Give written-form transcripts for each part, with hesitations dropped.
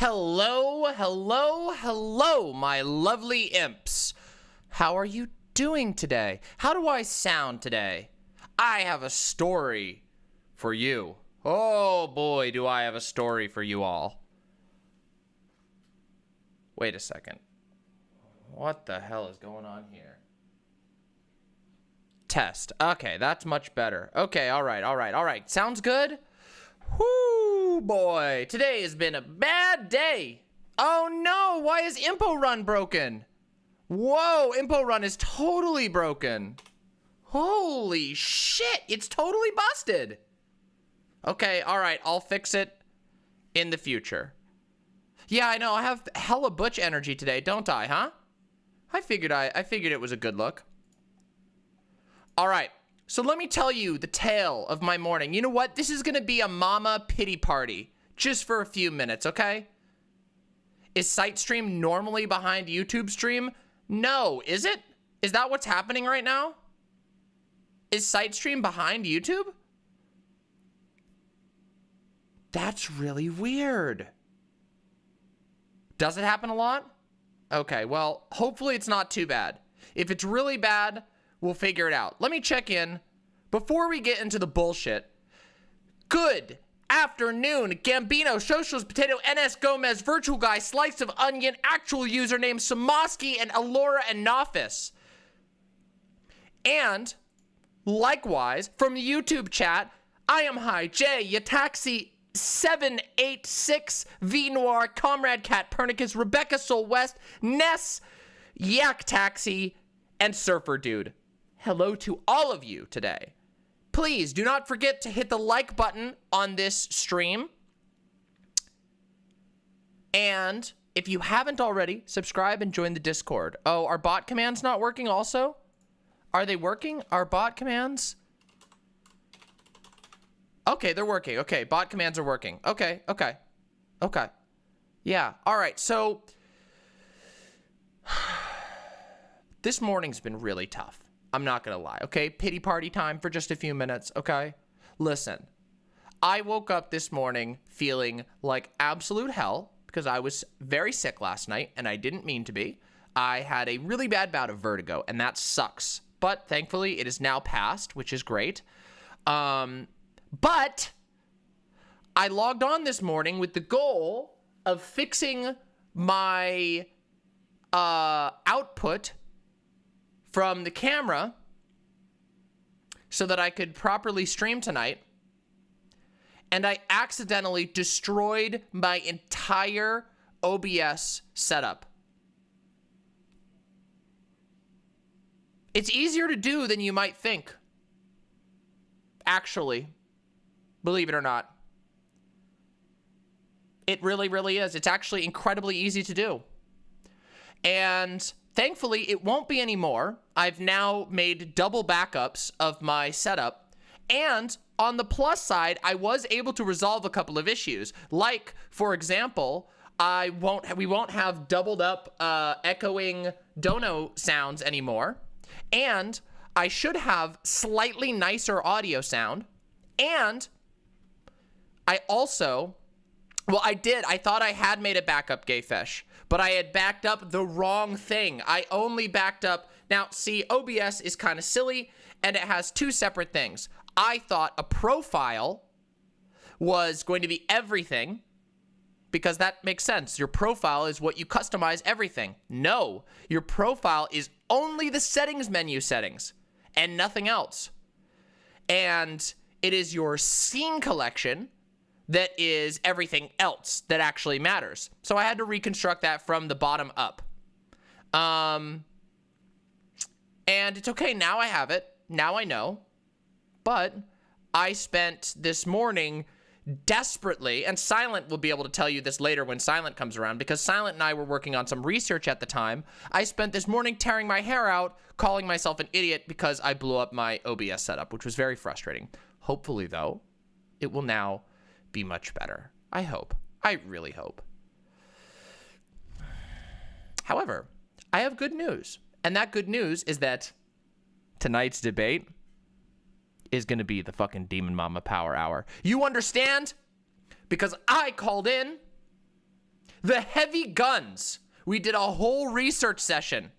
Hello, hello, hello, my lovely imps. How are you doing today? How do I sound today? I have a story for you. Oh boy, do I have a story for you all. Wait a second. What the hell is going on here? Test. Okay, that's much better. Okay, all right. Sounds good? Whoo, boy. Today has been a bad day. Oh no, why is Impo Run broken? Whoa, Impo Run is totally broken. Holy shit, it's totally busted. Okay, all right, I'll fix it in the future. Yeah, I know, I have hella butch energy today, don't I, huh? I figured it was a good look. All right, so let me tell you the tale of my morning. You know what? This is gonna be a mama pity party, just for a few minutes, okay? Is SiteStream normally behind YouTube stream? No, is it? Is that what's happening right now? Is SiteStream behind YouTube? That's really weird. Does it happen a lot? Okay, well, hopefully it's not too bad. If it's really bad, we'll figure it out. Let me check in before we get into the bullshit. Good afternoon, Gambino, Socials, Potato, NS Gomez, Virtual Guy, Slice of Onion, actual username, Samoski, and Alora and Nofis. And likewise, from the YouTube chat, I am High J, Yataxi 786, V Noir, Comrade Cat, Pernicus, Rebecca Soul West, Ness, Yak Taxi, and Surfer Dude. Hello to all of you today. Please do not forget to hit the like button on this stream. And if you haven't already, subscribe and join the Discord. Oh, are bot commands not working also? Are they working? Are bot commands? Okay, they're working. Okay, bot commands are working. Okay. Yeah, all right, so this morning's been really tough. I'm not gonna lie, okay? Pity party time for just a few minutes, okay? Listen, I woke up this morning feeling like absolute hell because I was very sick last night and I didn't mean to be. I had a really bad bout of vertigo and that sucks. But thankfully it is now passed, which is great. But I logged on this morning with the goal of fixing my output from the camera so that I could properly stream tonight. And I accidentally destroyed my entire OBS setup. It's easier to do than you might think. Actually, believe it or not. It really, really is. It's actually incredibly easy to do. And thankfully, it won't be anymore. I've now made double backups of my setup. And on the plus side, I was able to resolve a couple of issues. Like, for example, we won't have doubled up echoing dono sounds anymore. And I should have slightly nicer audio sound. And I also, well, I thought I had made a backup, Gayfesh, but I had backed up the wrong thing. I only backed up, now see, OBS is kind of silly and it has two separate things. I thought a profile was going to be everything because that makes sense. Your profile is what you customize everything. No, your profile is only the settings menu settings and nothing else. And it is your scene collection that is everything else that actually matters. So I had to reconstruct that from the bottom up. And it's okay, now I have it. Now I know. But I spent this morning desperately, and Silent will be able to tell you this later when Silent comes around, because Silent and I were working on some research at the time. I spent this morning tearing my hair out, calling myself an idiot because I blew up my OBS setup, which was very frustrating. Hopefully, though, it will now be much better. I hope. I really hope. However, I have good news. And that good news is that tonight's debate is going to be the fucking Demon Mama Power Hour. You understand? Because I called in The heavy guns. We did a whole research session.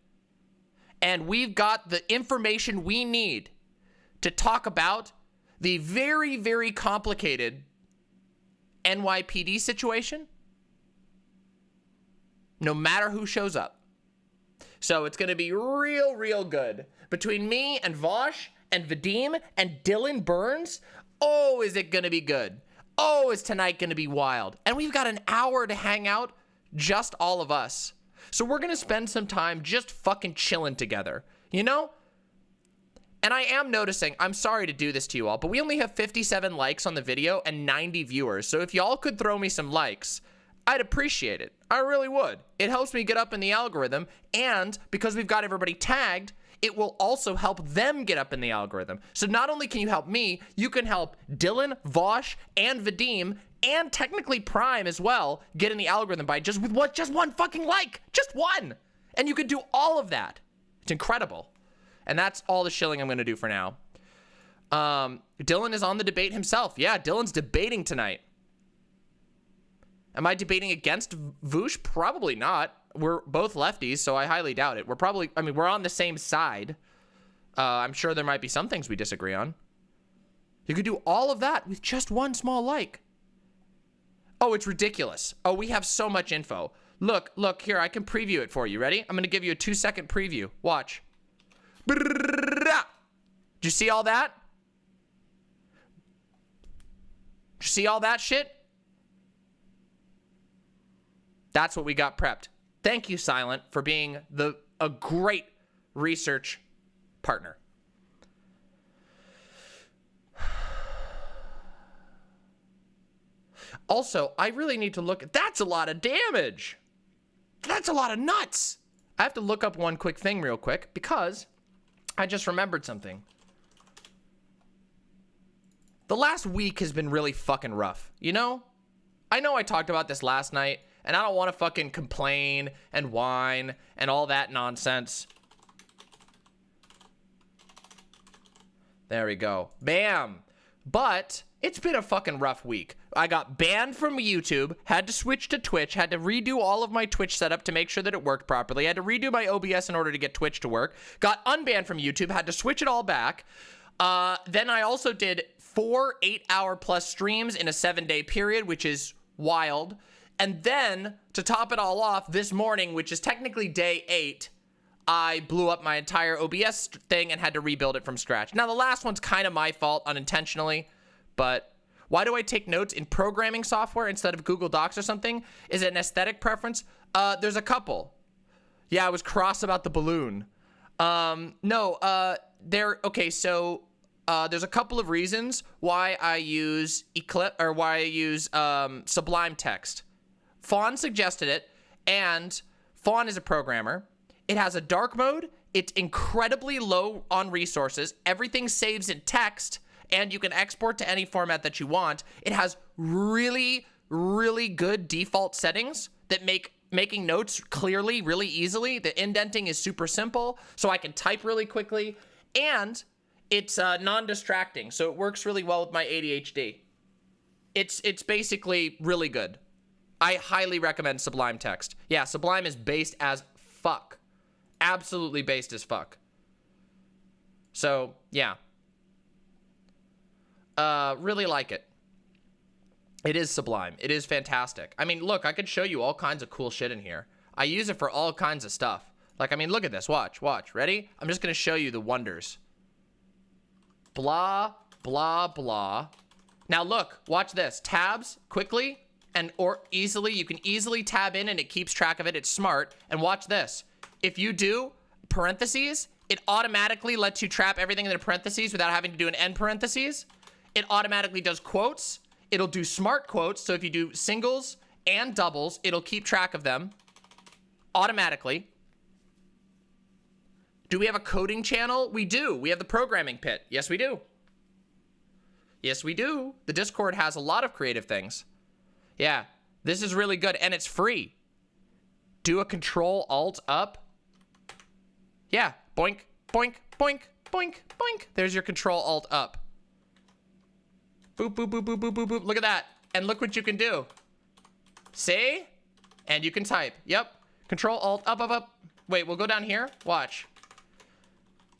And we've got the information we need to talk about the very, very complicated NYPD situation. No matter who shows up. So it's going to be real, real good. Between me and Vosh and Vadim and Dylan Burns, oh, is it going to be good. Oh, is tonight going to be wild. And we've got an hour to hang out, just all of us. So we're going to spend some time just fucking chilling together, you know? And I am noticing, I'm sorry to do this to you all, but we only have 57 likes on the video and 90 viewers. So if y'all could throw me some likes, I'd appreciate it. I really would. It helps me get up in the algorithm, and because we've got everybody tagged, it will also help them get up in the algorithm. So not only can you help me, you can help Dylan, Vosh, and Vadim, and technically Prime as well, get in the algorithm by just one fucking like. Just one. And you could do all of that. It's incredible. And that's all the shilling I'm going to do for now. Dylan is on the debate himself. Yeah, Dylan's debating tonight. Am I debating against Voosh? Probably not. We're both lefties, so I highly doubt it. We're on the same side. I'm sure there might be some things we disagree on. You could do all of that with just one small like. Oh, it's ridiculous. Oh, we have so much info. Look, here, I can preview it for you. Ready? I'm going to give you a 2-second preview. Watch. Did you see all that? Did you see all that shit? That's what we got prepped. Thank you, Silent, for being a great research partner. Also, I really need to look at... That's a lot of damage. That's a lot of nuts. I have to look up one quick thing real quick because I just remembered something. The last week has been really fucking rough, you know? I know I talked about this last night, and I don't want to fucking complain and whine and all that nonsense. There we go. Bam. But it's been a fucking rough week. I got banned from YouTube, had to switch to Twitch, had to redo all of my Twitch setup to make sure that it worked properly, had to redo my OBS in order to get Twitch to work, got unbanned from YouTube, had to switch it all back. Then I also did 4 8-hour plus streams in a 7-day period, which is wild. And then, to top it all off, this morning, which is technically day 8, I blew up my entire OBS thing and had to rebuild it from scratch. Now, the last one's kind of my fault unintentionally, but why do I take notes in programming software instead of Google Docs or something? Is it an aesthetic preference? There's a couple. Yeah, I was cross about the balloon. Okay, so there's a couple of reasons why I use Sublime Text. Fawn suggested it, and Fawn is a programmer. It has a dark mode. It's incredibly low on resources. Everything saves in text, and you can export to any format that you want. It has really, really good default settings that make making notes clearly really easily. The indenting is super simple, so I can type really quickly, and it's non-distracting, so it works really well with my ADHD. It's basically really good. I highly recommend Sublime Text. Yeah, Sublime is based as fuck. Absolutely based as fuck. So, yeah. Really like it. It is Sublime. It is fantastic. I mean, look, I could show you all kinds of cool shit in here. I use it for all kinds of stuff. Like, I mean, look at this. Watch. Ready? I'm just going to show you the wonders. Blah, blah, blah. Now, look. Watch this. Tabs, quickly. Or easily, you can easily tab in and it keeps track of it. It's smart. And watch this. If you do parentheses, it automatically lets you trap everything in the parentheses without having to do an end parentheses. It automatically does quotes. It'll do smart quotes. So if you do singles and doubles, it'll keep track of them automatically. Do we have a coding channel? We do. We have the programming pit. Yes, we do. Yes, we do. The Discord has a lot of creative things. Yeah, this is really good, and it's free. Do a Control-Alt-Up. Yeah, boink, boink, boink, boink, boink. There's your Control-Alt-Up. Boop, boop, boop, boop, boop, boop, boop. Look at that, and look what you can do. See? And you can type. Yep. Control Alt up, up, up. Wait, we'll go down here. Watch.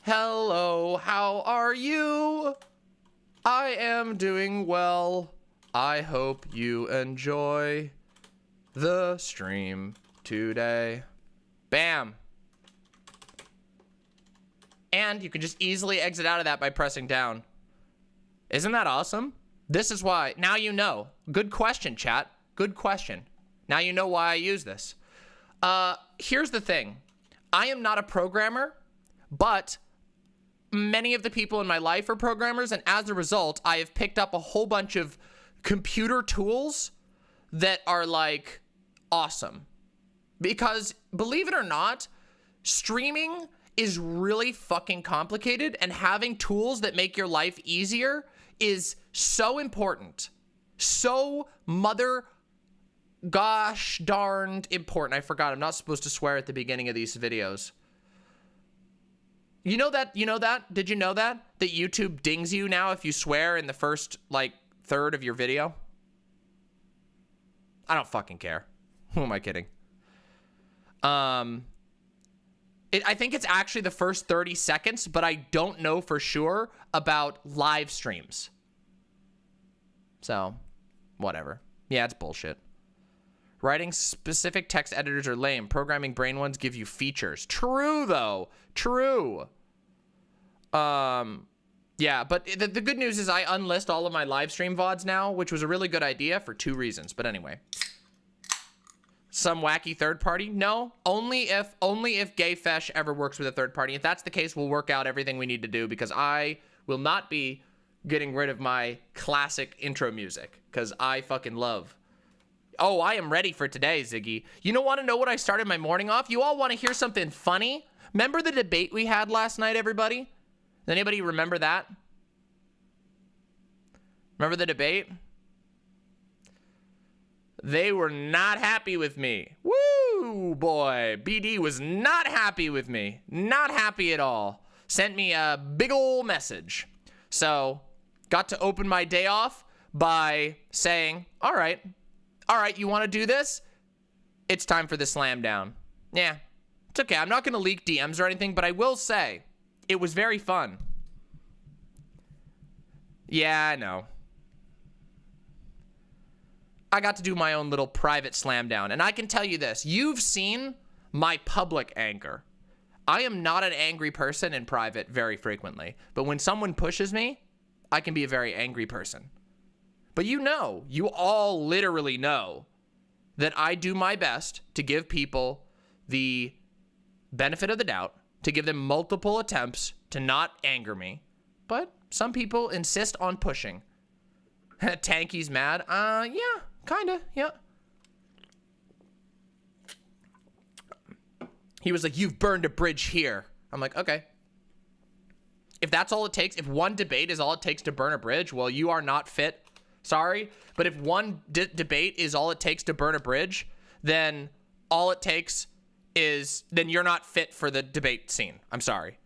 Hello, how are you? I am doing well. I hope you enjoy the stream today. Bam. And you can just easily exit out of that by pressing down. Isn't that awesome? This is why. Now you know. Good question, chat. Good question. Now you know why I use this. Here's the thing. I am not a programmer, but many of the people in my life are programmers, and as a result, I have picked up a whole bunch of computer tools that are like awesome. Because believe it or not, streaming is really fucking complicated, and having tools that make your life easier is so important. So mother gosh darned important. I forgot, I'm not supposed to swear at the beginning of these videos. You know that? Did you know that? That YouTube dings you now if you swear in the first, like, third of your video? I don't fucking care. Who am I kidding? I think it's actually the first 30 seconds, but I don't know for sure about live streams. So, whatever. Yeah, it's bullshit. Writing specific text editors are lame. Programming brain ones give you features. True, though. True. Yeah, but the good news is I unlist all of my live stream VODs now, which was a really good idea for 2 reasons. But anyway. Some wacky third party? No, only if Gayfesh ever works with a third party. If that's the case, we'll work out everything we need to do, because I will not be getting rid of my classic intro music, because I fucking love. Oh, I am ready for today, Ziggy. You don't want to know what I started my morning off? You all want to hear something funny? Remember the debate we had last night, everybody? Does anybody remember that? Remember the debate? They were not happy with me. Woo, boy. BD was not happy with me. Not happy at all. Sent me a big ol' message. So, got to open my day off by saying, all right, you want to do this? It's time for the slam down. Yeah, it's okay. I'm not going to leak DMs or anything, but I will say it was very fun. Yeah, I know. I got to do my own little private slam down. And I can tell you this. You've seen my public anger. I am not an angry person in private very frequently. But when someone pushes me, I can be a very angry person. But you know, you all literally know that I do my best to give people the benefit of the doubt, to give them multiple attempts to not anger me. But some people insist on pushing. Tanky's mad. Yeah. Kinda, yeah. He was like, you've burned a bridge here. I'm like, okay. If that's all it takes, if one debate is all it takes to burn a bridge, well, you are not fit. Sorry. But if one debate is all it takes to burn a bridge, then all it takes is, then you're not fit for the debate scene. I'm sorry.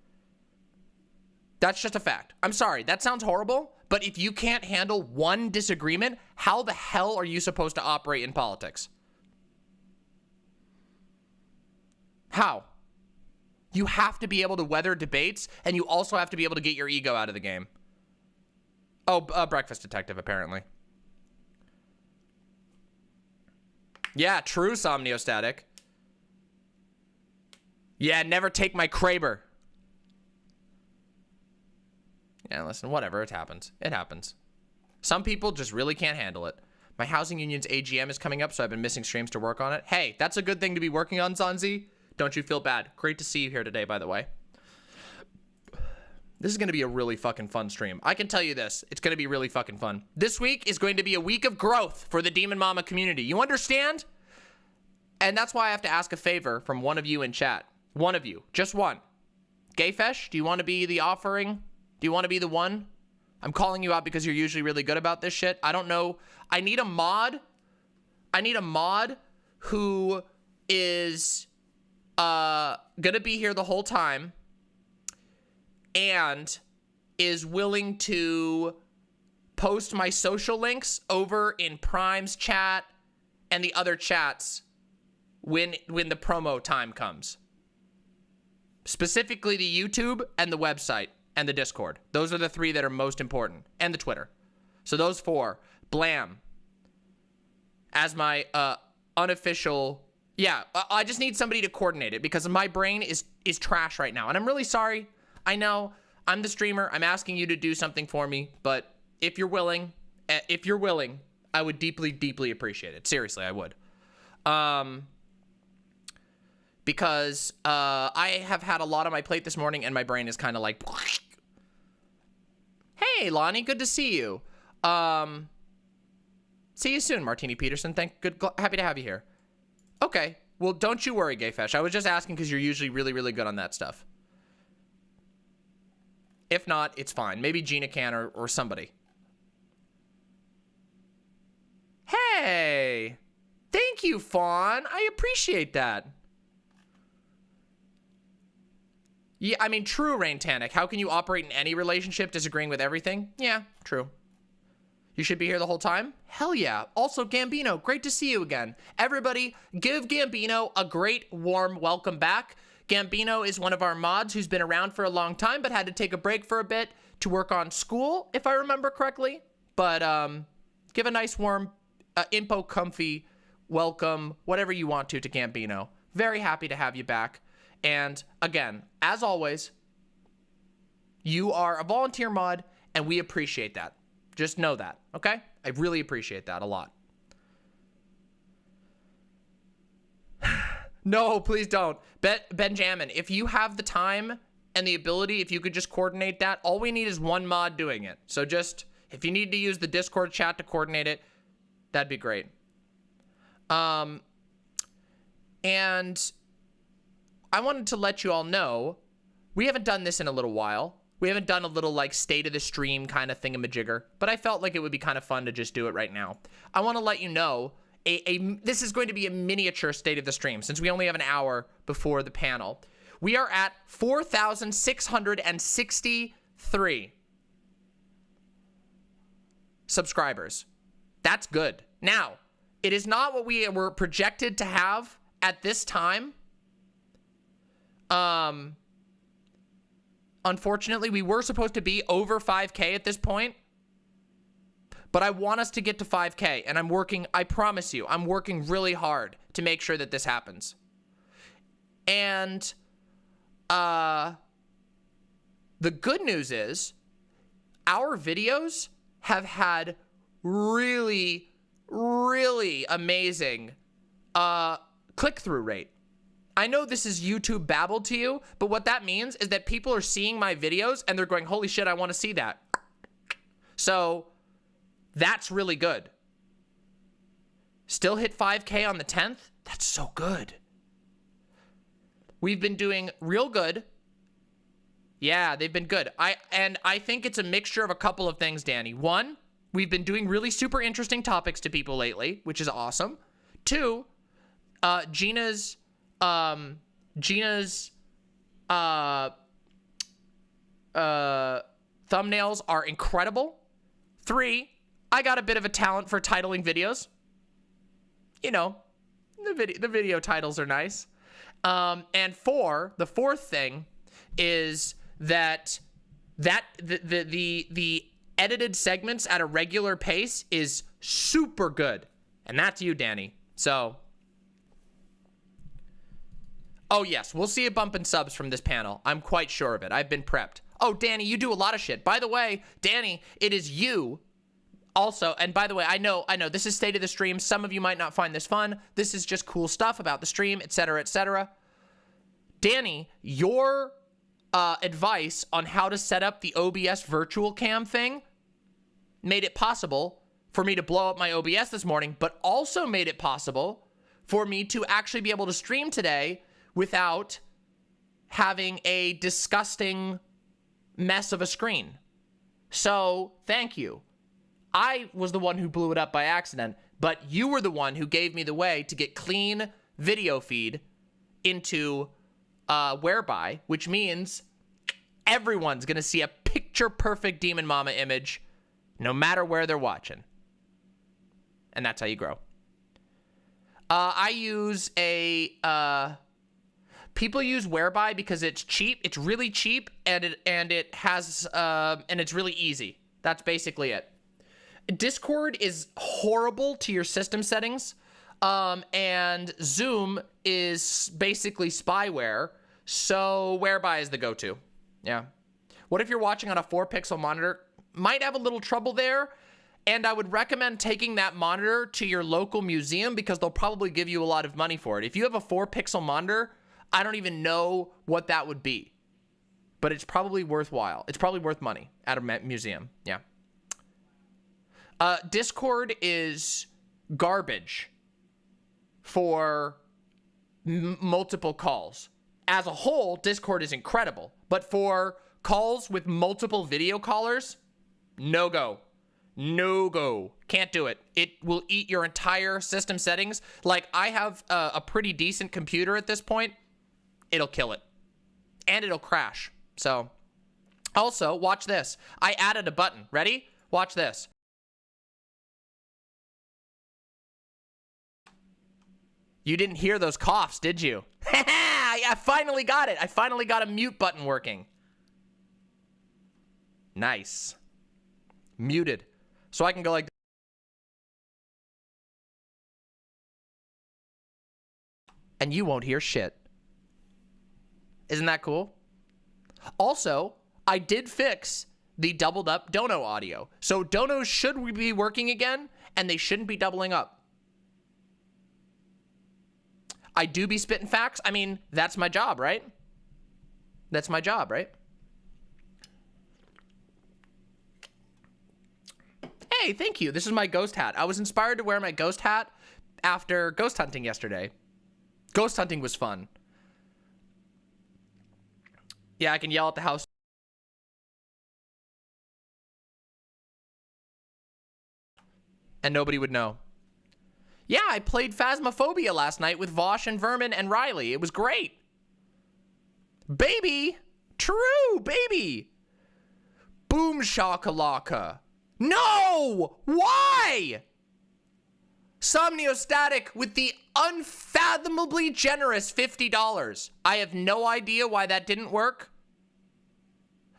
That's just a fact. I'm sorry. That sounds horrible. But if you can't handle one disagreement, how the hell are you supposed to operate in politics? How? You have to be able to weather debates, and you also have to be able to get your ego out of the game. Oh, Breakfast Detective, apparently. Yeah, true, Somniostatic. Yeah, never take my Kraber. Yeah, listen, whatever, it happens. It happens. Some people just really can't handle it. My housing union's AGM is coming up, so I've been missing streams to work on it. Hey, that's a good thing to be working on, Zanzi. Don't you feel bad. Great to see you here today, by the way. This is going to be a really fucking fun stream. I can tell you this. It's going to be really fucking fun. This week is going to be a week of growth for the Demon Mama community. You understand? And that's why I have to ask a favor from one of you in chat. One of you. Just one. Gayfesh, do you want to be the offering? Do you want to be the one? I'm calling you out because you're usually really good about this shit. I don't know. I need a mod. I need a mod who is gonna be here the whole time and is willing to post my social links over in Prime's chat and the other chats when the promo time comes. Specifically the YouTube and the website and the Discord. Those are the 3 that are most important. And the Twitter. So those 4. Blam. As my unofficial... Yeah, I just need somebody to coordinate it because my brain is trash right now. And I'm really sorry. I know I'm the streamer. I'm asking you to do something for me. But if you're willing, I would deeply, deeply appreciate it. Seriously, I would. Because I have had a lot on my plate this morning and my brain is kind of like... Hey, Lonnie, good to see you. See you soon, Martini Peterson. Happy to have you here. Okay, well, don't you worry, Gayfesh. I was just asking because you're usually really, really good on that stuff. If not, it's fine. Maybe Jeena can or somebody. Hey! Thank you, Fawn. I appreciate that. Yeah, I mean, true, Rain Tanic. How can you operate in any relationship disagreeing with everything? Yeah, true. You should be here the whole time? Hell yeah. Also, Gambino, great to see you again. Everybody, give Gambino a great, warm welcome back. Gambino is one of our mods who's been around for a long time, but had to take a break for a bit to work on school, if I remember correctly. But give a nice, warm, impo comfy welcome, whatever you want to Gambino. Very happy to have you back. And again, as always, you are a volunteer mod, and we appreciate that. Just know that, okay? I really appreciate that a lot. No, please don't. Benjamin, if you have the time and the ability, if you could just coordinate that, all we need is one mod doing it. So just, if you need to use the Discord chat to coordinate it, that'd be great. And I wanted to let you all know, we haven't done this in a little while. We haven't done a little, like, state of the stream kind of thingamajigger, but I felt like it would be kind of fun to just do it right now. I want to let you know, this is going to be a miniature state of the stream, since we only have an hour before the panel. We are at 4,663 subscribers. That's good. Now, it is not what we were projected to have at this time. Unfortunately, we were supposed to be over 5K at this point, but I want us to get to 5K, and I'm working, I promise you, I'm working really hard to make sure that this happens. And, the good news is, our videos have had really, really amazing, click-through rate. I know this is YouTube babble to you, but what that means is that people are seeing my videos and they're going, holy shit, I want to see that. So that's really good. Still hit 5K on the 10th? That's so good. We've been doing real good. Yeah, they've been good. I think it's a mixture of a couple of things, Danny. One, we've been doing really super interesting topics to people lately, which is awesome. Two, Gina's thumbnails are incredible. 3, I got a bit of a talent for titling videos. You know, the video titles are nice. And 4, the fourth thing is that the edited segments at a regular pace is super good. And that's you, Danny. So, oh, yes, we'll see a bump in subs from this panel. I'm quite sure of it. I've been prepped. Oh, Danny, you do a lot of shit. By the way, Danny, it is you also. And by the way, I know, this is state of the stream. Some of you might not find this fun. This is just cool stuff about the stream, etc., etc. Danny, your advice on how to set up the OBS virtual cam thing made it possible for me to blow up my OBS this morning, but also made it possible for me to actually be able to stream today without having a disgusting mess of a screen. So, thank you. I was the one who blew it up by accident, but you were the one who gave me the way to get clean video feed into Whereby, which means everyone's gonna see a picture-perfect Demon Mama image no matter where they're watching. And that's how you grow. I use a, people use Whereby because it's cheap. It's really cheap, and it has, and it's really easy. That's basically it. Discord is horrible to your system settings, and Zoom is basically spyware, so Whereby is the go-to. Yeah. What if you're watching on a 4-pixel monitor? Might have a little trouble there, and I would recommend taking that monitor to your local museum because they'll probably give you a lot of money for it. If you have a 4-pixel monitor, I don't even know what that would be, but it's probably worthwhile. It's probably worth money at a museum. Yeah. Discord is garbage for multiple calls. As a whole, Discord is incredible, but for calls with multiple video callers, no go. No go. Can't do it. It will eat your entire system settings. Like, I have a pretty decent computer at this point. It'll kill it. And it'll crash. So, also, watch this. I added a button. Ready? Watch this. You didn't hear those coughs, did you? I finally got it. I finally got a mute button working. Nice. Muted. So I can go like... and you won't hear shit. Isn't that cool? Also, I did fix the doubled up dono audio. So donos should be working again, and they shouldn't be doubling up. I do be spitting facts. I mean, that's my job, right? That's my job, right? Hey, thank you. This is my ghost hat. I was inspired to wear my ghost hat after ghost hunting yesterday. Ghost hunting was fun. Yeah, I can yell at the house. And nobody would know. Yeah, I played Phasmophobia last night with Vosh and Vermin and Riley. It was great. Baby. True, baby. Boom shakalaka. No! Why? Somniostatic with the unfathomably generous $50. I have no idea why that didn't work.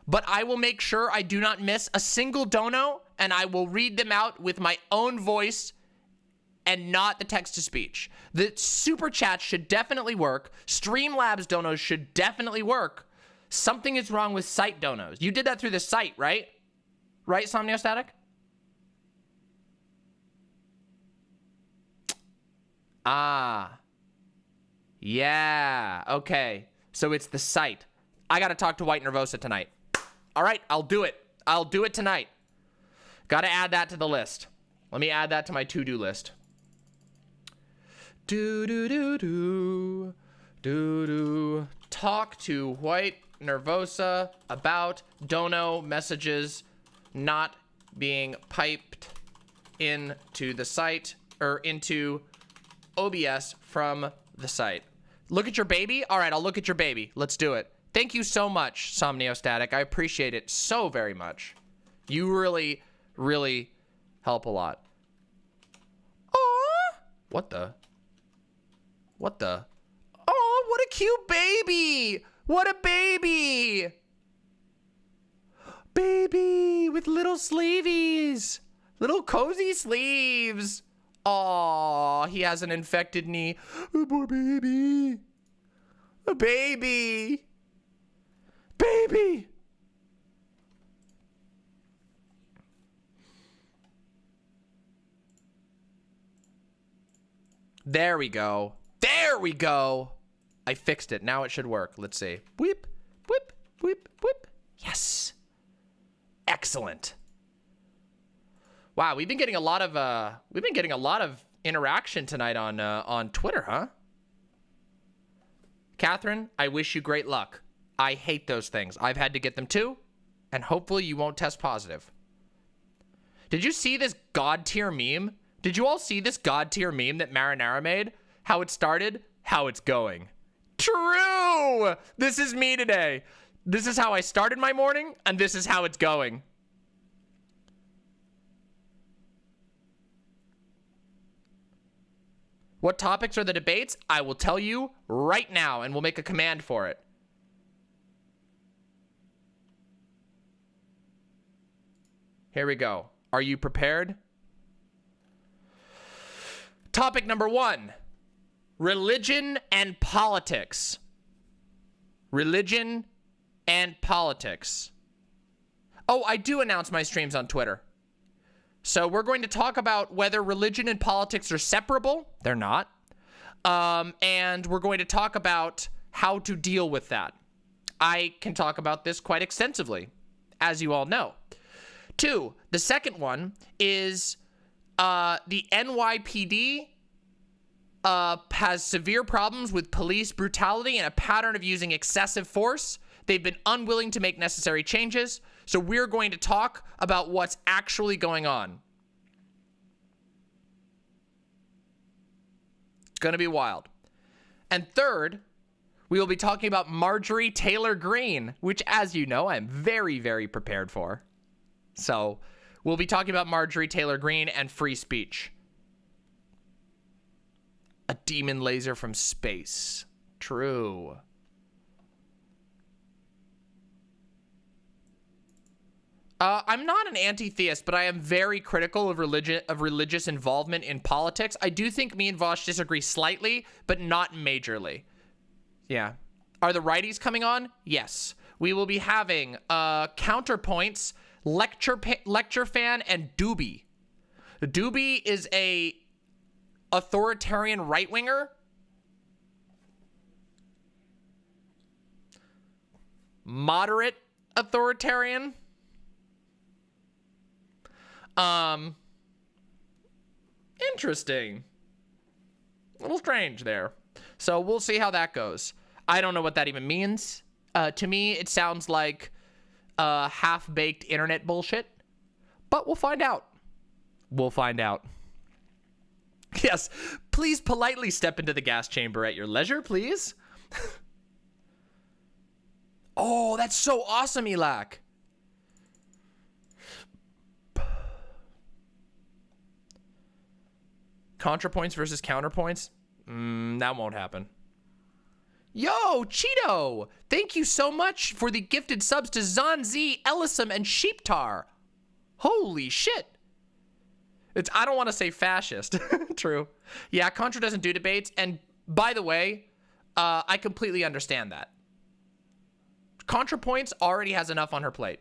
But I will make sure I do not miss a single dono, and I will read them out with my own voice and not the text-to-speech. The super chat should definitely work. Streamlabs donos should definitely work. Something is wrong with site donos. You did that through the site, right? Right, Somniostatic? Ah. Yeah, okay. So it's the site. I gotta talk to White Nervosa tonight. All right, I'll do it. I'll do it tonight. Gotta add that to the list. Let me add that to my to-do list. Do-do-do-do. Do-do. Talk to White Nervosa about dono messages not being piped into the site or into OBS from the site. Look at your baby? All right, I'll look at your baby. Let's do it. Thank you so much, Somniostatic. I appreciate it so very much. You really, really help a lot. Aww. What the? What the? Oh, what a cute baby. What a baby. Baby with little sleeveys. Little cozy sleeves. Aw, he has an infected knee. Oh, poor baby. A baby. Baby. There we go. There we go. I fixed it. Now it should work. Let's see. Whip, whip, whip, whip. Yes. Excellent. Wow, we've been getting a lot of interaction tonight on Twitter, huh? Catherine, I wish you great luck. I hate those things. I've had to get them too, and hopefully you won't test positive. Did you see this god tier meme? Did you all see this god tier meme that Marinara made? How it started, how it's going. True! This is me today. This is how I started my morning, and this is how it's going. What topics are the debates? I will tell you right now, and we'll make a command for it. Here we go. Are you prepared? Topic number 1, religion and politics. Religion and politics. Oh, I do announce my streams on Twitter. So we're going to talk about whether religion and politics are separable. They're not. And we're going to talk about how to deal with that. I can talk about this quite extensively, as you all know. 2, the second one is the NYPD has severe problems with police brutality and a pattern of using excessive force. They've been unwilling to make necessary changes. So we're going to talk about what's actually going on. It's going to be wild. And third, we will be talking about Marjorie Taylor Greene, which, as you know, I'm very, very prepared for. So we'll be talking about Marjorie Taylor Greene and free speech. A demon laser from space. True. I'm not an anti-theist, but I am very critical of religious involvement in politics. I do think me and Vosh disagree slightly, but not majorly. Yeah. Are the righties coming on? Yes. We will be having Counterpoints, Lecture Fan, and Doobie. Doobie is a authoritarian right-winger. Moderate authoritarian. Interesting. A little strange there. So we'll see how that goes. I don't know what that even means. To me, it sounds like half-baked internet bullshit. But we'll find out. We'll find out. Yes, please politely step into the gas chamber at your leisure, please. Oh, that's so awesome, Elak. ContraPoints versus counterpoints? That won't happen. Yo, Cheeto! Thank you so much for the gifted subs to Zanzi, Ellisum, and Sheeptar. Holy shit. I don't want to say fascist. True. Yeah, Contra doesn't do debates. And by the way, I completely understand that. ContraPoints already has enough on her plate.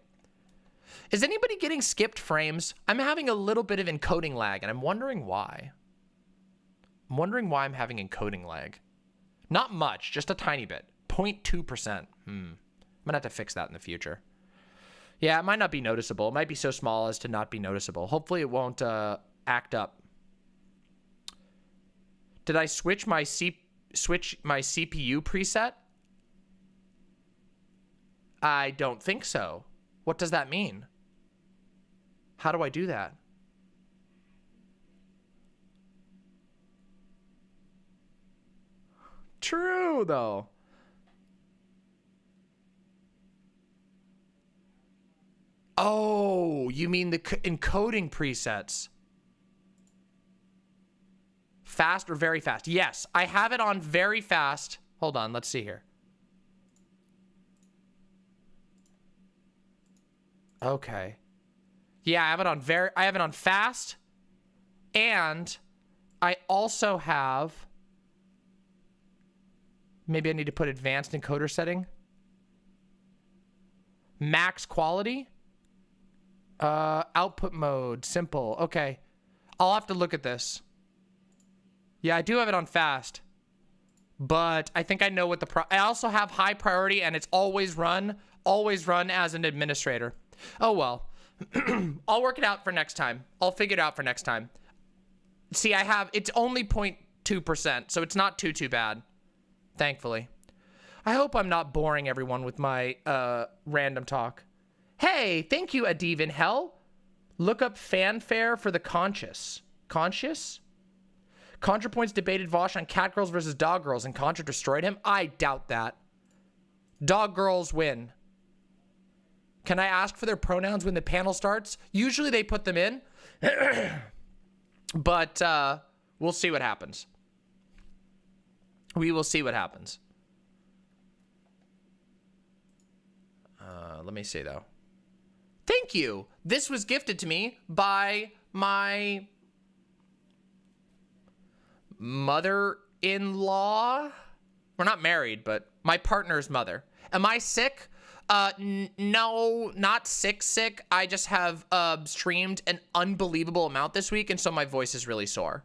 Is anybody getting skipped frames? I'm having a little bit of encoding lag, and I'm wondering why. I'm wondering why I'm having encoding lag. Not much, just a tiny bit. 0.2%. I'm gonna have to fix that in the future. Yeah, it might not be noticeable. It might be so small as to not be noticeable. Hopefully it won't act up. Did I switch my CPU preset? I don't think so. What does that mean? How do I do that? True, though. Oh, you mean the encoding presets. Fast or very fast? Yes, I have it on very fast. Hold on, let's see here. Okay. Yeah, I have it on fast. And I also have, maybe I need to put advanced encoder setting. Max quality. Output mode, simple. Okay. I'll have to look at this. Yeah, I do have it on fast. But I think I know what I also have high priority, and it's always run as an administrator. Oh, well. I'll work it out for next time. I'll figure it out for next time. See, it's only 0.2%, so it's not too bad. Thankfully. I hope I'm not boring everyone with my random talk. Hey, thank you, Adiv in Hell. Look up fanfare for the conscious. Conscious? ContraPoints debated Vosh on cat girls versus dog girls, and Contra destroyed him? I doubt that. Dog girls win. Can I ask for their pronouns when the panel starts? Usually they put them in. But we'll see what happens. We will see what happens. Let me see, though. Thank you. This was gifted to me by my mother-in-law. We're not married, but my partner's mother. Am I sick? No, not sick. I just have streamed an unbelievable amount this week, and so my voice is really sore.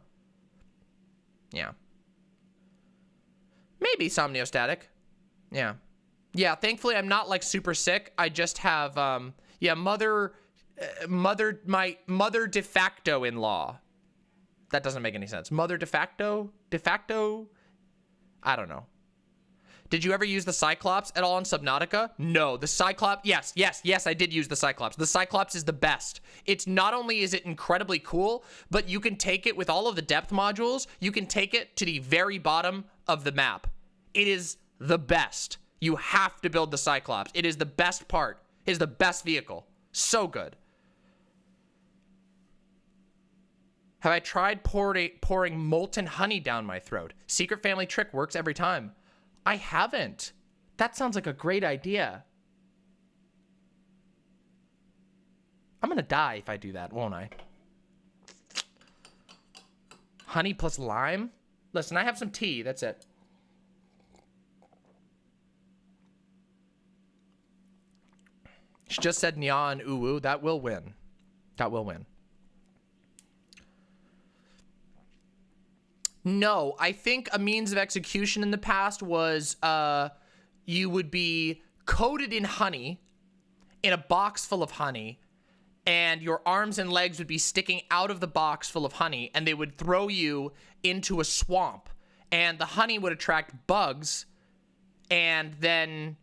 Yeah. Maybe somniostatic. Yeah. Yeah, thankfully I'm not like super sick. I just have yeah, my mother de facto in-law. That doesn't make any sense. Mother de facto? De facto? I don't know. Did you ever use the Cyclops at all in Subnautica? No, the Cyclops, yes, I did use the Cyclops. The Cyclops is the best. It's not only is it incredibly cool, but you can take it with all of the depth modules, you can take it to the very bottom of the map. It is the best. You have to build the Cyclops. It is the best part. It is the best vehicle. So good. Have I tried pouring molten honey down my throat? Secret family trick works every time. I haven't. That sounds like a great idea. I'm gonna die if I do that, won't I? Honey plus lime? Listen, I have some tea, that's it. She just said nya and uwu. That will win. That will win. No, I think a means of execution in the past was you would be coated in honey, in a box full of honey, and your arms and legs would be sticking out of the box full of honey, and they would throw you into a swamp, and the honey would attract bugs, and then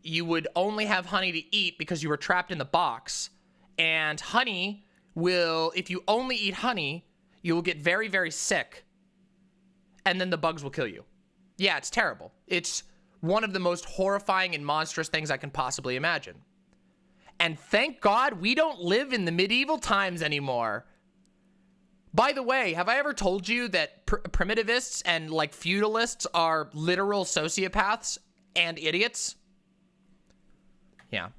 you would only have honey to eat because you were trapped in the box. And honey will, if you only eat honey, you will get very, very sick. And then the bugs will kill you. Yeah, it's terrible. It's one of the most horrifying and monstrous things I can possibly imagine. And thank God we don't live in the medieval times anymore. By the way, have I ever told you that primitivists and like feudalists are literal sociopaths and idiots? Yeah.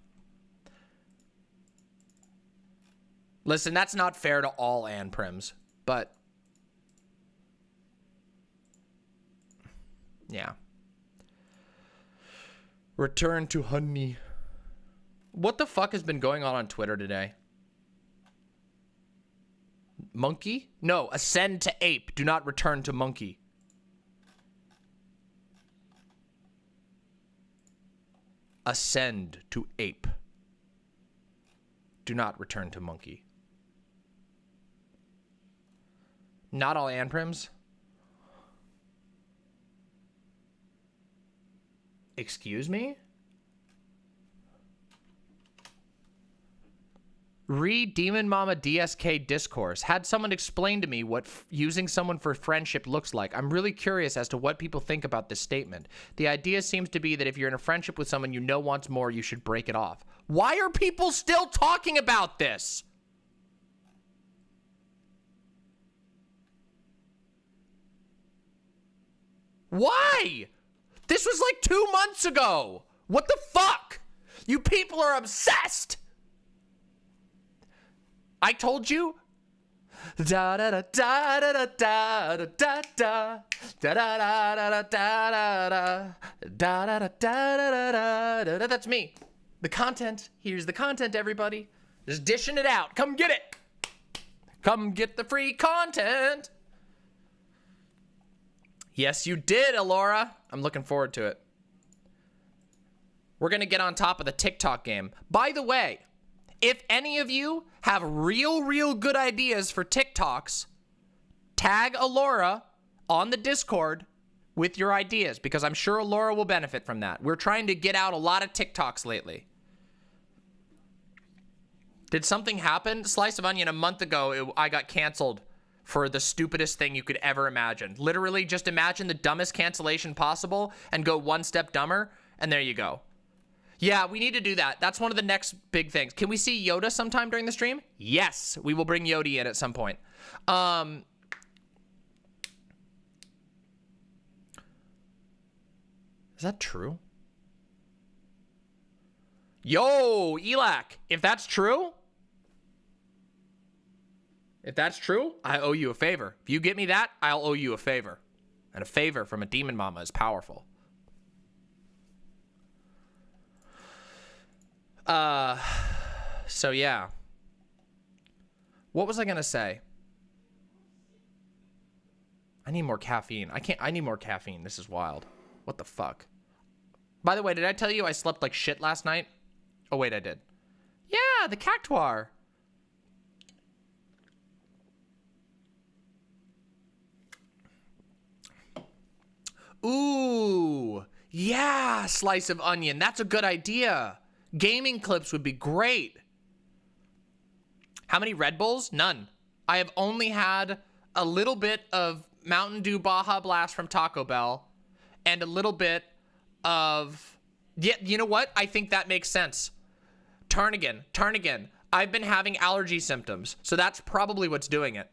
Listen, that's not fair to all Ann Prims, but yeah. Return to honey. What the fuck has been going on Twitter today? Monkey? No, ascend to ape. Do not return to monkey. Ascend to ape. Do not return to monkey. Not all Ann Prims? Excuse me? Read Demon Mama DSK discourse. Had someone explain to me what using someone for friendship looks like. I'm really curious as to what people think about this statement. The idea seems to be that if you're in a friendship with someone you know wants more, you should break it off. Why are people still talking about this? Why? This was like 2 months ago. What the fuck? You people are obsessed. I told you. Da da da da da da da da da da da da da da da da da da. That's me. The content. Here's the content, everybody. Just dishing it out. Come get it. Come get the free content. Yes, you did, Alora. I'm looking forward to it. We're gonna get on top of the TikTok game. By the way, if any of you have real good ideas for TikToks, tag Alora on the Discord with your ideas, because I'm sure Alora will benefit from that. We're trying to get out a lot of TikToks lately. Did something happen? Slice of Onion, a month ago, I got canceled for the stupidest thing you could ever imagine. Literally, just imagine the dumbest cancellation possible and go one step dumber, and there you go. Yeah, we need to do that. That's one of the next big things. Can we see Yoda sometime during the stream? Yes, we will bring Yodi in at some point. Is that true? Yo, Elac, if that's true, I owe you a favor. If you get me that, I'll owe you a favor. And a favor from a demon mama is powerful. So yeah. What was I gonna say? I need more caffeine. I need more caffeine. This is wild. What the fuck? By the way, did I tell you I slept like shit last night? Oh, wait, I did. Yeah, the cactuar. Ooh, yeah, slice of onion. That's a good idea. Gaming clips would be great. How many Red Bulls? None. I have only had a little bit of Mountain Dew Baja Blast from Taco Bell and a little bit of... Yeah, you know what? I think that makes sense. Turnigan. I've been having allergy symptoms, so that's probably what's doing it.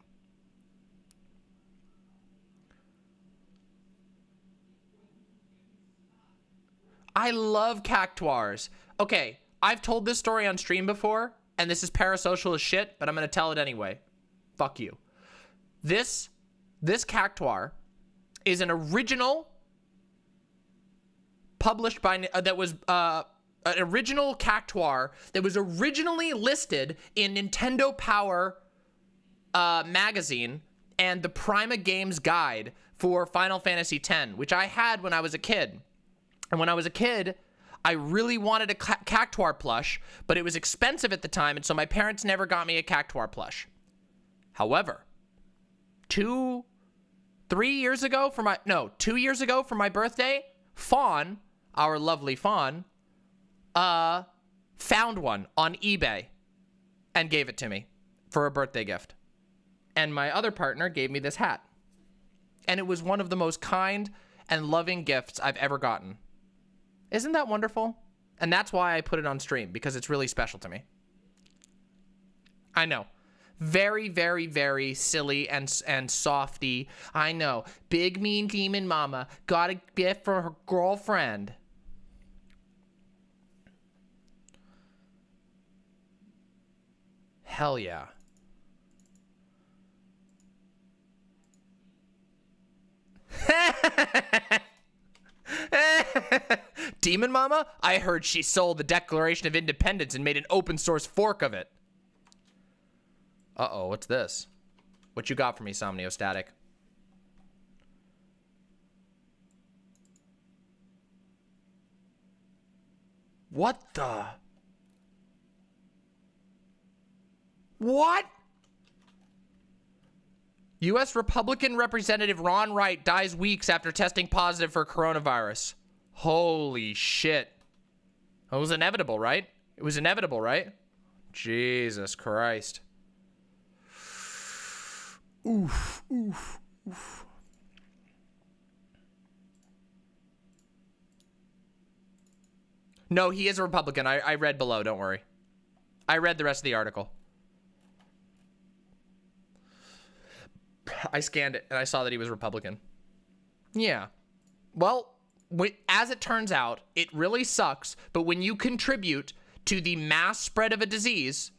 I love cactuars. Okay, I've told this story on stream before, and this is parasocial as shit, but I'm gonna tell it anyway. Fuck you. This cactuar is an original published by that was an original cactuar that was originally listed in Nintendo Power magazine and the PrimeCayes guide for Final Fantasy X, which I had when I was a kid. And when I was a kid, I really wanted a cactuar plush, but it was expensive at the time, and so my parents never got me a cactuar plush. However, 2 years ago for my birthday, Fawn, our lovely Fawn, found one on eBay and gave it to me for a birthday gift. And my other partner gave me this hat. And it was one of the most kind and loving gifts I've ever gotten. Isn't that wonderful? And that's why I put it on stream, because it's really special to me. I know. Very, very, very silly and softy. I know. Big mean demon mama got a gift for her girlfriend. Hell yeah. Demon Mama? I heard she sold the Declaration of Independence and made an open source fork of it. Uh-oh, what's this? What you got for me, Somniostatic? What the? What? U.S. Republican Representative Ron Wright dies weeks after testing positive for coronavirus. Holy shit. It was inevitable, right? It was inevitable, right? Jesus Christ. Oof, oof, oof. No, he is a Republican. I read below, don't worry. I read the rest of the article. I scanned it and I saw that he was Republican. Yeah. Well, as it turns out, it really sucks, but when you contribute to the mass spread of a disease,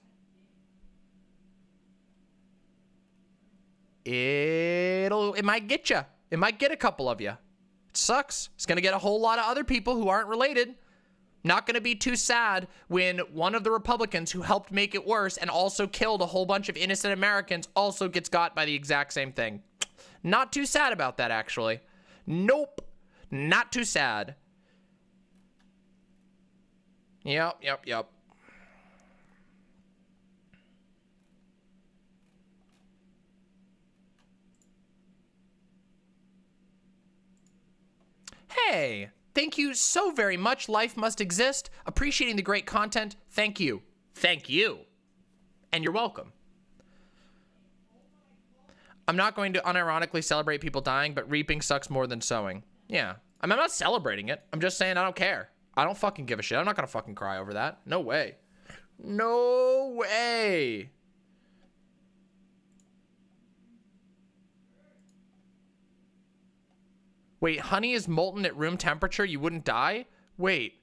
it might get you. It might get a couple of you. It sucks. It's going to get a whole lot of other people who aren't related. Not going to be too sad when one of the Republicans who helped make it worse and also killed a whole bunch of innocent Americans also gets got by the exact same thing. Not too sad about that, actually. Nope. Not too sad. Yep. Hey, thank you so very much. Life must exist. Appreciating the great content. Thank you. Thank you. And you're welcome. I'm not going to unironically celebrate people dying, but reaping sucks more than sowing. Yeah. I'm not celebrating it. I'm just saying I don't care. I don't fucking give a shit. I'm not gonna fucking cry over that. No way. No way. Wait, honey is molten at room temperature. You wouldn't die? Wait.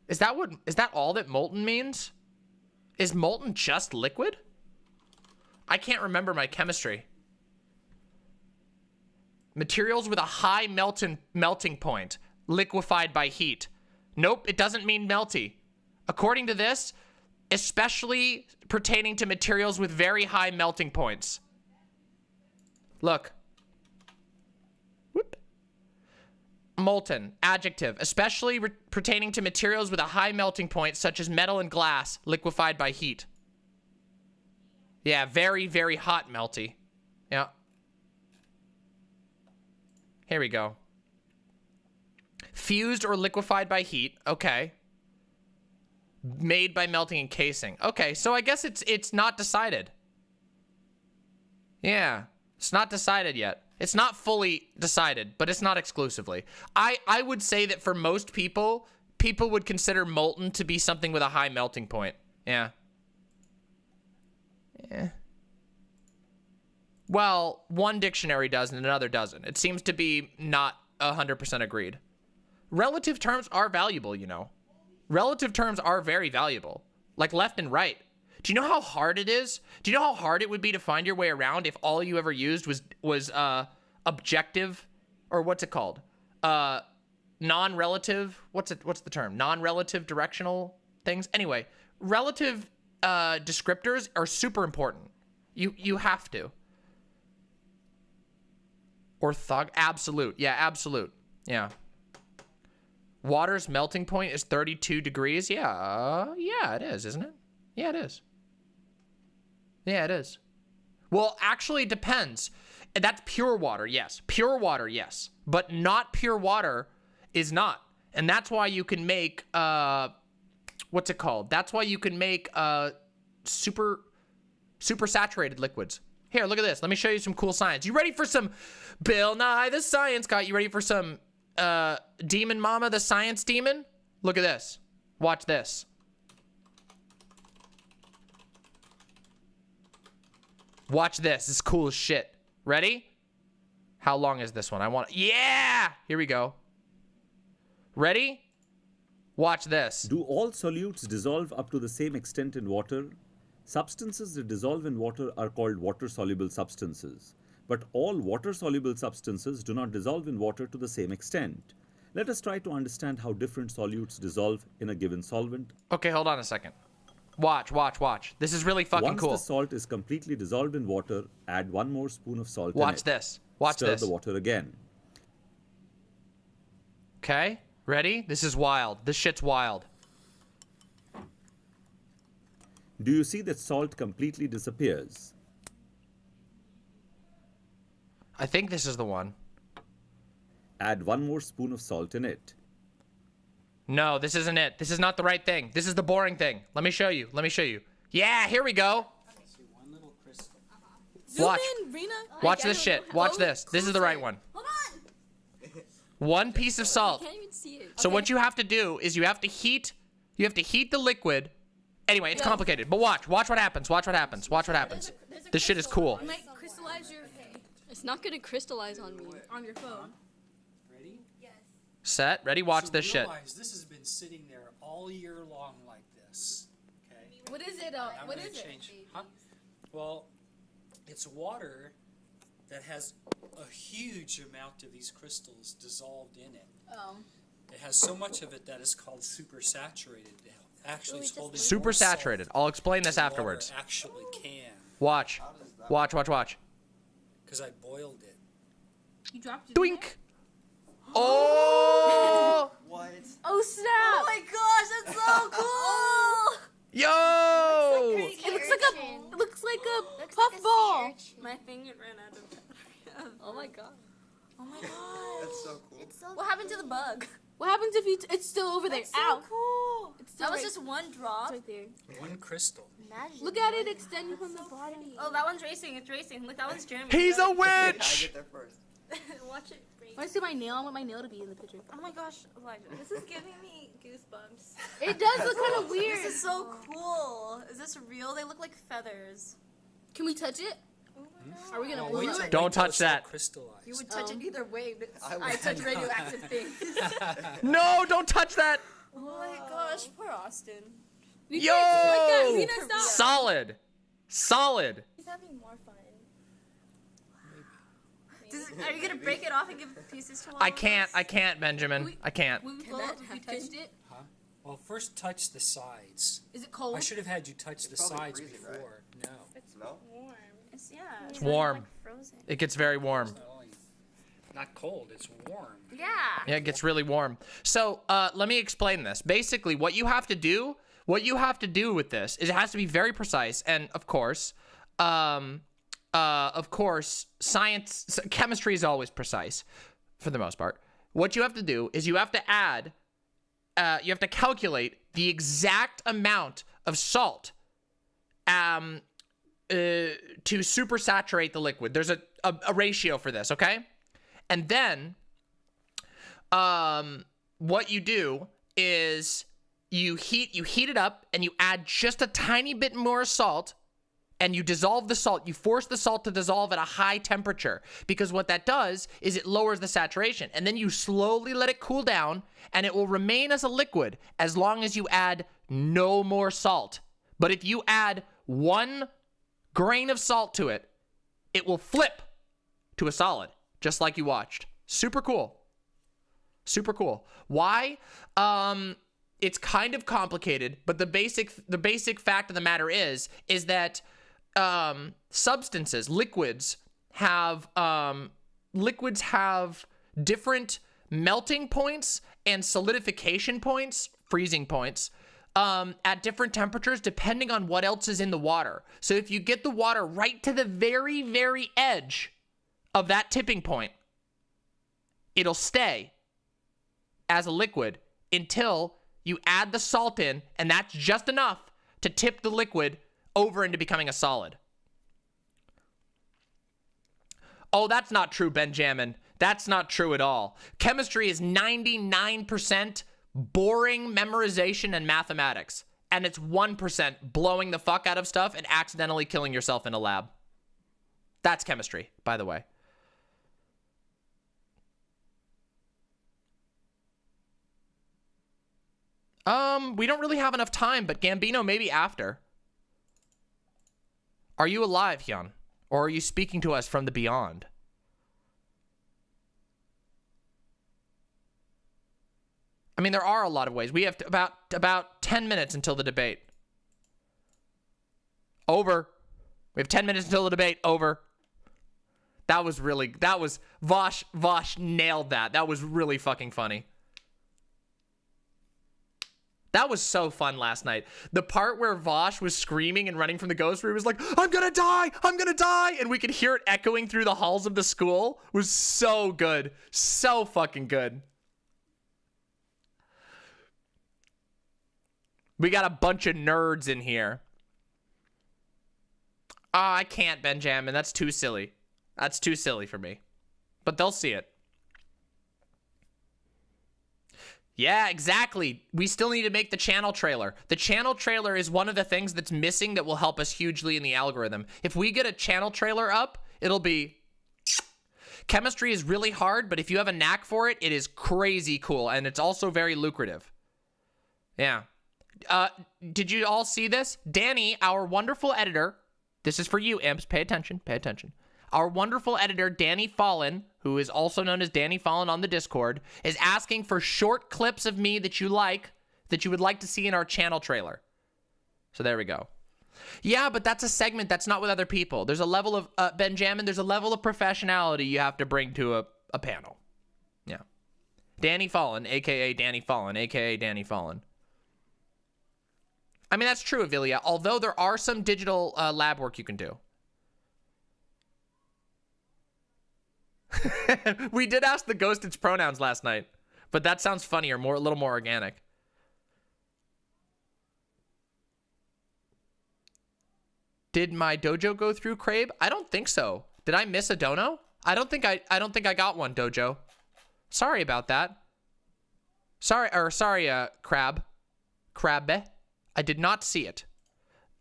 Is that all that molten means? Is molten just liquid? I can't remember my chemistry. Materials with a high melting point, liquefied by heat. Nope, it doesn't mean melty. According to this, especially pertaining to materials with very high melting points. Look. Whoop. Molten, adjective, especially pertaining to materials with a high melting point, such as metal and glass, liquefied by heat. Yeah, very, very hot melty. Yeah. Here we go. Fused or liquefied by heat. Okay. Made by melting and casing. Okay, so I guess it's not decided. Yeah, it's not decided yet. It's not fully decided, but it's not exclusively. I would say that for most people would consider molten to be something with a high melting point. Yeah. Yeah. Well, one dictionary does and another doesn't. It seems to be not 100% agreed. Relative terms are valuable, you know. Relative terms are very valuable. Like left and right. Do you know how hard it is? Do you know how hard it would be to find your way around if all you ever used was objective, or what's it called? Non-relative, what's the term? Non-relative directional things? Anyway, relative descriptors are super important. You have to. Absolute. Yeah, absolute. Yeah. Water's melting point is 32 degrees. Yeah, it is, isn't it? Yeah, it is. Yeah, it is. Well, actually, it depends. That's pure water, yes. Pure water, yes. But not pure water is not. And that's why you can make, what's it called? That's why you can make super saturated liquids. Here, look at this. Let me show you some cool science. You ready for some Bill Nye the Science Guy? You ready for some Demon Mama the Science Demon? Look at this. Watch this. Watch this. It's cool as shit. Ready? How long is this one? Yeah! Here we go. Ready? Watch this. Do all solutes dissolve up to the same extent in water? Substances that dissolve in water are called water-soluble substances. But all water-soluble substances do not dissolve in water to the same extent. Let us try to understand how different solutes dissolve in a given solvent. Okay, hold on a second. Watch. This is really fucking cool. Once the salt is completely dissolved in water, add 1 more spoon of salt in it. Watch this. Stir the water again. Okay, ready? This is wild. This shit's wild. Do you see that salt completely disappears? I think this is the one. Add 1 more spoon of salt in it. No, this isn't it. This is not the right thing. This is the boring thing. Let me show you. Yeah, here we go. One little crystal. Watch. Zoom in, Rena. Watch this shit. Watch this. This is the right one. Hold on. 1 piece of salt. Can't even see it. So what you have to do is you have to heat the liquid. Anyway, it's complicated, but watch what happens. Watch what happens. This shit is cool. It might crystallize your. It's not gonna crystallize on me. On your phone. Ready? Set. Ready? Watch this shit. Realize this has been sitting there all year long like this. Okay. What is it? I'm What gonna is change. it? Huh? Well, it's water that has a huge amount of these crystals dissolved in it. Oh. It has so much of it that is called supersaturated. Actually, it's holding Super saturated. I'll explain this afterwards. Actually, can Watch. because I boiled it. You dropped it. Doink. Oh. What? Oh snap! Oh my gosh, that's so cool! Yo. It looks like a puff ball. My finger ran out of. Oh my god. Oh my god. That's so cool. What happened to the bug? What happens if it's still over there? That's so Ow. cool. It's still that was just one drop. It's right there. One crystal. Imagine. Look at it extending from the bottom. Oh, that one's racing. It's racing. Look, that one's Jeremy. He's a I witch. get there first. Watch it. I want to see my nail. I want my nail to be in the picture. Oh my gosh, Elijah, this is giving me goosebumps. It does look kind of weird. This is so cool. Is this real? They look like feathers. Can we touch it? Are we gonna Oh, blow wait it? till- Don't wait till touch it's all that. crystallized. You would touch it either way, but I touch radioactive things. No, don't touch that. oh my gosh, poor Austin. We Yo! can't like that. Xena, stop. Solid. Solid. He's having more fun. Are you gonna break it off and give pieces to all I of can't. us? I can't, Benjamin. I can't. Will we Can blow that it if we happen? touched it? Well, first touch the sides. Is it cold? I should have had you touch the probably sides freezing, before. right? No. It's No? warm. It's It's warm. Like frozen. It gets very warm. Not only- Not cold, it's warm. Yeah. Yeah, it gets really warm. So let me explain this. Basically, what you have to do with this is it has to be very precise, and of course, science, chemistry is always precise for the most part. What you have to do is you have to add, you have to calculate the exact amount of salt to supersaturate the liquid. There's a ratio for this, okay? And then what you do is you heat it up and you add just a tiny bit more salt and you dissolve the salt. You force the salt to dissolve at a high temperature because what that does is it lowers the saturation. And then you slowly let it cool down and it will remain as a liquid as long as you add no more salt. But if you add 1 grain of salt to it, it will flip to a solid, just like you watched. Super cool. Super cool. Why? It's kind of complicated, but the basic fact of the matter is that substances, liquids have different melting points and solidification points, freezing points, at different temperatures depending on what else is in the water. So if you get the water right to the very, very edge of that tipping point, it'll stay as a liquid until you add the salt in, and that's just enough to tip the liquid over into becoming a solid. Oh, that's not true, Benjamin. That's not true at all. Chemistry is 99% boring memorization and mathematics, and it's 1% blowing the fuck out of stuff and accidentally killing yourself in a lab. That's chemistry, by the way. We don't really have enough time, but Gambino, maybe after. Are you alive, Hyun? Or are you speaking to us from the beyond? I mean, there are a lot of ways. We have about 10 minutes until the debate. Over. We have 10 minutes until the debate. Over. Vosh nailed that. That was really fucking funny. That was so fun last night. The part where Vosh was screaming and running from the ghost room was like, I'm gonna die, I'm gonna die. And we could hear it echoing through the halls of the school. Was so good. So fucking good. We got a bunch of nerds in here. Oh, I can't, Benjamin. That's too silly. That's too silly for me. But they'll see it. Yeah, exactly. We still need to make the channel trailer. The channel trailer is one of the things that's missing that will help us hugely in the algorithm. If we get a channel trailer up, it'll be... Chemistry is really hard, but if you have a knack for it, it is crazy cool, and it's also very lucrative. Yeah. Did you all see this? Danny, our wonderful editor, this is for you, imps, pay attention, pay attention. Our wonderful editor, Danny Fallon, who is also known as Danny Fallon on the Discord, is asking for short clips of me that you would like to see in our channel trailer. So there we go. Yeah, but that's a segment that's not with other people. There's a level of, Benjamin, there's a level of professionality you have to bring to a panel. Yeah. Danny Fallon, a.k.a. Danny Fallon, a.k.a. Danny Fallon. I mean, that's true, Avilia, although there are some digital lab work you can do. We did ask the ghost its pronouns last night, but that sounds funnier, a little more organic. Did my dojo go through, Crabe? I don't think so. Did I miss a dono? I don't think I got one, dojo. Sorry about that. Sorry, Crabbe. I did not see it.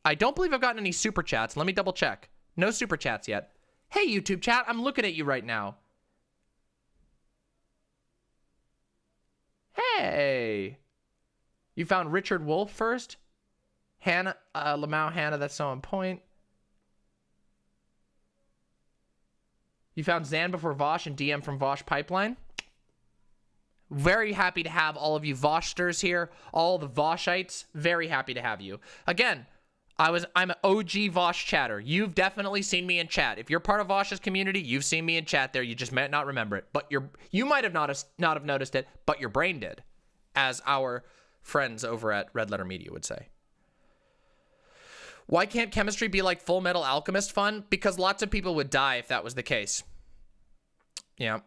I don't believe I've gotten any super chats. Let me double check. No super chats yet. Hey, YouTube chat, I'm looking at you right now. Hey. You found Richard Wolf first? Hannah, Lamau, Hannah, that's so on point. You found Zan before Vosh and DM from Vosh Pipeline. Very happy to have all of you Voshsters here, all the Voshites. Very happy to have you. Again, I'm an OG Vosh chatter. You've definitely seen me in chat. If you're part of Vosh's community, you've seen me in chat there. You just might not remember it, but you might have not have noticed it, but your brain did, as our friends over at Red Letter Media would say. Why can't chemistry be like Full Metal Alchemist fun? Because lots of people would die if that was the case. Yeah.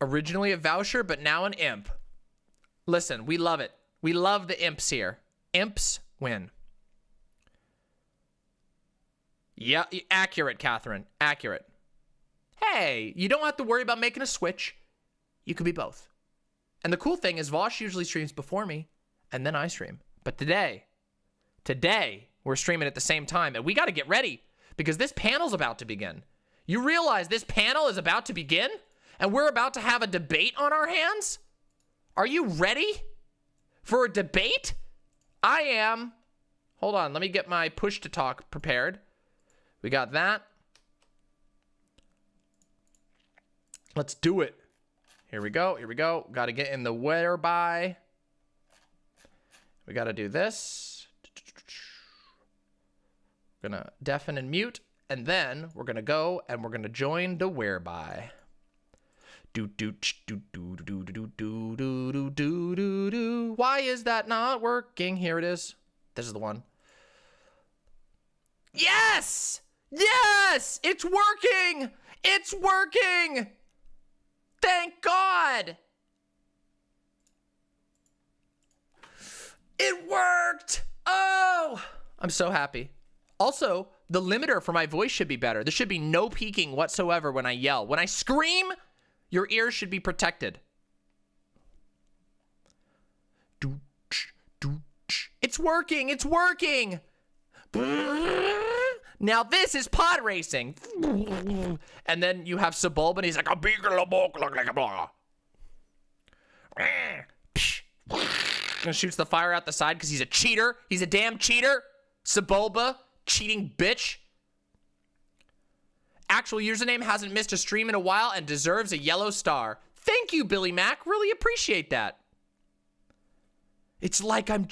Originally a voucher, but now an imp. Listen, we love it. We love the imps here. Imps win. Yeah, accurate, Catherine. Accurate. Hey, you don't have to worry about making a switch. You could be both. And the cool thing is Vosh usually streams before me, and then I stream. But today, we're streaming at the same time, and we got to get ready because this panel's about to begin. You realize this panel is about to begin, and we're about to have a debate on our hands? Are you ready for a debate? I am. Hold on, let me get my push to talk prepared. We got that. Let's do it. Here we go. Here we go. Got to get in the whereby. We got to do this. We're going to deafen and mute. And then we're going to go and we're going to join the whereby. Why is that not working? Here it is. This is the one. Yes! Yes! It's working! It's working! Thank God! It worked! Oh! I'm so happy. Also, the limiter for my voice should be better. There should be no peaking whatsoever when I yell. When I scream, your ears should be protected. It's working! It's working! Now this is pod racing. And then you have Sebulba and he's like, and shoots the fire out the side because he's a cheater. He's a damn cheater. Sebulba, cheating bitch. Actual username hasn't missed a stream in a while and deserves a yellow star. Thank you, Billy Mac. Really appreciate that. It's like I'm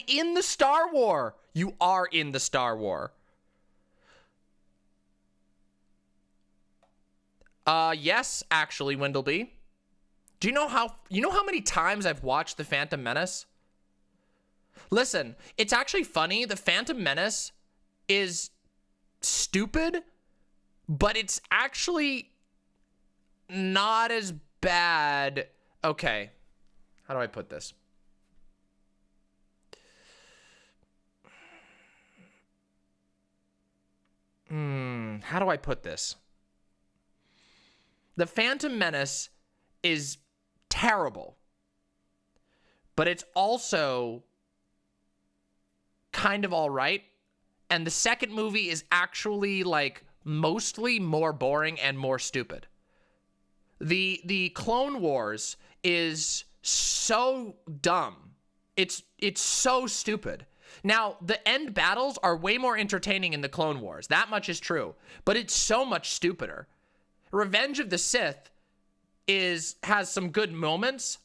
in the Star War. You are in the Star War. Yes, actually, Windleby. Do you know how many times I've watched The Phantom Menace? Listen, it's actually funny. The Phantom Menace is stupid, but it's actually not as bad. Okay. How do I put this? How do I put this? The Phantom Menace is terrible, but it's also kind of all right. And the second movie is actually like mostly more boring and more stupid. The Clone Wars is so dumb. It's so stupid. Now, the end battles are way more entertaining in the Clone Wars. That much is true. But it's so much stupider. Revenge of the Sith has some good moments.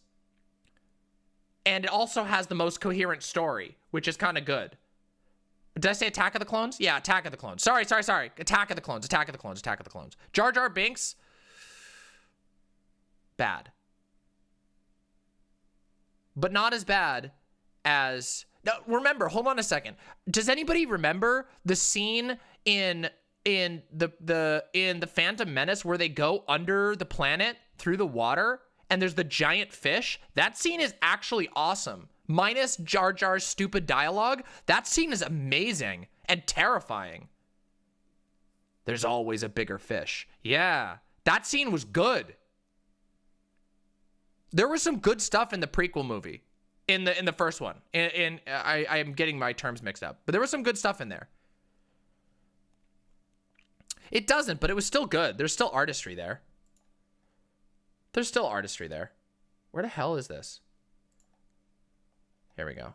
And it also has the most coherent story, which is kind of good. Did I say Attack of the Clones? Yeah, Attack of the Clones. Sorry. Attack of the Clones. Jar Jar Binks. Bad. But not as bad as... Now, remember, hold on a second. Does anybody remember the scene in the Phantom Menace where they go under the planet through the water and there's the giant fish? That scene is actually awesome. Minus Jar Jar's stupid dialogue, that scene is amazing and terrifying. There's always a bigger fish. Yeah, that scene was good. There was some good stuff in the prequel movie. in the first one. I am getting my terms mixed up, but there was some good stuff in there. It doesn't, but it was still good. There's still artistry there. There's still artistry there. Where the hell is this? Here we go.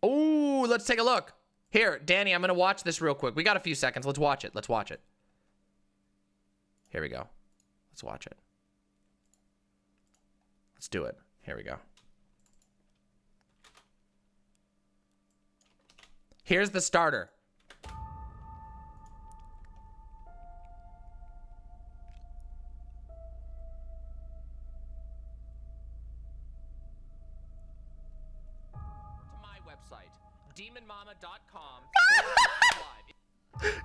Oh, let's take a look. Here, Danny, I'm going to watch this real quick. We got a few seconds. Let's watch it. Let's watch it. Here we go. Let's watch it. Let's do it. Here we go. Here's the starter. To my website, demonmama.com.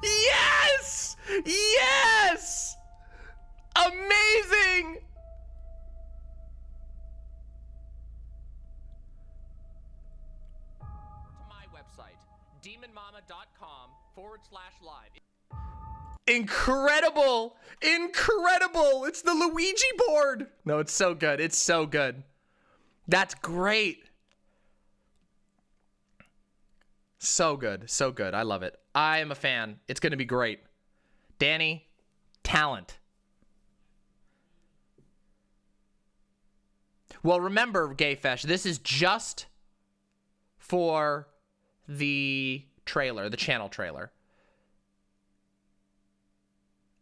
Yes! Yes! Amazing! To my website, demonmama.com/live. Incredible! Incredible! It's the Luigi board! No, it's so good. It's so good. That's great. So good. So good. I love it. I am a fan. It's going to be great. Danny, talent. Well, remember, Gayfesh, this is just for the trailer, the channel trailer.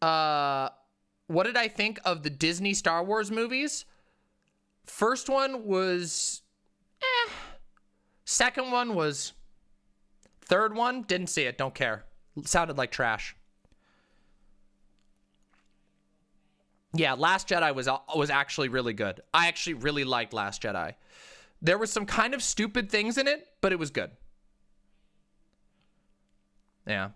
What did I think of the Disney Star Wars movies? First one was second one was, third one, didn't see it, don't care. Sounded like trash. Yeah, Last Jedi was actually really good. I actually really liked Last Jedi. There was some kind of stupid things in it, but it was good. Yeah.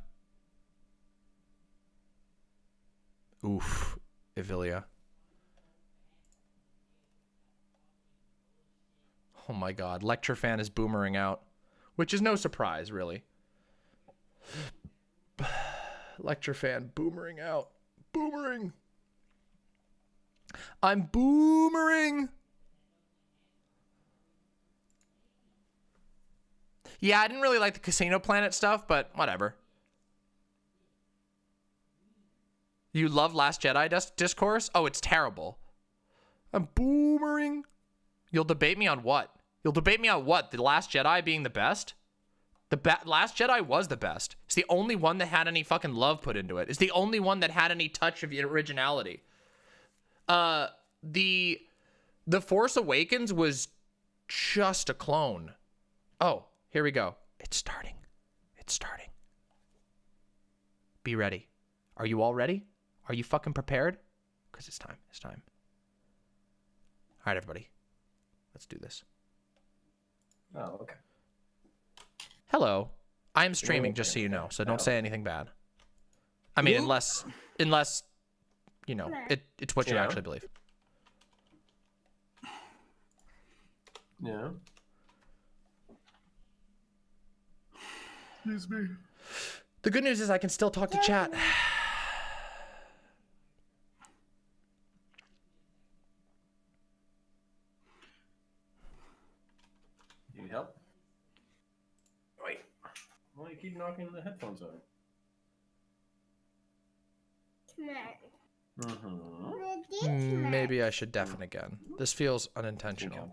Oof, Evilia. Oh my god, Lecture Fan is boomering out, which is no surprise, really. Lecture Fan boomering out. Boomering. I'm boomering. Yeah, I didn't really like the Casino Planet stuff, but whatever. You love Last Jedi discourse? Oh, it's terrible. I'm boomering. You'll debate me on what? You'll debate me on what? The Last Jedi being the best? Last Jedi was the best. It's the only one that had any fucking love put into it. It's the only one that had any touch of originality. The Force Awakens was just a clone. Oh, here we go. It's starting. It's starting. Be ready. Are you all ready? Are you fucking prepared? Because it's time. It's time. All right, everybody. Let's do this. Oh, okay. Hello. I am streaming, just so you know, so don't say anything bad. I mean, unless you know, it's what you actually believe. Yeah. Excuse me. The good news is I can still talk to chat. You need help? Wait. Why do you keep knocking the headphones out? Maybe I should deafen again. This feels unintentional.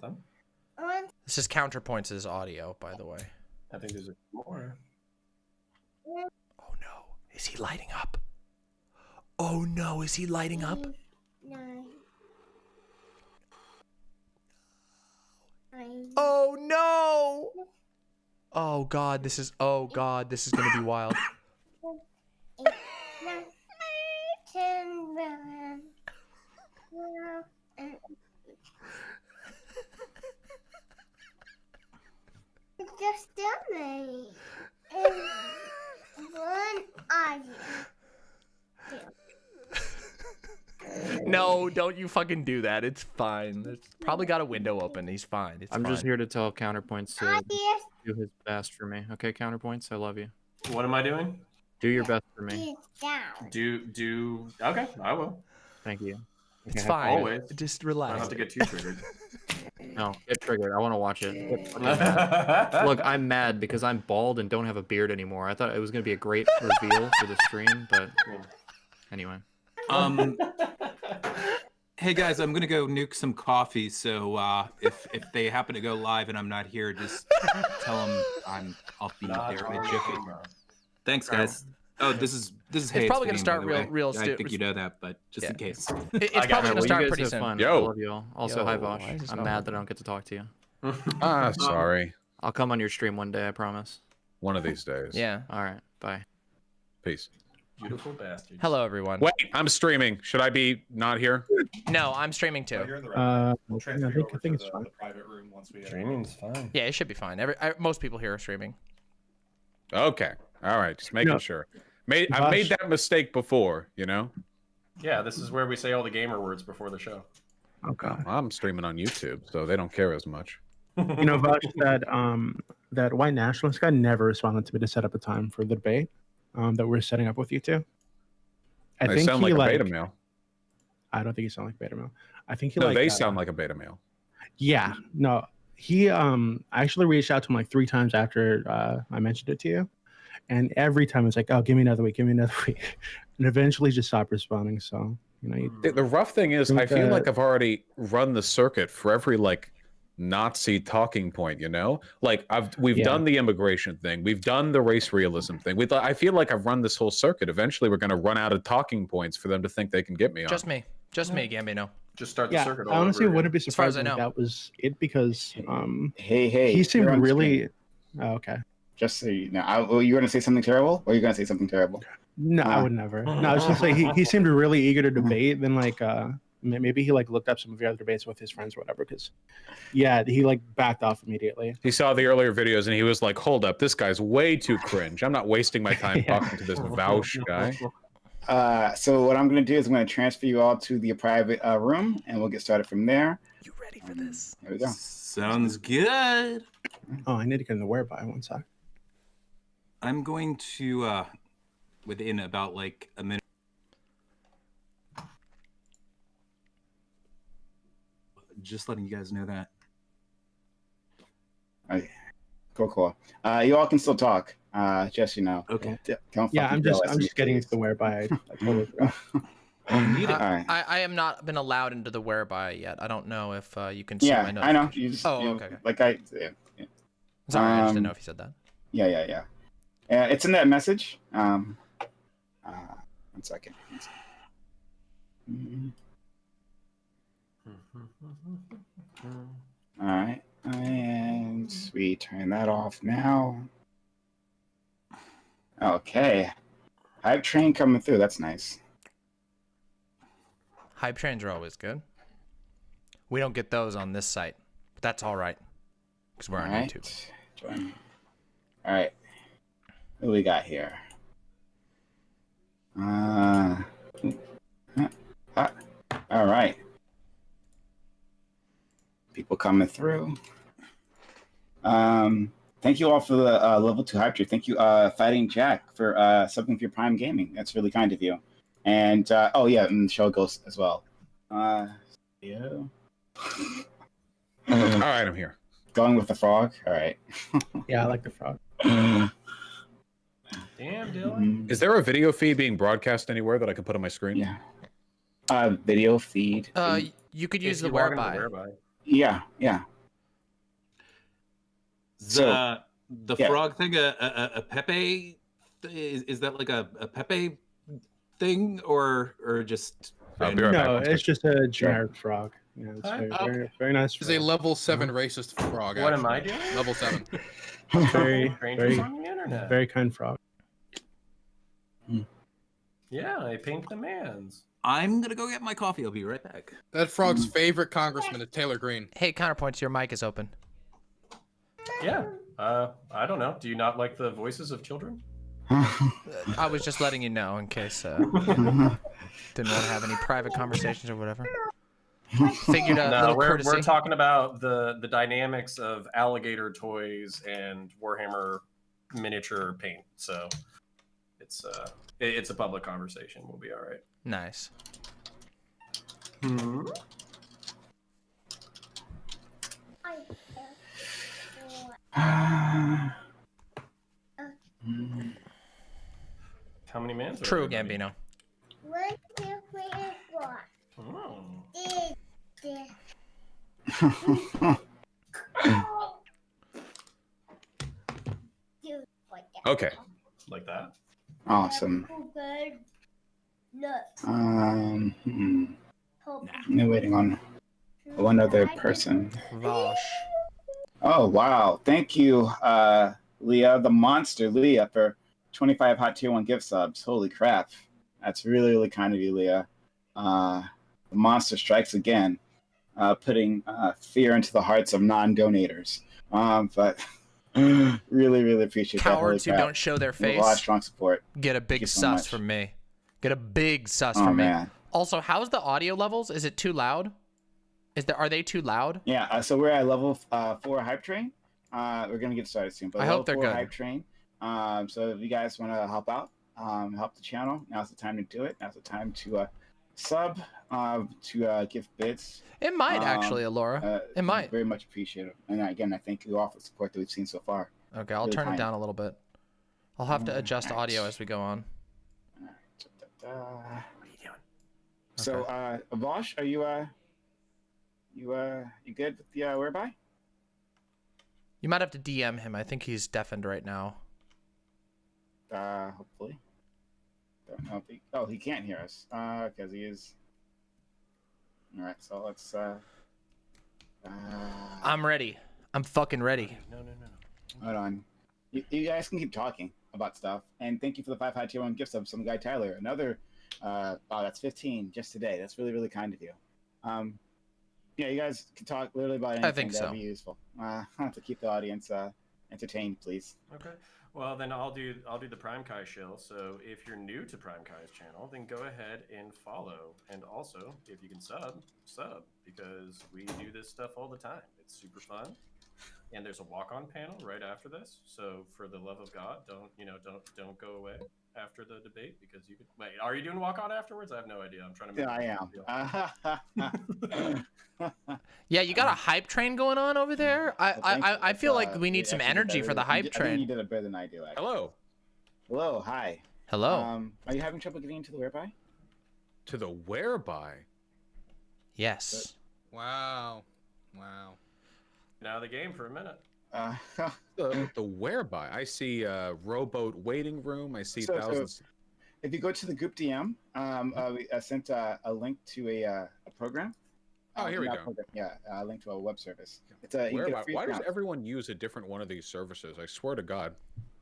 This is Counterpoints' audio, by the way. I think there's more. Oh no, is he lighting up? Oh no, is he lighting up? No. Oh no! Oh god, this is gonna be wild. Just tell me. One idea. No, don't you fucking do that. It's fine. It's probably got a window open. He's fine. It's I'm fine. just here to tell Counterpoints to do his best for me. Okay, Counterpoints, I love you. What am I doing? Do your best for me. Do. Okay, I will. Thank you. It's fine. Always. Just I don't relax. have to get too triggered. No, get triggered. I want to watch it. Get fucking mad. Look, I'm mad because I'm bald and don't have a beard anymore. I thought it was going to be a great reveal for the stream, but anyway. Hey guys, I'm gonna go nuke some coffee. So if they happen to go live and I'm not here, just tell them I'll be there in a jiffy. Thanks, guys. Oh, this is It's probably gonna start real. I think you know that, but just in case. It's probably gonna start pretty soon. Fun. Yo. I love you all. Also, hi Vosh. I'm mad that I don't get to talk to you. Sorry. I'll come on your stream one day. I promise. One of these days. Yeah. All right. Bye. Peace. Beautiful bastards. Hello, everyone. Wait, I'm streaming. Should I be not here? No, I'm streaming too. I think it's fine. Streaming's fine. Yeah, it should be fine. Most people here are streaming. Okay. All right. Just making sure. I've made that mistake before, you know? Yeah, this is where we say all the gamer words before the show. Okay. I'm streaming on YouTube, so they don't care as much. You know, Vosh, that white nationalist guy never responded to me to set up a time for the debate that we're setting up with you two. I They think sound like a beta male. I don't think you sound like beta male. I think he No, they sound like a beta male. Yeah, no. He I actually reached out to him like 3 times after I mentioned it to you. And every time it's like, oh, give me another week, give me another week. And eventually just stopped responding. So, you know, The rough thing is, I feel like I've already run the circuit for every like Nazi talking point, you know? Like we've done the immigration thing, we've done the race realism thing. I feel like I've run this whole circuit. Eventually we're gonna run out of talking points for them to think they can get me on. Just me, Gambino. Just start the circuit all I honestly over wouldn't be As far as surprised I if know. that was it because Hey, he seemed you're on really screen. oh, okay. Just so you know, you're gonna say something terrible, or you're gonna say something terrible? No, I would never. No, I was just like he seemed really eager to debate. Then like maybe he like looked up some of your other debates with his friends or whatever. Because he like backed off immediately. He saw the earlier videos and he was like, hold up, this guy's way too cringe. I'm not wasting my time talking to this Vouch guy. So what I'm gonna do is I'm gonna transfer you all to the private room, and we'll get started from there. You ready for this? There we go. Sounds good. Oh, I need to get in the whereby 1 sec. I'm going to within about like a minute. Just letting you guys know that. Okay. Cool. You all can still talk. Just Okay. Don't Yeah, fucking I'm yell just at me, getting please. into the whereby. I totally forgot. All right. I am not been allowed into the whereby yet. I don't know if you can see my Yeah, I know. notifications. You just, okay. Like yeah. Sorry, I just didn't know if you said that. Yeah. It's in that message. 1 second. All right, and we turn that off now. Okay, hype train coming through. That's nice. Hype trains are always good. We don't get those on this site, but that's all right because we're on YouTube. All right, what do we got here? All right. People coming through. Thank you all for the level 2 hype tree. Thank you, Fighting Jack, for subbing for your Prime Gaming. That's really kind of you. And and Show Ghost as well. Yeah. All right, I'm here. Going with the frog. All right. Yeah, I like the frog. Damn, Dylan. Is there a video feed being broadcast anywhere that I can put on my screen? Yeah. Video feed. You could use the whereby. Yeah. The frog thing, a Pepe, is that like a Pepe thing or just? No, it's just a generic frog. Yeah, it's very, very nice. It's a level 7 racist frog. What am I actually. doing? Level 7. Strangers on the internet. Very kind frog. Yeah, I pink demands. I'm gonna go get my coffee. I'll be right back. That frog's favorite congressman is Taylor Green. Hey, Counterpoints, your mic is open. Yeah. I don't know. Do you not like the voices of children? I was just letting you know in case didn't want to have any private conversations or whatever. Figured a little courtesy. We're talking about the dynamics of alligator toys and Warhammer miniature paint. So it's a public conversation. We'll be all right. Nice. How many mans? True, Gambino. 1, 2, 3, and 4. Oh. Okay. Like that? Awesome. I'm waiting on one other person. Vosh. Oh, wow. Thank you, Leah, the monster Leah, for 25 hot tier 1 gift subs. Holy crap. That's really, really kind of you, Leah. The monster strikes again, putting fear into the hearts of non-donators. But really, really appreciate that. Cowards who don't show their face. A lot of strong support. Get a big sus from me. Get a big sus from me. Also, how's the audio levels? Is it too loud? Are they too loud? Yeah, so we're at level 4 hype train. We're gonna get started soon. But I hope they're level 4 good. Hype train. So if you guys want to help out, help the channel, now's the time to do it. Now's the time to sub, to give bits. It might actually, Alora. It might. Very much appreciate it. And again, I thank you all for the support that we've seen so far. Okay, I'll Really turn it kind. down a little bit. I'll have to adjust audio as we go on. What are you doing? So, Vosh, are you you good with the whereby? You might have to DM him. I think he's deafened right now. Hopefully. Don't know if he can't hear us. Because he is. All right, so let's. I'm ready. I'm fucking ready. No. Hold on. You guys can keep talking about stuff. And thank you for the 5 high tier 1 gift sub. Some guy Tyler. Another. Wow, that's 15 just today. That's really, really kind of you. Yeah, you guys can talk literally about anything. I think That'd so. be useful. To keep the audience entertained, please. Okay. Well, then I'll do the PrimeCayes shill. So if you're new to PrimeCayes channel, then go ahead and follow. And also, if you can sub, because we do this stuff all the time. It's super fun. And there's a walk-on panel right after this. So for the love of God, don't go away after the debate because you could wait. Are you doing walk-on afterwards? I have no idea. I'm trying to. Yeah, I am. Yeah, you got a hype train going on over there. I feel like we need some energy for the hype I think train. you did it better than I do. Actually. Hello. Hello. Hi. Hello. Are you having trouble getting into the whereby? To the whereby? Yes. Wow. Now the game for a minute. The whereby? I see rowboat waiting room. I see thousands. If you go to the group DM, I sent a link to a program. Oh, here we go. Yeah, a link to a web service. It's a Whereby? Why does everyone use a different one of these services? I swear to God.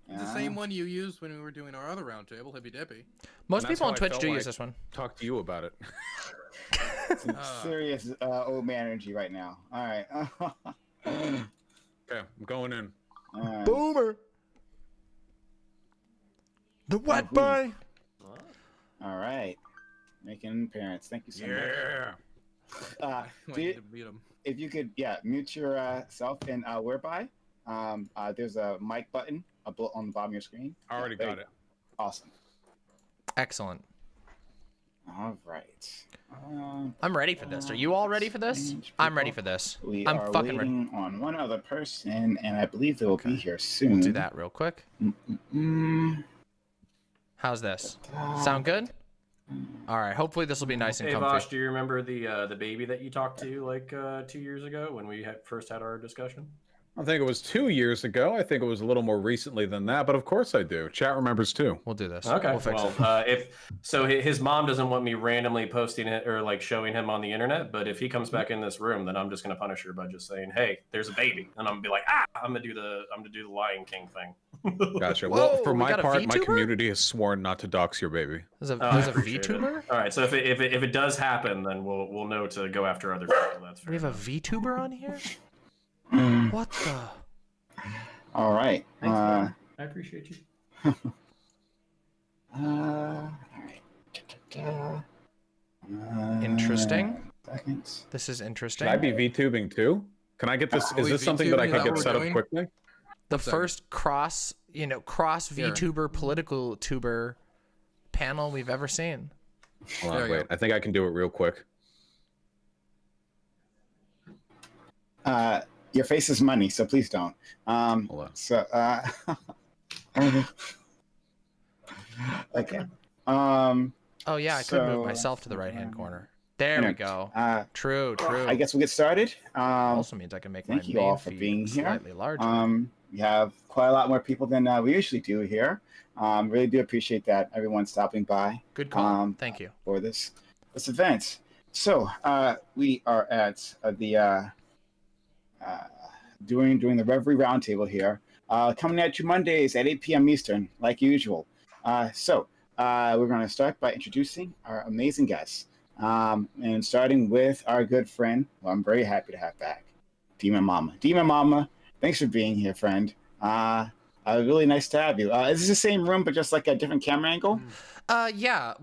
The same one you used when we were doing our other roundtable, Hippy Dippy. Most people on Twitch do use this one. Talk to you about it. Some serious old man energy right now. All right. Okay, I'm going in. Boomer. The wet boy. All right. Making an appearance. Thank you so much. If you could, mute yourself in whereby. There's a mic button on the bottom of your screen. I already got it. Awesome. Excellent. All right. I'm ready for this. Are you all ready for this? I'm ready for this. I'm fucking ready. Waiting on one other person, and I believe they will be here soon. We'll do that real quick. How's this? Sound good? All right. Hopefully this will be nice and Hey, comfy. Vosh, do you remember the baby that you talked to like 2 years ago when we first had our discussion? I think it was 2 years ago. I think it was a little more recently than that, but of course I do. Chat remembers too. We'll do this. Okay. We'll fix it. His mom doesn't want me randomly posting it or like showing him on the internet, but if he comes back in this room, then I'm just gonna punish her by just saying, "Hey, there's a baby," and I'm gonna be like, I'm gonna do the Lion King thing. Gotcha. Whoa, Well, for we my got a part, my VTuber? community has sworn not to dox your baby. There's a I appreciate it. VTuber? All right. So if it does happen, then we'll know to go after other people. That's fair. We have a VTuber on here? What the? All right. Thanks, man. I appreciate you. All right. Interesting. Seconds. This is interesting. Should I be VTubing too? Can I get this? Is this something that I can get set up quickly? The first cross VTuber political tuber panel we've ever seen. Hold on, wait. I think I can do it real quick. Your face is money, so please don't. So, okay. Oh yeah, I could move myself to the right-hand corner. There we go. True. I guess we'll get started. Also means I can make my thank you all for feed being here. slightly larger. We have quite a lot more people than we usually do here. Really do appreciate that everyone stopping by. Good call. Thank you for this event. So we are at the doing the Reverie Roundtable here, coming at you Mondays at 8 p.m. Eastern, like usual. So we're going to start by introducing our amazing guests, and starting with our good friend, who I'm very happy to have back, Demon Mama. Demon Mama, thanks for being here, friend. Really nice to have you. Is this the same room, but just like a different camera angle? Yeah,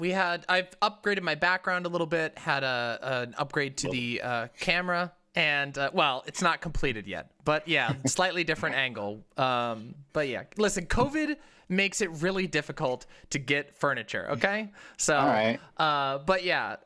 I've upgraded my background a little bit, had an upgrade to the camera, and well, it's not completed yet, but yeah, slightly different angle. But yeah, listen, COVID makes it really difficult to get furniture, okay? So, all right. But yeah,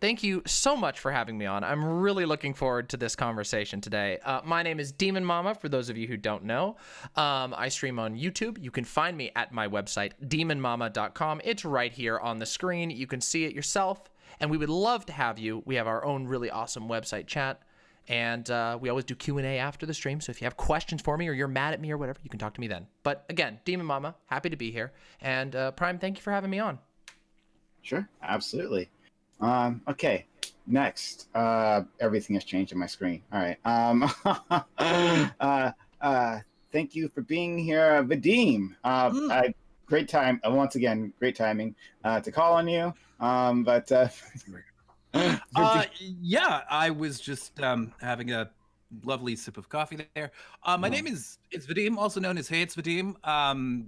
thank you so much for having me on. I'm really looking forward to this conversation today. My name is Demon Mama, for those of you who don't know. I stream on YouTube. You can find me at my website, demonmama.com. It's right here on the screen. You can see it yourself, and we would love to have you. We have our own really awesome website chat. And we always do Q&A after the stream, so if you have questions for me or you're mad at me or whatever, you can talk to me then. But again, Demon Mama, happy to be here. And Prime, thank you for having me on. Sure, absolutely. Okay, next. Everything has changed on my screen. All right. Thank you for being here, Vadim. Great time. Once again, great timing to call on you. Yeah, I was just having a lovely sip of coffee there. My name is Vadim, also known as Hey It's Vadim.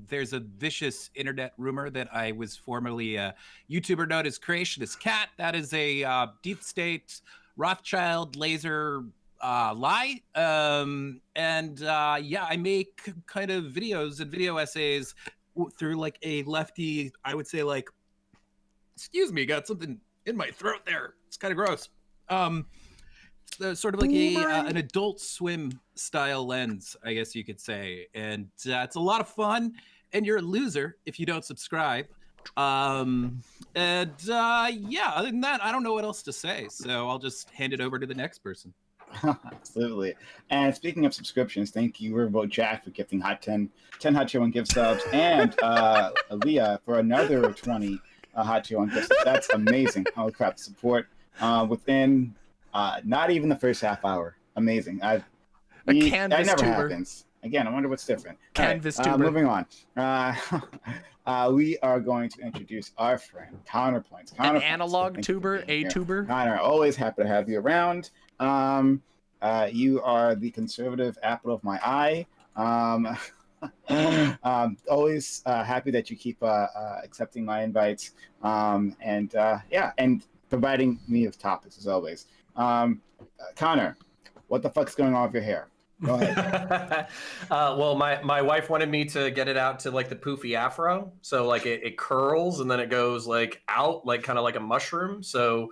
There's a vicious internet rumor that I was formerly a YouTuber known as Creationist Cat. That is a deep state Rothschild laser lie. Yeah, I make kind of videos and video essays through like a lefty, I would say like, excuse me, got something in my throat there. It's kind of gross. It's sort of like an Adult Swim style lens, I guess you could say. And it's a lot of fun. And you're a loser if you don't subscribe. Yeah, other than that, I don't know what else to say. So I'll just hand it over to the next person. Absolutely. And speaking of subscriptions, thank you, Riverboat Jack, for gifting 10 Hot Tier 1 gift subs, and Aaliyah for another 20 Hot Tier 1 gift subs. That's amazing. Holy crap, support within not even the first half hour. Amazing. That never happens. Again, I wonder what's different. Canvas tuber. Moving on. We are going to introduce our friend, Counterpoints. An analog tuber, a tuber. Connor, always happy to have you around. You are the conservative apple of my eye. Always happy that you keep accepting my invites. And providing me with topics as always. Connor, what the fuck's going on with your hair? Go ahead. Well, my wife wanted me to get it out to like the poofy afro, so like it curls and then it goes like out like kind of like a mushroom. So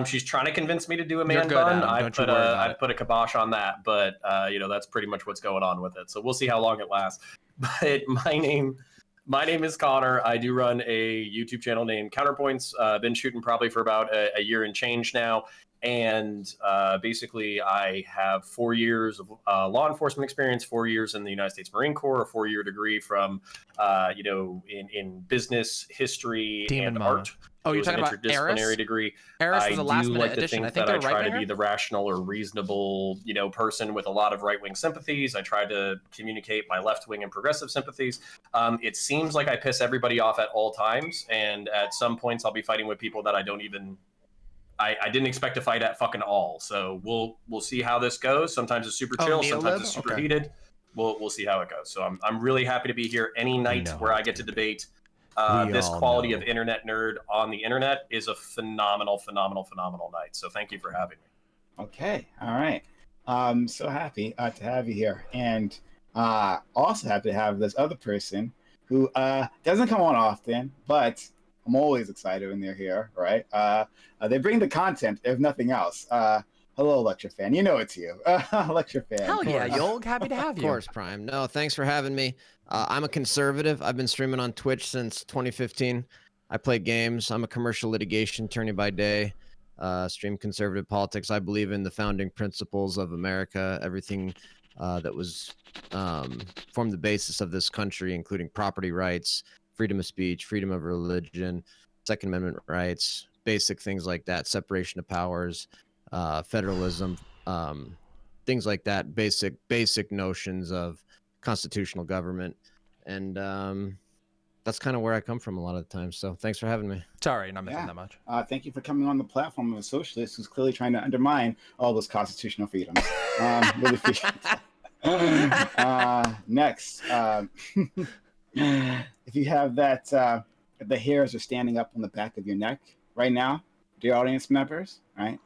she's trying to convince me to do a man bun. I put a kibosh on that, but that's pretty much what's going on with it. So we'll see how long it lasts. But my name is Connor. I do run a YouTube channel named Counterpoints. Been shooting probably for about a year and change now. And basically, I have 4 years of law enforcement experience, 4 years in the United States Marine Corps, a 4-year degree from, in business history and art. Oh, you're talking about interdisciplinary degree. Eris was a last-minute addition. I think that I try to be the rational or reasonable, person with a lot of right-wing sympathies. I try to communicate my left-wing and progressive sympathies. It seems like I piss everybody off at all times, and at some points I'll be fighting with people that I didn't expect to fight at fucking all. So we'll see how this goes. Sometimes it's super chill, sometimes it's super heated. We'll see how it goes. So I'm really happy to be here. Any night where I get to debate this quality of internet nerd on the internet is a phenomenal night. So thank you for having me. Okay, all right. I'm so happy to have you here, and also happy to have this other person who doesn't come on often, but I'm always excited when they're here, right? They bring the content, if nothing else. Hello, Lecture Fan. You know it's you. Lecture Fan. Hell yeah, Yolg. Happy to have Of you. course, Prime. No, thanks for having me. I'm a conservative. I've been streaming on Twitch since 2015. I play games. I'm a commercial litigation attorney by day. Stream conservative politics. I believe in the founding principles of America, everything that was formed the basis of this country, including property rights, freedom of speech, freedom of religion, Second Amendment rights, basic things like that, separation of powers, federalism, things like that, basic notions of constitutional government. And that's kind of where I come from a lot of the time. So thanks for having me. Sorry, not missing that much. Thank you for coming on the platform of a socialist who's clearly trying to undermine all those constitutional freedoms. Really appreciate that. Next, if you have that, if the hairs are standing up on the back of your neck right now, dear audience members, right?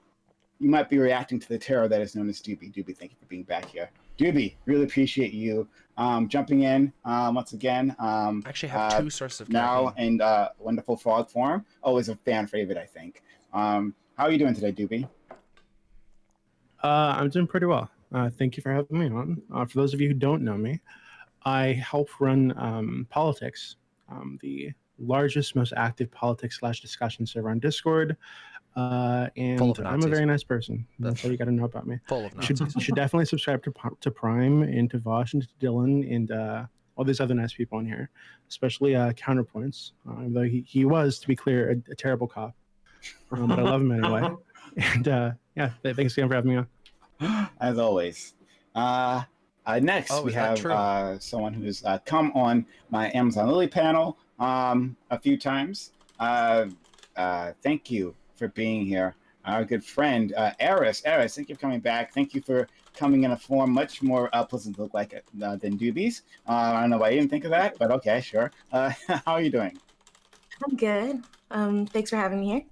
You might be reacting to the terror that is known as Doobie. Doobie, thank you for being back here. Doobie, really appreciate you jumping in once again. I actually have two sources of now in wonderful frog form. Always a fan favorite, I think. How are you doing today, Doobie? I'm doing pretty well. Thank you for having me on. For those of you who don't know me, I help run Politics, the largest, most active politics/discussion server on Discord. And I'm a very nice person. That's all you got to know about me. Full of you should definitely subscribe to Prime and to Vosh and to Dylan and all these other nice people on here, especially Counterpoints. Though he was, to be clear, a terrible cop, but I love him anyway. And yeah, thanks again for having me on. As always. Next, we have someone who's come on my Amazon Lily panel a few times. Thank you for being here. Our good friend, Eris. Eris, thank you for coming back. Thank you for coming in a form much more pleasant to look like than Doobie's. I don't know why you didn't think of that, but okay, sure. How are you doing? I'm good. Thanks for having me here.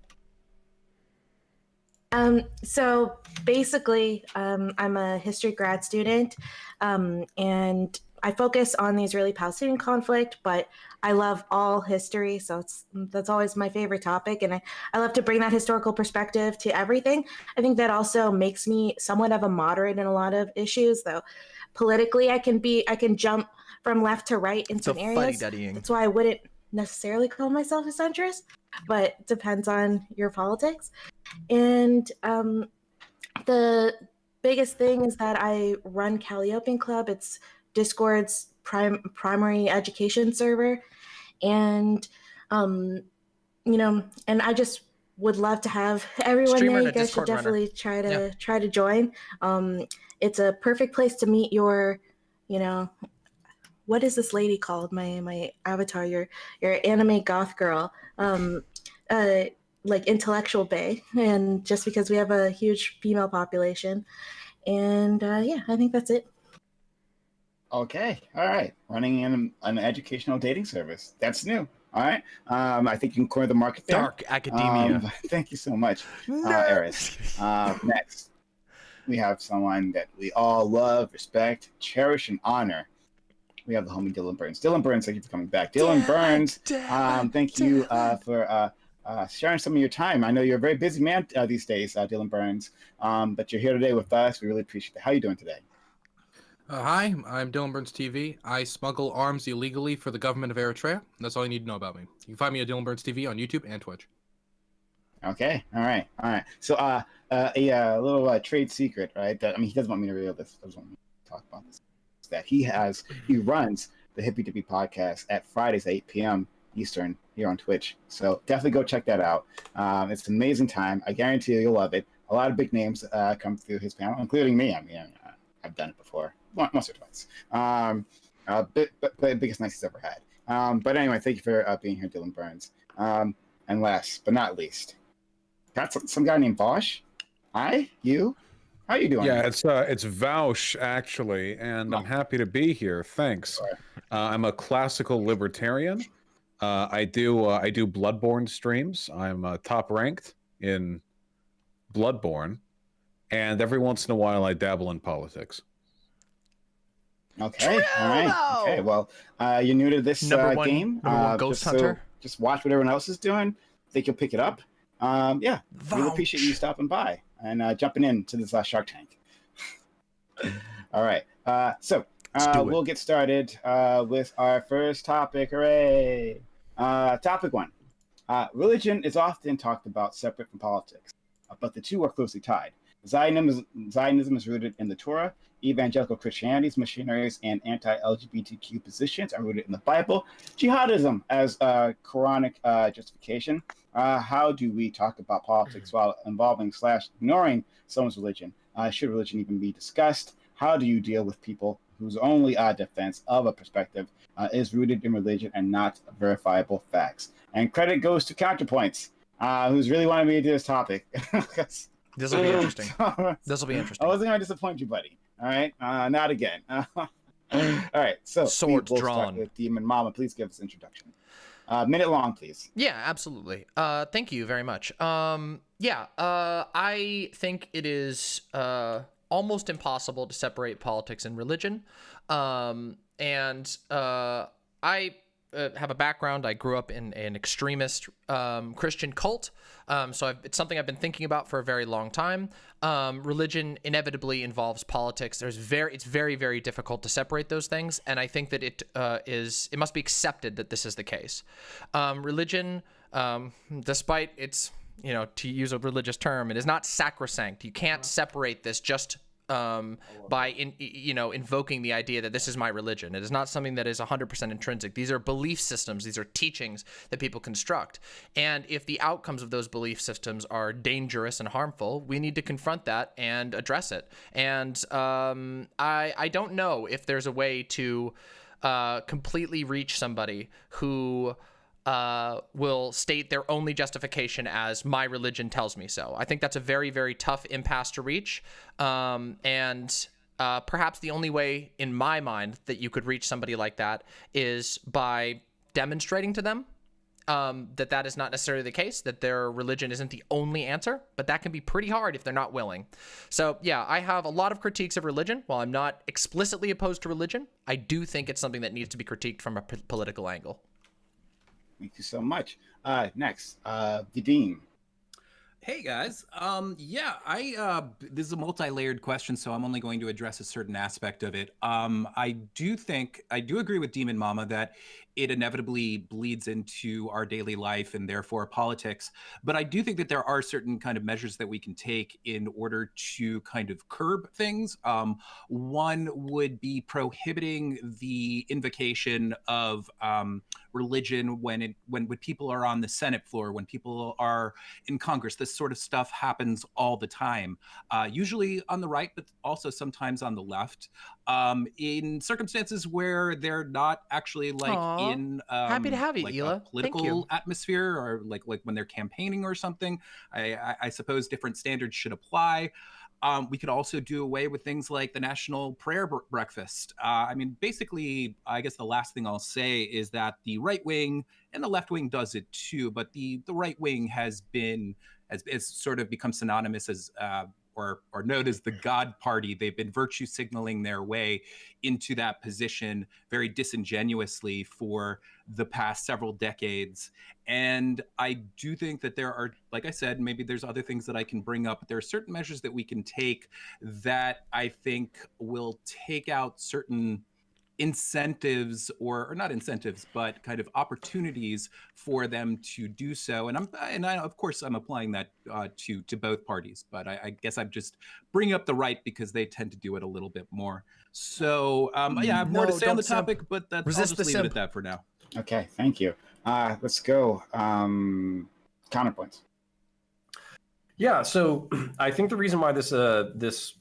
So basically, I'm a history grad student, and I focus on the Israeli-Palestinian conflict, but I love all history, so that's always my favorite topic, and I love to bring that historical perspective to everything. I think that also makes me somewhat of a moderate in a lot of issues, though. Politically, I can jump from left to right in some areas. That's why I wouldn't necessarily call myself a centrist, but it depends on your politics. And the biggest thing is that I run Calliope Club. It's Discord's primary education server, and and I just would love to have everyone there. You guys should definitely try to join. It's a perfect place to meet your, what is this lady called? My avatar, your anime goth girl, like intellectual bae, and just because we have a huge female population, and yeah, I think that's it. Okay, all right. Running an educational dating service. That's new. All right. I think you can corner the market there. Dark academia. Thank you so much, Eris. Next, we have someone that we all love, respect, cherish, and honor. We have the homie Dylan Burns. Dylan Burns, thank you for coming back. Dylan Burns, thank you for sharing some of your time. I know you're a very busy man these days, Dylan Burns, but you're here today with us. We really appreciate it. How are you doing today? Hi, I'm Dylan Burns TV. I smuggle arms illegally for the government of Eritrea. That's all you need to know about me. You can find me at Dylan Burns TV on YouTube and Twitch. Okay, all right. So, a little trade secret, right? That, I mean, he doesn't want me to reveal this. He doesn't want me to talk about this. That he runs the Hippie Dippy podcast at Fridays at 8 p.m. Eastern here on Twitch. So definitely go check that out. It's an amazing time. I guarantee you'll love it. A lot of big names come through his panel, including me. I mean, I've done it before. Once or twice. Biggest night he's ever had. But anyway, thank you for being here, Dylan Burns. And last but not least, got some guy named Vosh. Hi, you. How are you doing? Yeah, it's Vaush actually, and I'm happy to be here. Thanks. I'm a classical libertarian. I do Bloodborne streams. I'm top ranked in Bloodborne, and every once in a while I dabble in politics. Okay, all right. Okay, well, you're new to this game. Number one Ghost Hunter. Just watch what everyone else is doing. Think you'll pick it up. Yeah, really appreciate you stopping by. and jumping into this Shark Tank. All right. So we'll get started with our first topic. Hooray! Topic 1. Religion is often talked about separate from politics, but the two are closely tied. Zionism is rooted in the Torah. Evangelical Christianity's missionaries and anti-LGBTQ positions are rooted in the Bible. Jihadism as Quranic justification. How do we talk about politics while involving/ignoring someone's religion? Should religion even be discussed? How do you deal with people whose only defense of a perspective is rooted in religion and not verifiable facts? And credit goes to Counterpoints, who's really wanted me to do this topic. This will be interesting. This will be interesting. I wasn't going to disappoint you, buddy. All right, not again. All right, so swords we'll drawn. Start with Demon Mama, please give us an introduction. Minute long, please. Yeah, absolutely. Thank you very much. I think it is almost impossible to separate politics and religion. I have a background. I grew up in an extremist Christian cult. So it's something I've been thinking about for a very long time. Religion inevitably involves politics. It's very, very difficult to separate those things. And I think that it must be accepted that this is the case. Religion, despite its, to use a religious term, it is not sacrosanct. You can't separate this just by invoking the idea that this is my religion. It is not something that is 100% intrinsic. These are belief systems. These are teachings that people construct. And if the outcomes of those belief systems are dangerous and harmful, we need to confront that and address it. And I don't know if there's a way to completely reach somebody who will state their only justification as my religion tells me so. I think that's a very, very tough impasse to reach. Perhaps the only way in my mind that you could reach somebody like that is by demonstrating to them that is not necessarily the case, that their religion isn't the only answer, but that can be pretty hard if they're not willing. So yeah, I have a lot of critiques of religion. While I'm not explicitly opposed to religion, I do think it's something that needs to be critiqued from a political angle. Thank you so much. Next, Vadim. Hey guys. This is a multi-layered question, so I'm only going to address a certain aspect of it. I do agree with Demon Mama that it inevitably bleeds into our daily life and therefore politics. But I do think that there are certain kind of measures that we can take in order to kind of curb things. One would be prohibiting the invocation of religion when people are on the Senate floor, when people are in Congress. This sort of stuff happens all the time, usually on the right, but also sometimes on the left, in circumstances where they're not actually in happy to have you, a political atmosphere, or like when they're campaigning or something. I suppose different standards should apply. We could also do away with things like the National Prayer Breakfast. Basically, I guess the last thing I'll say is that the right wing and the left wing does it too, but the right wing has sort of become synonymous as or known as the God Party. They've been virtue signaling their way into that position very disingenuously for the past several decades. And I do think that there are, like I said, maybe there's other things that I can bring up, but there are certain measures that we can take that I think will take out certain incentives, or not incentives, but kind of opportunities for them to do so. And I of course I'm applying that to both parties, but I guess I'm just bringing up the right because they tend to do it a little bit more. So I have more to say on the topic, but I'll just leave it at that for now. Okay, thank you. Let's go. Counterpoints. Yeah, so I think the reason why this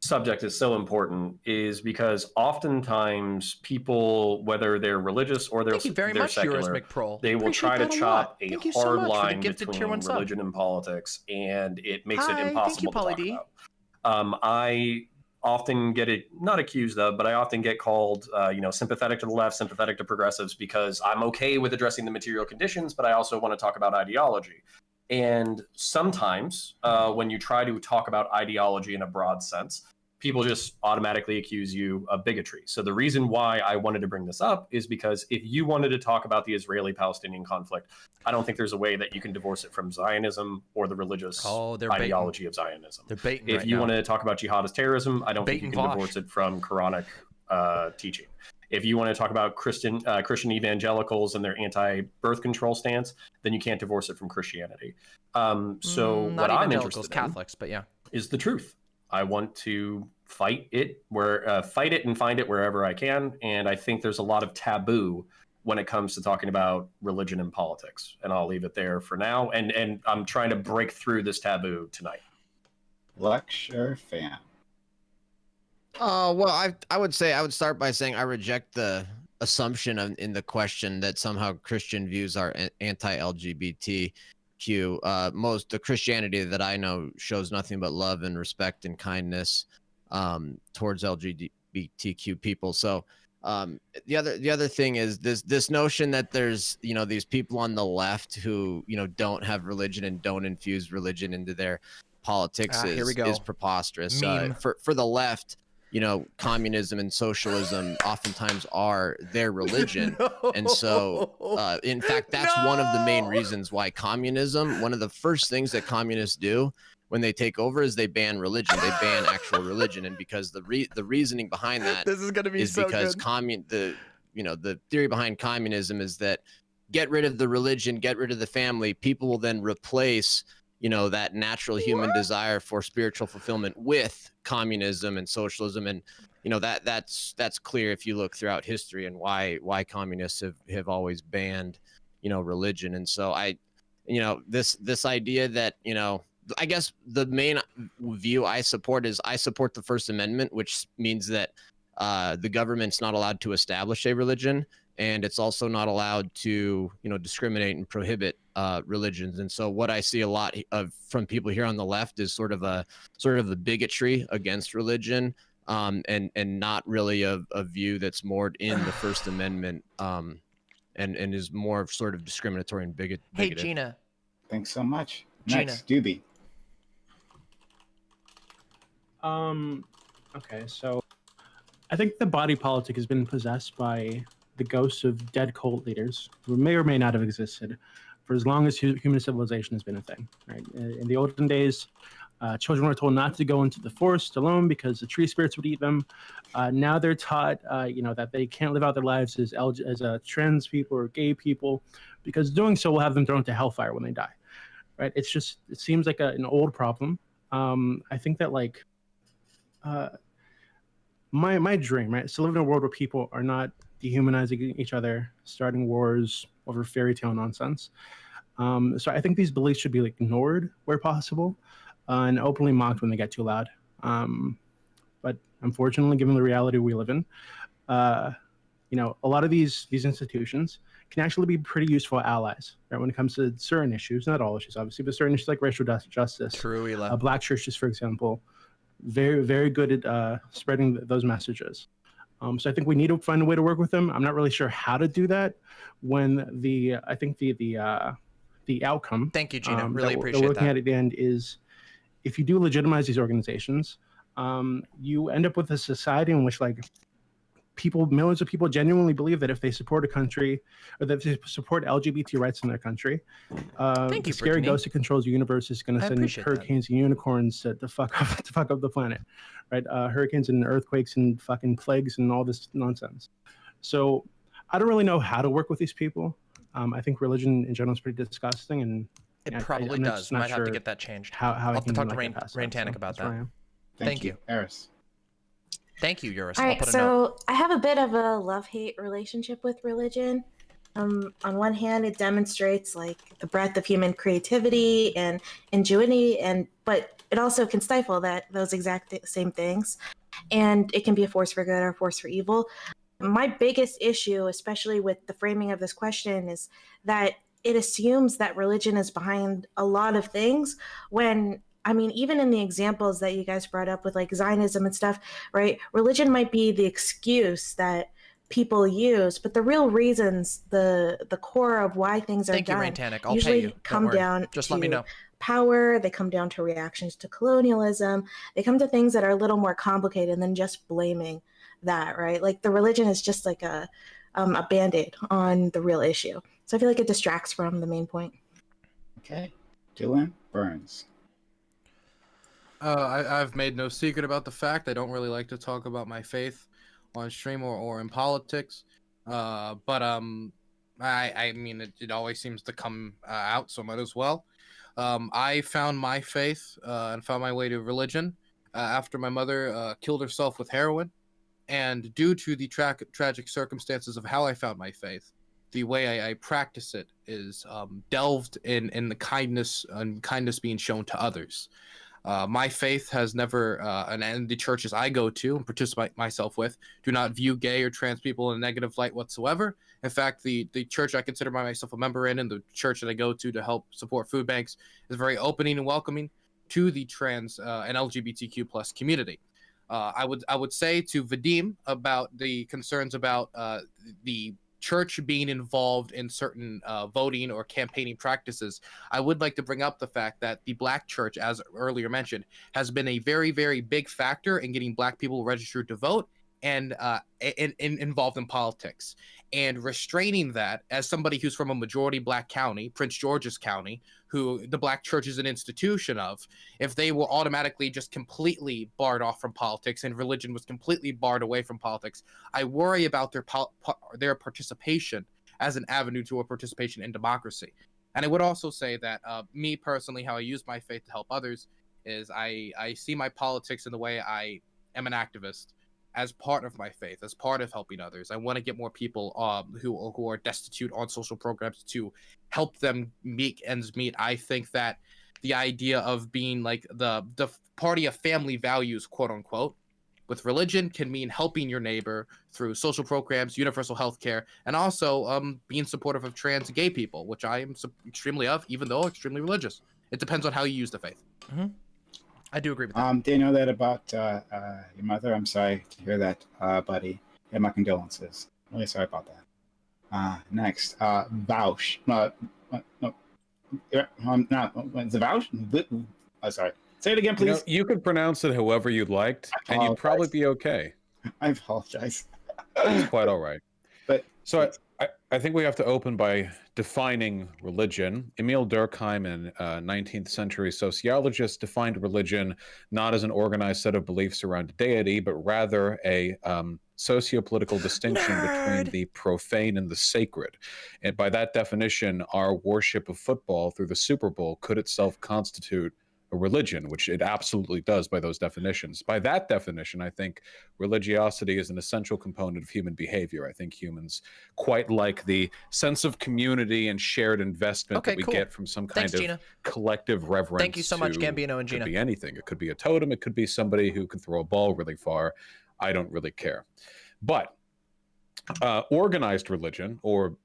subject is so important is because oftentimes people, whether they're religious or they're secular, they will try to chop a hard line between religion and politics, and it makes it impossible to talk about. I often get not accused of, but I often get called, sympathetic to the left, sympathetic to progressives, because I'm okay with addressing the material conditions, but I also want to talk about ideology. And sometimes when you try to talk about ideology in a broad sense, people just automatically accuse you of bigotry. So the reason why I wanted to bring this up is because if you wanted to talk about the Israeli-Palestinian conflict, I don't think there's a way that you can divorce it from Zionism or the religious ideology of Zionism. They're baiting If right you now. want to talk about jihadist terrorism, I don't think you Bait can and divorce it from Quranic teaching. If you want to talk about Christian evangelicals and their anti-birth control stance, then you can't divorce it from Christianity. So what I'm interested Catholics, but yeah, is the truth. I want to fight it and find it wherever I can. And I think there's a lot of taboo when it comes to talking about religion and politics. And I'll leave it there for now. And I'm trying to break through this taboo tonight. Lecture fan. Well, I would start by saying I reject the assumption in the question that somehow Christian views are anti-LGBTQ. The Christianity that I know shows nothing but love and respect and kindness towards LGBTQ people. So the other thing is this notion that there's these people on the left who don't have religion and don't infuse religion into their politics is preposterous. For the left, communism and socialism oftentimes are their religion. And so, in fact, that's one of the main reasons why one of the first things that communists do when they take over is they ban religion. They ban actual religion. And because the reasoning behind that this is going to be is so because good. the theory behind communism is that get rid of the religion, get rid of the family, people will then replace that natural human desire for spiritual fulfillment with communism and socialism. And that's clear if you look throughout history and why communists have always banned religion. And so this idea that I guess the main view I support is I support the First Amendment, which means that the government's not allowed to establish a religion, and it's also not allowed to discriminate and prohibit religions. And so what I see a lot of from people here on the left is sort of the bigotry against religion, and not really a view that's moored in the First Amendment, and is more sort of discriminatory and bigoted. Hey, Jeena. Thanks so much. Next, Doobie. Okay, so I think the body politic has been possessed by the ghosts of dead cult leaders who may or may not have existed for as long as human civilization has been a thing. Right? In the olden days, children were told not to go into the forest alone because the tree spirits would eat them. Now they're taught, that they can't live out their lives as trans people or gay people, because doing so will have them thrown to hellfire when they die. Right? It seems like an old problem. I think that my dream, right, is to live in a world where people are not dehumanizing each other, starting wars over fairy tale nonsense. So I think these beliefs should be ignored where possible, and openly mocked when they get too loud. But unfortunately, given the reality we live in, a lot of these institutions can actually be pretty useful allies, right, when it comes to certain issues, not all issues, obviously, but certain issues like racial justice. True, Black churches, for example, very, very good at spreading those messages. So I think we need to find a way to work with them. I'm not really sure how to do that when the outcome. Thank you, Jeena. Really that appreciate we're looking that. at the end is, if you do legitimize these organizations, you end up with a society in which millions of people genuinely believe that if they support a country, or that if they support LGBT rights in their country, the scary ghost that controls the universe is going to send hurricanes and unicorns to fuck up the planet, right? Hurricanes and earthquakes and fucking plagues and all this nonsense. So I don't really know how to work with these people. I think religion in general is pretty disgusting, and it probably does. Might have to get that changed. I'll have to talk to Rain Tannic about that. Thank you. Eris. Thank you, Eurus. All right, so I have a bit of a love-hate relationship with religion. On one hand, it demonstrates the breadth of human creativity and ingenuity, but it also can stifle those exact same things, and it can be a force for good or a force for evil. My biggest issue, especially with the framing of this question, is that it assumes that religion is behind a lot of things when, even in the examples that you guys brought up with Zionism and stuff, right? Religion might be the excuse that people use, but the real reasons, the core of why things are done, Rain Tannic. I'll usually pay you. come down Just to let me know. power, they come down to reactions to colonialism, they come to things that are a little more complicated than just blaming that, right? Like the religion is just like a band-aid on the real issue. So I feel like it distracts from the main point. Okay. Dylan Burns. I've made no secret about the fact I don't really like to talk about my faith on stream or in politics. But I mean, it always seems to come out, so might as well. I found my faith and found my way to religion after my mother killed herself with heroin. And due to the tragic circumstances of how I found my faith, the way I practice it is delved in the kindness and kindness being shown to others. My faith has never, and the churches I go to and participate myself with, do not view gay or trans people in a negative light whatsoever. In fact, the church I consider myself a member in, and the church that I go to help support food banks, is very opening and welcoming to the trans and LGBTQ plus community. I would say to Vadim about the concerns about the church being involved in certain voting or campaigning practices. I would like to bring up the fact that the Black church, as earlier mentioned, has been a very, very big factor in getting Black people registered to vote and involved in politics. And restraining that, as somebody who's from a majority Black county, Prince George's County, who the Black church is an institution of, if they were automatically just completely barred off from politics and religion was completely barred away from politics, I worry about their participation as an avenue to a participation in democracy. And I would also say that me personally, how I use my faith to help others is I see my politics in the way I am an activist, as part of my faith, as part of helping others. I want to get more people who are destitute on social programs to help them make ends meet. I think that the idea of being like the party of family values, quote unquote, with religion can mean helping your neighbor through social programs, universal health care, and also being supportive of trans and gay people, which I am extremely of, even though extremely religious. It depends on how you use the faith. Mm-hmm. I do agree with that. Do you know that about your mother? I'm sorry to hear that, buddy. Yeah, my condolences. Really sorry about that. Next, Vaush. No, not it's a Vaush. Oh, sorry. Say it again, please. You could pronounce it however you'd liked, and you'd probably be okay. I apologize. It's quite all right. But so I think we have to open by defining religion. Emil Durkheim, a 19th century sociologist, defined religion not as an organized set of beliefs around a deity, but rather a socio-political distinction between the profane and the sacred. And by that definition, our worship of football through the Super Bowl could itself constitute a religion, which it absolutely does by those definitions. By that definition, I think religiosity is an essential component of human behavior. I think humans quite like the sense of community and shared investment that we get from some kind of Jeena. Collective reverence. Thank you so much, Gambino and Jeena. It could be anything. It could be a totem. It could be somebody who can throw a ball really far. I don't really care. But organized religion, or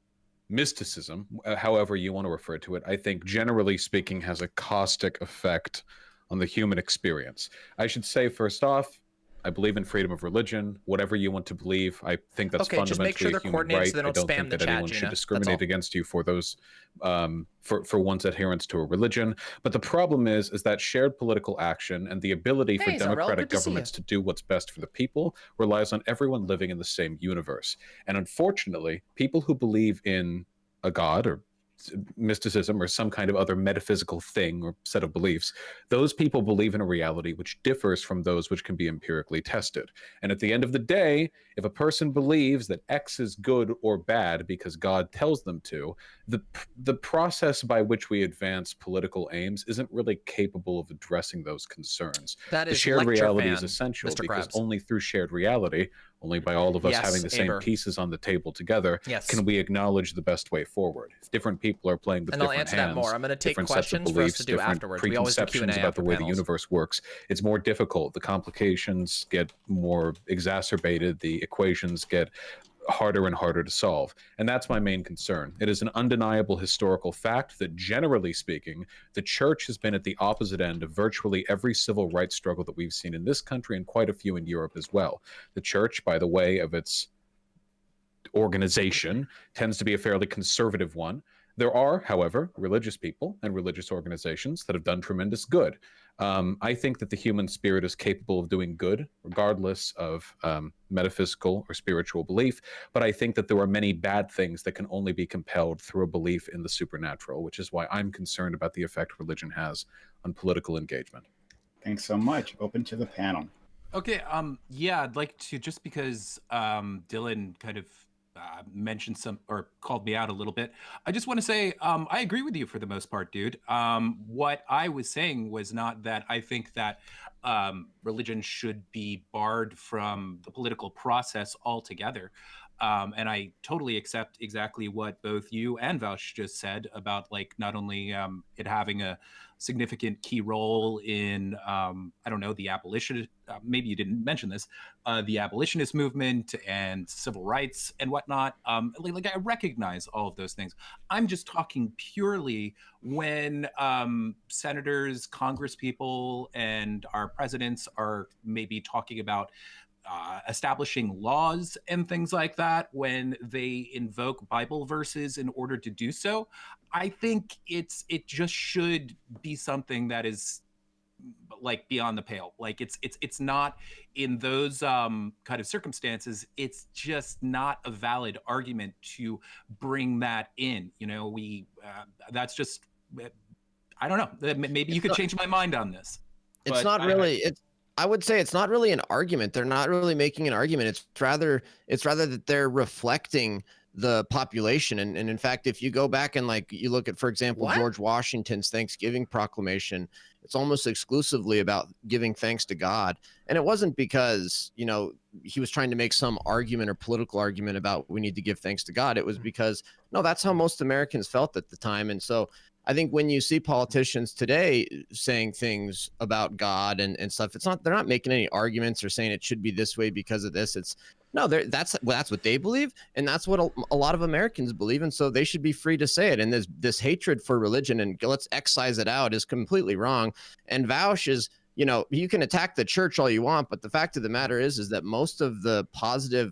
mysticism, however you want to refer to it, I think generally speaking has a caustic effect on the human experience. I should say first off, I believe in freedom of religion, whatever you want to believe. I think that's fundamentally a human right. I don't think that anyone should discriminate against you for those, for one's adherence to a religion. But the problem is that shared political action and the ability for democratic governments to do what's best for the people relies on everyone living in the same universe. And unfortunately, people who believe in a god or mysticism or some kind of other metaphysical thing or set of beliefs, those people believe in a reality which differs from those which can be empirically tested. And at the end of the day, if a person believes that X is good or bad because God tells them to, the process by which we advance political aims isn't really capable of addressing those concerns. That is the shared reality is essential Mr. because Krabs. Only through shared reality, only by all of us having the same pieces on the table together, can we acknowledge the best way forward. If different people are playing with different answer hands, that more. I'm going to take different sets of questions for us beliefs, to do different afterwards. We always do Q&A preconceptions about after the way the panels. universe works, it's more difficult. The complications get more exacerbated. The equations get harder and harder to solve. And that's my main concern. It is an undeniable historical fact that, generally speaking, the church has been at the opposite end of virtually every civil rights struggle that we've seen in this country and quite a few in Europe as well. The church, by the way of its organization, tends to be a fairly conservative one. There are, however, religious people and religious organizations that have done tremendous good. I think that the human spirit is capable of doing good, regardless of metaphysical or spiritual belief. But I think that there are many bad things that can only be compelled through a belief in the supernatural, which is why I'm concerned about the effect religion has on political engagement. Thanks so much. Open to the panel. Okay, yeah, I'd like to, just because Dylan kind of mentioned some or called me out a little bit, I just want to say I agree with you for the most part, dude. What I was saying was not that I think that religion should be barred from the political process altogether. And I totally accept exactly what both you and Vouch just said about, like, not only it having a significant key role in, I don't know, the abolitionist, maybe you didn't mention this, the abolitionist movement and civil rights and whatnot. Like I recognize all of those things. I'm just talking purely when senators, congresspeople, and our presidents are maybe talking about establishing laws and things like that, when they invoke Bible verses in order to do so. I think it just should be something that is like beyond the pale. Like it's not in those kind of circumstances. It's just not a valid argument to bring that in. You know, that's just, I don't know. Maybe you could change my mind on this. It's not really. I would say it's not really an argument. They're not really making an argument. It's rather that they're reflecting the population. And in fact, if you go back and like you look at, for example, George Washington's Thanksgiving proclamation, it's almost exclusively about giving thanks to God. And it wasn't because, you know, he was trying to make some argument or political argument about we need to give thanks to God. It was because, no, that's how most Americans felt at the time. And so I think when you see politicians today saying things about God and stuff, they're not making any arguments or saying it should be this way because of this. That's what they believe, and that's what a lot of Americans believe, and so they should be free to say it. And this hatred for religion and let's excise it out is completely wrong. And Vouch is, you know, you can attack the church all you want, but the fact of the matter is that most of the positive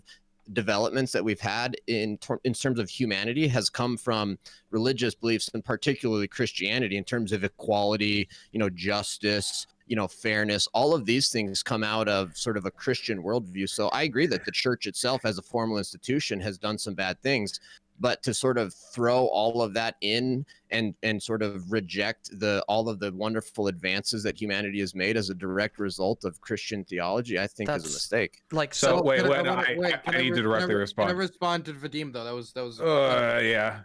developments that we've had in terms of humanity has come from religious beliefs, and particularly Christianity, in terms of equality, you know, justice, you know, fairness. All of these things come out of sort of a Christian worldview. So I agree that the church itself as a formal institution has done some bad things, but to sort of throw all of that in and sort of reject all of the wonderful advances that humanity has made as a direct result of Christian theology, I think is a mistake. Like, so wait, I need to directly respond. Can I respond to Vadim though? That was. Yeah.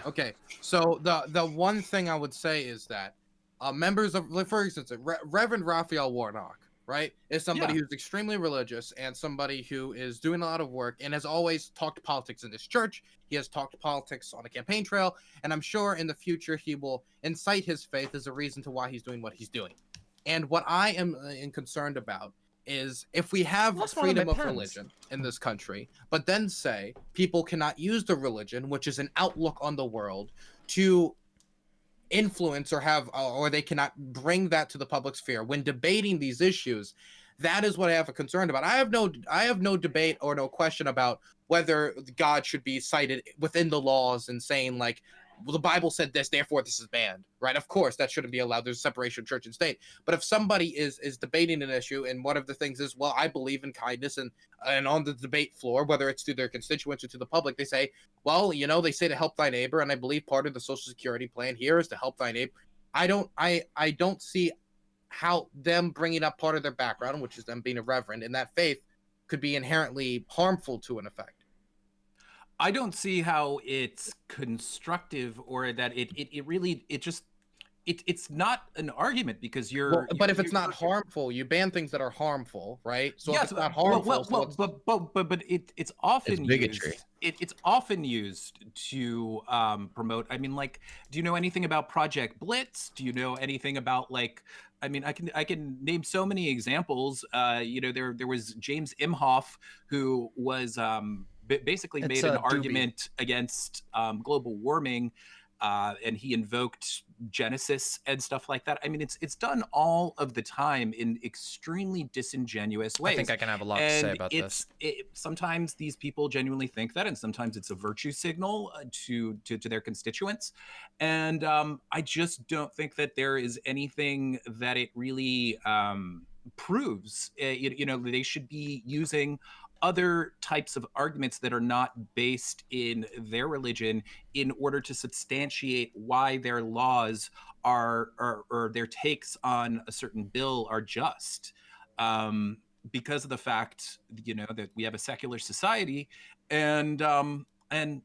Okay. So the one thing I would say is that members of, like, for instance, Reverend Raphael Warnock, right, is somebody who's extremely religious and somebody who is doing a lot of work and has always talked politics in this church. He has talked politics on a campaign trail, and I'm sure in the future he will incite his faith as a reason to why he's doing what he's doing. And what I am concerned about is if we have freedom of religion in this country, but then say people cannot use the religion, which is an outlook on the world, to influence or they cannot bring that to the public sphere when debating these issues. That is what I have a concern about. I have no debate or no question about whether God should be cited within the laws and saying, like, well, the Bible said this, therefore this is banned, right? Of course, that shouldn't be allowed. There's a separation of church and state. But if somebody is debating an issue, and one of the things is, well, I believe in kindness, and on the debate floor, whether it's to their constituents or to the public, they say, well, you know, they say to help thy neighbor, and I believe part of the Social Security plan here is to help thy neighbor. I don't see how them bringing up part of their background, which is them being a reverend in that faith, could be inherently harmful to an effect. I don't see how it's constructive, or that it's not an argument, because but if it's not harmful, you ban things that are harmful, right? So if it's not harmful, but it's often bigotry. Used. It's often used to promote. I mean, like, do you know anything about Project Blitz? Do you know anything about, like, I mean, I can name so many examples. You know, there was James Imhoff, who was basically made an argument against global warming and he invoked Genesis and stuff like that. I mean, it's done all of the time in extremely disingenuous ways. I think I can have a lot to say about this. Sometimes these people genuinely think that, and sometimes it's a virtue signal to their constituents. And I just don't think that there is anything that it really proves. They should be using other types of arguments that are not based in their religion in order to substantiate why their laws are or their takes on a certain bill are just, because of the fact that we have a secular society, and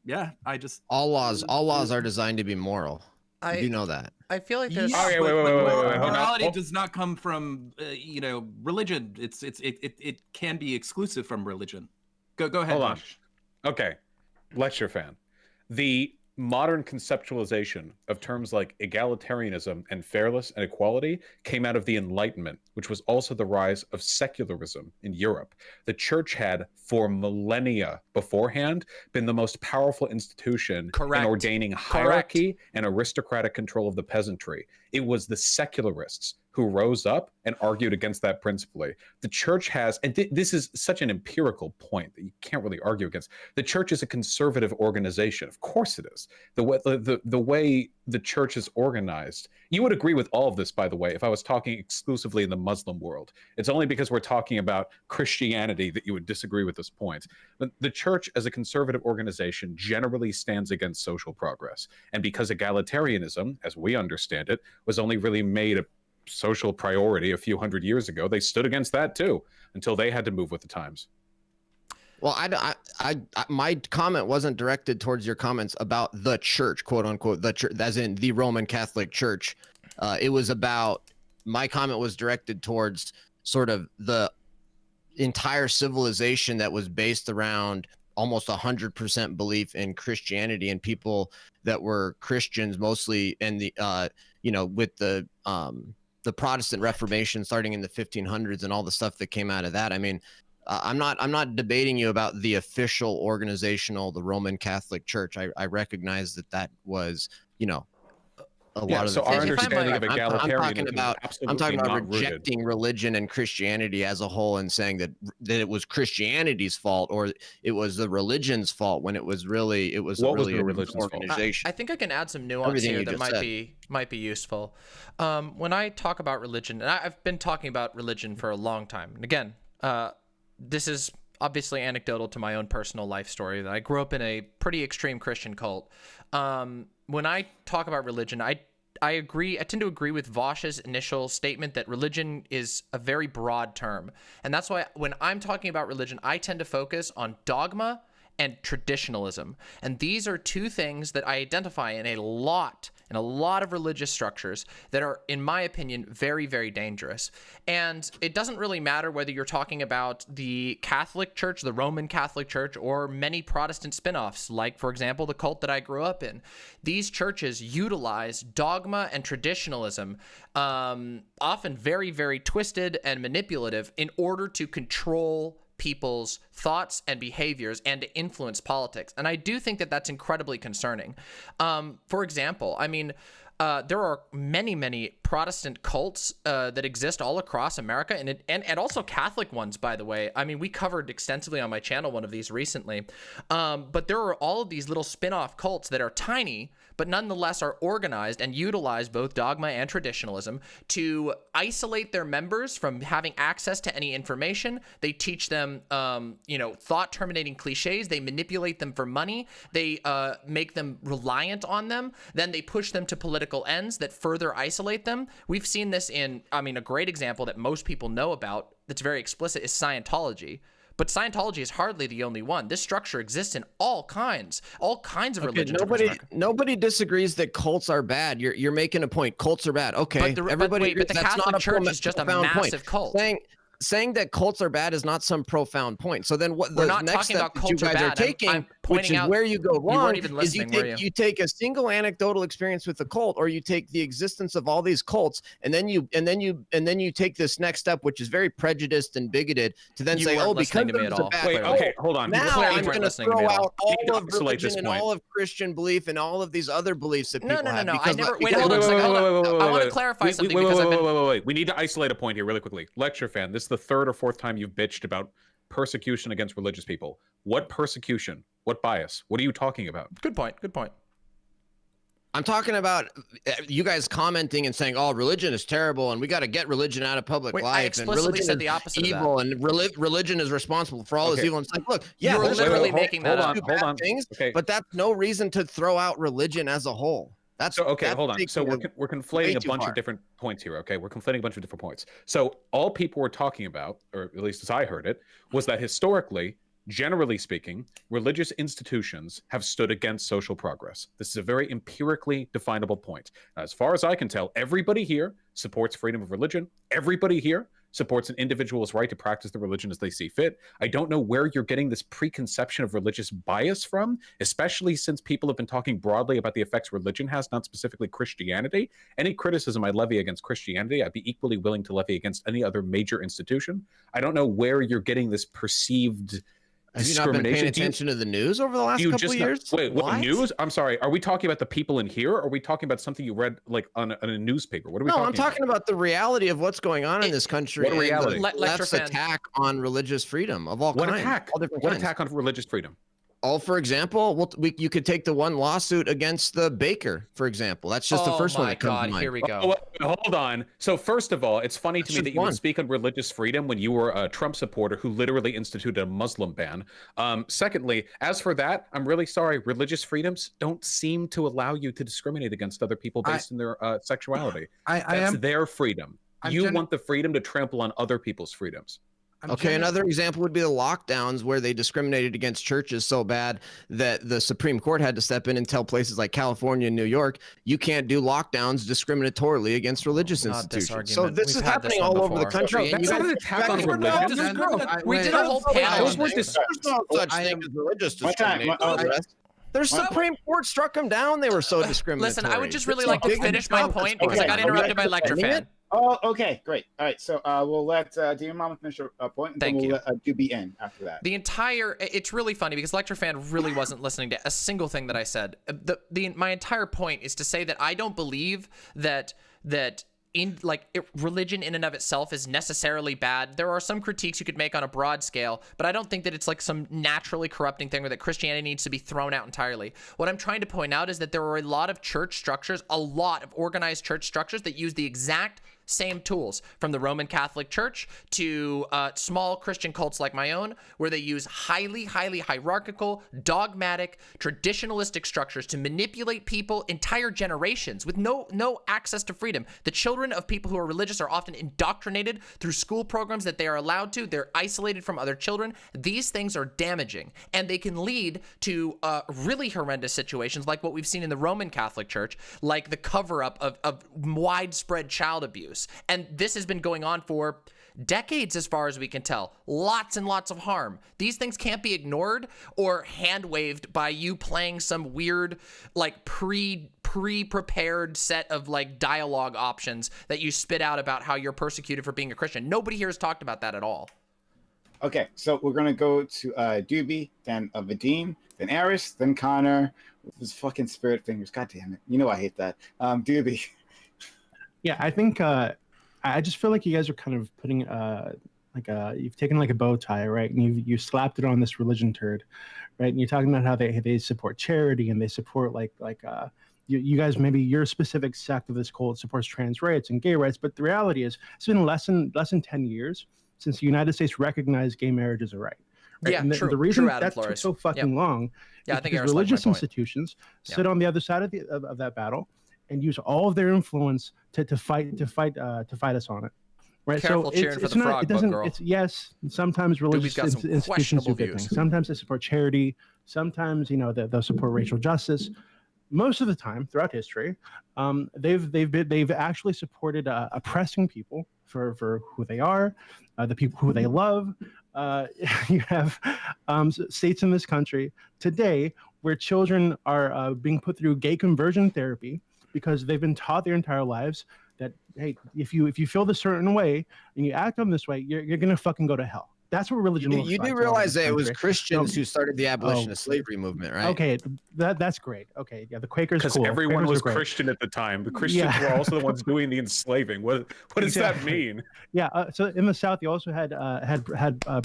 yeah, I just all laws are designed to be moral. You know that. I feel like there's wait, wait, morality does not come from religion. It can be exclusive from religion. Go ahead. Hold on. Okay, lecture fan. The modern conceptualization of terms like egalitarianism and fairness and equality came out of the Enlightenment, which was also the rise of secularism in Europe. The church had, for millennia beforehand, been the most powerful institution in ordaining hierarchy and aristocratic control of the peasantry. It was the secularists who rose up and argued against that principally. The church has, and this is such an empirical point that you can't really argue against. The church is a conservative organization. Of course it is. The way the church is organized. You would agree with all of this, by the way, if I was talking exclusively in the Muslim world. It's only because we're talking about Christianity that you would disagree with this point. But the church as a conservative organization generally stands against social progress. And because egalitarianism, as we understand it, was only really made a social priority a few hundred years ago, they stood against that too, until they had to move with the times. Well, my comment wasn't directed towards your comments about the church, quote unquote, the church, as in the Roman Catholic Church. It was about, my comment was directed towards sort of the entire civilization that was based around almost 100% belief in Christianity, and people that were Christians mostly, and with the Protestant Reformation starting in the 1500s and all the stuff that came out of that. I mean, I'm not debating you about the official organizational, the Roman Catholic Church. I recognize that was, a lot of so our understanding of egalitarianism. I'm talking about rejecting religion and Christianity as a whole and saying that it was Christianity's fault or it was the religion's fault when it was really a religion's organization. I think I can add some nuance here that might be useful. When I talk about religion, and I've been talking about religion for a long time, and again, this is obviously anecdotal to my own personal life story, that I grew up in a pretty extreme Christian cult. When I talk about religion, I tend to agree with Vosh's initial statement that religion is a very broad term. And that's why when I'm talking about religion, I tend to focus on dogma and traditionalism. And these are two things that I identify in a lot of religious structures that are, in my opinion, very, very dangerous. And it doesn't really matter whether you're talking about the Catholic Church, the Roman Catholic Church, or many Protestant spin-offs, like, for example, the cult that I grew up in. These churches utilize dogma and traditionalism, often very, very twisted and manipulative, in order to control people's thoughts and behaviors and to influence politics. And I do think that that's incredibly concerning. For example, I mean, there are many, many Protestant cults that exist all across America, and also Catholic ones, by the way. I mean, we covered extensively on my channel one of these recently. But there are all of these little spin-off cults that are tiny, but nonetheless are organized and utilize both dogma and traditionalism to isolate their members from having access to any information. They teach them, thought-terminating cliches. They manipulate them for money. They make them reliant on them. Then they push them to political ends that further isolate them. We've seen this in, a great example that most people know about that's very explicit is Scientology. But Scientology is hardly the only one. This structure exists in all kinds of religions. Nobody disagrees that cults are bad. You're making a point. Cults are bad. Okay, but everybody. But the Catholic Church is just a massive cult. Saying that cults are bad is not some profound point. So then what? We're not talking about cults are bad. I'm pointing out where you go wrong. You weren't even is listening, were you? You take a single anecdotal experience with the cult, or you take the existence of all these cults, and then you take this next step, which is very prejudiced and bigoted, to then say, oh, because to me at all. Wait, okay, hold on. Now I'm going to throw out all of isolate religion this and point. all of Christian belief and all of these other beliefs that people have. No. I never. Wait, hold on a second. I want to clarify something because wait. We need to isolate a point here really quickly. Lecture fan, this is the third or fourth time you've bitched about persecution against religious people. What persecution? What bias? What are you talking about? Good point. Good point. I'm talking about you guys commenting and saying, "Oh, religion is terrible, and we got to get religion out of public life." I explicitly and religion said is the opposite evil, of that. and religion is responsible for all this evil. And it's like, look, yeah, you're literally making that up. Hold on. Things, but that's no reason to throw out religion as a whole. That's hold on. So we're conflating a bunch of different points here. Okay, we're conflating a bunch of different points. So all people were talking about, or at least as I heard it, was that historically, generally speaking, religious institutions have stood against social progress. This is a very empirically definable point. Now, as far as I can tell, everybody here supports freedom of religion. Everybody here supports an individual's right to practice the religion as they see fit. I don't know where you're getting this preconception of religious bias from, especially since people have been talking broadly about the effects religion has, not specifically Christianity. Any criticism I levy against Christianity, I'd be equally willing to levy against any other major institution. I don't know where you're getting this perceived Have you not been paying attention to the news over the last couple of years? Wait, what news? I'm sorry. Are we talking about the people in here? Or are we talking about something you read like on a newspaper? What are we talking about? No, I'm talking about the reality of what's going on in this country. What reality? And the left's attack on religious freedom of all kinds. What attack on religious freedom? For example, you could take the one lawsuit against the baker, for example. That's just the first one that comes to mind. Here we go. Hold on. So first of all, it's funny to me that you would speak on religious freedom when you were a Trump supporter who literally instituted a Muslim ban. Secondly, as for that, I'm really sorry. Religious freedoms don't seem to allow you to discriminate against other people based on their sexuality. That's their freedom. You want the freedom to trample on other people's freedoms. Another example would be the lockdowns where they discriminated against churches so bad that the Supreme Court had to step in and tell places like California and New York, you can't do lockdowns discriminatorily against religious institutions. So this is happening all over the country. That's not an attack on religion. We did a whole panel. There's no such thing as religious discrimination. Their Supreme Court struck them down. They were so discriminatory. Listen, I would just really like to finish my point because I got interrupted by Lecture Fan. Oh, okay, great. All right, so we'll let Demon Mama finish her point, and then we'll let Doobie in after that. It's really funny because Lecture Fan really wasn't listening to a single thing that I said. My entire point is to say that I don't believe that religion in and of itself is necessarily bad. There are some critiques you could make on a broad scale, but I don't think that it's like some naturally corrupting thing or that Christianity needs to be thrown out entirely. What I'm trying to point out is that there are a lot of church structures, a lot of organized church structures that use the exact same tools, from the Roman Catholic Church to small Christian cults like my own, where they use highly hierarchical, dogmatic, traditionalistic structures to manipulate people, entire generations, with no access to freedom. The children of people who are religious are often indoctrinated through school programs that they are allowed to. They're isolated from other children. These things are damaging, and they can lead to really horrendous situations like what we've seen in the Roman Catholic Church, like the cover-up of widespread child abuse. And this has been going on for decades as far as we can tell. Lots and lots of harm. These things can't be ignored or hand-waved by you playing some weird like pre-prepared set of like dialogue options that you spit out about how you're persecuted for being a Christian. Nobody here has talked about that at all. Okay, so we're gonna go to Doobie, then Vadim, then Aris, then Connor with his fucking spirit fingers. God damn it. You know I hate that. Doobie. Yeah, I think I just feel like you guys are kind of putting you've taken like a bow tie, right? And you slapped it on this religion turd, right? And you're talking about how they support charity and they support you guys, maybe your specific sect of this cult supports trans rights and gay rights, but the reality is it's been less than 10 years since the United States recognized gay marriage as a right. Right? Yeah, and true. The reason true, that took so fucking long is I think because religious institutions sit on the other side of that battle and use all of their influence to fight us on it. Right. Careful so cheering for the frog book, girl. Yes, sometimes religious institutions do good things. Sometimes they support charity. Sometimes they'll support racial justice. Most of the time throughout history, they've actually supported oppressing people for who they are, the people who they love, you have states in this country today where children are being put through gay conversion therapy because they've been taught their entire lives that, hey, if you feel this certain way and you act on this way, you're gonna fucking go to hell. That's what religion looks like. You do realize that it was Christians who started the abolition of slavery movement, right? Okay, that's great. Okay, yeah, the Quakers. Because cool. everyone Quakers was are great. Christian at the time. The Christians were also the ones doing the enslaving. What does that mean? Yeah. So in the South, you also had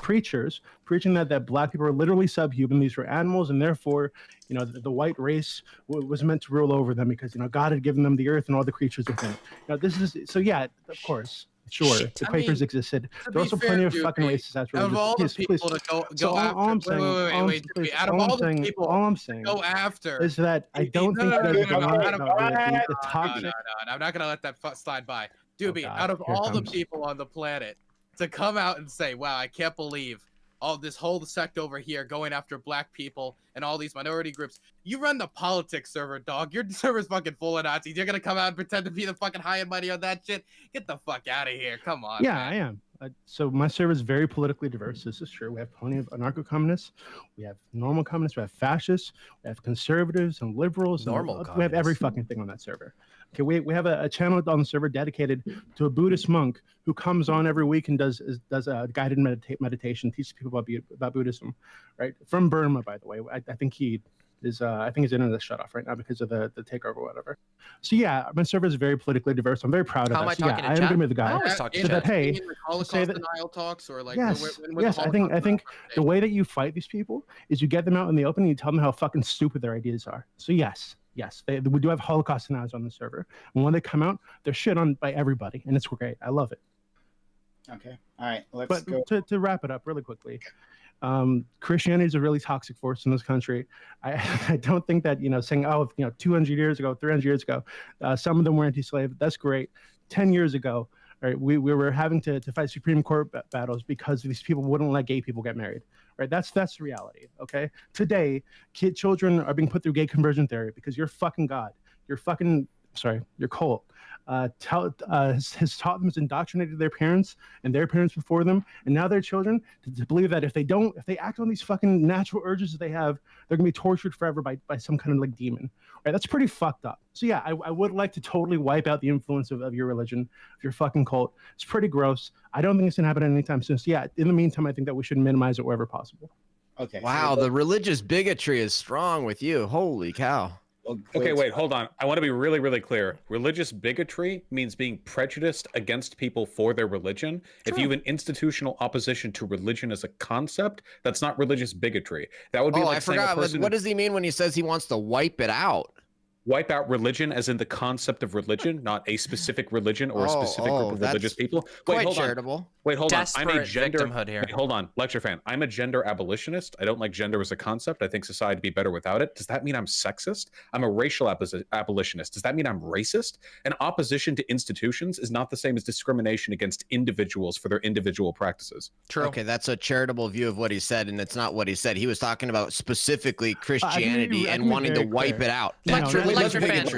preachers preaching that black people are literally subhuman. These were animals, and therefore, the white race was meant to rule over them because God had given them the earth and all the creatures within it. This is so. Yeah, of course. Sure, the Quakers existed. There are also plenty of fucking racists that's religious. Out of all the people to go after, all I'm saying, wait, out of all the people all I'm saying go after is that I don't think the toxic. No, I'm not gonna let that slide by. Doobie, out of all the people on the planet to come out and say, "Wow, I can't believe all this whole sect over here going after black people and all these minority groups." You run the politics server, dog. Your server's fucking full of Nazis. You're gonna come out and pretend to be the fucking high and mighty on that shit? Get the fuck out of here. Come on. Yeah, man. I am. So my server is very politically diverse. This is true. We have plenty of anarcho-communists. We have normal communists. We have fascists. We have conservatives and liberals. We have every fucking thing on that server. Okay, we have a channel on the server dedicated to a Buddhist monk who comes on every week and does a guided meditation, teaches people about Buddhism, right? From Burma, by the way. I think he is. I think his internet is shut off right now because of the takeover or whatever. So yeah, my server is very politically diverse. I'm very proud of that. How am I So, talking yeah, to I chat? am going to be the guy. I always talk to so chat. that hey, The Holocaust say that, denial talks or like yes, when yes. I think the way that you fight these people is you get them out in the open and you tell them how fucking stupid their ideas are. So yes, we do have Holocaust deniers on the server, and when they come out, they're shit on by everybody, and it's great. I love it. Okay, all right, let's But go. to wrap it up really quickly, Christianity is a really toxic force in this country. I don't think that saying 200 years ago, 300 years ago, some of them were anti-slave. That's great. 10 years ago, right, we were having to fight Supreme Court battles because these people wouldn't let gay people get married. Right, that's the reality. Okay, today, children are being put through gay conversion therapy because you're fucking God. Your cult has taught them, has indoctrinated their parents and their parents before them, and now their children to believe that if they act on these fucking natural urges that they have, they're gonna be tortured forever by some kind of like demon. Right, that's pretty fucked up. So yeah, I would like to totally wipe out the influence of your religion, of your fucking cult. It's pretty gross. I don't think it's gonna happen anytime soon. So yeah, in the meantime, I think that we should minimize it wherever possible. Okay. Wow, the religious bigotry is strong with you. Holy cow. Okay, wait, hold on. I want to be really, really clear. Religious bigotry means being prejudiced against people for their religion. If you have an institutional opposition to religion as a concept, that's not religious bigotry. That would be like I forgot. What does he mean when he says he wants to wipe it out? Wipe out religion as in the concept of religion, not a specific religion or a specific group of religious people. Wait, quite hold charitable. on. Wait, hold on. I'm a Desperate gender victimhood here. Wait, hold on, lecture fan. I'm a gender abolitionist. I don't like gender as a concept. I think society would be better without it. Does that mean I'm sexist? I'm a racial abolitionist. Does that mean I'm racist? An opposition to institutions is not the same as discrimination against individuals for their individual practices. True. Okay, that's a charitable view of what he said, and it's not what he said. He was talking about specifically Christianity and wanting to wipe it out. Lecture fan.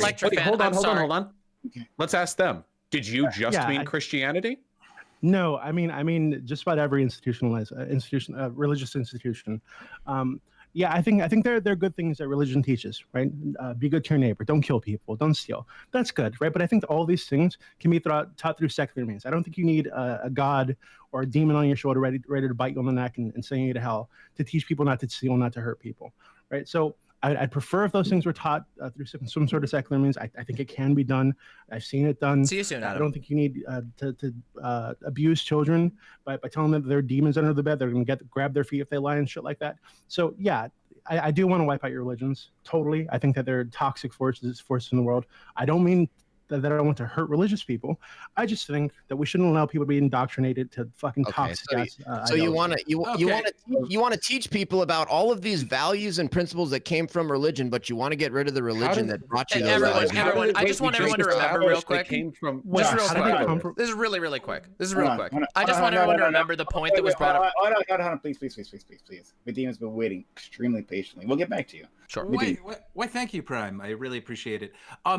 Hold I'm sorry. on. Okay. Let's ask them. Did you just mean Christianity? No, I mean just about every religious institution. Yeah, I think they're good things that religion teaches, right? Be good to your neighbor, don't kill people, don't steal. That's good, right? But I think all these things can be taught through secular means. I don't think you need a god or a demon on your shoulder ready to bite you on the neck and send you to hell to teach people not to steal, not to hurt people, right? So I'd prefer if those things were taught through some sort of secular means. I think it can be done. I've seen it done. See you soon, Adam. I don't think you need to abuse children by telling them that they're demons under the bed. They're going to grab their feet if they lie and shit like that. So yeah, I do want to wipe out your religions. Totally. I think that they're toxic forces in the world. I don't mean that I don't want to hurt religious people. I just think that we shouldn't allow people to be indoctrinated to fucking toxic. So you want to teach people about all of these values and principles that came from religion, but you want to get rid of the religion that brought you those values. Everyone, I just want everyone to remember real quick. This is really quick. I just want everyone to remember the point that was brought up. Hold on, please. Vadim has been waiting extremely patiently. We'll get back to you. Sure. Wait, thank you, Prime. I really appreciate it.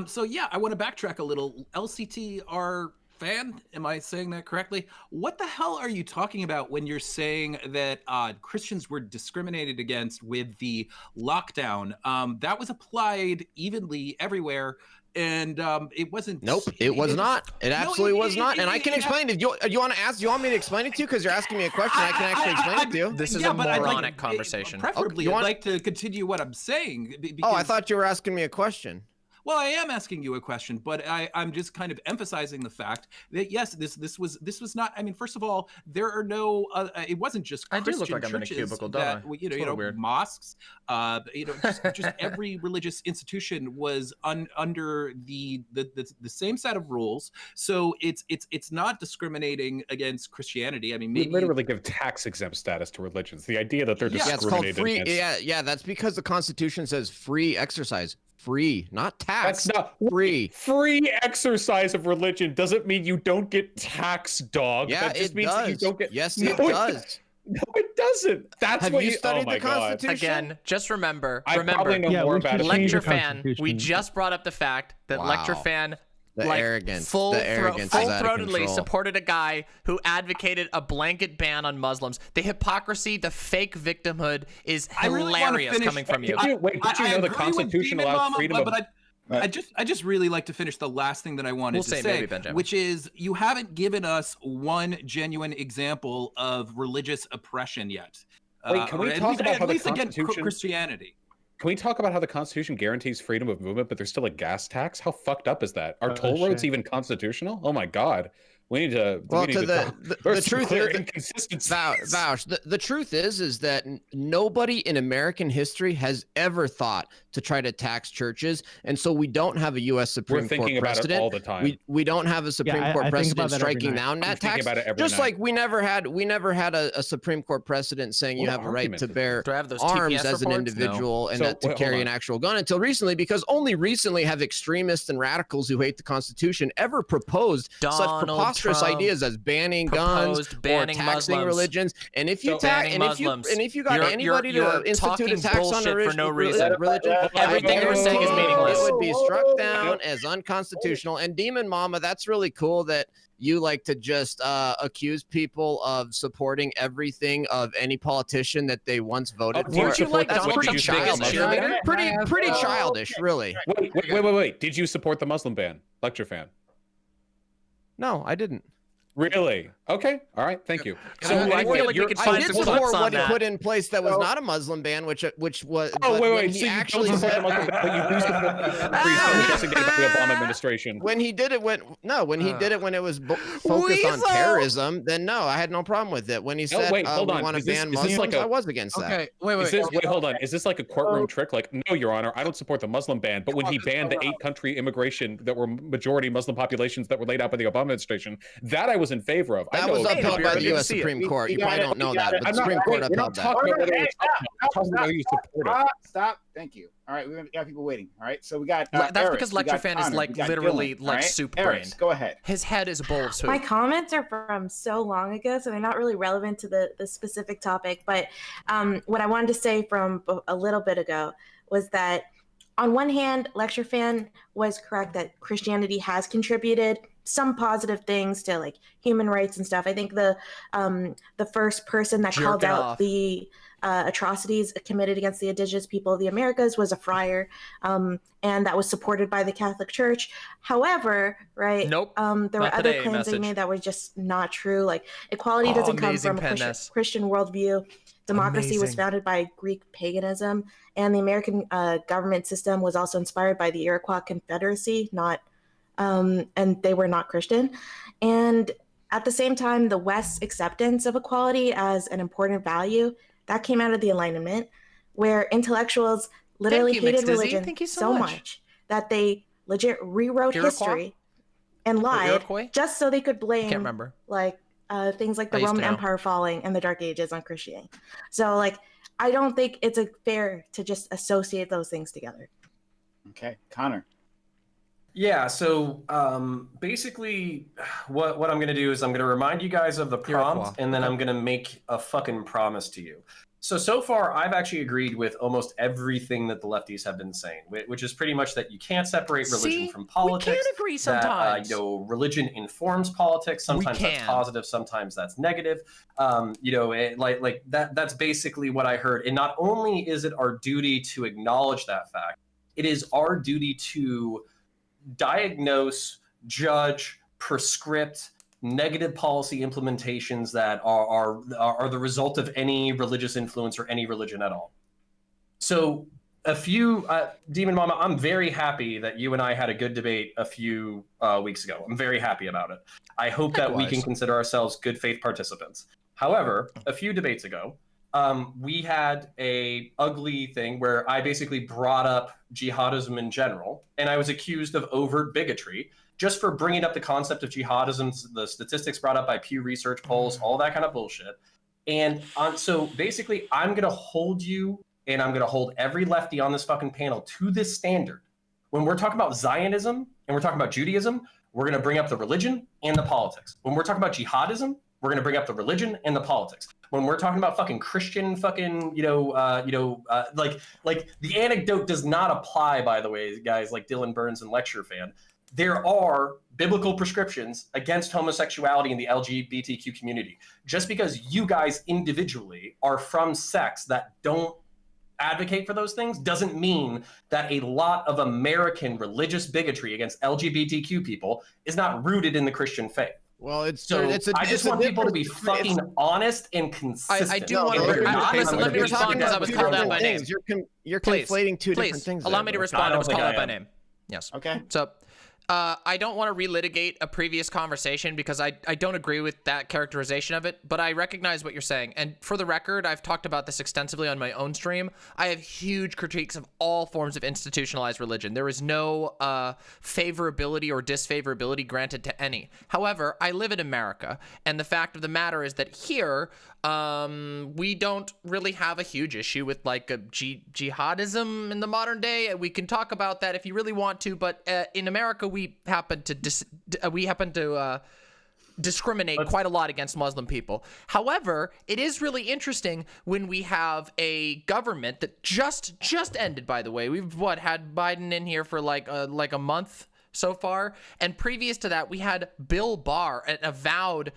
So yeah, I want to backtrack a little. LCT are fan. Am I saying that correctly? What the hell are you talking about when you're saying that Christians were discriminated against with the lockdown? That was applied evenly everywhere. And it wasn't. Nope, it was not. It absolutely was not. And I can explain it. You want to ask? Do you want me to explain it to you? Because you're asking me a question. I can actually explain it to you. This is a moronic conversation. Preferably, I'd like to continue what I'm saying. Oh, I thought you were asking me a question. Well, I am asking you a question, but I'm just kind of emphasizing the fact that yes, this was not. I mean, first of all, there are no. It wasn't just Christian I do look like I'm in a churches cubicle, that don't I? you know Weird. mosques. Just every religious institution was under the same set of rules. So it's not discriminating against Christianity. I mean, maybe we literally give tax exempt status to religions. The idea that they're discriminated it's called free. against. Yeah, that's because the Constitution says free exercise. Free, not tax. That's not free. Free exercise of religion doesn't mean you don't get taxed, dog. Yeah, that just it means does. that you don't get. Yes, No, it does. No, it doesn't. That's Have what you studied oh my the Constitution? Again, just remember. I probably know more about it. Lecture fan. We just brought up the fact that lecture fan. The like arrogance. Full The arrogance is out of full-throatedly control. supported a guy who advocated a blanket ban on Muslims. The hypocrisy, the fake victimhood is hilarious coming from you. Did you know the Constitution allows freedom of... But I just really like to finish the last thing that I wanted to say, maybe, Benjamin. which is you haven't given us one genuine example of religious oppression yet. Wait, can we talk about how the against Constitution... Christianity? Can we talk about how the Constitution guarantees freedom of movement, but there's still a gas tax? How fucked up is that? Are toll roads even constitutional? Oh my God. We need to. Well, we need the truth clear is, inconsistencies. Vouch, the truth is that nobody in American history has ever thought to try to tax churches, and so we don't have a U.S. Supreme Court precedent. About it all the time. We don't have a Supreme Court precedent striking down that tax. Just like we never had a Supreme Court precedent saying you have a right to bear arms as an individual and to carry an actual gun until recently, because only recently have extremists and radicals who hate the Constitution ever proposed such preposterous ideas as banning guns or taxing Muslims. Religions. And if you if you got anybody to institute a tax on for no reason, religion, everything you're saying is meaningless. It would be struck down as unconstitutional. And Demon Mama, that's really cool that you like to just accuse people of supporting everything of any politician that they once voted for. You like that's Donald pretty Trump's biggest cheerleader? Pretty childish, really. Wait. Did you support the Muslim ban, lecture fan? No, I didn't. Really? Okay. All right. Thank you. So I feel like we could find some clips support on what he that. put in place that was not a Muslim ban, which was. Oh wait. He So actually you don't support said the Muslim ban, but you do support the free speech designated by the Obama administration. when he did it when he did it when it was focused on terrorism, then no, I had no problem with it. When he said we want to ban Muslims, I was against that. Okay, wait. Wait, hold on. Is this like a courtroom trick? Like, no, Your Honor, I don't support the Muslim ban, but when he banned the 8-country immigration that were majority Muslim populations that were laid out by the Obama administration, that I was in favor of. That was upheld by the U.S. Supreme Court. You probably don't know that, but the Supreme Court upheld that. Stop. Thank you. All right, we got people waiting. All right, so we got. That's Eris, because we lecture got fan is Connor, like we got literally Dylan, all like right? soup Eris, brained. go ahead. His head is a bowl of soup. My comments are from so long ago, so they're not really relevant to the specific topic. But what I wanted to say from a little bit ago was that, on one hand, lecture fan was correct that Christianity has contributed some positive things to like human rights and stuff. I think the first person that called out the atrocities committed against the indigenous people of the Americas was a friar, and that was supported by the Catholic Church. However, right? Nope. There were other claims they made that were just not true. Like equality doesn't come from a Christian worldview. Democracy was founded by Greek paganism, and the American government system was also inspired by the Iroquois Confederacy, and they were not Christian. And at the same time, the West's acceptance of equality as an important value, that came out of the Enlightenment, where intellectuals literally hated religion so much that they legit rewrote history and lied just so they could blame things like the Roman Empire falling and the Dark Ages on Christianity. So like, I don't think it's fair to just associate those things together. Okay, Connor. Yeah, so basically what I'm going to do is I'm going to remind you guys of the prompt, and then I'm going to make a fucking promise to you. so far, I've actually agreed with almost everything that the lefties have been saying, which is pretty much that you can't separate religion from politics. We can agree sometimes. That, religion informs politics. Sometimes that's positive, sometimes that's negative. That's basically what I heard. And not only is it our duty to acknowledge that fact, it is our duty to diagnose, judge, prescript negative policy implementations that are the result of any religious influence or any religion at all. So Demon Mama, I'm very happy that you and I had a good debate a few weeks ago. I'm very happy about it. I hope that we can consider ourselves good faith participants. However, a few debates ago, we had a ugly thing where I basically brought up jihadism in general, and I was accused of overt bigotry just for bringing up the concept of jihadism, the statistics brought up by Pew Research polls, all that kind of bullshit. And so basically, I'm going to hold you and I'm going to hold every lefty on this fucking panel to this standard. When we're talking about Zionism and we're talking about Judaism, we're going to bring up the religion and the politics. When we're talking about jihadism, we're going to bring up the religion and the politics. When we're talking about fucking Christian fucking, like the anecdote does not apply, by the way, guys, like Dylan Burns and Lecture Fan. There are biblical prescriptions against homosexuality in the LGBTQ community. Just because you guys individually are from sects that don't advocate for those things doesn't mean that a lot of American religious bigotry against LGBTQ people is not rooted in the Christian faith. Well, I just want people to be fucking honest and consistent. I do want to. Honestly, let me respond because I was called out by name. You're conflating two different things. Allow me to respond. I was called out by name. Yes. Okay. So. I don't want to relitigate a previous conversation because I don't agree with that characterization of it, but I recognize what you're saying. And for the record, I've talked about this extensively on my own stream. I have huge critiques of all forms of institutionalized religion. There is no favorability or disfavorability granted to any. However, I live in America, and the fact of the matter is that here, we don't really have a huge issue with like a jihadism in the modern day. We can talk about that if you really want to, but in America, we happen to discriminate quite a lot against Muslim people. However, it is really interesting when we have a government that just ended, by the way. We've had Biden in here for like a month so far, and previous to that we had Bill Barr, an avowed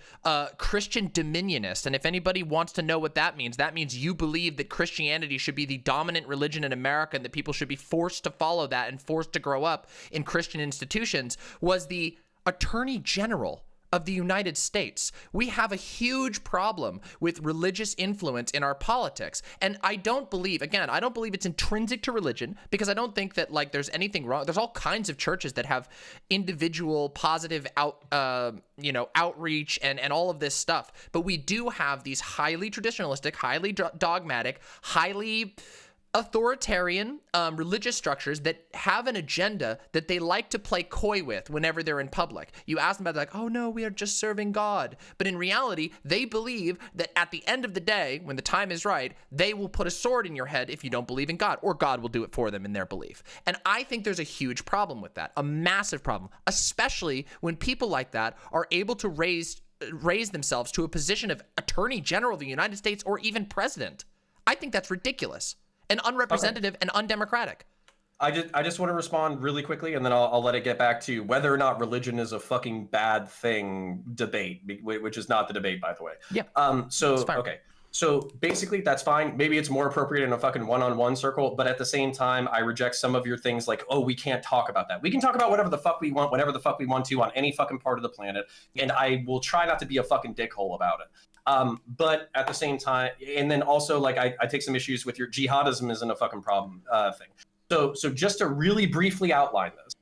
Christian dominionist. And if anybody wants to know what that means you believe that Christianity should be the dominant religion in America and that people should be forced to follow that and forced to grow up in Christian institutions, was the Attorney General of the United States. We have a huge problem with religious influence in our politics. And I don't believe it's intrinsic to religion, because I don't think that like there's anything wrong. There's all kinds of churches that have individual positive outreach and all of this stuff. But we do have these highly traditionalistic, highly dogmatic, highly authoritarian religious structures that have an agenda that they like to play coy with whenever they're in public. You ask them about, like, oh no, we are just serving God. But in reality, they believe that at the end of the day, when the time is right, they will put a sword in your head if you don't believe in God, or God will do it for them in their belief. And I think there's a huge problem with that, a massive problem, especially when people like that are able to raise themselves to a position of Attorney General of the United States or even President. I think that's ridiculous and unrepresentative and undemocratic. I just want to respond really quickly, and then I'll let it get back to whether or not religion is a fucking bad thing debate, which is not the debate, by the way. Yeah. Okay. So basically, that's fine. Maybe it's more appropriate in a fucking one-on-one circle, but at the same time, I reject some of your things like, oh, we can't talk about that. We can talk about whatever the fuck we want, whenever the fuck we want to, on any fucking part of the planet, and I will try not to be a fucking dickhole about it. But at the same time, and then also, like, I take some issues with your jihadism isn't a fucking problem thing. So just to really briefly outline this,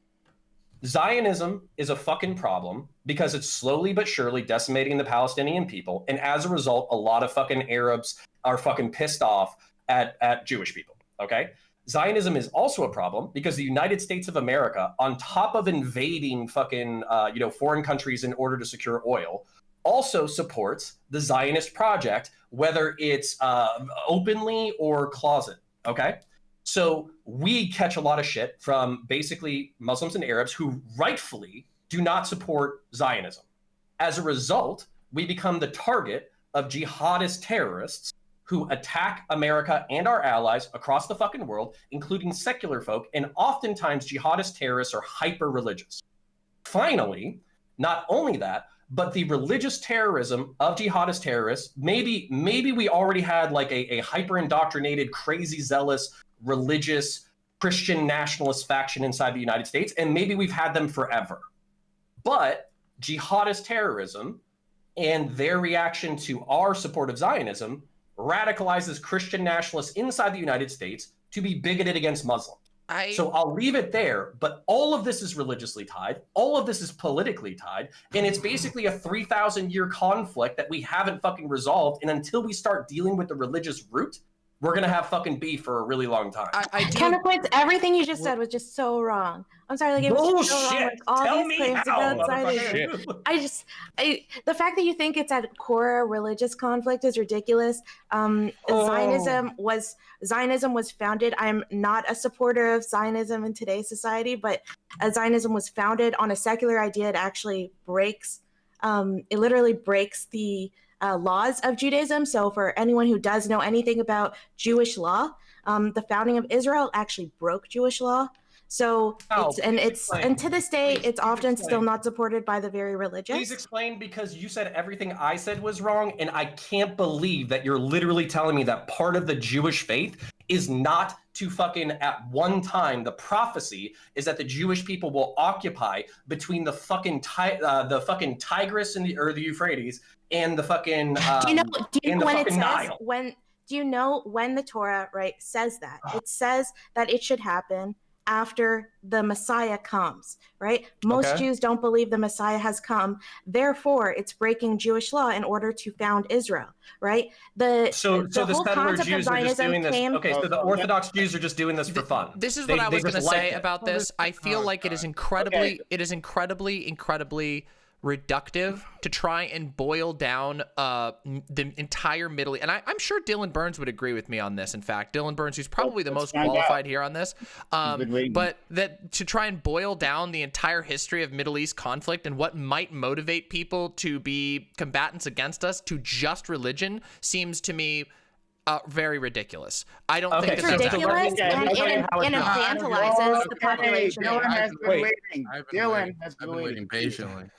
Zionism is a fucking problem because it's slowly but surely decimating the Palestinian people. And as a result, a lot of fucking Arabs are fucking pissed off at Jewish people, okay? Zionism is also a problem because the United States of America, on top of invading fucking, foreign countries in order to secure oil, also supports the Zionist project, whether it's openly or closet, okay? So we catch a lot of shit from basically Muslims and Arabs who rightfully do not support Zionism. As a result, we become the target of jihadist terrorists who attack America and our allies across the fucking world, including secular folk, and oftentimes jihadist terrorists are hyper-religious. Finally, not only that, but the religious terrorism of jihadist terrorists, maybe we already had like a hyper-indoctrinated, crazy, zealous, religious, Christian nationalist faction inside the United States, and maybe we've had them forever. But jihadist terrorism and their reaction to our support of Zionism radicalizes Christian nationalists inside the United States to be bigoted against Muslims. So I'll leave it there, but all of this is religiously tied. All of this is politically tied. And it's basically a 3,000-year conflict that we haven't fucking resolved. And until we start dealing with the religious root, we're going to have fucking beef for a really long time. Counterpoints, everything you just said was just so wrong. I'm sorry, like it was just so wrong. Like, all Tell these me claims how, about Zionism. The fact that you think it's at core religious conflict is ridiculous. Zionism was founded. I'm not a supporter of Zionism in today's society, but Zionism was founded on a secular idea. It actually breaks. It literally breaks the laws of Judaism. So for anyone who does know anything about Jewish law, the founding of Israel actually broke Jewish law. So and to this day, it's often still not supported by the very religious. Please explain, because you said everything I said was wrong, and I can't believe that you're literally telling me that part of the Jewish faith is not to fucking, at one time, the prophecy is that the Jewish people will occupy between the fucking Tigris and the Euphrates and the fucking do you know when it says Nile. Do you know when the Torah says that? It says that it should happen after the Messiah comes, right? Most Jews don't believe the Messiah has come. Therefore, it's breaking Jewish law in order to found Israel, right? So the whole settler concept Jews of are just Zionism doing this. came. Okay, so the Orthodox Jews are just doing this for fun. This is what I was going to say about this. I feel like it is incredibly reductive to try and boil down the entire Middle East. And I'm sure Dylan Burns would agree with me on this. In fact, Dylan Burns, who's probably the most qualified here on this, but that to try and boil down the entire history of Middle East conflict and what might motivate people to be combatants against us to just religion seems to me very ridiculous. I don't think it's ridiculous, and it evangelizes the population. Dylan has been waiting patiently.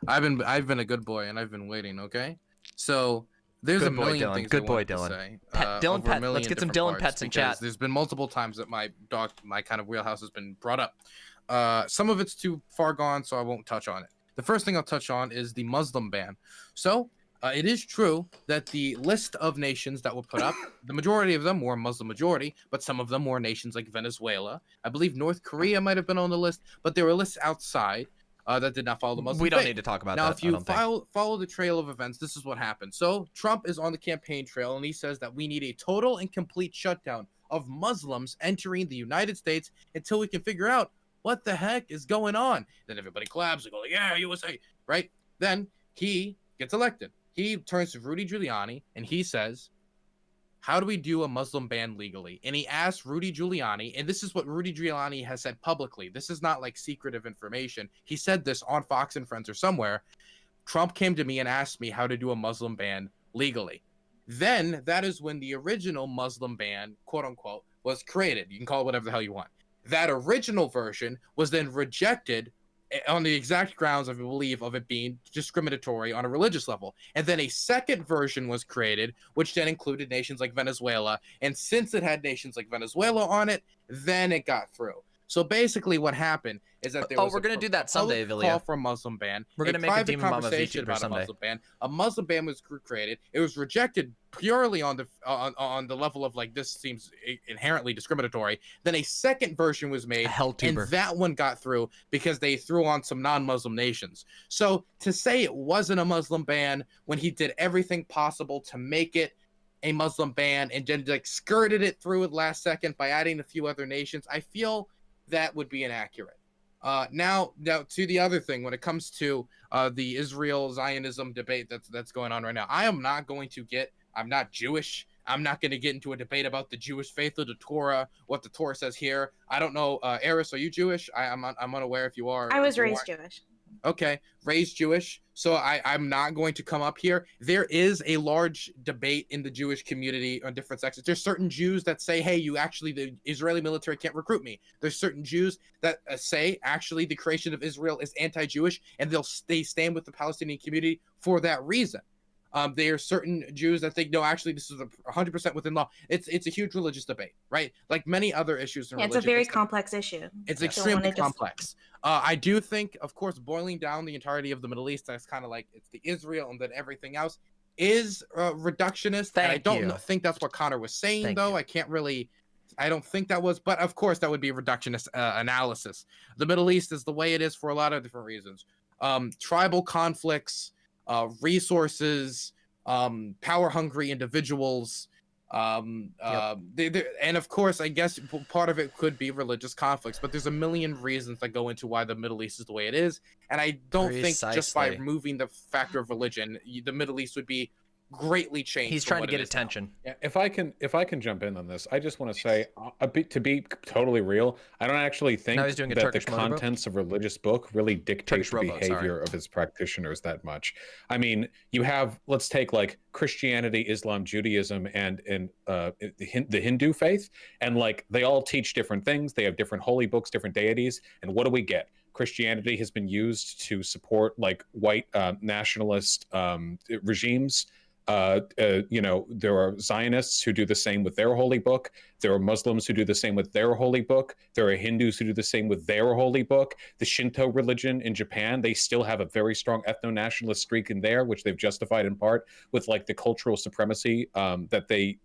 I've been a good boy and I've been waiting. Okay, so there's a million things. Good boy, to Dylan. say, Dylan Pet. Let's get some Dylan Pets in chat. There's been multiple times that my kind of wheelhouse has been brought up. Some of it's too far gone, so I won't touch on it. The first thing I'll touch on is the Muslim ban. So it is true that the list of nations that were put up, the majority of them were Muslim majority, but some of them were nations like Venezuela. I believe North Korea might have been on the list, but there were lists outside that did not follow the Muslim We don't faith. need to talk about now, that. If you follow the trail of events, this is what happened. So Trump is on the campaign trail, and he says that we need a total and complete shutdown of Muslims entering the United States until we can figure out what the heck is going on. Then everybody claps and go, yeah, USA, right? Then he gets elected. He turns to Rudy Giuliani, and he says, how do we do a Muslim ban legally? And he asked Rudy Giuliani, and this is what Rudy Giuliani has said publicly. This is not like secretive information. He said this on Fox and Friends or somewhere. Trump came to me and asked me how to do a Muslim ban legally. Then that is when the original Muslim ban, quote unquote, was created. You can call it whatever the hell you want. That original version was then rejected on the exact grounds, I believe, of it being discriminatory on a religious level. And then a second version was created, which then included nations like Venezuela. And since it had nations like Venezuela on it, then it got through. So basically what happened is that there was we're going to do that someday, call Villia. for a Muslim ban. We're going to make a Demon Mama conversation VTuber about someday. a Muslim ban. A Muslim ban was created. It was rejected purely on the level of like, this seems inherently discriminatory. Then a second version was made, and that one got through because they threw on some non-Muslim nations. So to say it wasn't a Muslim ban when he did everything possible to make it a Muslim ban and then like skirted it through at last second by adding a few other nations, I feel that would be inaccurate. Now to the other thing, when it comes to the Israel Zionism debate that's going on right now, I'm not Jewish. I'm not going to get into a debate about the Jewish faith of the Torah, what the Torah says here. I don't know. Eris, are you Jewish? I'm unaware if you are. I was raised Jewish. Okay, raised Jewish, so I'm not going to come up here. There is a large debate in the Jewish community on different sections. There's certain Jews that say, hey, the Israeli military can't recruit me. There's certain Jews that say, actually, the creation of Israel is anti-Jewish, and they stand with the Palestinian community for that reason. There are certain Jews that think, no, actually, this is 100% within law. It's a huge religious debate, right? Like many other issues in religion. It's a very complex issue. It's extremely complex. I do think, of course, boiling down the entirety of the Middle East, that's kind of like it's the Israel and then everything else is reductionist. And I don't think that's what Connor was saying, though. I don't think that was, but of course, that would be a reductionist analysis. The Middle East is the way it is for a lot of different reasons. Tribal conflicts, resources, power-hungry individuals, and of course, I guess part of it could be religious conflicts, but there's a million reasons that go into why the Middle East is the way it is, and I don't think just by removing the factor of religion, the Middle East would be greatly changed. He's trying to get attention. Yeah, if I can jump in on this, I just want to say, to be totally real, I don't actually think that the contents of religious book really dictate the behavior of its practitioners that much. I mean, you have, let's take like Christianity, Islam, Judaism, and the Hindu faith, and like they all teach different things. They have different holy books, different deities, and what do we get? Christianity has been used to support like white nationalist regimes. There are Zionists who do the same with their holy book. There are Muslims who do the same with their holy book. There are Hindus who do the same with their holy book. The Shinto religion in Japan, they still have a very strong ethno-nationalist streak in there, which they've justified in part with like the cultural supremacy that they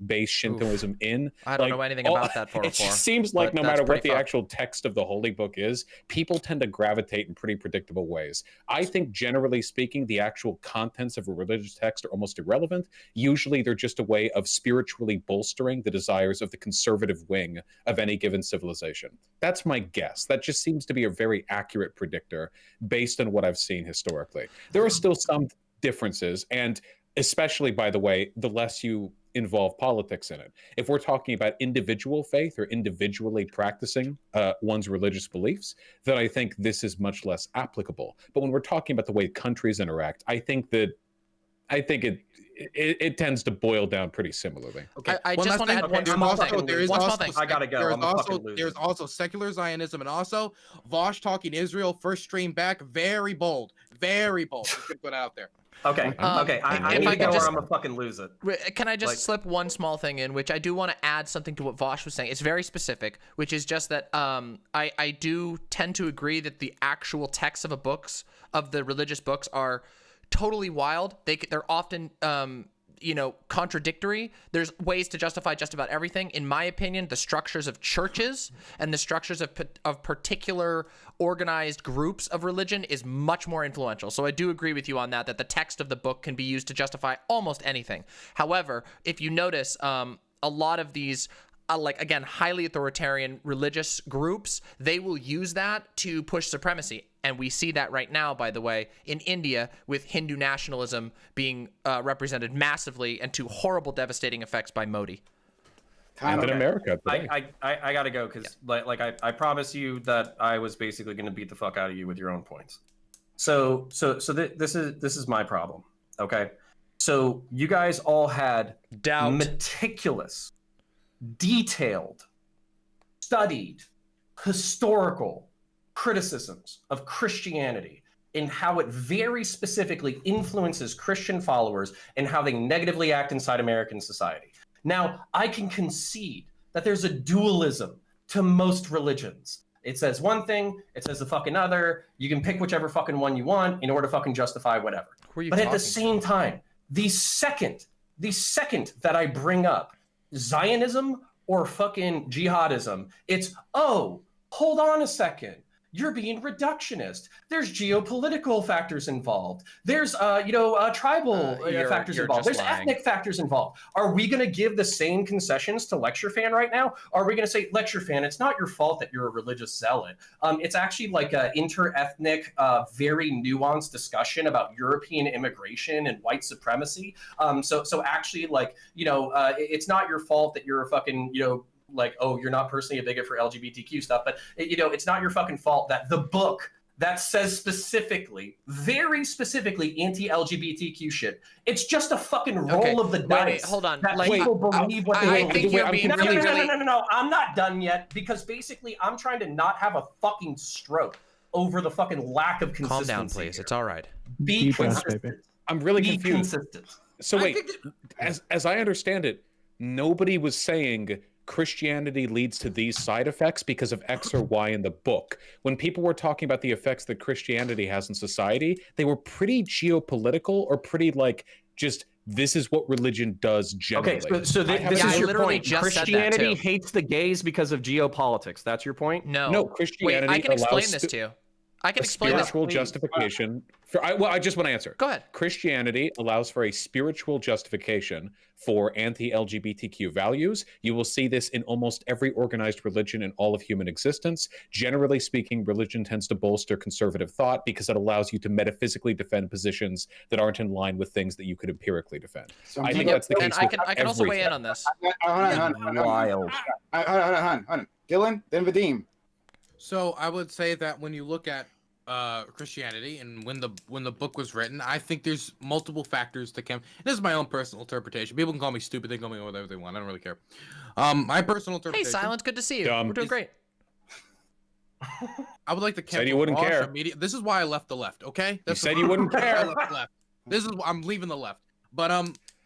base Shintoism in. I don't know anything about that 404. It just seems like no matter what the actual text of the holy book is, people tend to gravitate in pretty predictable ways. I think generally speaking, the actual contents of a religious text are almost irrelevant. Usually they're just a way of spiritually bolstering the desires of the conservative wing of any given civilization. That's my guess. That just seems to be a very accurate predictor based on what I've seen historically. There are still some differences, and especially, by the way, the less you involve politics in it. If we're talking about individual faith or individually practicing one's religious beliefs, then I think this is much less applicable. But when we're talking about the way countries interact, I think it tends to boil down pretty similarly. Okay. I just want to add one small thing. I gotta go. There's also secular Zionism, and also Vosh talking Israel first stream back. Very bold. Just gonna put it out there. Okay. I need to go or I'm gonna fucking lose it. Can I just slip one small thing in, which I do want to add something to what Vosh was saying. It's very specific, which is just that I do tend to agree that the actual texts of the religious books are totally wild. They're often contradictory. There's ways to justify just about everything. In my opinion, the structures of churches and the structures of particular organized groups of religion is much more influential. So I do agree with you on that the text of the book can be used to justify almost anything. However, if you notice, a lot of these highly authoritarian religious groups, they will use that to push supremacy. And we see that right now, by the way, in India, with Hindu nationalism being represented massively and to horrible, devastating effects by Modi. And in America today. I gotta go because I promise you that I was basically gonna beat the fuck out of you with your own points. So this is my problem. Okay, so you guys all had meticulous, detailed, studied, historical criticisms of Christianity and how it very specifically influences Christian followers and how they negatively act inside American society. Now, I can concede that there's a dualism to most religions. It says one thing, it says the fucking other. You can pick whichever fucking one you want in order to fucking justify whatever. But at the same time, the second that I bring up Zionism or fucking jihadism, it's, oh, hold on a second. You're being reductionist. There's geopolitical factors involved. There's, tribal factors involved. There's ethnic factors involved. Are we going to give the same concessions to Lecture Fan right now? Are we going to say, Lecture Fan, it's not your fault that you're a religious zealot. It's actually like an inter-ethnic, very nuanced discussion about European immigration and white supremacy. So actually, it's not your fault that you're a fucking, you're not personally a bigot for LGBTQ stuff, but it's not your fucking fault that the book that says specifically, very specifically, anti-LGBTQ shit. It's just a fucking roll of the dice. Wait, hold on. That Like, people believe what they I believe. think you're being really. No. I'm not done yet, because basically I'm trying to not have a fucking stroke over the fucking lack of consistency. Calm down, please. Here. It's all right. Be consistent. I'm really Be confused. consistent. So wait, as I understand it, nobody was saying Christianity leads to these side effects because of X or Y in the book. When people were talking about the effects that Christianity has in society, they were pretty geopolitical or pretty like just this is what religion does generally. Okay, so this is your point. Christianity hates the gays because of geopolitics. That's your point? No, Christianity Wait, I can explain allows this to you. I can explain this. spiritual justification. I just want to answer. Go ahead. Christianity allows for a spiritual justification for anti-LGBTQ values. You will see this in almost every organized religion in all of human existence. Generally speaking, religion tends to bolster conservative thought because it allows you to metaphysically defend positions that aren't in line with things that you could empirically defend. I think that's the case. And I can also weigh in on this. Hold on. Dylan, then Vadim. So I would say that when you look at Christianity and when the book was written, I think there's multiple factors that can. This is my own personal interpretation. People can call me stupid. They can call me whatever they want. I don't really care. My personal interpretation. Hey, Silence, good to see you. We're doing great. I would like to said you wouldn't care. This is why I left the left. Okay, You said you wouldn't care. I left the left. This is I'm leaving the left. But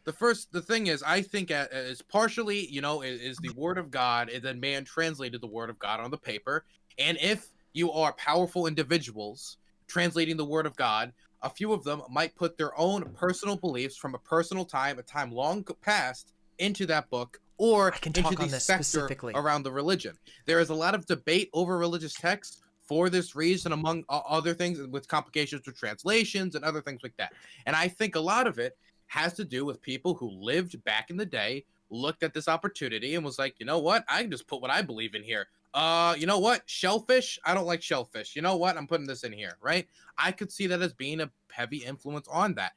the thing is, I think is partially, is the word of God, and then man translated the word of God on the paper. And if you are powerful individuals translating the word of God, a few of them might put their own personal beliefs from a personal time, a time long past, into that book or into the sector around the religion. There is a lot of debate over religious texts for this reason, among other things, with complications with translations and other things like that. And I think a lot of it has to do with people who lived back in the day, looked at this opportunity and was like, you know what? I can just put what I believe in here. You know what? Shellfish? I don't like shellfish. You know what? I'm putting this in here, right? I could see that as being a heavy influence on that.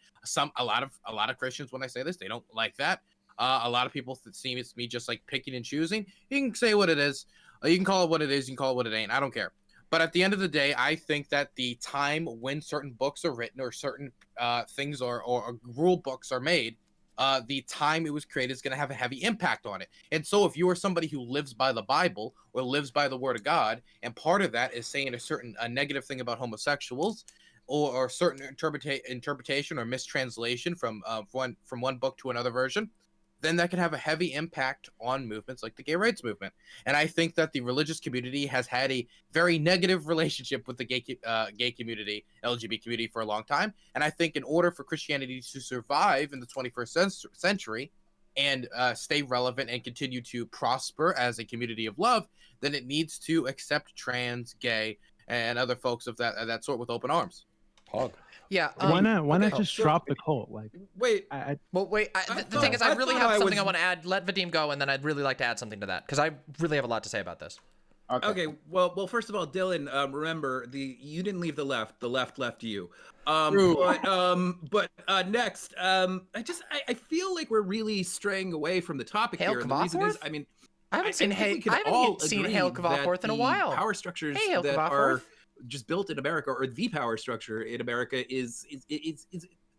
A lot of Christians, when I say this, they don't like that. A lot of people see it's me just like picking and choosing. You can say what it is. You can call it what it is. You can call it what it ain't. I don't care. But at the end of the day, I think that the time when certain books are written or certain things or rule books are made, the time it was created is going to have a heavy impact on it. And so if you are somebody who lives by the Bible or lives by the word of God, and part of that is saying a negative thing about homosexuals or certain interpretation or mistranslation from one book to another version, then that can have a heavy impact on movements like the gay rights movement. And I think that the religious community has had a very negative relationship with the gay community, LGBT community, for a long time. And I think in order for Christianity to survive in the 21st century and stay relevant and continue to prosper as a community of love, then it needs to accept trans, gay, and other folks of that sort with open arms. Hog. Yeah. Why not just drop the cult? Like, wait. The thing is, I really have something I want to add. Let Vadim go, and then I'd really like to add something to that because I really have a lot to say about this. Okay. Well, first of all, Dylan, remember you didn't leave the left. The left left you. But next, I feel like we're really straying away from the topic here. And the reason is, I mean, I haven't seen Hail Kvaforth in a while. Power structures that are just built in America, or the power structure in America is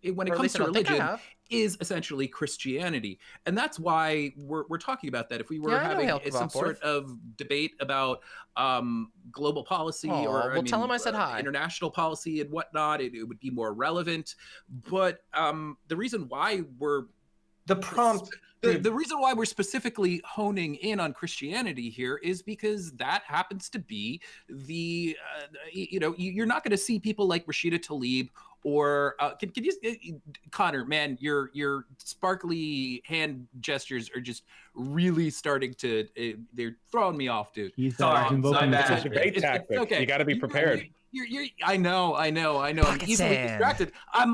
when it comes to religion, is essentially Christianity. And that's why we're talking about that. If we were having some sort of debate about global policy tell him I said hi. International policy and whatnot, it would be more relevant. But the reason why the reason why we're specifically honing in on Christianity here is because that happens to be you're not going to see people like Rashida Tlaib or can you, Connor, man, your sparkly hand gestures are just really starting to they're throwing me off, dude. It's a great tactic. Okay. You got to be prepared. I know. I'm easily distracted. I'm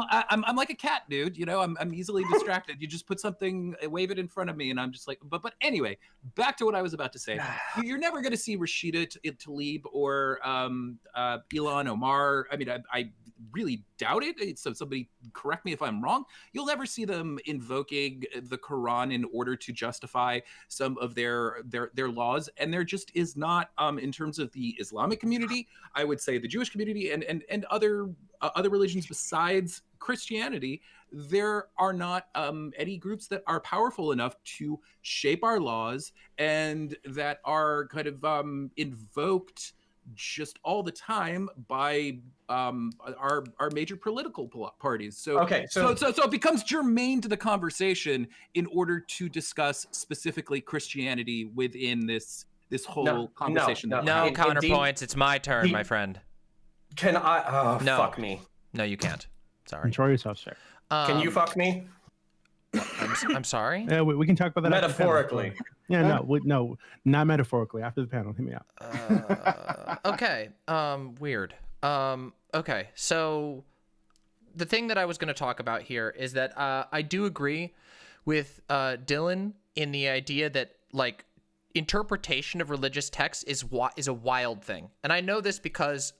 like a cat, dude. I'm easily distracted. You just put something, wave it in front of me, and I'm just like. But anyway, back to what I was about to say. You're never going to see Rashida Tlaib or Ilhan Omar. I mean, I really doubt it. So somebody correct me if I'm wrong. You'll never see them invoking the Quran in order to justify some of their laws, and there just is not, in terms of the Islamic community, I would say the Jewish community and other religions besides Christianity, there are not any groups that are powerful enough to shape our laws and that are kind of invoked just all the time by our major political parties. So it becomes germane to the conversation in order to discuss specifically Christianity within this whole conversation. No counterpoints. It's my turn, my friend. Can I? Oh, no. Fuck me. No, you can't. Sorry. Control yourself, sir. Can you fuck me? I'm sorry. Yeah, we can talk about that metaphorically. After the panel. Yeah, no, not metaphorically. After the panel, hit me up. Okay. Weird. Okay. So the thing that I was going to talk about here is that I do agree with Dylan in the idea that like interpretation of religious texts is a wild thing. And I know this because,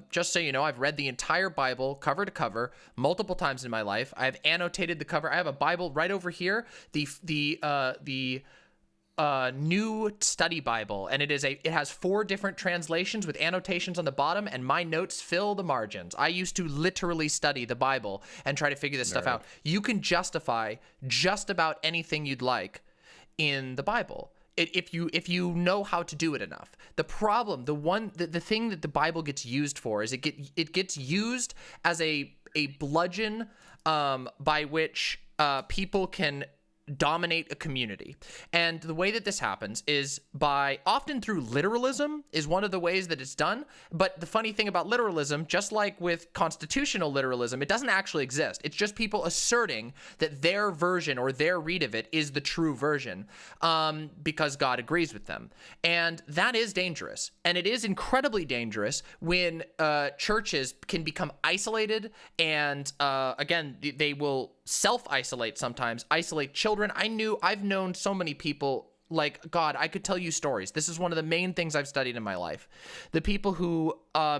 just so you know, I've read the entire Bible cover to cover multiple times in my life. I've annotated the cover. I have a Bible right over here, the New Study Bible, and it has 4 different translations with annotations on the bottom, and my notes fill the margins. I used to literally study the Bible and try to figure this stuff out. You can justify just about anything you'd like in the Bible if you know how to do it enough. The problem, the thing that the Bible gets used for is it gets used as a bludgeon by which people can dominate a community. And the way that this happens is often through literalism is one of the ways that it's done. But the funny thing about literalism, just like with constitutional literalism, it doesn't actually exist. It's just people asserting that their version or their read of it is the true version because God agrees with them. And that is dangerous. And it is incredibly dangerous when churches can become isolated and again, they will self-isolate sometimes, isolate children. I've known so many people, like, God, I could tell you stories. This is one of the main things I've studied in my life. The people who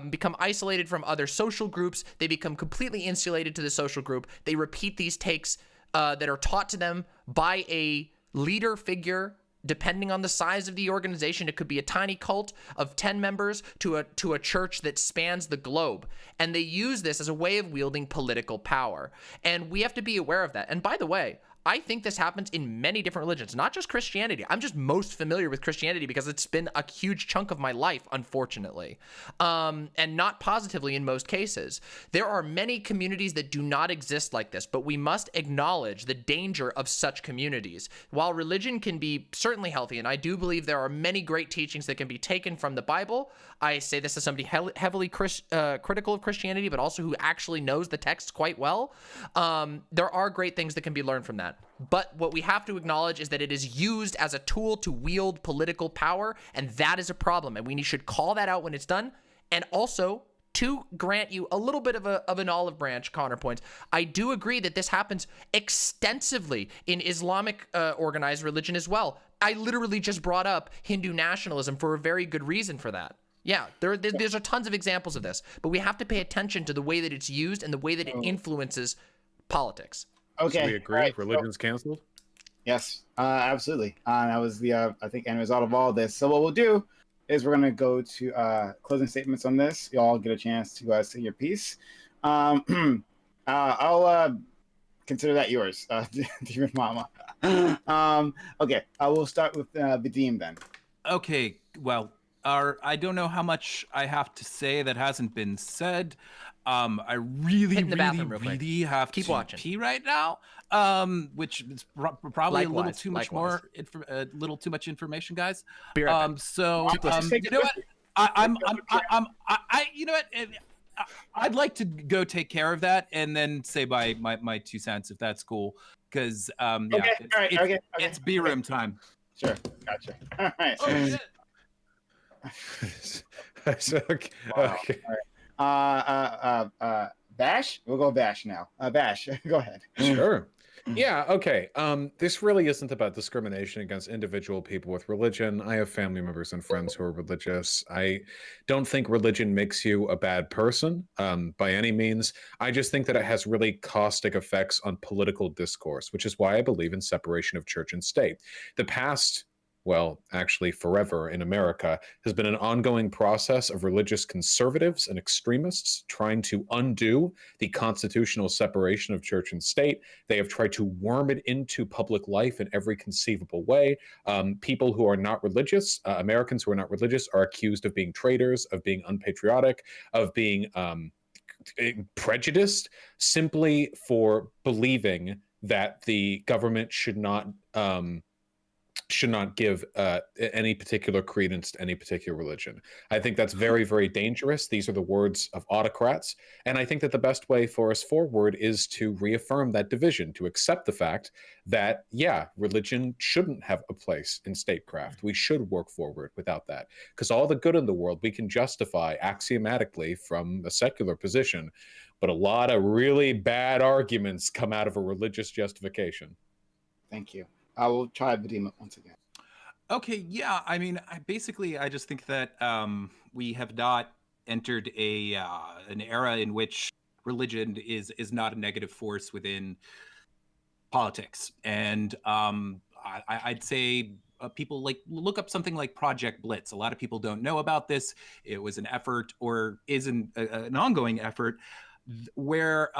become isolated from other social groups, they become completely insulated to the social group. They repeat these takes that are taught to them by a leader figure. Depending on the size of the organization, it could be a tiny cult of 10 members to a church that spans the globe. And they use this as a way of wielding political power. And we have to be aware of that. And by the way, I think this happens in many different religions, not just Christianity. I'm just most familiar with Christianity because it's been a huge chunk of my life, unfortunately, and not positively in most cases. There are many communities that do not exist like this, but we must acknowledge the danger of such communities. While religion can be certainly healthy, and I do believe there are many great teachings that can be taken from the Bible, I say this as somebody heavily critical of Christianity, but also who actually knows the text quite well. There are great things that can be learned from that. But what we have to acknowledge is that it is used as a tool to wield political power, and that is a problem. And we should call that out when it's done. And also, to grant you a little bit of an olive branch counterpoint, I do agree that this happens extensively in Islamic organized religion as well. I literally just brought up Hindu nationalism for a very good reason for that. Yeah, there's tons of examples of this, but we have to pay attention to the way that it's used and the way that it influences politics. Okay. So we agree. Right, religion's canceled. Yes, absolutely. That was the I think end result of all this. So what we'll do is we're gonna go to closing statements on this. You all get a chance to say your piece. I'll consider that yours, dear mama. Okay, I will start with Vadim then. Okay, well, I don't know how much I have to say that hasn't been said. I really have Keep to watching. pee right now, which is probably a little too much more, a little too much information, guys. Be right back. So you know what? You know what? I'd like to go take care of that and then say my 2 cents if that's cool, because it's beer room time. Sure, gotcha. All right. Oh, shit. Okay. Wow. Okay. Bash? We'll go Bash now. Bash, go ahead. Sure. Yeah, okay. This really isn't about discrimination against individual people with religion. I have family members and friends who are religious. I don't think religion makes you a bad person, by any means. I just think that it has really caustic effects on political discourse, which is why I believe in separation of church and state. The past, well, actually forever in America, has been an ongoing process of religious conservatives and extremists trying to undo the constitutional separation of church and state. They have tried to worm it into public life in every conceivable way. People who are not religious, Americans who are not religious, are accused of being traitors, of being unpatriotic, of being prejudiced simply for believing that the government should not give any particular credence to any particular religion. I think that's very, very dangerous. These are the words of autocrats. And I think that the best way for us forward is to reaffirm that division, to accept the fact that, yeah, religion shouldn't have a place in statecraft. We should work forward without that. Because all the good in the world we can justify axiomatically from a secular position, but a lot of really bad arguments come out of a religious justification. Thank you. I will try Vadim once again. Okay, yeah. I mean, I just think that we have not entered an era in which religion is not a negative force within politics, and I'd say people look up something like Project Blitz. A lot of people don't know about this. It was an effort, or is an ongoing effort, where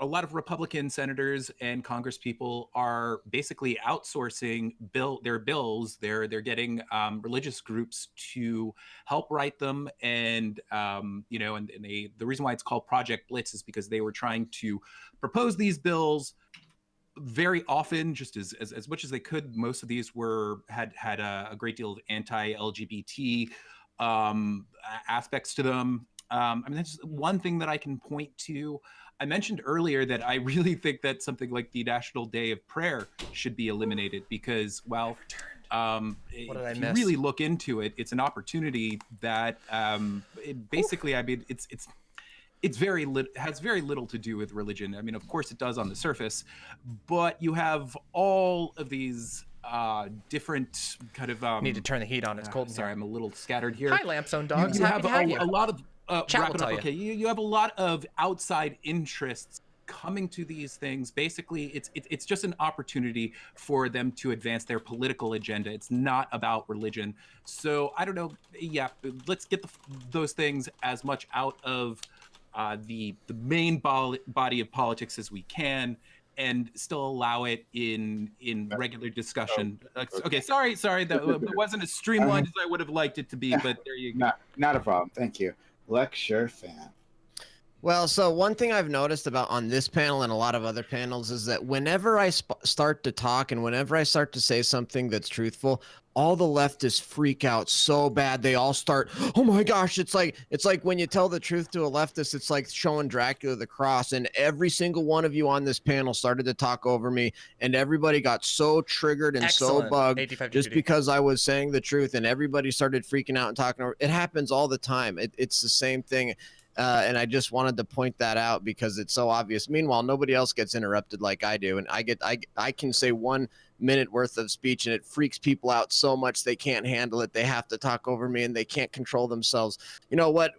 a lot of Republican senators and congresspeople are basically outsourcing their bills. They're getting religious groups to help write them, and the reason why it's called Project Blitz is because they were trying to propose these bills very often, just as much as they could. Most of these had a great deal of anti-LGBT aspects to them. I mean, that's one thing that I can point to. I mentioned earlier that I really think that something like the National Day of Prayer should be eliminated because, well, if you really look into it, it's an opportunity that basically, I mean, has very little to do with religion. I mean, of course it does on the surface, but you have all of these different kind of need to turn the heat on. It's cold. Sorry, I'm a little scattered here. Hi, Lampzone Dogs. You Happy to have you. a lot of Chat will tell you. Okay, you have a lot of outside interests coming to these things. Basically, it's just an opportunity for them to advance their political agenda. It's not about religion. So I don't know. Yeah, let's get those things as much out of the main body of politics as we can, and still allow it in regular discussion. Okay, sorry, that wasn't as streamlined as I would have liked it to be, but there you go. Not a problem. Thank you. Lecture fan. Well, so one thing I've noticed about on this panel and a lot of other panels is that whenever I start to talk and whenever I start to say something that's truthful, all the leftists freak out so bad. They all start, oh my gosh, it's like when you tell the truth to a leftist, it's like showing Dracula the cross. And every single one of you on this panel started to talk over me, and everybody got so triggered and so bugged just because I was saying the truth, and everybody started freaking out and talking over. It happens all the time. It's the same thing. And I just wanted to point that out because it's so obvious. Meanwhile, nobody else gets interrupted like I do, and I can say 1 minute worth of speech, and it freaks people out so much they can't handle it. They have to talk over me, and they can't control themselves. You know what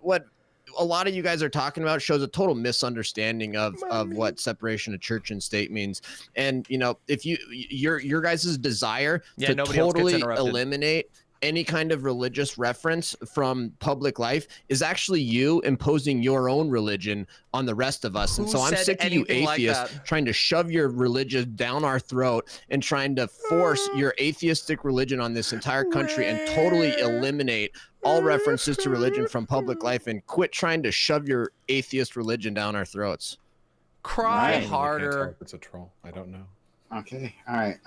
a lot of you guys are talking about shows a total misunderstanding of what separation of church and state means. And you know, if your guys' desire to totally eliminate any kind of religious reference from public life is actually you imposing your own religion on the rest of us. And so I'm sick of you atheists trying to shove your religion down our throat and trying to force your atheistic religion on this entire country and totally eliminate all references to religion from public life and quit trying to shove your atheist religion down our throats. Cry harder. It's a troll. I don't know. Okay. All right.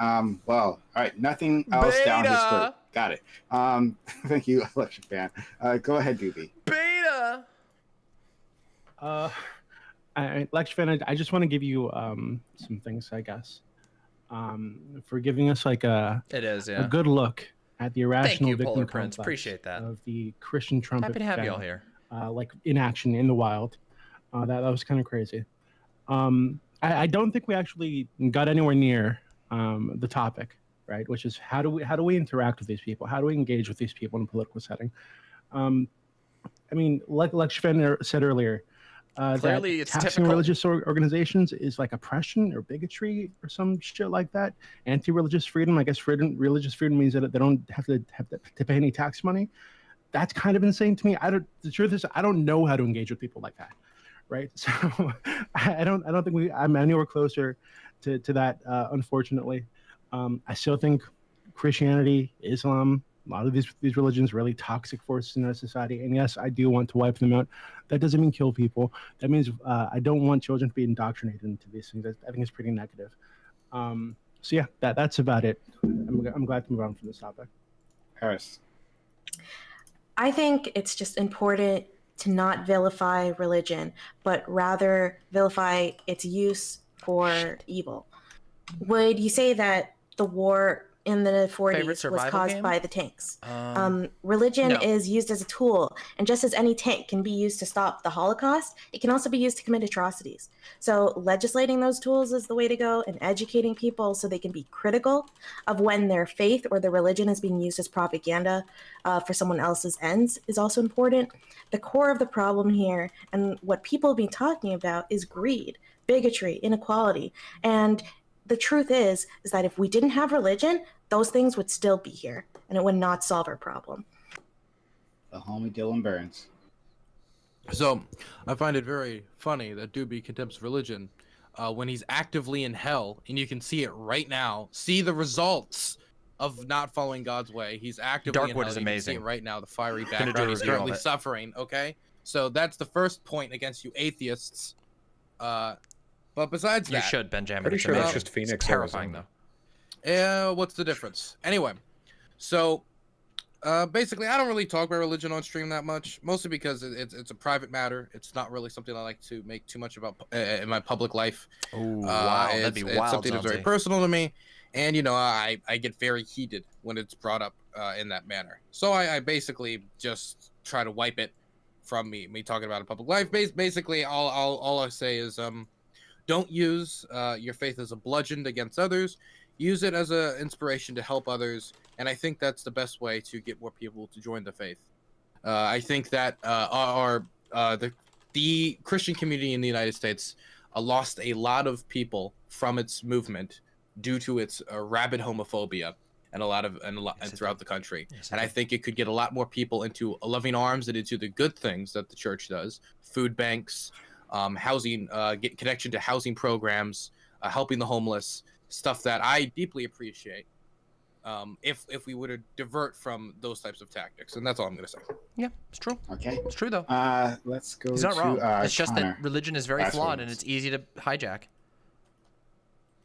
Well, all right. Nothing else down his throat. Got it. Thank you, Lecture Fan. Go ahead, Doobie. Beta. Lecture Fan, I just want to give you some things, I guess, for giving us like a good look at the irrational victim complex. Appreciate that. Of the Christian trumpet. Happy to have you all here. Like in action in the wild. That was kind of crazy. I don't think we actually got anywhere near the topic, right? Which is how do we interact with these people? How do we engage with these people in a political setting? I mean, like Sven said earlier, Clearly, that it's taxing difficult. religious organizations is like oppression or bigotry or some shit like that. Anti-religious freedom, I guess religious freedom means that they don't have to pay any tax money. That's kind of insane to me. The truth is, I don't know how to engage with people like that, right? So I don't think I'm anywhere closer to that, unfortunately. I still think Christianity, Islam, a lot of these religions really toxic forces in our society. And yes, I do want to wipe them out. That doesn't mean kill people. That means I don't want children to be indoctrinated into these things. I think it's pretty negative. So yeah, that's about it. I'm glad to move on from this topic. Harris. I think it's just important to not vilify religion, but rather vilify its use for evil. Would you say that the war in the 40s was caused by the tanks? Religion is used as a tool, and just as any tank can be used to stop the Holocaust, it can also be used to commit atrocities. So legislating those tools is the way to go, and educating people so they can be critical of when their faith or their religion is being used as propaganda for someone else's ends is also important. The core of the problem here, and what people have been talking about, is greed, bigotry, inequality. And the truth is that if we didn't have religion, those things would still be here, and it would not solve our problem. The homie Dylan Burns. So, I find it very funny that Doobie contempts religion when he's actively in hell, and you can see it right now. See the results of not following God's way. He's actively in hell. Darkwood is You can see amazing. it right now. The fiery Gonna do a background he's review of currently it. suffering. Okay, so that's the first point against you atheists. But besides You that, should, Benjamin. Pretty It's sure that's amazing. just Phoenix, It's terrifying, Arizona. though. what's the difference? Anyway, so basically, I don't really talk about religion on stream that much, mostly because it's a private matter. It's not really something I like to make too much about in my public life. Ooh, wow, that'd be It's wild, something that's very Zonzi. personal to me, and I get very heated when it's brought up in that manner. So I basically just try to wipe it from me talking about a public life. Basically, all I say is don't use your faith as a bludgeon against others. Use it as an inspiration to help others, and I think that's the best way to get more people to join the faith. I think that the Christian community in the United States lost a lot of people from its movement due to its rabid homophobia and throughout the country. And I think it could get a lot more people into loving arms and into the good things that the church does: food banks, housing, get connection to housing programs, helping the homeless, stuff that I deeply appreciate. If we were to divert from those types of tactics, and that's all I'm going to say. Yeah, it's true. Okay. It's true, though. Let's go He's not to wrong. It's just Connor. that religion is very Last flawed, words. and it's easy to hijack.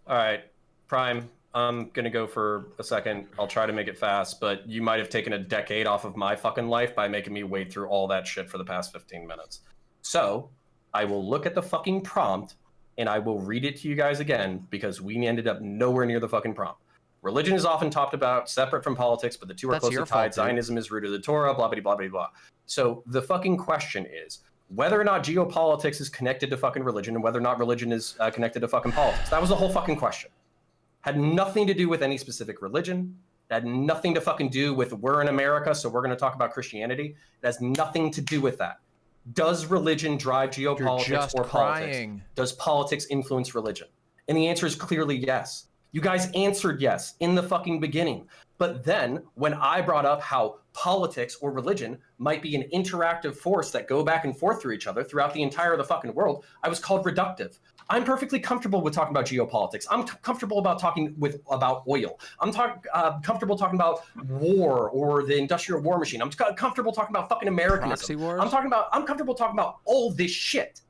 All right, Prime, I'm going to go for a second. I'll try to make it fast, but you might have taken a decade off of my fucking life by making me wade through all that shit for the past 15 minutes. So I will look at the fucking prompt and I will read it to you guys again because we ended up nowhere near the fucking prompt. Religion is often talked about separate from politics, but the two are That's closely your tied. fault, dude. Zionism is rooted in the Torah, blah, blah, blah, blah, blah. So the fucking question is whether or not geopolitics is connected to fucking religion and whether or not religion is connected to fucking politics. That was the whole fucking question. Had nothing to do with any specific religion. It had nothing to fucking do with we're in America, so we're going to talk about Christianity. It has nothing to do with that. Does religion drive geopolitics just or crying. politics? Does politics influence religion? And the answer is clearly yes. You guys answered yes in the fucking beginning. But then when I brought up how politics or religion might be an interactive force that go back and forth through each other throughout the entire of the fucking world, I was called reductive. I'm perfectly comfortable with talking about geopolitics. I'm comfortable about talking about oil. I'm comfortable talking about war or the industrial war machine. I'm comfortable talking about fucking Americanism. Proxy wars? I'm comfortable talking about all this shit.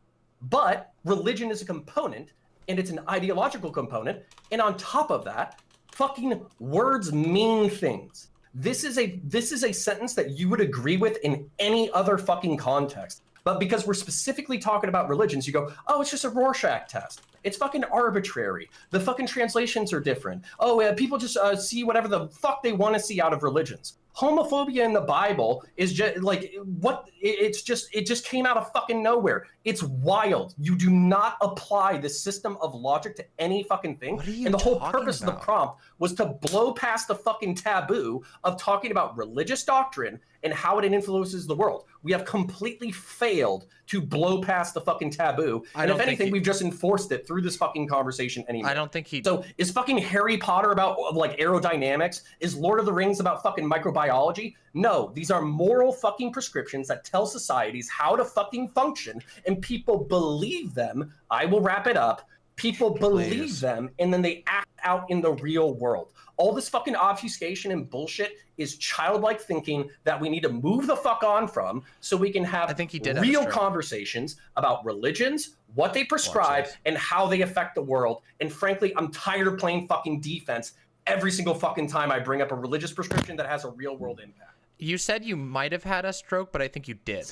But religion is a component, and it's an ideological component. And on top of that, fucking words mean things. This is a sentence that you would agree with in any other fucking context. But because we're specifically talking about religions, you go, oh, it's just a Rorschach test. It's fucking arbitrary. The fucking translations are different. Oh, people just see whatever the fuck they want to see out of religions. Homophobia in the Bible is just like what it just came out of fucking nowhere. It's wild. You do not apply this system of logic to any fucking thing. And the whole purpose of the prompt was to blow past the fucking taboo of talking about religious doctrine and how it influences the world. We have completely failed to blow past the fucking taboo. And if anything, we've just enforced it through this fucking conversation anyway. I don't think he... So is fucking Harry Potter about like aerodynamics? Is Lord of the Rings about fucking microbiology? No, these are moral fucking prescriptions that tell societies how to fucking function, and people believe them. I will wrap it up. People believe them, and then they act out in the real world. All this fucking obfuscation and bullshit is childlike thinking that we need to move the fuck on from so we can have real conversations about religions, what they prescribe, and how they affect the world. And frankly, I'm tired of playing fucking defense every single fucking time I bring up a religious prescription that has a real world impact. You said you might have had a stroke, but I think you did.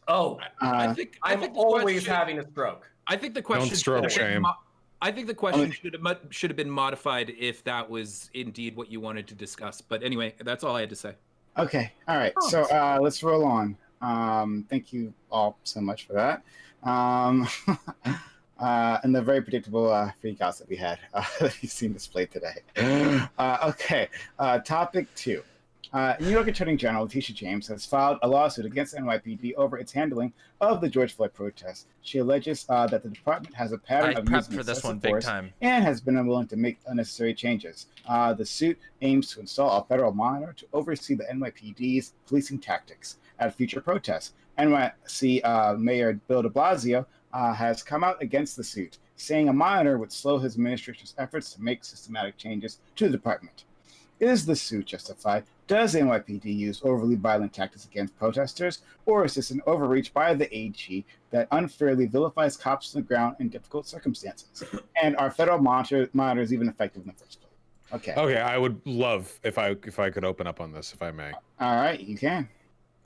I'm always having a stroke. I think the question I think the question should have been modified if that was indeed what you wanted to discuss. But anyway, that's all I had to say. Okay. All right. So let's roll on. Thank you all so much for that. And the very predictable freak outs that we had that you've seen displayed today. Okay. Topic 2. New York Attorney General Letitia James has filed a lawsuit against NYPD over its handling of the George Floyd protests. She alleges that the department has a pattern of using excessive force and has been unwilling to make unnecessary changes. The suit aims to install a federal monitor to oversee the NYPD's policing tactics at future protests. NYC Mayor Bill de Blasio has come out against the suit, saying a monitor would slow his administration's efforts to make systematic changes to the department. Is the suit justified? Does NYPD use overly violent tactics against protesters, or is this an overreach by the AG that unfairly vilifies cops on the ground in difficult circumstances? And are federal monitors even effective in the first place? Okay. Okay, I would love if I could open up on this, if I may. All right, you can.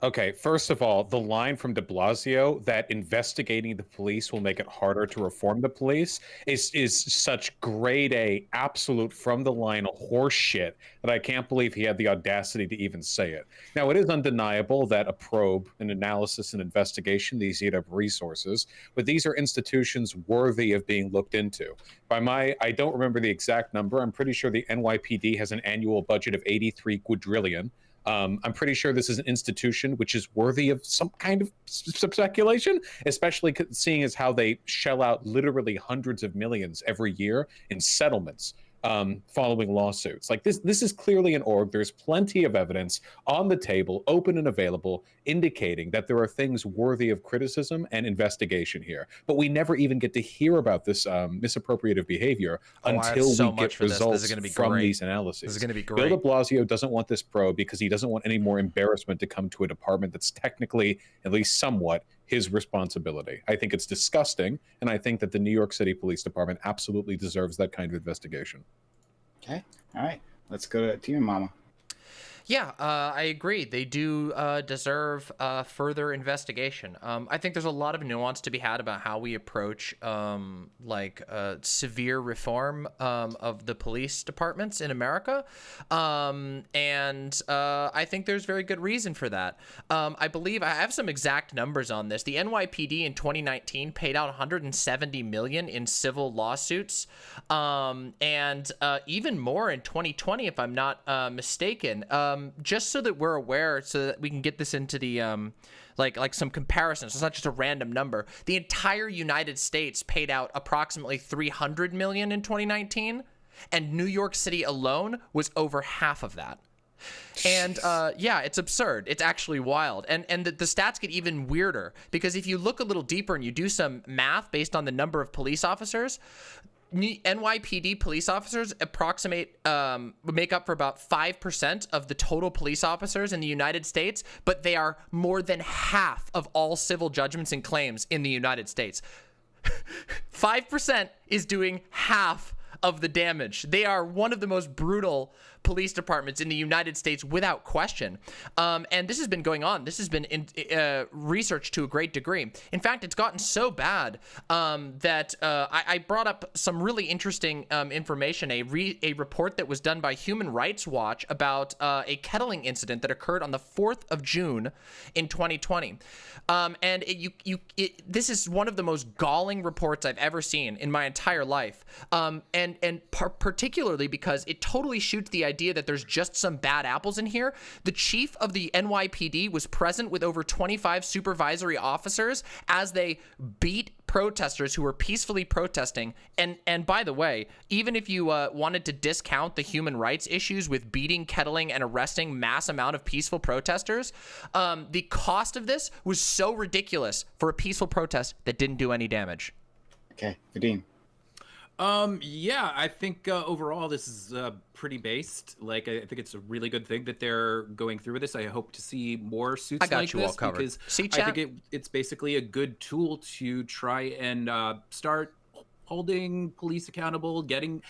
Okay, first of all, the line from de Blasio that investigating the police will make it harder to reform the police is such grade A, absolute from the line horse shit that I can't believe he had the audacity to even say it. Now, it is undeniable that a probe, an analysis, an investigation, these eat up resources, but these are institutions worthy of being looked into. I don't remember the exact number. I'm pretty sure the NYPD has an annual budget of 83 quadrillion. I'm pretty sure this is an institution which is worthy of some kind of speculation, especially seeing as how they shell out literally hundreds of millions every year in settlements following lawsuits. Like this is clearly an org. There's plenty of evidence on the table, open and available, indicating that there are things worthy of criticism and investigation here. But we never even get to hear about this misappropriative behavior until we get results from these analyses. This is going to be great. Bill de Blasio doesn't want this probe because he doesn't want any more embarrassment to come to a department that's technically, at least somewhat, his responsibility. I think it's disgusting, and I think that the New York City Police Department absolutely deserves that kind of investigation. Okay. All right. Let's go to you, Mama. Yeah, I agree. They do deserve further investigation. I think there's a lot of nuance to be had about how we approach severe reform of the police departments in America. And I think there's very good reason for that. I believe I have some exact numbers on this. The NYPD in 2019 paid out $170 million in civil lawsuits, and even more in 2020, if I'm not mistaken. Just so that we're aware, so that we can get this into the like some comparisons. It's not just a random number. The entire United States paid out approximately $300 million in 2019, and New York City alone was over half of that. And yeah, it's absurd. It's actually wild. And the stats get even weirder, because if you look a little deeper and you do some math based on the number of police officers, NYPD police officers make up for about 5% of the total police officers in the United States, but they are more than half of all civil judgments and claims in the United States. 5% is doing half of the damage. They are one of the most brutal police departments in the United States without question. And this has been going on. This has been researched to a great degree. In fact, it's gotten so bad that I brought up some really interesting information, a report that was done by Human Rights Watch about a kettling incident that occurred on the 4th of June in 2020. And this is one of the most galling reports I've ever seen in my entire life. Particularly because it totally shoots the idea that there's just some bad apples in here. The chief of the NYPD was present with over 25 supervisory officers as they beat protesters who were peacefully protesting. And by the way, even if you wanted to discount the human rights issues with beating, kettling, and arresting mass amount of peaceful protesters, the cost of this was so ridiculous for a peaceful protest that didn't do any damage. Okay, Vadim. Yeah, I think overall this is pretty based. Like, I think it's a really good thing that they're going through with this. I hope to see more suits like this because I think it's basically a good tool to try and start holding police accountable, getting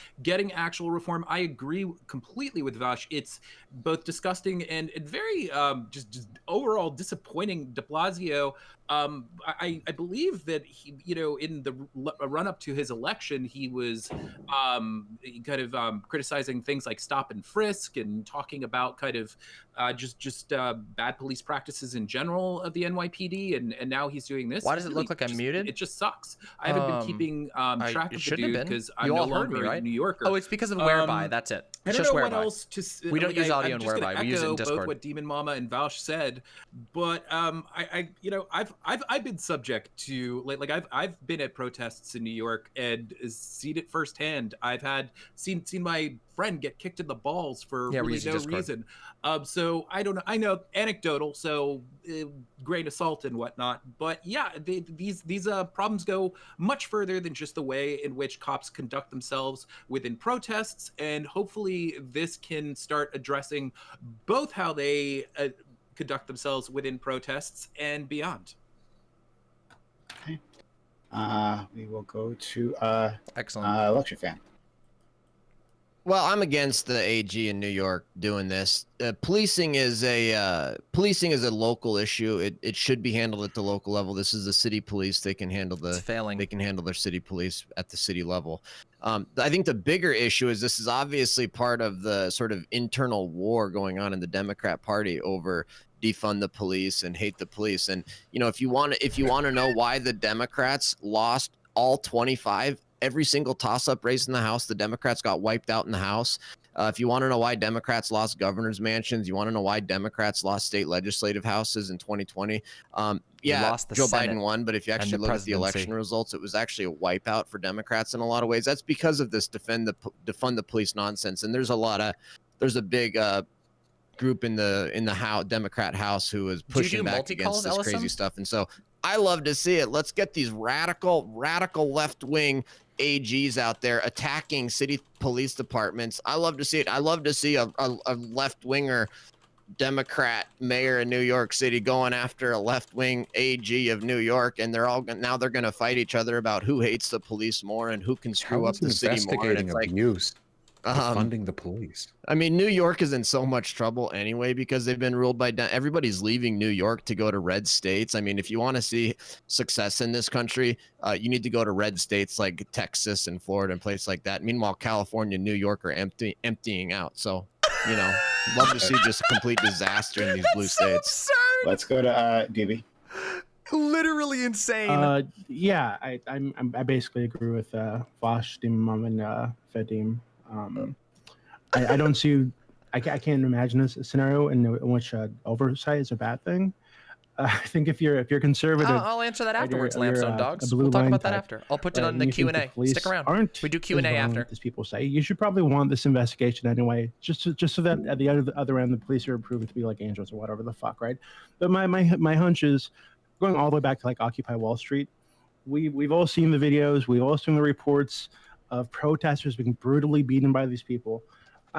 actual reform. I agree completely with Vash. It's both disgusting and very just overall disappointing. De Blasio, I believe that he, in the run up to his election, he was kind of criticizing things like stop and frisk and talking about kind of just bad police practices in general of the NYPD, and now he's doing this. Why does it look like I'm muted? It just sucks. I haven't been keeping track of the dude because I'm no longer a New Yorker. Oh, it's because of Whereby. That's it. I don't know what else to. We don't use audio in Whereby. We use it in Discord. Both what Demon Mama and Valsh said, but I've been subject to I've been at protests in New York and seen it firsthand. I've seen my friend get kicked in the balls for really no reason. So I don't know. I know anecdotal, so grain of salt and whatnot. But yeah, these problems go much further than just the way in which cops conduct themselves within protests, and hopefully this can start addressing both how they conduct themselves within protests and beyond. Okay. We will go to excellent Lecture Fan. Well, I'm against the AG in New York doing this. Policing is a local issue. It should be handled at the local level. This is the city police. They can handle They can handle their city police at the city level. I think the bigger issue is this is obviously part of the sort of internal war going on in the Democrat Party over defund the police and hate the police. And if you want to know why the Democrats lost all 25. Every single toss-up race in the House, the Democrats got wiped out in the House. If you want to know why Democrats lost governor's mansions, you want to know why Democrats lost state legislative houses in 2020. Yeah, Joe Biden won, but if you actually look at the election results, it was actually a wipeout for Democrats in a lot of ways. That's because of this defund the police nonsense. And there's a big group in the House, Democrat House, who is pushing back against this crazy stuff. And so I love to see it. Let's get these radical left-wing AGs out there attacking city police departments. I love to see it. I love to see a left-winger Democrat mayor in New York City going after a left-wing AG of New York, and they're going to fight each other about who hates the police more and who can screw up the city more. And it's like abuse. Funding the police. I mean, New York is in so much trouble anyway because they've been ruled by everybody's leaving New York to go to red states. I mean, if you want to see success in this country, you need to go to red states like Texas and Florida and places like that. Meanwhile, California and New York are emptying out. So, love to see just a complete disaster in these blue states. Absurd. Let's go to DB. Literally insane. Yeah, I basically agree with Vosh, Dimam, and Vadim. I don't see. I can't imagine a scenario in which oversight is a bad thing. I think if you're conservative, I'll answer that afterwards, Lampstone Dogs. We'll talk about that after. I'll put it on the Q&A. Stick around. We do Q&A after. As people say, you should probably want this investigation anyway, just so that at the other end, the police are proven to be like angels or whatever the fuck, right? But my hunch is going all the way back to like Occupy Wall Street. We've all seen the videos. We've all seen the reports of protesters being brutally beaten by these people.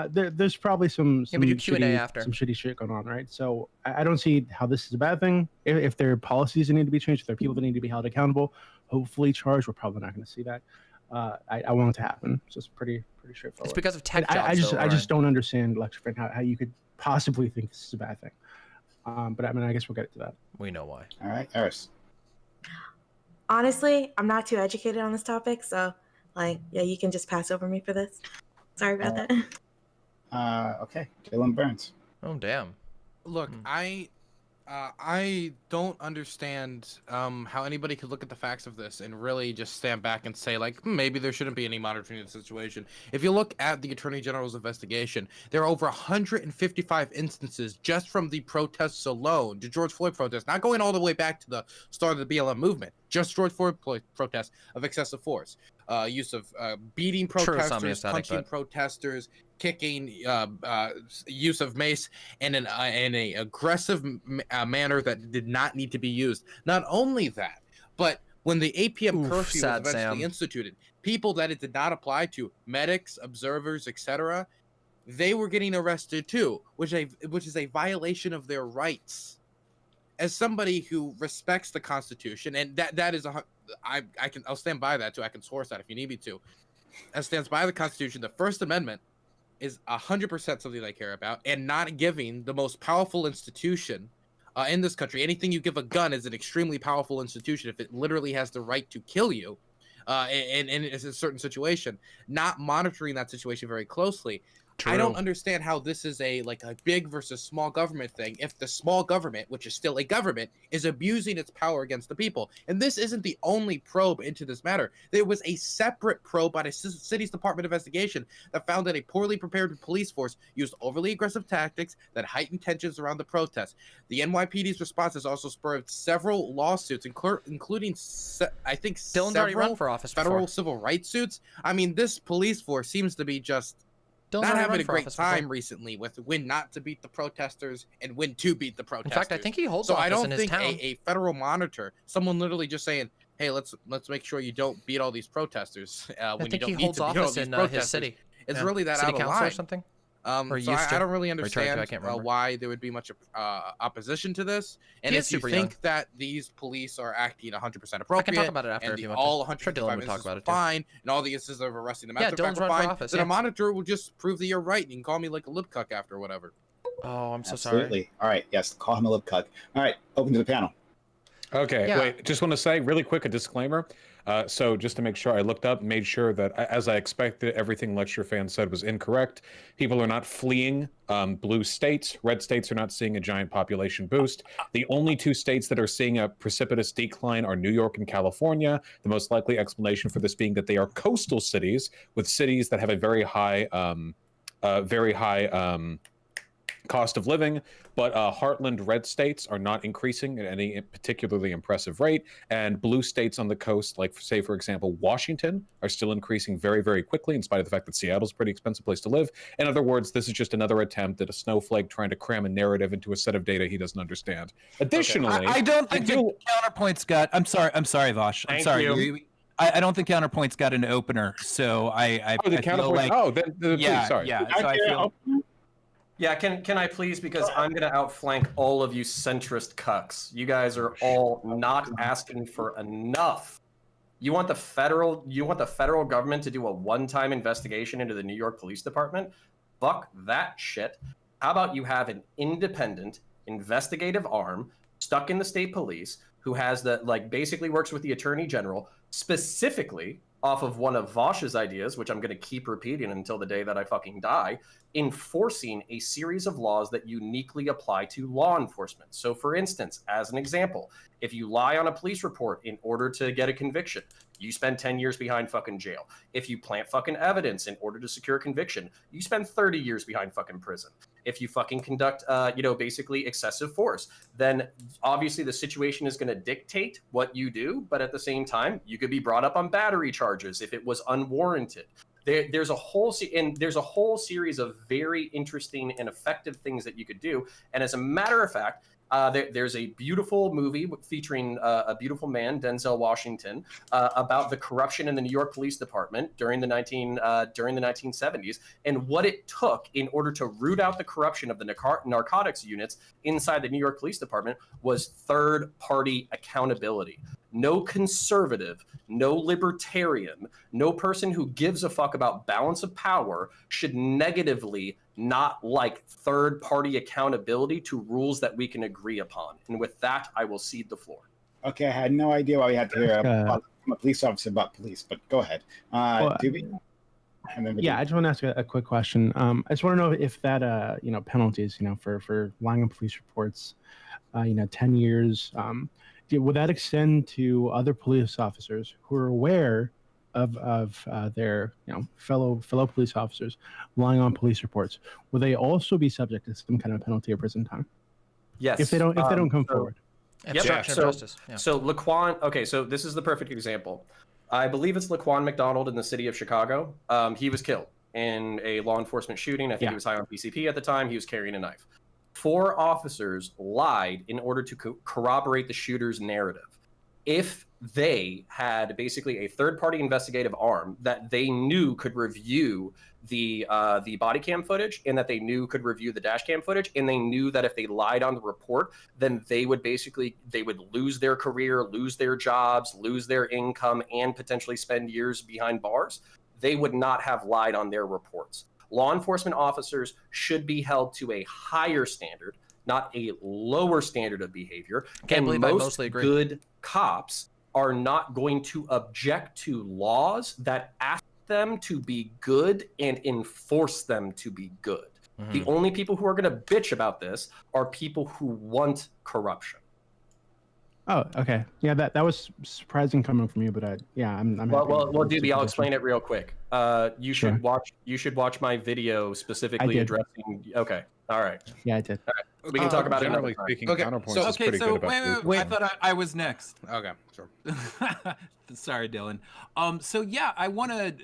There's probably some shitty shit going on, right? So I don't see how this is a bad thing. If there are policies that need to be changed, if there are people that need to be held accountable, hopefully charged. We're probably not going to see that. I want it to happen. So it's pretty straightforward. It's because of tech And jobs. I just don't understand, Lecture how you could possibly think this is a bad thing. But I mean, I guess we'll get to that. We know why. All right, Eris. Honestly, I'm not too educated on this topic, so like, yeah, you can just pass over me for this. Sorry about that. Okay, Dylan Burns. Oh damn. Look, I don't understand how anybody could look at the facts of this and really just stand back and say, like, maybe there shouldn't be any monitoring of the situation. If you look at the Attorney General's investigation, there are over 155 instances just from the protests alone, the George Floyd protests, not going all the way back to the start of the BLM movement, just George Floyd protests of excessive force, use of beating protesters, punching protesters, kicking, use of mace in a aggressive manner that did not need to be used. Not only that, but when the 8 p.m. curfew was eventually instituted, people that it did not apply to, medics, observers, etc., they were getting arrested too, which is a violation of their rights. As somebody who respects the Constitution, and that is I'll stand by that too. I can source that if you need me to. As stands by the Constitution, the First Amendment is 100% something I care about, and not giving the most powerful institution in this country. Anything you give a gun is an extremely powerful institution if it literally has the right to kill you in a certain situation. Not monitoring that situation very closely. True. I don't understand how this is a big versus small government thing if the small government, which is still a government, is abusing its power against the people. And this isn't the only probe into this matter. There was a separate probe by the city's Department of Investigation that found that a poorly prepared police force used overly aggressive tactics that heightened tensions around the protests. The NYPD's response has also spurred several lawsuits, including I think Dylan's already run for office federal before. civil rights suits. I mean, this police force seems to be just not having a great time recently with when not to beat the protesters and when to beat the protesters. In fact, I think he holds so office I don't in his think town. a federal monitor, someone literally just saying, "Hey, let's make sure you don't beat all these protesters." When you think don't he need holds to beat all office these in protesters. his city. It's Yeah. really that City out of council or line. something? So used I to. don't really Or tried to, understand I can't remember. why there would be much opposition to this. And He if is you super think young. that these police are acting 100% appropriate, I can talk about it after and if you want all to. I'm sure Dylan 155 would talk instances about are it too. fine, and all the instances of arresting them Yeah, after the fact Dylan's are run for fine, office, then yeah. a monitor will just prove that you're right and you can call me like a lip cuck after whatever. Oh, I'm so Absolutely. sorry. All right, yes, call him a lip cuck. All right, open to the panel. Okay, Yeah. wait, just want to say really quick a disclaimer. So just to make sure I looked up, made sure that as I expected, everything Lecture Fan said was incorrect. People are not fleeing blue states. Red states are not seeing a giant population boost. The only two states that are seeing a precipitous decline are New York and California. The most likely explanation for this being that they are coastal cities with cities that have a very high cost of living, but heartland red states are not increasing at any particularly impressive rate, and blue states on the coast, like say for example Washington, are still increasing very, very quickly in spite of the fact that Seattle's a pretty expensive place to live. In other words, this is just another attempt at a snowflake trying to cram a narrative into a set of data he doesn't understand. Additionally, I don't think the counterpoint's got. I'm sorry, Vosh. I'm Thank sorry. you. I don't think counterpoint's got an opener, so I the feel counterpoint. like, Oh, then please, yeah, sorry. yeah. So I feel. Yeah, can I please, because I'm gonna outflank all of you centrist cucks. You guys are all not asking for enough. You want the federal government to do a one-time investigation into the New York Police Department? Fuck that shit. How about you have an independent investigative arm stuck in the state police who has basically works with the Attorney General specifically off of one of Vosh's ideas, which I'm going to keep repeating until the day that I fucking die, enforcing a series of laws that uniquely apply to law enforcement. So for instance, as an example, if you lie on a police report in order to get a conviction, you spend 10 years behind fucking jail. If you plant fucking evidence in order to secure a conviction, you spend 30 years behind fucking prison. If you fucking conduct, basically excessive force, then obviously the situation is going to dictate what you do. But at the same time, you could be brought up on battery charges if it was unwarranted. There's a whole series of very interesting and effective things that you could do. And as a matter of fact, There's a beautiful movie featuring a beautiful man, Denzel Washington, about the corruption in the New York Police Department during the 1970s, and what it took in order to root out the corruption of the narcotics units inside the New York Police Department was third-party accountability. No conservative, no libertarian, no person who gives a fuck about balance of power should negatively not like third-party accountability to rules that we can agree upon. And with that, I will cede the floor. Okay, I had no idea why we had to hear from a police officer about police, but go ahead. Doobie? And then Yeah, I just want to ask a quick question. I just want to know if that, penalties, for lying on police reports, 10 years, would that extend to other police officers who are aware of their fellow police officers lying on police reports? Will they also be subject to some kind of penalty or prison time? Yes. If they don't come forward. Obstruction of justice. Yeah. So Laquan. Okay, so this is the perfect example. I believe it's Laquan McDonald in the city of Chicago. He was killed in a law enforcement shooting. I think he was high on PCP at the time. He was carrying a knife. 4 officers lied in order to corroborate the shooter's narrative. If they had basically a third-party investigative arm that they knew could review the body cam footage, and that they knew could review the dash cam footage, and they knew that if they lied on the report, then they would lose their career, lose their jobs, lose their income, and potentially spend years behind bars, they would not have lied on their reports. Law enforcement officers should be held to a higher standard, not a lower standard of behavior. Can't believe I mostly agree. Good cops are not going to object to laws that ask them to be good and enforce them to be good. Mm-hmm. The only people who are going to bitch about this are people who want corruption. Oh, okay. Yeah, that was surprising coming from you, but I'm Well, happy. Doobie, I'll explain it real quick. You should watch my video specifically addressing. Okay, all right. Yeah, I did. All right. We can talk about it another time. Speaking, Counterpoints is pretty good about wait, I thought I was next. Okay, sure. Sorry, Dylan. So yeah, I want to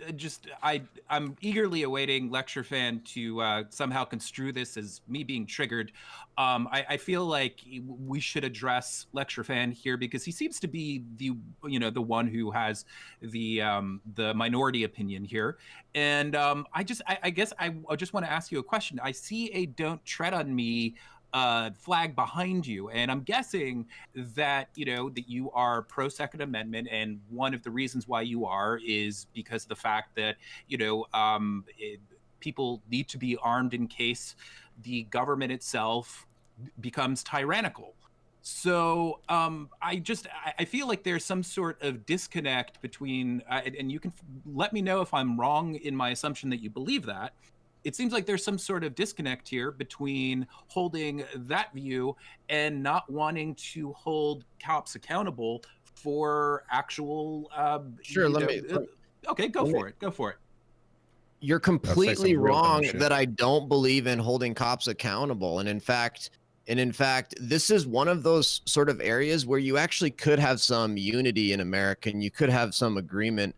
I'm eagerly awaiting Lecture Fan to somehow construe this as me being triggered. I feel like we should address Lecture Fan here because he seems to be the one who has the minority opinion here. And I guess I just want to ask you a question. I see a "Don't Tread on Me" flag behind you, and I'm guessing that that you are pro Second Amendment, and one of the reasons why you are is because of the fact that people need to be armed in case the government itself becomes tyrannical. So I feel like there's some sort of disconnect between and you can let me know if I'm wrong in my assumption that you believe that. It seems like there's some sort of disconnect here between holding that view and not wanting to hold cops accountable for actual. Sure, Okay, go for it. You're completely wrong that I don't believe in holding cops accountable, and in fact, this is one of those sort of areas where you actually could have some unity in America, and you could have some agreement,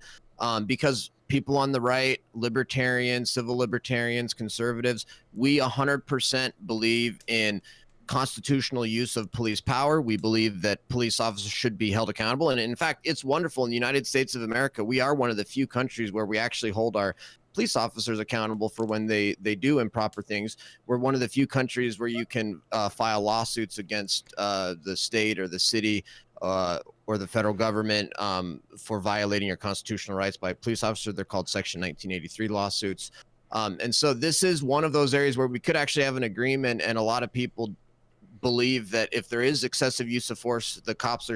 because people on the right, libertarians, civil libertarians, conservatives, we 100% believe in constitutional use of police power. We believe that police officers should be held accountable. And in fact, it's wonderful in the United States of America. We are one of the few countries where we actually hold our police officers accountable for when they do improper things. We're one of the few countries where you can file lawsuits against the state or the city or the federal government for violating your constitutional rights by a police officer. They're called Section 1983 lawsuits. And so this is one of those areas where we could actually have an agreement, and a lot of people believe that if there is excessive use of force, the cops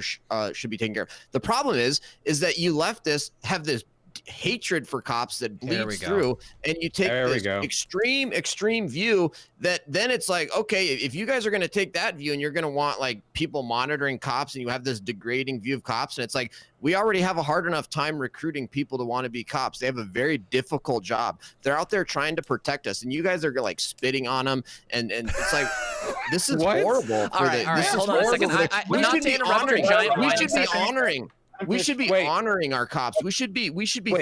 should be taken care of. The problem is that you leftists have this hatred for cops that bleeds through, and you take this extreme view that then it's like, okay, if you guys are going to take that view and you're going to want like people monitoring cops, and you have this degrading view of cops, and it's like, we already have a hard enough time recruiting people to want to be cops. They have a very difficult job. They're out there trying to protect us, and you guys are like spitting on them, and it's like, this is horrible. All right, hold on a second. We should be honoring. We should be honoring our cops. We should be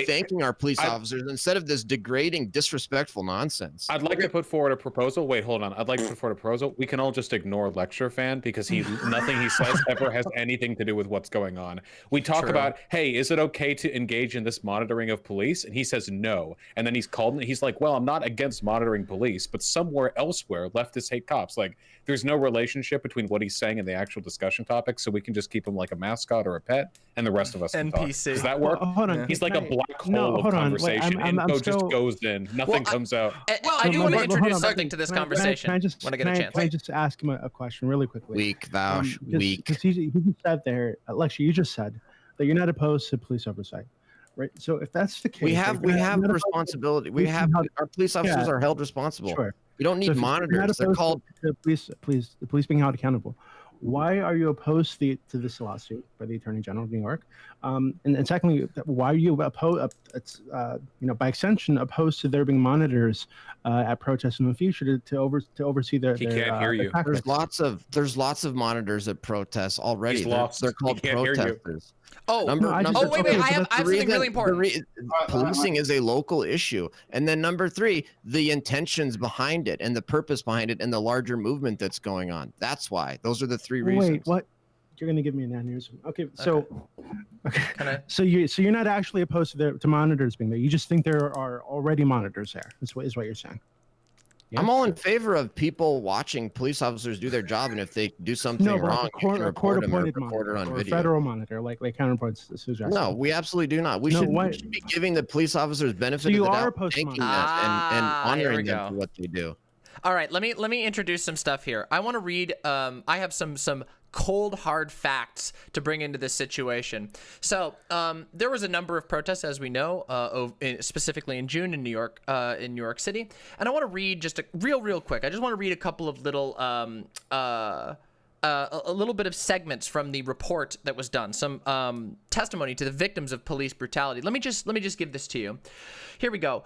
thanking our police officers instead of this degrading, disrespectful nonsense. I'd like to put forward a proposal. Wait, hold on. I'd like to put forward a proposal. We can all just ignore Lecture Fan because nothing he says ever has anything to do with what's going on. We talk about, hey, is it okay to engage in this monitoring of police? And he says no. And then he's called and he's like, well, I'm not against monitoring police, but somewhere elsewhere, leftists hate cops. Like, there's no relationship between what he's saying and the actual discussion topic, so we can just keep him like a mascot or a pet, and the rest of us can talk. Does that work? Well, hold on. He's like a black hole of conversation. Info just goes in. Nothing comes out. I do want to introduce something to this conversation when I get a chance. Can I just ask him a question really quickly? Weak, Vaush, weak. Because he said there, Lexi, you just said that you're not opposed to police oversight. Right. So if that's the case, we have responsibility. We have our police officers are held responsible. Sure. We don't need monitors. They're called the police being held accountable. Why are you opposed to this lawsuit by the Attorney General of New York? And secondly, why are you opposed? By extension, opposed to there being monitors at protests in the future to oversee their. He can't hear you. There's lots of monitors at protests already. They're called protesters. Wait! I have something really important. Policing is a local issue, and then number 3, the intentions behind it, and the purpose behind it, and the larger movement that's going on. That's why. Those are the 3 reasons. Wait, what? You're gonna give me an aneurysm? Okay, so, so you're not actually opposed to monitors being there. You just think there are already monitors there. Is what you're saying? I'm all in favor of people watching police officers do their job, and if they do something wrong, you can report them or record it on video. Federal monitor, like counterpoints suggest. No, we absolutely do not. We should be giving the police officers benefit of the doubt, thanking them and honoring them for what they do. All right, let me introduce some stuff here. I want to read. I have some cold hard facts to bring into this situation. So there was a number of protests, as we know, specifically in June in New York City, and I want to read just real quick. I just want to read a couple of little a little bit of segments from the report that was done, some testimony to the victims of police brutality. Let me just give this to you. Here we go.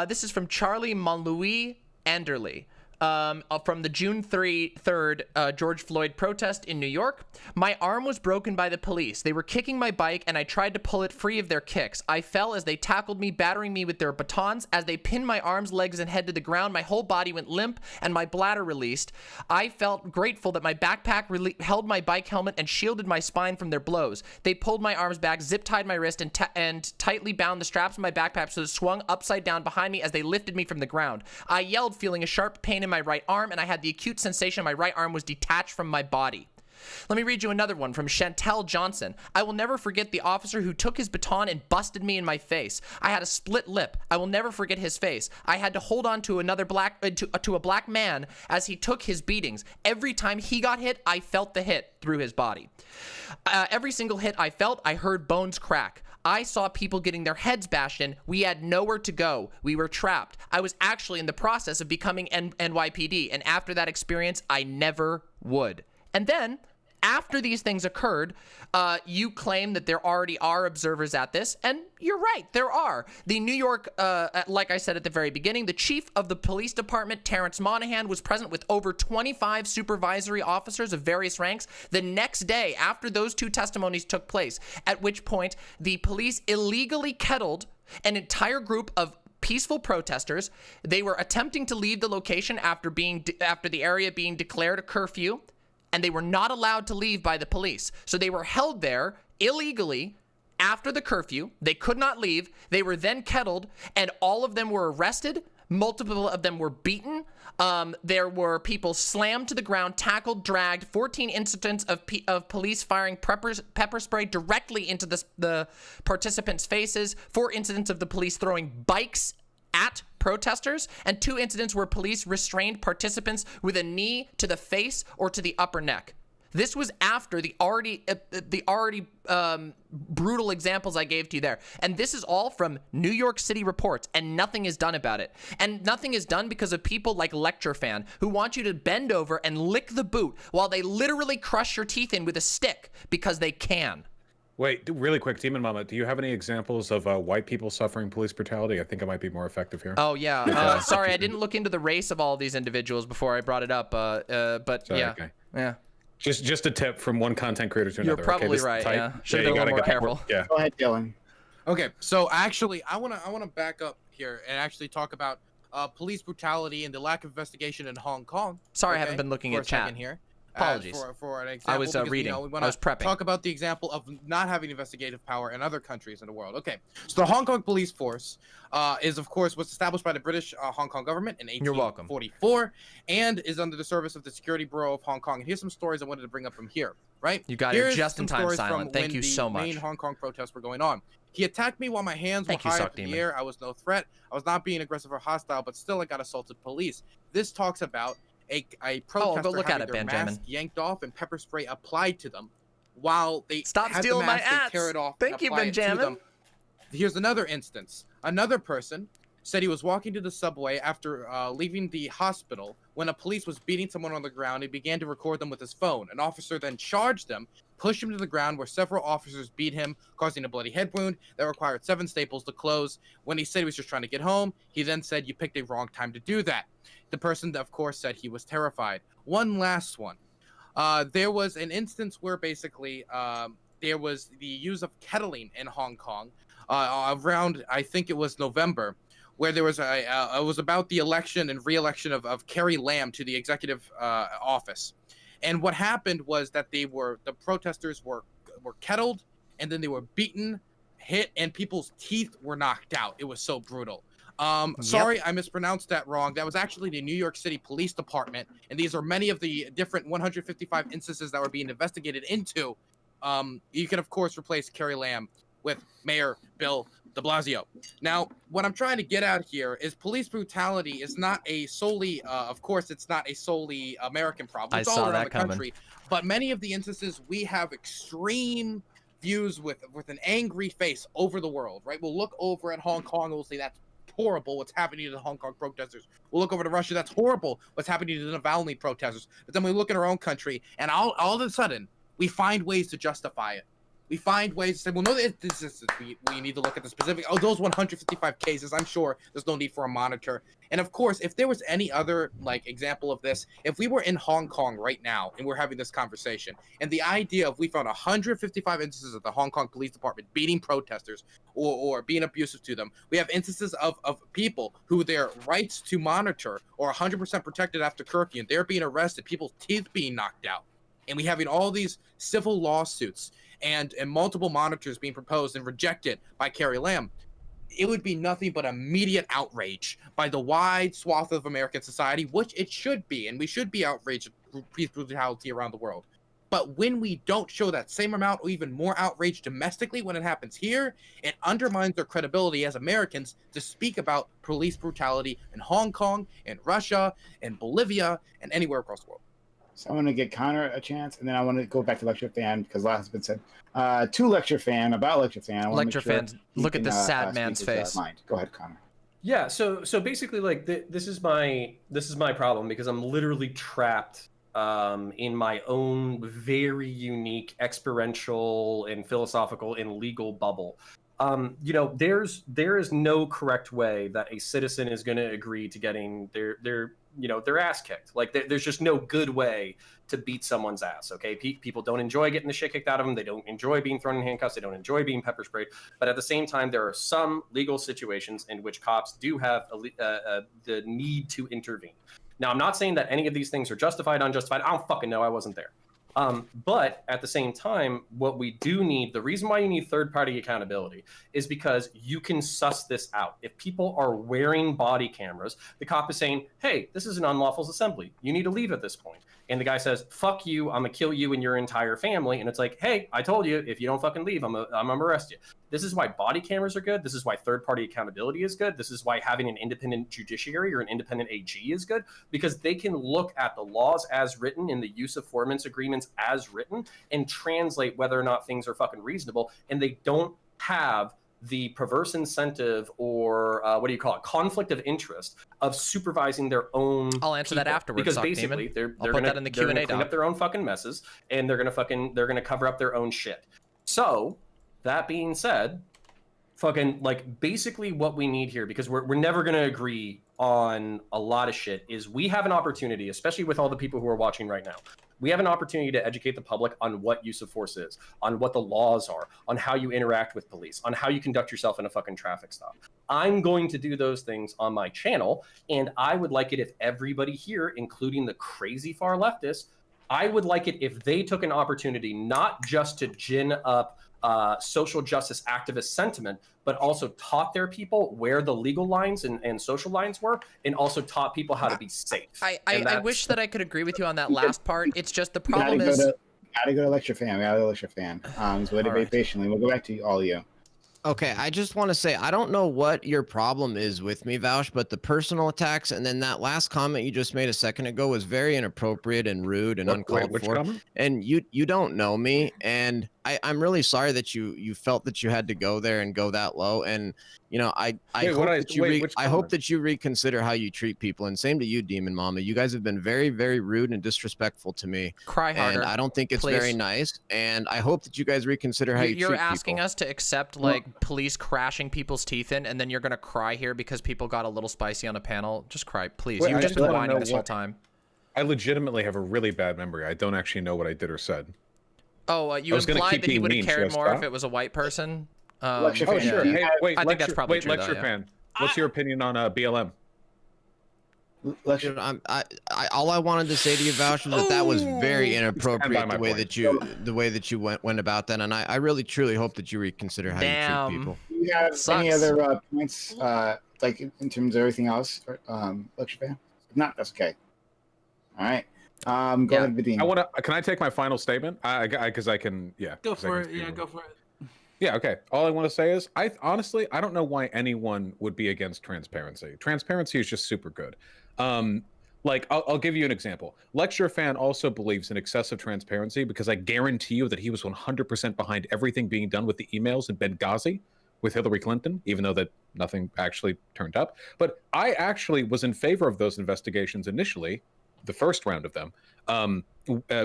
This is from Charlie Monlouis Anderley. From the June 3rd George Floyd protest in New York. My arm was broken by the police. They were kicking my bike and I tried to pull it free of their kicks. I fell as they tackled me, battering me with their batons. As they pinned my arms, legs, and head to the ground, my whole body went limp and my bladder released. I felt grateful that my backpack held my bike helmet and shielded my spine from their blows. They pulled my arms back, zip-tied my wrist, and tightly bound the straps of my backpack so it swung upside down behind me as they lifted me from the ground. I yelled, feeling a sharp pain in my right arm, and I had the acute sensation my right arm was detached from my body. Let me read you another one from Chantel Johnson. I will never forget the officer who took his baton and busted me in my face. I had a split lip. I will never forget his face. I had to hold on to another to a black man as he took his beatings. Every time he got hit, I felt the hit through his body. Every single hit I felt, I heard bones crack. I saw people getting their heads bashed in. We had nowhere to go. We were trapped. I was actually in the process of becoming NYPD, and after that experience, I never would. And then, after these things occurred, you claim that there already are observers at this, and you're right, there are. The New York, like I said at the very beginning, the chief of the police department, Terrence Monahan, was present with over 25 supervisory officers of various ranks the next day after those 2 testimonies took place, at which point the police illegally kettled an entire group of peaceful protesters. They were attempting to leave the location after the area being declared a curfew, and they were not allowed to leave by the police. So they were held there illegally after the curfew. They could not leave. They were then kettled, and all of them were arrested. Multiple of them were beaten. There were people slammed to the ground, tackled, dragged. 14 incidents of police firing pepper spray directly into the participants' faces. 4 incidents of the police throwing bikes at protesters, and 2 incidents where police restrained participants with a knee to the face or to the upper neck. This was after the already brutal examples I gave to you there. And this is all from New York City reports, and nothing is done about it. And nothing is done because of people like Lecture Fan, who want you to bend over and lick the boot while they literally crush your teeth in with a stick because they can. Wait, really quick, Demon Mama, do you have any examples of white people suffering police brutality? I think it might be more effective here. Oh, yeah. Sorry, I didn't look into the race of all of these individuals before I brought it up. But sorry, yeah. Okay. Yeah. Just a tip from one content creator to another. You're probably this right. type- Yeah, should have been a little more careful. Yeah. Go ahead, Dylan. Okay, so actually, I wanna back up here and actually talk about police brutality and the lack of investigation in Hong Kong. Sorry, I okay, haven't been looking for at a second chat. here. Apologies. For an example, I was because, reading. we I wanna was prepping. Talk about the example of not having investigative power in other countries in the world. Okay, so the Hong Kong police force was established by the British Hong Kong government in You're welcome. 1844 and is under the service of the Security Bureau of Hong Kong. And here's some stories I wanted to bring up from here. Right? You got it Here's just in some time, stories Silent. from Thank when you the so much. main Hong Kong protests were going on. He attacked me while my hands Thank were you, high Suck up in Demon. the air. I was no threat. I was not being aggressive or hostile, but still I got assaulted police. This talks about a protester go look at having it, their Benjamin. mask yanked off and pepper spray applied to them while they Stop had stealing the my mask, they ads. tear it off Thank and you, apply it to Benjamin. them. Here's another instance. Another person said he was walking to the subway after leaving the hospital when a police was beating someone on the ground. He began to record them with his phone. An officer then charged them, pushed him to the ground where several officers beat him, causing a bloody head wound that required 7 staples to close. When he said he was just trying to get home, he then said, "You picked a wrong time to do that." The person, of course, said he was terrified. One last one. There was an instance where basically there was the use of kettling in Hong Kong around, I think it was November, where there was it was about the election and re-election of Carrie Lam to the executive office. And what happened was that the protesters were kettled, and then they were beaten, hit, and people's teeth were knocked out. It was so brutal. Sorry, I mispronounced that wrong. That was actually the New York City Police Department, and these are many of the different 155 instances that were being investigated into. You can, of course, replace Carrie Lam with Mayor Bill de Blasio. Now, what I'm trying to get at here is police brutality is not a solely, of course, it's not a solely American problem. It's all around the country. But many of the instances, we have extreme views with an angry face over the world, right? We'll look over at Hong Kong and we'll say that's horrible what's happening to the Hong Kong protesters. We'll look over to Russia, that's horrible what's happening to the Navalny protesters. But then we look at our own country, and all of a sudden, we find ways to justify it. We find ways to say, well, no, we need to look at the specific, those 155 cases, I'm sure there's no need for a monitor. And of course, if there was any other example of this, if we were in Hong Kong right now and we're having this conversation, and the idea of we found 155 instances of the Hong Kong Police Department beating protesters or being abusive to them, we have instances of people who their rights to monitor are 100% protected after curfew, and they're being arrested, people's teeth being knocked out. And we having all these civil lawsuits and multiple monitors being proposed and rejected by Carrie Lam. It would be nothing but immediate outrage by the wide swath of American society, which it should be, and we should be outraged at police brutality around the world. But when we don't show that same amount or even more outrage domestically when it happens here, it undermines our credibility as Americans to speak about police brutality in Hong Kong, in Russia, in Bolivia, and anywhere across the world. So I want to get Connor a chance, and then I want to go back to Lecture Fan because a lot has been said. To Lecture Fan, about Lecture Fan. I Lecture Fans, look at this sad man's face. Mind. Go ahead, Connor. Yeah, so basically, this is my problem because I'm literally trapped in my own very unique experiential and philosophical and legal bubble. There is no correct way that a citizen is going to agree to getting their ass kicked. There's just no good way to beat someone's ass. Okay, people don't enjoy getting the shit kicked out of them. They don't enjoy being thrown in handcuffs. They don't enjoy being pepper sprayed. But at the same time, there are some legal situations in which cops do have the need to intervene. Now, I'm not saying that any of these things are justified, unjustified. I don't fucking know. I wasn't there. But at the same time, what we do need, the reason why you need third-party accountability is because you can suss this out. If people are wearing body cameras, the cop is saying, hey, this is an unlawful assembly. You need to leave at this point. And the guy says, fuck you, I'm gonna kill you and your entire family. And it's like, hey, I told you, if you don't fucking leave, I'm gonna arrest you. This is why body cameras are good. This is why third-party accountability is good. This is why having an independent judiciary or an independent AG is good, because they can look at the laws as written and the use of formants agreements as written and translate whether or not things are fucking reasonable. And they don't have the perverse incentive or conflict of interest of supervising their own I'll answer people. that afterwards, because Sock basically Demon. they're put gonna that in the Q&A clean doc. up their own fucking messes, and they're gonna cover up their own shit. So that being said, basically what we need here, because we're never gonna agree on a lot of shit, is we have an opportunity, especially with all the people who are watching right now. We have an opportunity to educate the public on what use of force is, on what the laws are, on how you interact with police, on how you conduct yourself in a fucking traffic stop. I'm going to do those things on my channel, and I would like it if everybody here, including the crazy far leftists, I would like it if they took an opportunity not just to gin up social justice activist sentiment, but also taught their people where the legal lines and social lines were, and also taught people how to be safe. I wish that I could agree with you on that last part. It's just the problem is... Gotta go to Lecture Fan. We gotta go to Lecture Fan. So wait very patiently. We'll go back to all of you. Okay, I just want to say, I don't know what your problem is with me, Vaush, but the personal attacks and then that last comment you just made a second ago was very inappropriate and rude and uncalled for. Comment? And you don't know me, and I'm really sorry that you felt that you had to go there and go that low. And I hope that you reconsider how you treat people. And same to you, Demon Mama. You guys have been very, very rude and disrespectful to me. Cry harder. And I don't think it's please. Very nice. And I hope that you guys reconsider how you treat people. You're asking us to accept police crashing people's teeth in, and then you're gonna cry here because people got a little spicy on a panel. Just cry, please. You've just been whining this whole time. I legitimately have a really bad memory. I don't actually know what I did or said. Oh, you implied that he would have cared more if it was a white person. Oh, sure. Hey, wait, I think that's probably true. Lecture Fan. What's your opinion on BLM? All I wanted to say to you, Vaush, was that was very inappropriate the way that you went about that, and I really truly hope that you reconsider how you treat people. Do you have any other points, like in terms of everything else, Lecture Fan? If not, that's okay. All right. Go ahead, Vadim. Can I take my final statement? Because I can. Yeah. Go for it. Yeah, go for it. Yeah. Okay. All I want to say is, I honestly don't know why anyone would be against transparency. Transparency is just super good. Like I'll give you an example. Lecture Fan also believes in excessive transparency because I guarantee you that he was 100% behind everything being done with the emails in Benghazi with Hillary Clinton, even though that nothing actually turned up. But I actually was in favor of those investigations initially, the first round of them,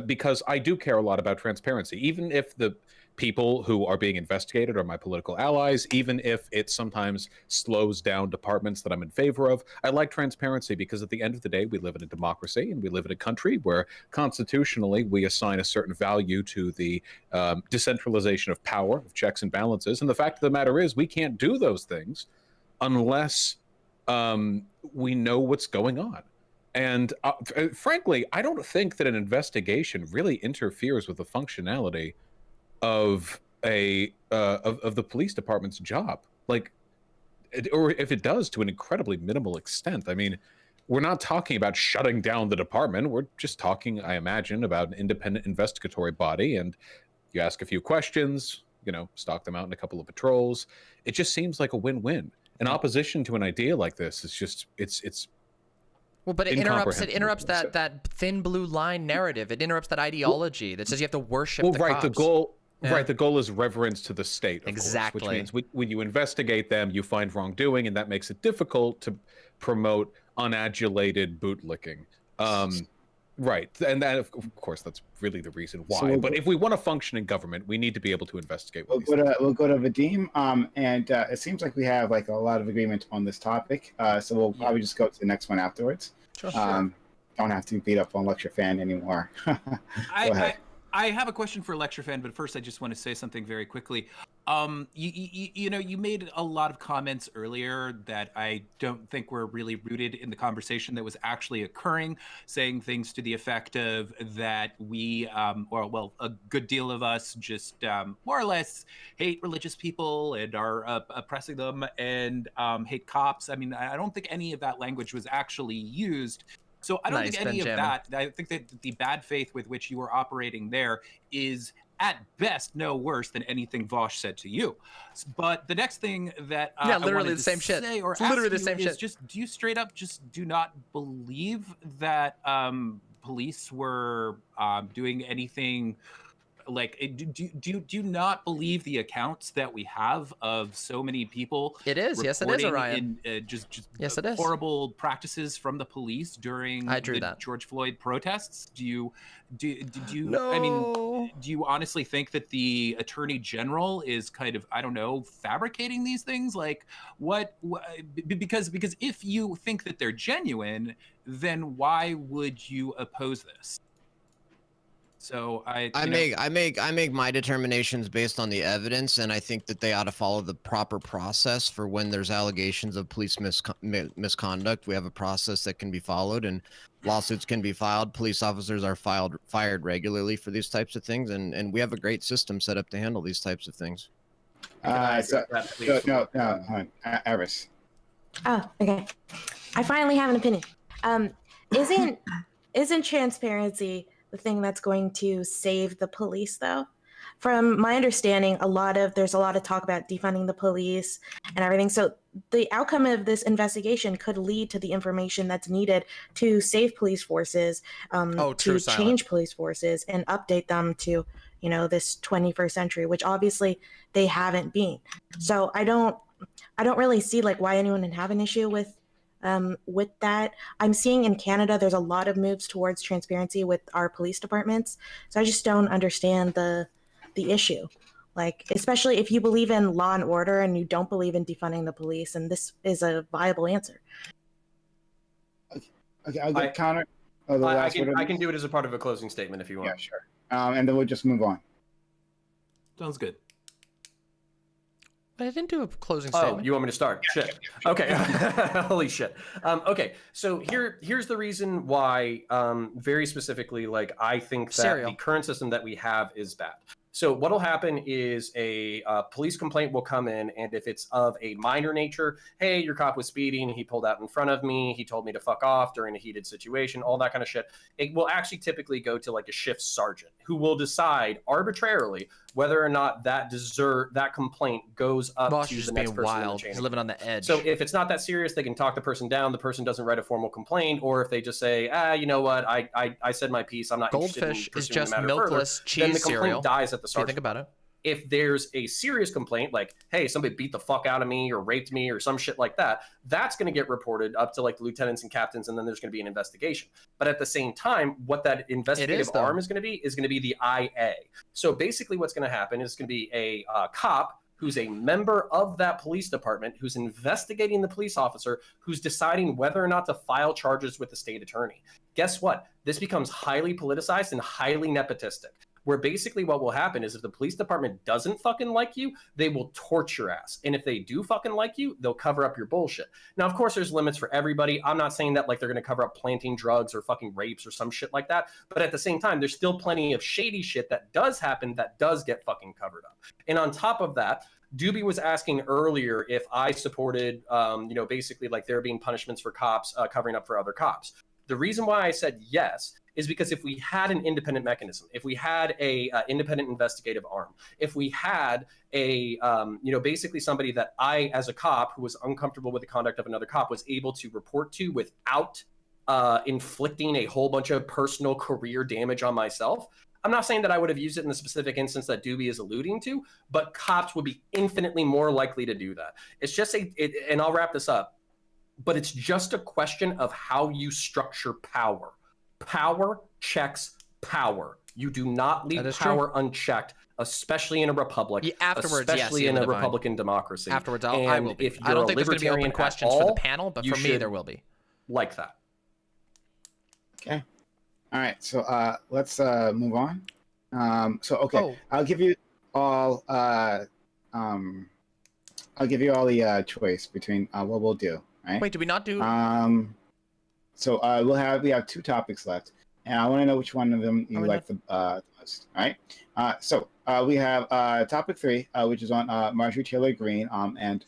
because I do care a lot about transparency, even if the people who are being investigated are my political allies, even if it sometimes slows down departments that I'm in favor of. I like transparency because at the end of the day, we live in a democracy and we live in a country where constitutionally we assign a certain value to the decentralization of power, of checks and balances. And the fact of the matter is we can't do those things unless we know what's going on. And frankly, I don't think that an investigation really interferes with the functionality of of the police department's job, or if it does, to an incredibly minimal extent. I mean, we're not talking about shutting down the department. We're just talking, I imagine, about an independent investigatory body, and you ask a few questions, stock them out in a couple of patrols. It just seems like a win-win. An opposition to an idea like this is just it's well, but it interrupts that thin blue line narrative. It interrupts that ideology that says you have to worship the cops. The goal is reverence to the state, of exactly. Course, which means when you investigate them, you find wrongdoing, and that makes it difficult to promote unadulated bootlicking. Right, and that, of course, that's really the reason why. But if we want to function in government, we need to be able to investigate. We'll go to Vadim, and it seems like we have a lot of agreement on this topic. So we'll probably just go to the next one afterwards. Sure. Don't have to beat up on Lecture Fan anymore. Go ahead. I have a question for Lecture Fan, but first I just want to say something very quickly. You made a lot of comments earlier that I don't think were really rooted in the conversation that was actually occurring, saying things to the effect of that we, a good deal of us just more or less hate religious people and are oppressing them and hate cops. I mean, I don't think any of that language was actually used. So I don't think any of that. I think that the bad faith with which you are operating there is at best no worse than anything Vaush said to you. But the next thing that literally the same shit. Or literally the same shit. Just do you straight up just do not believe that police were doing anything? Do you not believe the accounts that we have of so many people? It is, yes, it is, Orion. Yes, it is. Horrible practices from the police during the George Floyd protests. Do you? No. I mean, do you honestly think that the Attorney General is kind of, I don't know, fabricating these things? Because if you think that they're genuine, then why would you oppose this? So I make my determinations based on the evidence, and I think that they ought to follow the proper process for when there's allegations of police misconduct. We have a process that can be followed, and lawsuits can be filed. Police officers are fired regularly for these types of things, and we have a great system set up to handle these types of things. No, hold on. Iris. Oh, okay. I finally have an opinion. Isn't transparency the thing that's going to save the police, though? From my understanding, there's a lot of talk about defunding the police and everything. So the outcome of this investigation could lead to the information that's needed to save police forces, to change police forces and update them to, this 21st century, which obviously they haven't been. So I don't really see why anyone would have an issue with that. I'm seeing in Canada, there's a lot of moves towards transparency with our police departments. So I just don't understand the issue. Especially if you believe in law and order and you don't believe in defunding the police, and this is a viable answer. Okay, I'll get counter. I can do it as a part of a closing statement if you want. Yeah, sure. And then we'll just move on. Sounds good. But I didn't do a closing statement. Oh, you want me to start? Yeah, Shit. Sure. Okay. Holy shit. Okay. So here's the reason why, very specifically, I think that the current system that we have is bad. So what'll happen is a police complaint will come in, and if it's of a minor nature, hey, your cop was speeding, he pulled out in front of me, he told me to fuck off during a heated situation, all that kind of shit, it will actually typically go to a shift sergeant who will decide arbitrarily whether or not that complaint goes up to the next person in the chain. He's living on the edge. So if it's not that serious, they can talk the person down. The person doesn't write a formal complaint, or if they just say, you know what, I said my piece, I'm not interested in Goldfish is pursuing just the matter further, milkless cheese then the complaint cereal. dies at the If you sergeant. think about it. If there's a serious complaint, like, hey, somebody beat the fuck out of me or raped me or some shit like that, that's going to get reported up to the lieutenants and captains, and then there's going to be an investigation. But at the same time, what that investigative arm is going to be the IA. So basically what's going to happen is going to be a cop who's a member of that police department, who's investigating the police officer, who's deciding whether or not to file charges with the state attorney. Guess what? This becomes highly politicized and highly nepotistic, where basically what will happen is if the police department doesn't fucking like you, they will torch your ass. And if they do fucking like you, they'll cover up your bullshit. Now, of course, there's limits for everybody. I'm not saying that they're going to cover up planting drugs or fucking rapes or some shit like that. But at the same time, there's still plenty of shady shit that does happen that does get fucking covered up. And on top of that, Doobie was asking earlier if I supported, basically there being punishments for cops covering up for other cops. The reason why I said yes is because if we had an independent mechanism, if we had a independent investigative arm, if we had a, basically somebody that I, as a cop who was uncomfortable with the conduct of another cop, was able to report to without inflicting a whole bunch of personal career damage on myself. I'm not saying that I would have used it in the specific instance that Doobie is alluding to, but cops would be infinitely more likely to do that. It's just and I'll wrap this up, but it's just a question of how you structure power. Power checks power. You do not leave power unchecked, especially in a republic, especially in a Republican democracy. Afterwards, I will be. I don't think there's going to be open questions for the panel, but for me, there will be. Like that. Okay. All right. So let's move on. I'll give you all. I'll give you all the choice between what we'll do. Right? Wait, do we not do? So we have two topics left, and I want to know which one of them you like the most. All right. So we have topic 3, which is on Marjorie Taylor Greene and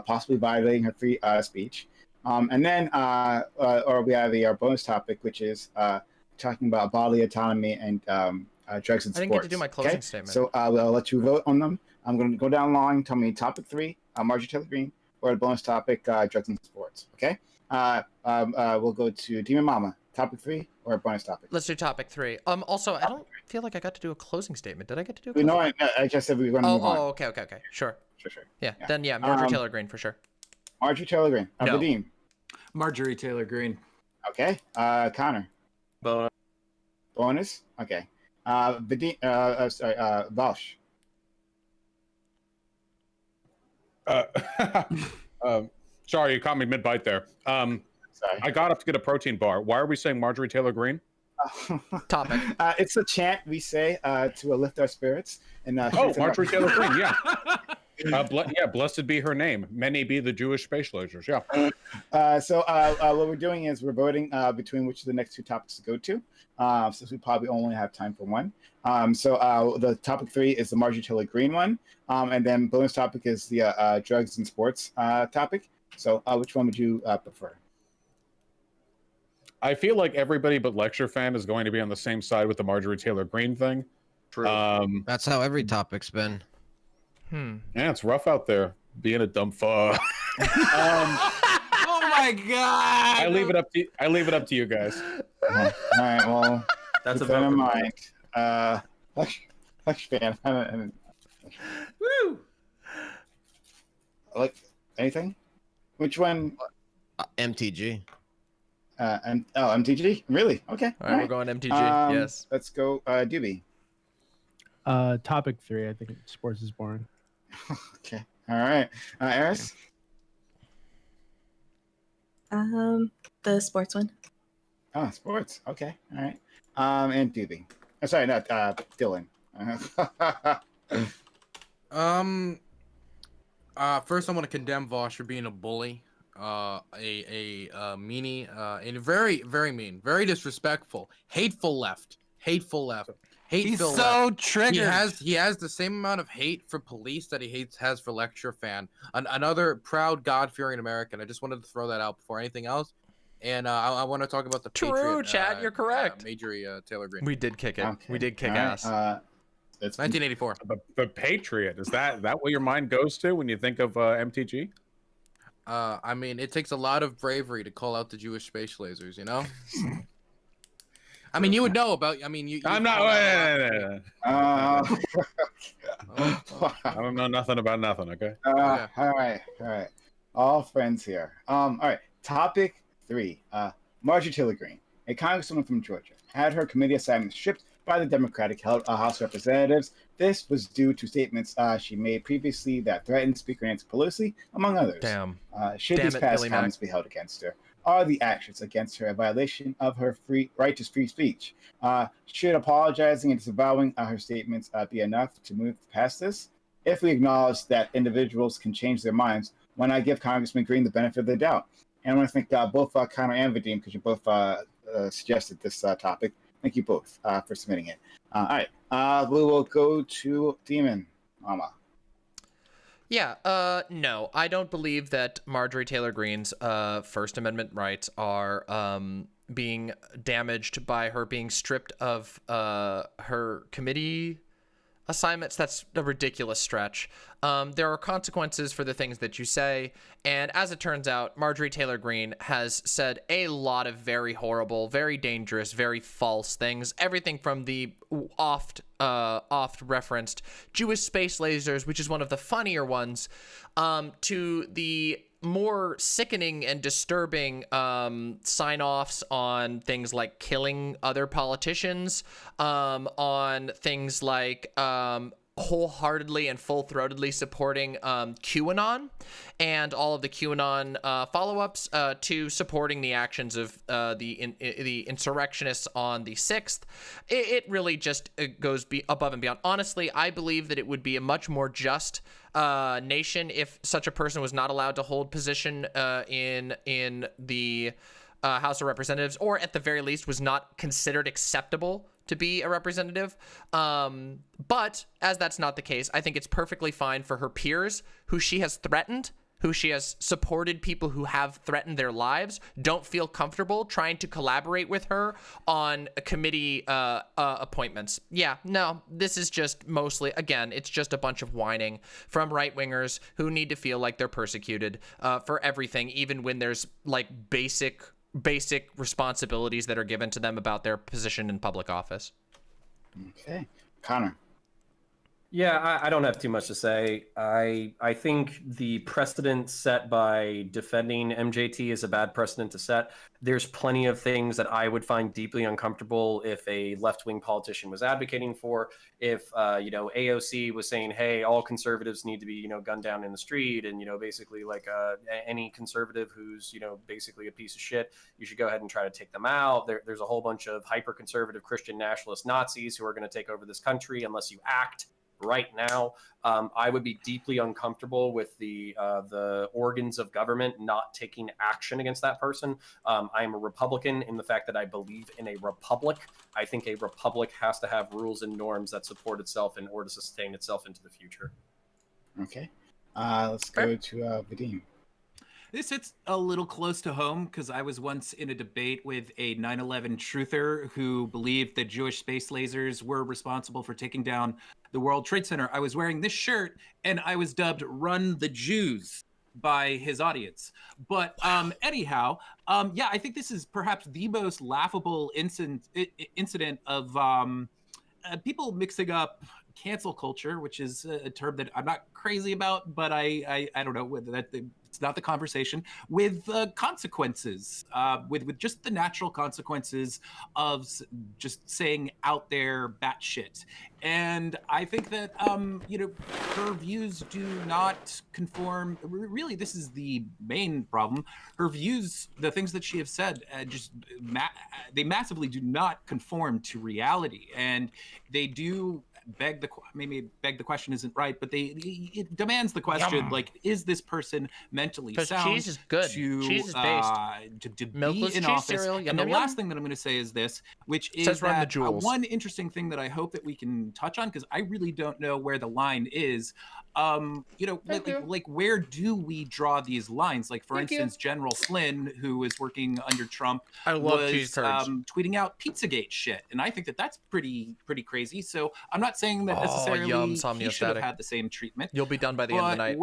possibly violating her free speech. And then we have our bonus topic, which is talking about bodily autonomy and drugs and sports. I didn't get to do my closing statement. So I'll let you vote on them. I'm going to go down the line. Tell me topic 3, Marjorie Taylor Greene, or the bonus topic, drugs and sports. Okay. We'll go to Demon Mama. Topic 3 or a bonus topic? Let's do topic 3. Also, I don't feel like I got to do a closing statement. Did I get to do a closing statement? No, I just said we were going to move on. Oh, okay. Sure. Yeah. Then, yeah, Marjorie Taylor Greene for sure. Marjorie Taylor Greene. No. Vadim. Marjorie Taylor Greene. Okay. Connor. Bonus? Okay. Vadim, Valsh. Sorry, you caught me mid-bite there. Sorry. I got up to get a protein bar. Why are we saying Marjorie Taylor Greene? topic. It's a chant we say to lift our spirits. And Marjorie Taylor Greene, yeah. Blessed be her name. Many be the Jewish space lasers. Yeah. So what we're doing is we're voting between which of the next two topics to go to, since we probably only have time for one. So the topic 3 is the Marjorie Taylor Greene one, and then bonus topic is the drugs and sports topic. So which one would you prefer? I feel like everybody but Lecture Fan is going to be on the same side with the Marjorie Taylor Greene thing. True. That's how every topic's been. Yeah, it's rough out there being a dumb fuck. Oh my god! I leave it up to you guys. All right. Well, That's keep a that in vote. mind. Lecture Fan. Woo! Like anything? Which one? MTG. MTG? Really? Okay. All right, we're going MTG. Yes. Let's go, Doobie. Topic 3. I think sports is boring. Okay. All right. Eris? The sports one. Oh, sports. Okay. All right. And Doobie. Oh, sorry, not Dylan. First I want to condemn Vosh for being a bully, a meanie, and very, very mean, very disrespectful, hateful left. He's Hateful so left. triggered. He has the same amount of hate for police that he has for Lecture Fan. Another proud, God-fearing American. I just wanted to throw that out before anything else. And I want to talk about the True, Patriot, Chad, you're correct. Major Taylor Greene. We did kick it. Okay. We did kick All right, ass. It's 1984. The Patriot, is that what your mind goes to when you think of MTG? I mean, it takes a lot of bravery to call out the Jewish space lasers, you know? I mean, you would know about. I mean, I'm not. I don't know nothing about nothing. Okay. All right. All friends here. All right. Topic 3. Marjorie Taylor Greene, a congresswoman from Georgia, had her committee assignments stripped by the Democratic House of Representatives. This was due to statements she made previously that threatened Speaker Nancy Pelosi, among others. Damn. Should these past comments be held against her? Are the actions against her a violation of her right to free speech? Should apologizing and disavowing her statements be enough to move past this? If we acknowledge that individuals can change their minds, why not give Congressman Greene the benefit of the doubt? And I want to thank both Connor and Vadim, because you both suggested this topic. Thank you both for submitting it. All right, we will go to Demon Mama. Yeah, no, I don't believe that Marjorie Taylor Greene's First Amendment rights are being damaged by her being stripped of her committee assignments. That's a ridiculous stretch. There are consequences for the things that you say, and as it turns out, Marjorie Taylor Greene has said a lot of very horrible, very dangerous, very false things. Everything from the oft referenced Jewish space lasers, which is one of the funnier ones, to the more sickening and disturbing sign-offs on things like killing other politicians, on things like wholeheartedly and full-throatedly supporting QAnon and all of the QAnon follow-ups to supporting the actions of the insurrectionists on the 6th. It really just goes above and beyond. Honestly, I believe that it would be a much more just nation if such a person was not allowed to hold position in the House of Representatives, or at the very least was not considered acceptable to be a representative. But as that's not the case, I think it's perfectly fine for her peers who she has threatened, who she has supported, people who have threatened their lives, don't feel comfortable trying to collaborate with her on committee appointments. Yeah, no, this is just mostly, again, it's just a bunch of whining from right-wingers who need to feel like they're persecuted for everything, even when there's like basic responsibilities that are given to them about their position in public office. Okay. Connor. Yeah, I don't have too much to say. I think the precedent set by defending MJT is a bad precedent to set. There's plenty of things that I would find deeply uncomfortable if a left-wing politician was advocating for. If AOC was saying, "Hey, all conservatives need to be gunned down in the street," and basically like any conservative who's basically a piece of shit, you should go ahead and try to take them out. There's a whole bunch of hyper-conservative Christian nationalist Nazis who are going to take over this country unless you act right now. I would be deeply uncomfortable with the organs of government not taking action against that person. I am a Republican in the fact that I believe in a republic. I think a republic has to have rules and norms that support itself in order to sustain itself into the future. Okay. Let's go to Vadim. This hits a little close to home because I was once in a debate with a 9/11 truther who believed that Jewish space lasers were responsible for taking down the World Trade Center. I was wearing this shirt and I was dubbed "Run the Jews" by his audience. But anyhow, yeah, I think this is perhaps the most laughable incident of people mixing up cancel culture, which is a term that I'm not crazy about, but I don't know whether that it's not the conversation, with consequences, with just the natural consequences of just saying out there batshit. And I think that her views do not conform. Really, this is the main problem. Her views, the things that she has said, they massively do not conform to reality, and they do beg the question isn't right, but it demands the question, like, is this person mentally sound cheese is good. Cheese is based. to Milkless be in cheese office? cereal, And yum, the yum, last yum. thing that I'm going to say is this, which Says is run the that jewels. one interesting thing that I hope that we can touch on, because I really don't know where the line is. Like where do we draw these lines? Like, for instance, General Flynn, who is working under Trump, I love was cheese curds. tweeting out Pizzagate shit, and I think that that's pretty crazy. So I'm not saying that necessarily yum, he should have somniastatic. had the same treatment. You'll be done by the end of the night.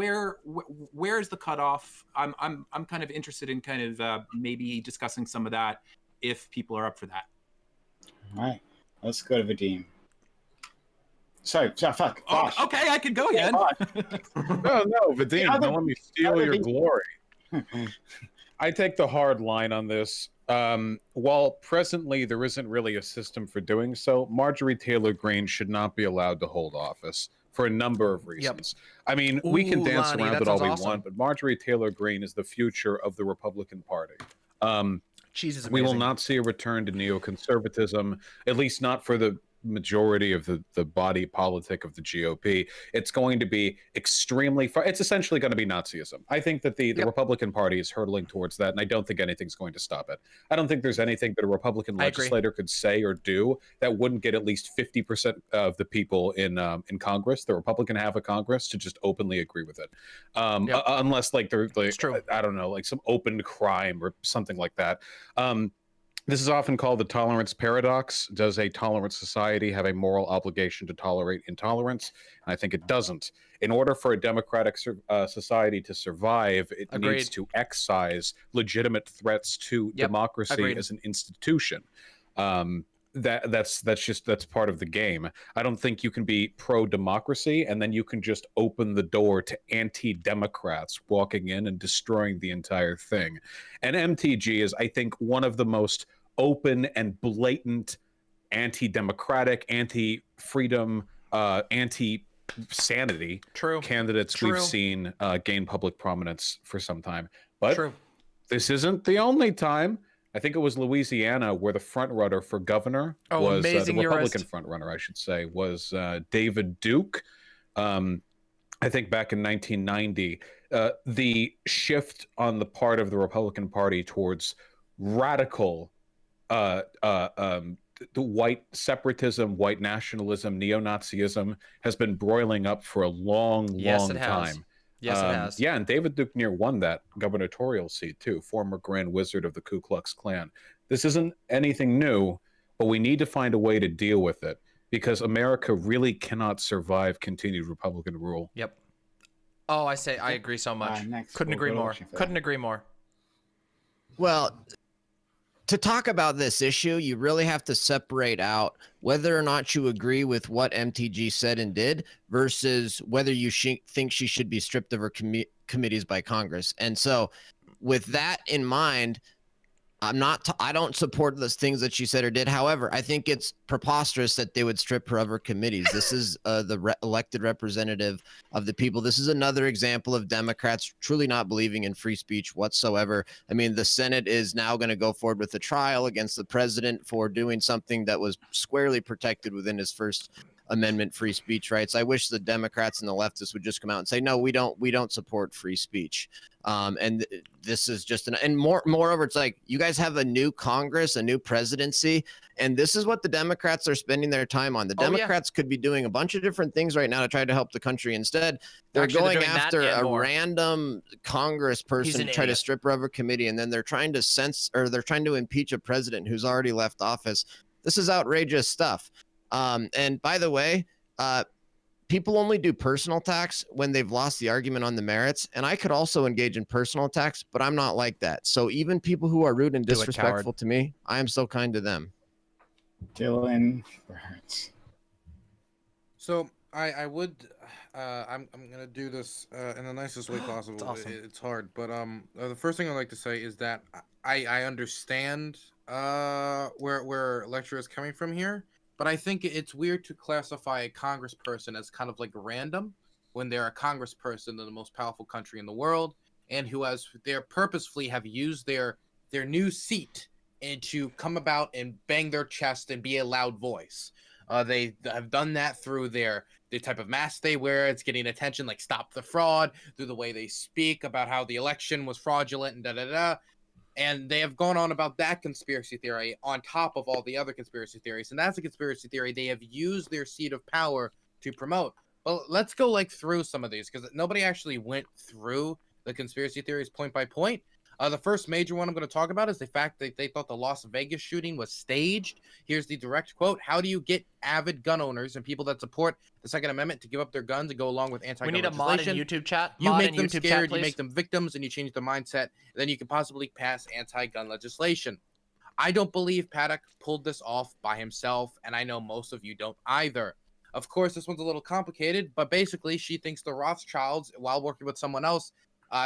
Where's the cutoff? I'm kind of interested in kind of maybe discussing some of that if people are up for that. All right, let's go to Vadim. Sorry, fuck. Oh, okay, I can go again. No, Vadim, don't let me steal your glory. I take the hard line on this. While presently there isn't really a system for doing so, Marjorie Taylor Greene should not be allowed to hold office for a number of reasons. I mean, we can dance Lonnie, around that it all sounds we awesome. want, but Marjorie Taylor Greene is the future of the Republican Party. Cheese is we will amazing. not see a return to neoconservatism, at least not for the majority of the body politic of the GOP. It's going to be extremely far. It's essentially going to be Nazism. I think that the Republican Party is hurtling towards that, and I don't think anything's going to stop it. I don't think there's anything that a Republican legislator could say or do that wouldn't get at least 50% of the people in Congress, the Republican half of Congress, to just openly agree with it. Unless like there's like, I don't know, like some open crime or something like that. This is often called the tolerance paradox. Does a tolerant society have a moral obligation to tolerate intolerance? And I think it doesn't. In order for a democratic society to survive, it needs to excise legitimate threats to democracy as an institution. That's part of the game. I don't think you can be pro-democracy and then you can just open the door to anti-democrats walking in and destroying the entire thing. And MTG is, I think, one of the most open and blatant anti-democratic, anti-freedom, anti-sanity candidates we've seen gain public prominence for some time. But this isn't the only time. I think it was Louisiana where the front runner for governor was the Republican front runner, I should say, was David Duke. I think back in 1990, the shift on the part of the Republican Party towards radical the white separatism, white nationalism, neo-Nazism has been broiling up for a long time. Yes, it has. Yeah, and David Duke won that gubernatorial seat too, former Grand Wizard of the Ku Klux Klan. This isn't anything new, but we need to find a way to deal with it because America really cannot survive continued Republican rule. Yep. Oh, I agree so much. Couldn't agree more. Couldn't agree more. Well, to talk about this issue, you really have to separate out whether or not you agree with what MTG said and did versus whether you think she should be stripped of her committees by Congress. And so with that in mind, I don't support those things that she said or did. However, I think it's preposterous that they would strip her of her committees. This is the elected representative of the people. This is another example of Democrats truly not believing in free speech whatsoever. I mean, the Senate is now going to go forward with a trial against the president for doing something that was squarely protected within his First Amendment free speech rights. I wish the Democrats and the leftists would just come out and say, no, we don't support free speech. And this is just moreover, it's like you guys have a new Congress, a new presidency, and this is what the Democrats are spending their time on. The Democrats could be doing a bunch of different things right now to try to help the country. Instead, they're going after a random Congress person to try to strip her of her committee, and then they're trying to impeach a president who's already left office. This is outrageous stuff. And by the way, people only do personal attacks when they've lost the argument on the merits. And I could also engage in personal attacks, but I'm not like that. So even people who are rude and disrespectful to me, I am so kind to them. Dylan. So I'm gonna do this in the nicest way possible. Awesome. It's hard, but the first thing I'd like to say is that I understand where lecture is coming from here. But I think it's weird to classify a congressperson as kind of like random when they're a congressperson in the most powerful country in the world and who purposefully have used their new seat and to come about and bang their chest and be a loud voice. They have done that through the type of mask they wear. It's getting attention, like Stop the Fraud, through the way they speak about how the election was fraudulent and da-da-da. And they have gone on about that conspiracy theory on top of all the other conspiracy theories. And that's a conspiracy theory they have used their seat of power to promote. Well, let's go through some of these because nobody actually went through the conspiracy theories point by point. The first major one I'm going to talk about is the fact that they thought the Las Vegas shooting was staged. Here's the direct quote. How do you get avid gun owners and people that support the Second Amendment to give up their guns and go along with anti-gun legislation? We need a mod in YouTube chat. You make them scared, you make them victims, and you change their mindset. And then you can possibly pass anti-gun legislation. I don't believe Paddock pulled this off by himself, and I know most of you don't either. Of course, this one's a little complicated, but basically she thinks the Rothschilds, while working with someone else,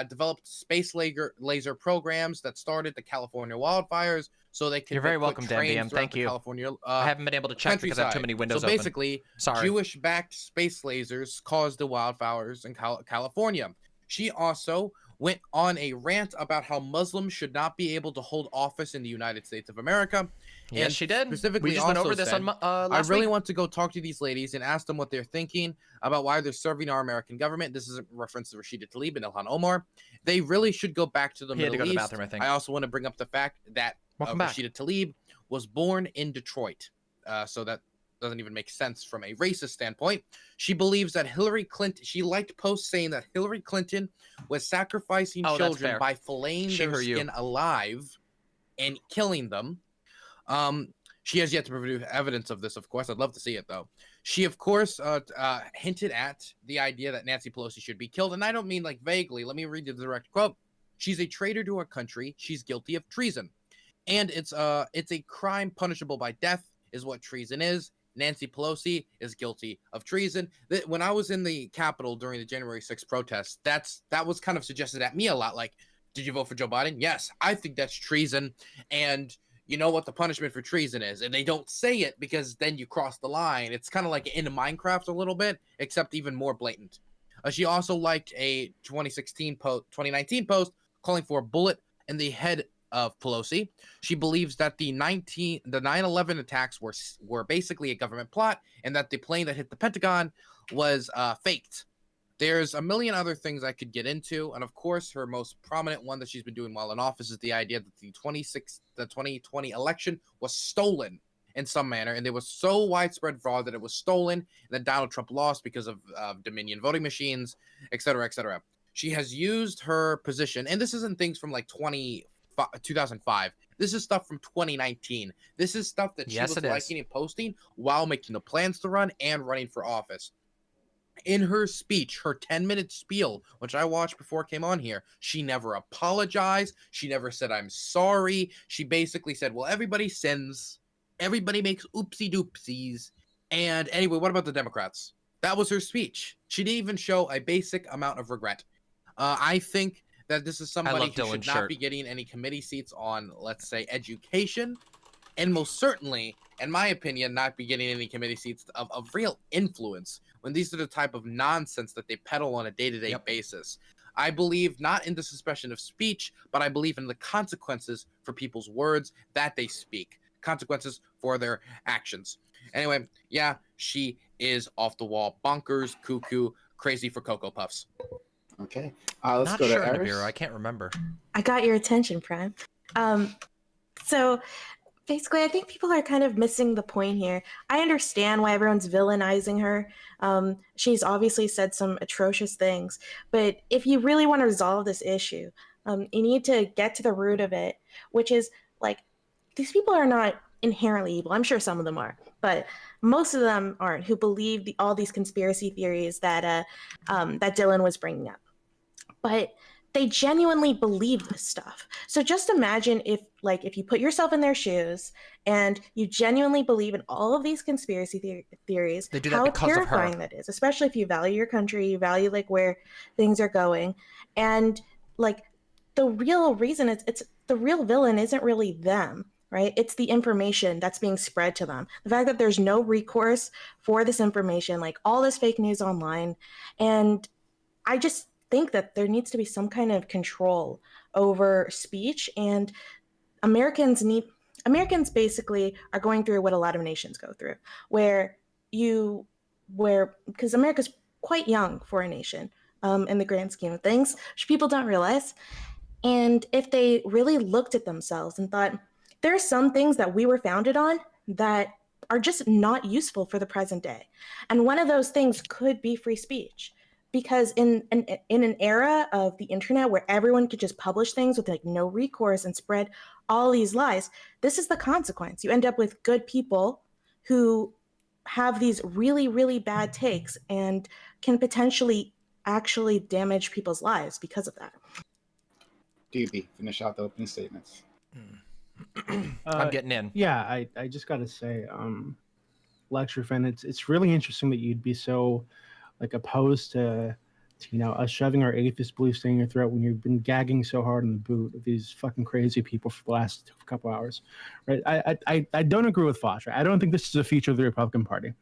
developed space laser programs that started the California wildfires, so they could. You're very welcome, Dan BM. Thank you. California, I haven't been able to check because I have too many windows open. So basically, Jewish-backed space lasers caused the wildfires in California. She also went on a rant about how Muslims should not be able to hold office in the United States of America. Yes, and she did. Specifically, we just went over this on last I really week. want to go talk to these ladies and ask them what they're thinking about why they're serving our American government. This is a reference to Rashida Tlaib and Ilhan Omar. They really should go back to the Middle East. To go to the bathroom, I think. I also want to bring up the fact that Rashida Tlaib was born in Detroit, so that doesn't even make sense from a racist standpoint. She believes that Hillary Clinton, she liked posts saying that Hillary Clinton was sacrificing children by filleting their skin alive and killing them. She has yet to produce evidence of this, of course. I'd love to see it, though. She, of course, hinted at the idea that Nancy Pelosi should be killed. And I don't mean like vaguely. Let me read you the direct quote. She's a traitor to our country. She's guilty of treason. And it's a crime punishable by death is what treason is. Nancy Pelosi is guilty of treason. When I was in the Capitol during the January 6th protests, that was kind of suggested at me a lot. Like, did you vote for Joe Biden? Yes, I think that's treason. And you know what the punishment for treason is. And they don't say it because then you cross the line. It's kind of like in Minecraft a little bit, except even more blatant. She also liked a 2019 post calling for a bullet in the head of Pelosi. She believes that the 9/11 attacks were basically a government plot and that the plane that hit the Pentagon was faked. There's a million other things I could get into, and of course, her most prominent one that she's been doing while in office is the idea that the 2020 election was stolen in some manner, and there was so widespread fraud that it was stolen, and that Donald Trump lost because of Dominion voting machines, et cetera, et cetera. She has used her position, and this isn't things from like 2005. This is stuff from 2019. This is stuff that she was liking and posting while making the plans to run and running for office. in her speech, her 10-minute spiel, which I watched before I came on here, she never apologized. She never said, I'm sorry. She basically said, well, everybody sins. Everybody makes oopsie doopsies. And anyway, what about the Democrats? That was her speech. She didn't even show a basic amount of regret. I think that this is somebody who should not be getting any committee seats on, let's say, education, and most certainly, in my opinion, not be getting any committee seats of real influence, when these are the type of nonsense that they peddle on a day-to-day basis. I believe not in the suppression of speech, but I believe in the consequences for people's words that they speak, consequences for their actions. Anyway, yeah, she is off the wall, bonkers, cuckoo, crazy for Cocoa Puffs. Okay, let's Not go sure, to Eris. Nibiru. I can't remember. I got your attention, Prime. So basically, I think people are kind of missing the point here. I understand why everyone's villainizing her. She's obviously said some atrocious things, but if you really want to resolve this issue, you need to get to the root of it, which is like, these people are not inherently evil. I'm sure some of them are, but most of them aren't, who believe all these conspiracy theories that that Dylan was bringing up. But they genuinely believe this stuff. So just imagine if you put yourself in their shoes and you genuinely believe in all of these conspiracy theories, They do that how because of her. terrifying that is, especially if you value your country, you value like where things are going. And like the real reason it's the real villain isn't really them, right? It's the information that's being spread to them. The fact that there's no recourse for this information, like all this fake news online. And I just think that there needs to be some kind of control over speech, and Americans basically are going through what a lot of nations go through, because America's quite young for a nation in the grand scheme of things, which people don't realize. And if they really looked at themselves and thought, there are some things that we were founded on that are just not useful for the present day. And one of those things could be free speech. Because in an era of the internet where everyone could just publish things with like no recourse and spread all these lies, this is the consequence. You end up with good people who have these really, really bad takes and can potentially actually damage people's lives because of that. DB, finish out the opening statements. I'm getting in. Yeah, I just got to say, Lecture Fan, it's really interesting that you'd be so like opposed to us shoving our atheist beliefs down your throat when you've been gagging so hard in the boot of these fucking crazy people for the last couple hours, right? I don't agree with Fosh. Right? I don't think this is a feature of the Republican Party.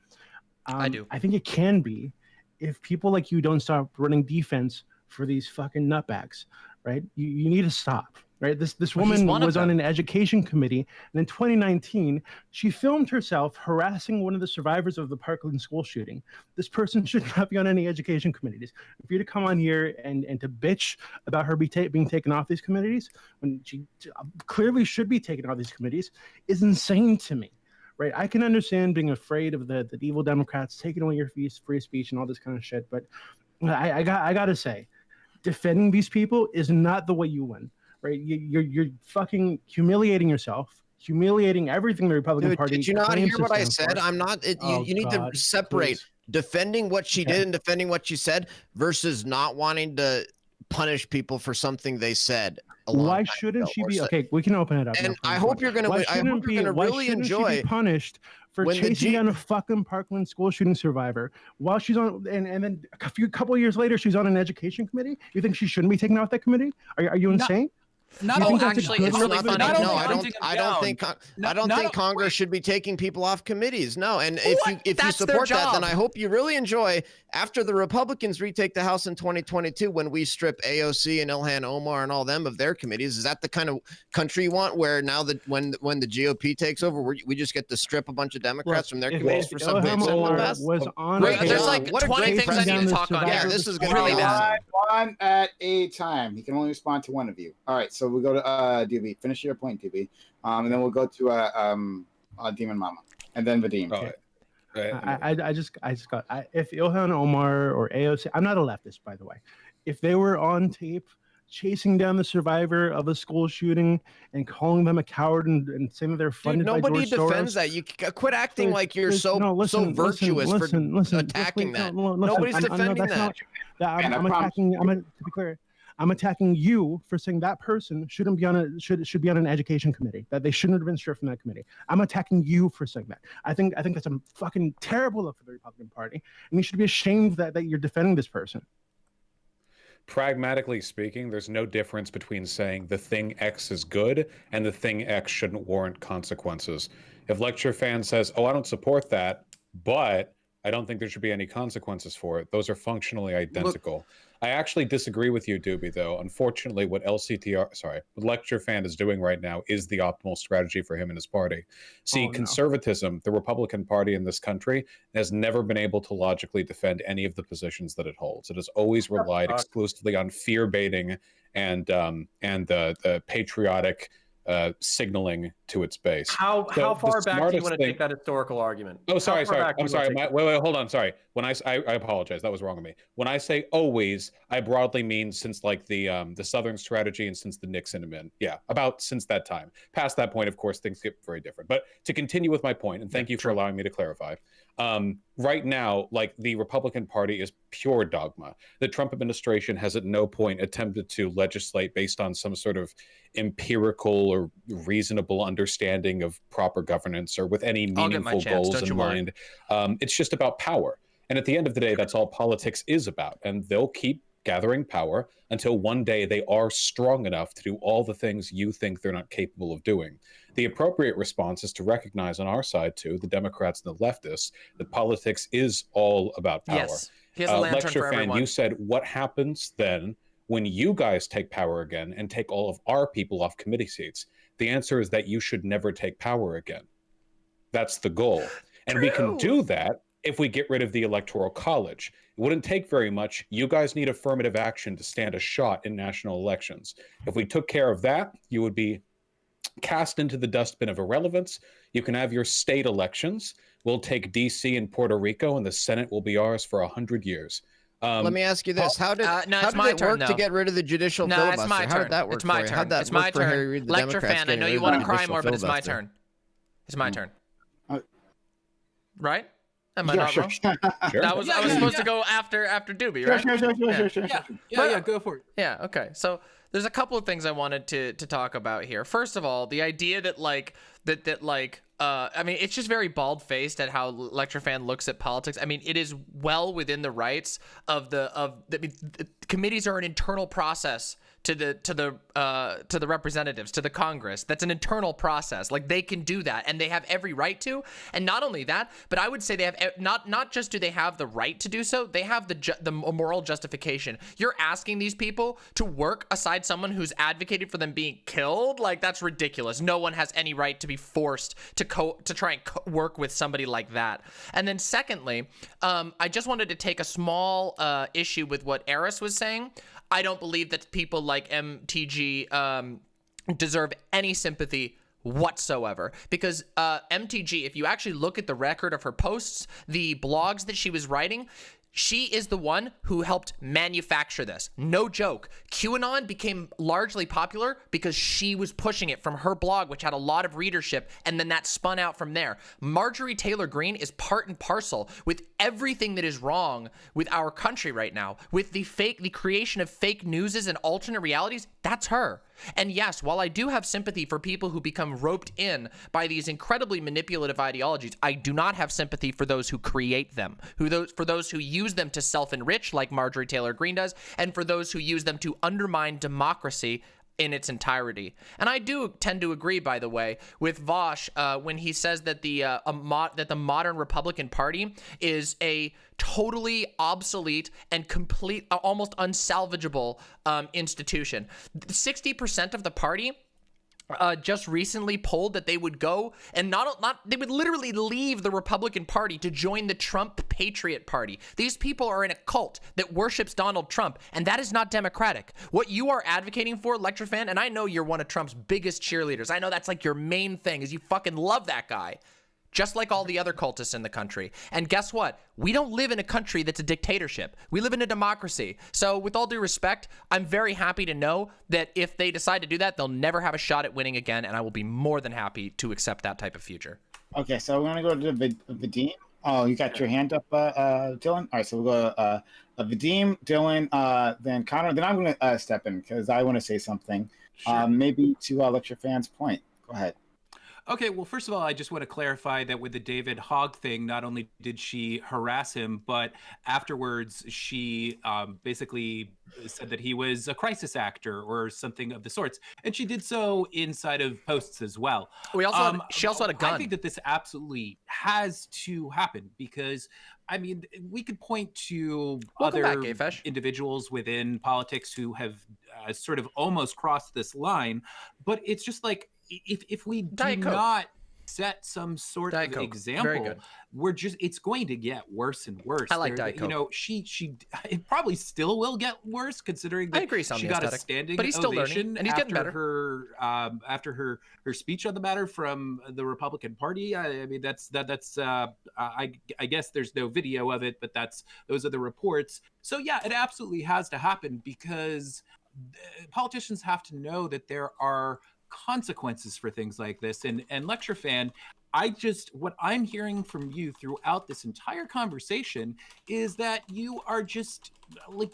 I do. I think it can be if people like you don't stop running defense for these fucking nutbags, right? You need to stop. Right, this woman was on an education committee, and in 2019, she filmed herself harassing one of the survivors of the Parkland school shooting. This person should not be on any education committees. For you to come on here and to bitch about her being taken off these committees, when she clearly should be taken off these committees, is insane to me. Right, I can understand being afraid of the evil Democrats taking away your free speech and all this kind of shit, but I gotta say, defending these people is not the way you win. Right, you're fucking humiliating yourself, humiliating everything the Republican Party. Did you not hear what I stand said? for. I'm not. You need to separate defending what she did and defending what she said versus not wanting to punish people for something they said. Why shouldn't she be? Okay, we can open it up. And I hope you're gonna. I hope you're gonna really enjoy. She be punished for chasing down a fucking Parkland school shooting survivor while she's on, and then a couple of years later she's on an education committee? You think she shouldn't be taken off that committee? Are you insane? Actually, it's really funny. No, I don't think Congress should be taking people off committees. No, and if you support that, then I hope you really enjoy after the Republicans retake the House in 2022 when we strip AOC and Ilhan Omar and all them of their committees. Is that the kind of country you want, where now that when the GOP takes over, we just get to strip a bunch of Democrats from their committees for something they said in the past? There's like 20 things I need to talk on. Yeah, this is going really to be bad. One at a time. He can only respond to one of you. All right, so we'll go to DB. Finish your point, DB. And then we'll go to Demon Mama, and then Vadim. Okay. I just got if Ilhan Omar or AOC, I'm not a leftist, by the way. If they were on tape chasing down the survivor of a school shooting and calling them a coward and saying that they're funded Dude, nobody by George defends Soros. that. You quit acting like you're Please, so no, so virtuous for attacking that. Nobody's defending that. I'm attacking. To be clear, I'm attacking you for saying that person should be on an education committee. That they shouldn't have been stripped from that committee. I'm attacking you for saying that. I think that's a fucking terrible look for the Republican Party, and you should be ashamed that you're defending this person. Pragmatically speaking, there's no difference between saying the thing X is good and the thing X shouldn't warrant consequences. If Lecture Fan says, oh, I don't support that, but I don't think there should be any consequences for it, those are functionally identical. I actually disagree with you, Doobie, though. Unfortunately, what Lecture Fan is doing right now is the optimal strategy for him and his party. See, conservatism, the Republican Party in this country, has never been able to logically defend any of the positions that it holds. It has always relied exclusively on fear baiting and the patriotic signaling to its base. How far back do you want to take that historical argument? Oh, sorry. I'm sorry. Wait, hold on. Sorry. When I apologize. That was wrong of me. When I say always, I broadly mean since like the Southern strategy and since the Nixon amendment. Yeah, about since that time. Past that point, of course, things get very different. But to continue with my point, and thank you for allowing me to clarify. Right now, like the Republican Party is pure dogma. The Trump administration has at no point attempted to legislate based on some sort of empirical or reasonable understanding of proper governance or with any meaningful goals in mind. It's just about power. And at the end of the day, that's all politics is about. And they'll keep gathering power until one day they are strong enough to do all the things you think they're not capable of doing. The appropriate response is to recognize on our side, too, the Democrats and the leftists, that politics is all about power. Yes. Here's a lantern Lecture for Fan, everyone. you said, what happens then when you guys take power again and take all of our people off committee seats? The answer is that you should never take power again. That's the goal. And we can do that if we get rid of the Electoral College. It wouldn't take very much. You guys need affirmative action to stand a shot in national elections. If we took care of that, you would be cast into the dustbin of irrelevance. You can have your state elections. We'll take D.C. and Puerto Rico, and the Senate will be ours for 100 years. Let me ask you this: How did it work to get rid of the judicial No, filibuster? it's my How turn. did that work? It's my for you? turn. How'd that It's work my for Harry turn. Reid, the Lecture Democrats Fan, I getting know rid you of want the to cry judicial more, but it's my filibuster? turn. It's my turn. Right? Am I Yeah, not sure. wrong? Sure. I was supposed to go after Doobie, right? Sure. Yeah, go for it. Yeah, okay. So there's a couple of things I wanted to talk about here. First of all, the idea that I mean, it's just very bald-faced at how Lecture Fan looks at politics. I mean, it is well within the rights of the committees are an internal process to the representatives, to the Congress. That's an internal process. Like, they can do that, and they have every right to. And not only that, but I would say they have not just do they have the right to do so, they have the moral justification. You're asking these people to work aside someone who's advocated for them being killed? Like, that's ridiculous. No one has any right to be forced to try and work with somebody like that. And then secondly, I just wanted to take a small issue with what Eris was saying. I don't believe that people like MTG deserve any sympathy whatsoever, because MTG, if you actually look at the record of her posts, the blogs that she was writing, she is the one who helped manufacture this. No joke. QAnon became largely popular because she was pushing it from her blog, which had a lot of readership, and then that spun out from there. Marjorie Taylor Greene is part and parcel with everything that is wrong with our country right now, with the creation of fake newses and alternate realities. That's her. And yes, while I do have sympathy for people who become roped in by these incredibly manipulative ideologies, I do not have sympathy for those who create them, for those who use them to self-enrich like Marjorie Taylor Greene does, and for those who use them to undermine democracy in its entirety. And I do tend to agree, by the way, with Vosh when he says that the modern Republican Party is a totally obsolete and complete, almost unsalvageable institution. 60% of the party just recently polled that they would go and they would literally leave the Republican Party to join the Trump Patriot Party. These people are in a cult that worships Donald Trump, and that is not democratic. What you are advocating for, Lecture Fan, and I know you're one of Trump's biggest cheerleaders. I know that's like your main thing, is you fucking love that guy. just like all the other cultists in the country. And guess what? We don't live in a country that's a dictatorship. We live in a democracy. So with all due respect, I'm very happy to know that if they decide to do that, they'll never have a shot at winning again, and I will be more than happy to accept that type of future. Okay, so we're going to go to Vadim. Oh, you got your hand up, Dylan? All right, so we'll go Vadim, Dylan, then Connor. Then I'm going to step in because I want to say something, maybe to lecture fans' point. Go ahead. Okay, well, first of all, I just want to clarify that with the David Hogg thing, not only did she harass him, but afterwards she basically said that he was a crisis actor or something of the sorts. And she did so inside of posts as well. We also she also had a gun. I think that this absolutely has to happen because, I mean, we could point to other individuals within politics who have sort of almost crossed this line, but it's just like, if we do not set some sort of example, it's going to get worse and worse. I like Diet Coke. You know, it probably still will get worse considering that she got a standing ovation, and he's getting better. Her after her speech on the matter from the Republican Party. I mean, that's I guess there's no video of it, but those are the reports. So yeah, it absolutely has to happen because politicians have to know that there are consequences for things like this. And lecture fan, what I'm hearing from you throughout this entire conversation is that you are just like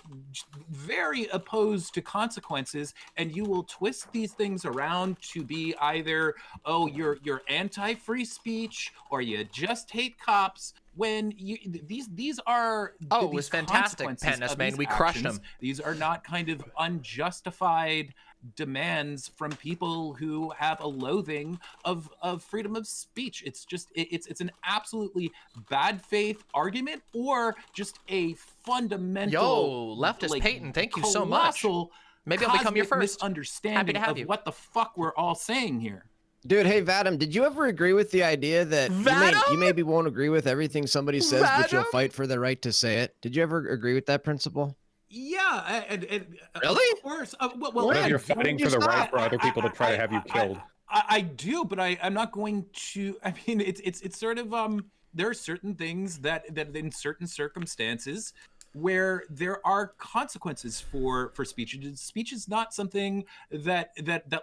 very opposed to consequences, and you will twist these things around to be either, oh, you're anti-free speech, or you just hate cops. When these are it was fantastic, Pennis, we crushed them. These are not kind of unjustified demands from people who have a loathing of freedom of speech. It's just it's an absolutely bad faith argument, or just a fundamental leftist Peyton, thank you so much. Maybe I'll become your first misunderstanding of what the fuck we're all saying here. Dude, hey, Vadim, did you ever agree with the idea that you maybe won't agree with everything somebody says, but you'll fight for the right to say it? Did you ever agree with that principle? Yeah. Really? Of course. Well, you're fighting for the right for other people to try to have you killed. I do, but I'm not going to. I mean, it's sort of there are certain things that in certain circumstances where there are consequences for speech. Speech is not something that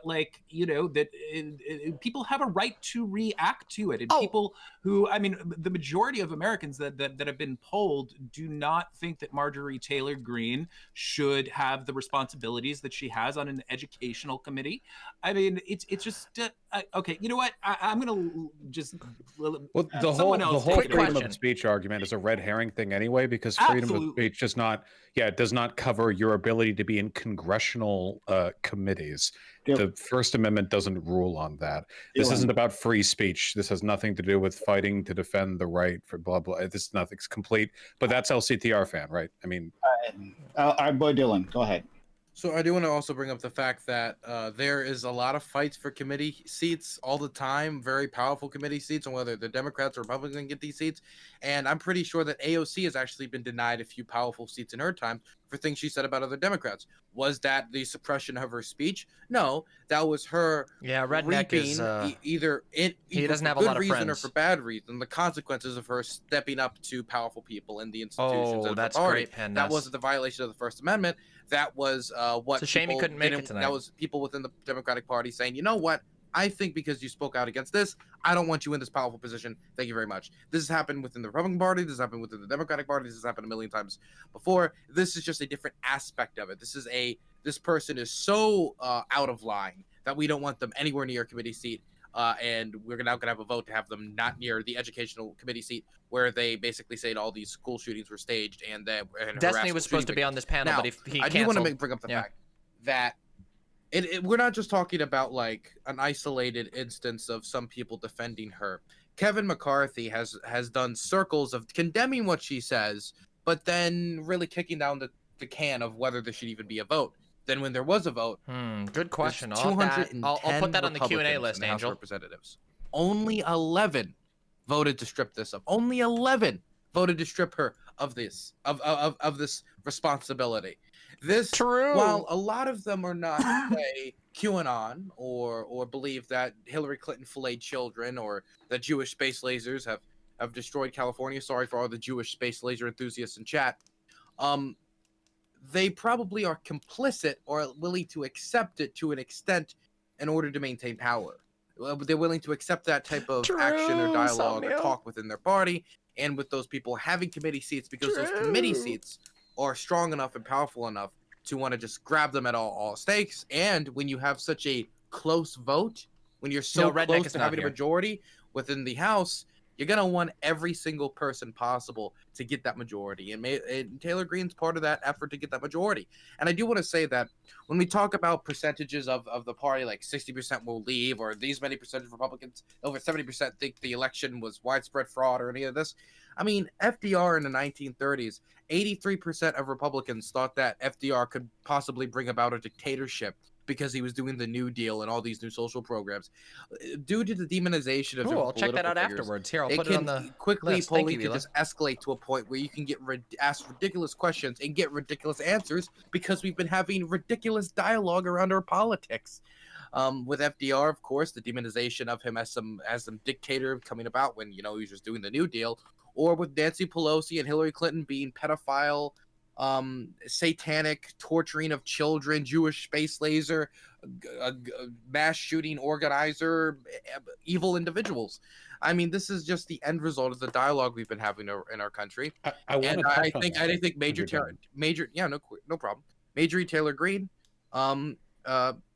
like, you know, that people have a right to react to it. And people who, I mean, the majority of Americans that have been polled do not think that Marjorie Taylor Greene should have the responsibilities that she has on an educational committee. I mean, it's just okay. You know what? I'm gonna just the whole freedom of speech argument is a red herring thing anyway, because freedom of speech does not cover your ability to be in congressional committees. The First Amendment doesn't rule on that. This isn't about free speech. This has nothing to do with fighting to defend the right for blah blah. This is nothing's complete. But that's LCTR fan, right? I mean, our boy Dylan, go ahead. So I do want to also bring up the fact that there is a lot of fights for committee seats all the time, very powerful committee seats, on whether the Democrats or Republicans get these seats. And I'm pretty sure that AOC has actually been denied a few powerful seats in her time for things she said about other Democrats. Was that the suppression of her speech? No, that was her Redneck is either he doesn't have a lot of reason friends. or for bad reason. The consequences of her stepping up to powerful people in the institutions. Oh, of that's her party. great, Penn. That wasn't the violation of the First Amendment. That was what. It's a shame he couldn't make it tonight. That was people within the Democratic Party saying, you know what? I think because you spoke out against this, I don't want you in this powerful position. Thank you very much. This has happened within the Republican Party. This has happened within the Democratic Party. This has happened a million times before. This is just a different aspect of it. This person is so out of line that we don't want them anywhere near a committee seat. And we're now going to have a vote to have them not near the educational committee seat, where they basically say all these school shootings were staged and Destiny was supposed to be on this panel, but he I canceled. do want to bring up the fact that we're not just talking about like an isolated instance of some people defending her. Kevin McCarthy has done circles of condemning what she says, but then really kicking down the can of whether there should even be a vote. Then when there was a vote, good question. I'll put that on the Q&A list, Angel. Representatives. Only 11 voted to strip this up. Only 11 voted to strip her of this of this responsibility. This, True. while a lot of them are not say QAnon or believe that Hillary Clinton filleted children or that Jewish space lasers have destroyed California. Sorry for all the Jewish space laser enthusiasts in chat. They probably are complicit or willing to accept it to an extent in order to maintain power. They're willing to accept that type of action or dialogue or talk within their party and with those people having committee seats, because those committee seats are strong enough and powerful enough to want to just grab them at all stakes. And when you have such a close vote, when you're so close to having a majority within the House, you're going to want every single person possible to get that majority. And Taylor Greene's part of that effort to get that majority. And I do want to say that when we talk about percentages of the party, like 60% will leave, or these many percentage of Republicans, over 70% think the election was widespread fraud or any of this. I mean, FDR in the 1930s, 83% of Republicans thought that FDR could possibly bring about a dictatorship because he was doing the New Deal and all these new social programs. Due to the demonization of I'll check that out figures, afterwards. Here, I'll put it on the quickly list. Thank polling you, can just escalate to a point where you can get ask ridiculous questions and get ridiculous answers because we've been having ridiculous dialogue around our politics. With FDR, of course, the demonization of him as some dictator coming about when he was just doing the New Deal, or with Nancy Pelosi and Hillary Clinton being pedophile, satanic torturing of children, Jewish space laser, mass shooting organizer, evil individuals. I mean, this is just the end result of the dialogue we've been having in our country. I think Major Taylor Greene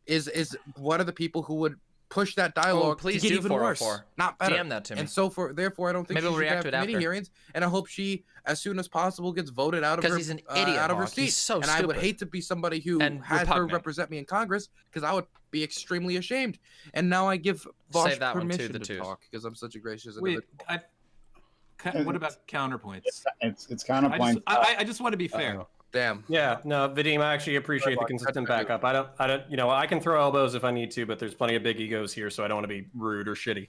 is one of the people who would push that dialogue please to get do even worse, not better. DM that to me. And so therefore, I don't think Maybe she we'll should react have to it committee after. hearings. And I hope she, as soon as possible, gets voted out of her. Because he's an idiot, out of her Hawk. seat. He's so and I would stupid. hate to be somebody who And had her repugnant. represent me in Congress, because I would be extremely ashamed. And now I give Vosh Save that one too, permission the to tooth. talk because I'm such a gracious Wait, individual. what about counterpoints? It's counterpoints. I just want to be fair. Damn. Yeah, no, Vadim, I actually appreciate the consistent backup. I don't, I can throw elbows if I need to, but there's plenty of big egos here, so I don't want to be rude or shitty.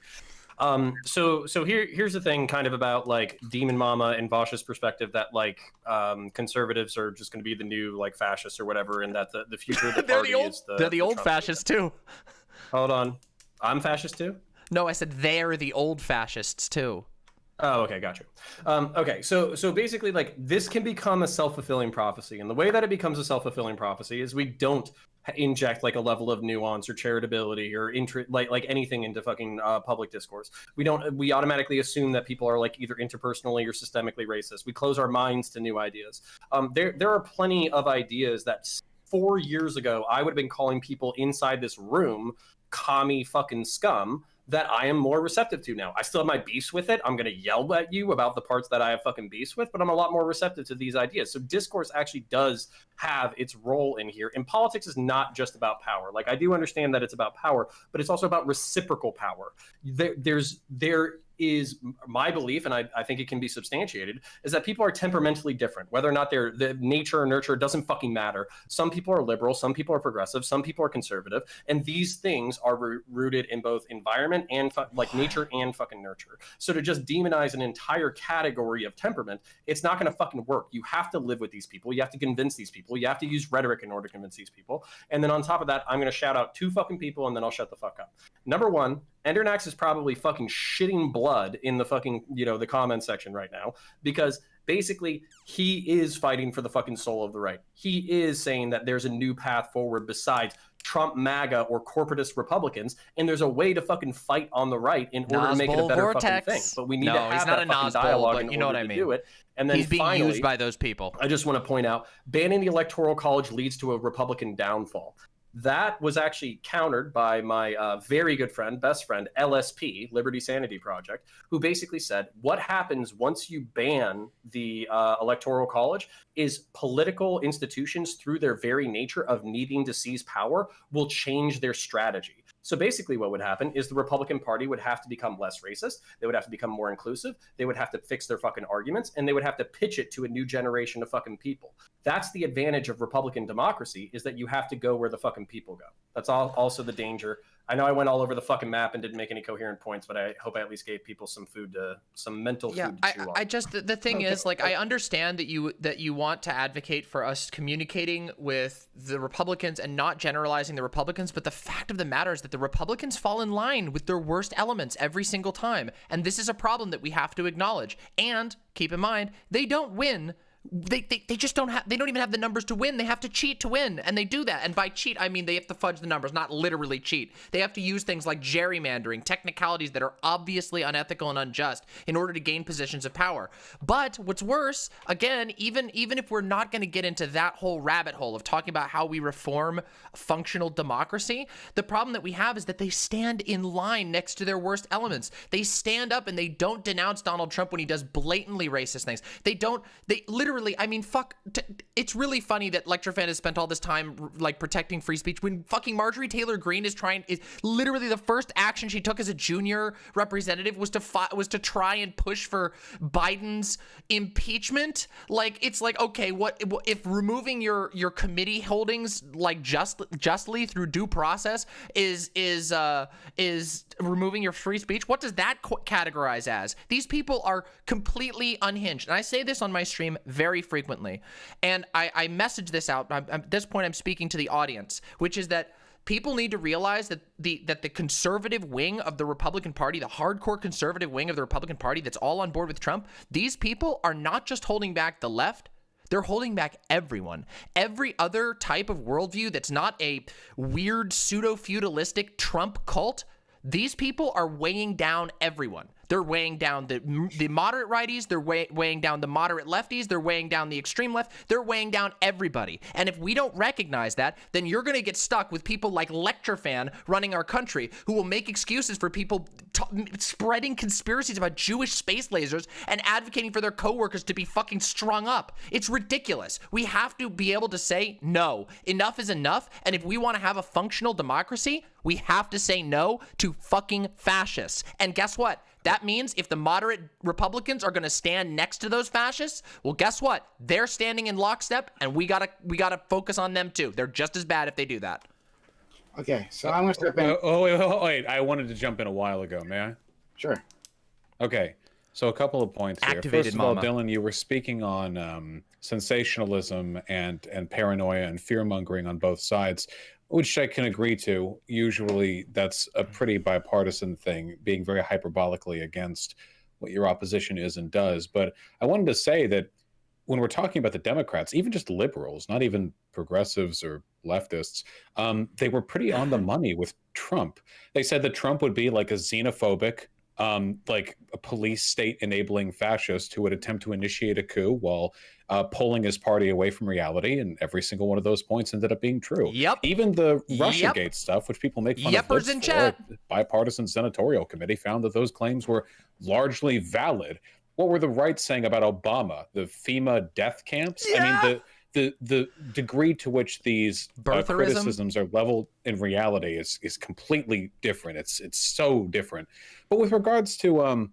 So here's the thing, kind of about like Demon Mama and Vosh's perspective that like conservatives are just going to be the new like fascists or whatever, and that the future of the party is the they're the old Trump fascists too. Hold on, I'm fascist too. No, I said they're the old fascists too. Oh, okay, gotcha. Okay, so basically, like, this can become a self-fulfilling prophecy, and the way that it becomes a self-fulfilling prophecy is we don't inject like a level of nuance or charitability or like anything into fucking public discourse. We automatically assume that people are like either interpersonally or systemically racist. We close our minds to new ideas. There are plenty of ideas that 4 years ago I would have been calling people inside this room commie fucking scum that I am more receptive to now. I still have my beefs with it. I'm going to yell at you about the parts that I have fucking beefs with, but I'm a lot more receptive to these ideas. So discourse actually does have its role in here. And politics is not just about power. Like, I do understand that it's about power, but it's also about reciprocal power. There is my belief, and I think it can be substantiated, is that people are temperamentally different, whether or not they're the nature or nurture doesn't fucking matter. Some people are liberal, some people are progressive, some people are conservative, and these things are rooted in both environment and like nature and fucking nurture. So to just demonize an entire category of temperament, it's not going to fucking work. You have to live with these people, you have to convince these people, you have to use rhetoric in order to convince these people. And then on top of that, I'm going to shout out 2 fucking people and then I'll shut the fuck up. Number 1, Endernax is probably fucking shitting blood in the fucking, the comment section right now, because basically he is fighting for the fucking soul of the right. He is saying that there's a new path forward besides Trump MAGA or corporatist Republicans, and there's a way to fucking fight on the right in order to make it a better fucking thing. But we need to have he's not that a fucking Nazbol, dialogue but in you know order what I to mean. do it. And then He's being finally, used by those people. I just want to point out, banning the Electoral College leads to a Republican downfall. That was actually countered by my very good friend, best friend, LSP, Liberty Sanity Project, who basically said what happens once you ban the Electoral College is political institutions, through their very nature of needing to seize power, will change their strategy. So basically what would happen is the Republican Party would have to become less racist. They would have to become more inclusive. They would have to fix their fucking arguments, and they would have to pitch it to a new generation of fucking people. That's the advantage of Republican democracy, is that you have to go where the fucking people go. That's also the danger. I know I went all over the fucking map and didn't make any coherent points, but I hope I at least gave people some mental food to chew on. I just the thing is, like, I understand that you want to advocate for us communicating with the Republicans and not generalizing the Republicans, but the fact of the matter is that the Republicans fall in line with their worst elements every single time, and this is a problem that we have to acknowledge. And keep in mind, they don't win. They just don't even have the numbers to win. They have to cheat to win, and they do that. And by cheat, I mean they have to fudge the numbers, not literally cheat. They have to use things like gerrymandering, technicalities that are obviously unethical and unjust in order to gain positions of power. But what's worse, again, even if we're not going to get into that whole rabbit hole of talking about how we reform functional democracy, the problem that we have is that they stand in line next to their worst elements. They stand up and they don't denounce Donald Trump when he does blatantly racist things. They literally, I mean, it's really funny that Lectrofan has spent all this time like protecting free speech when fucking Marjorie Taylor Greene is literally the first action she took as a junior representative was to try and push for Biden's impeachment. Like, it's like, okay, what if removing your committee holdings like justly through due process is removing your free speech? What does that categorize as? These people are completely unhinged, and I say this on my stream very frequently, and I message this out. At this point, I'm speaking to the audience, which is that people need to realize that the conservative wing of the Republican Party, the hardcore conservative wing of the Republican Party that's all on board with Trump, these people are not just holding back the left, they're holding back everyone. Every other type of worldview that's not a weird pseudo-feudalistic Trump cult, these people are weighing down everyone. They're weighing down the moderate righties. They're weighing down the moderate lefties. They're weighing down the extreme left. They're weighing down everybody. And if we don't recognize that, then you're going to get stuck with people like Lectrofan running our country, who will make excuses for people spreading conspiracies about Jewish space lasers and advocating for their coworkers to be fucking strung up. It's ridiculous. We have to be able to say no. Enough is enough. And if we want to have a functional democracy, we have to say no to fucking fascists. And guess what? That means if the moderate Republicans are going to stand next to those fascists, well, guess what? They're standing in lockstep, and we gotta focus on them too. They're just as bad if they do that. Okay, so I'm going to step in. Wait. I wanted to jump in a while ago. May I? Sure. Okay, so a couple of points here. Activated First of all, mama. Dylan, you were speaking on sensationalism and paranoia and fear-mongering on both sides, which I can agree to. Usually that's a pretty bipartisan thing, being very hyperbolically against what your opposition is and does. But I wanted to say that when we're talking about the Democrats, even just liberals, not even progressives or leftists, they were pretty on the money with Trump. They said that Trump would be like a xenophobic, like a police state enabling fascist who would attempt to initiate a coup while pulling his party away from reality, and every single one of those points ended up being true. Yep. Even the Russiagate stuff, which people make fun Yeppers of in for, chat. the bipartisan senatorial committee found that those claims were largely valid. What were the right saying about Obama? The FEMA death camps? Yeah. I mean, the degree to which these criticisms are leveled in reality is completely different. It's so different. But with regards to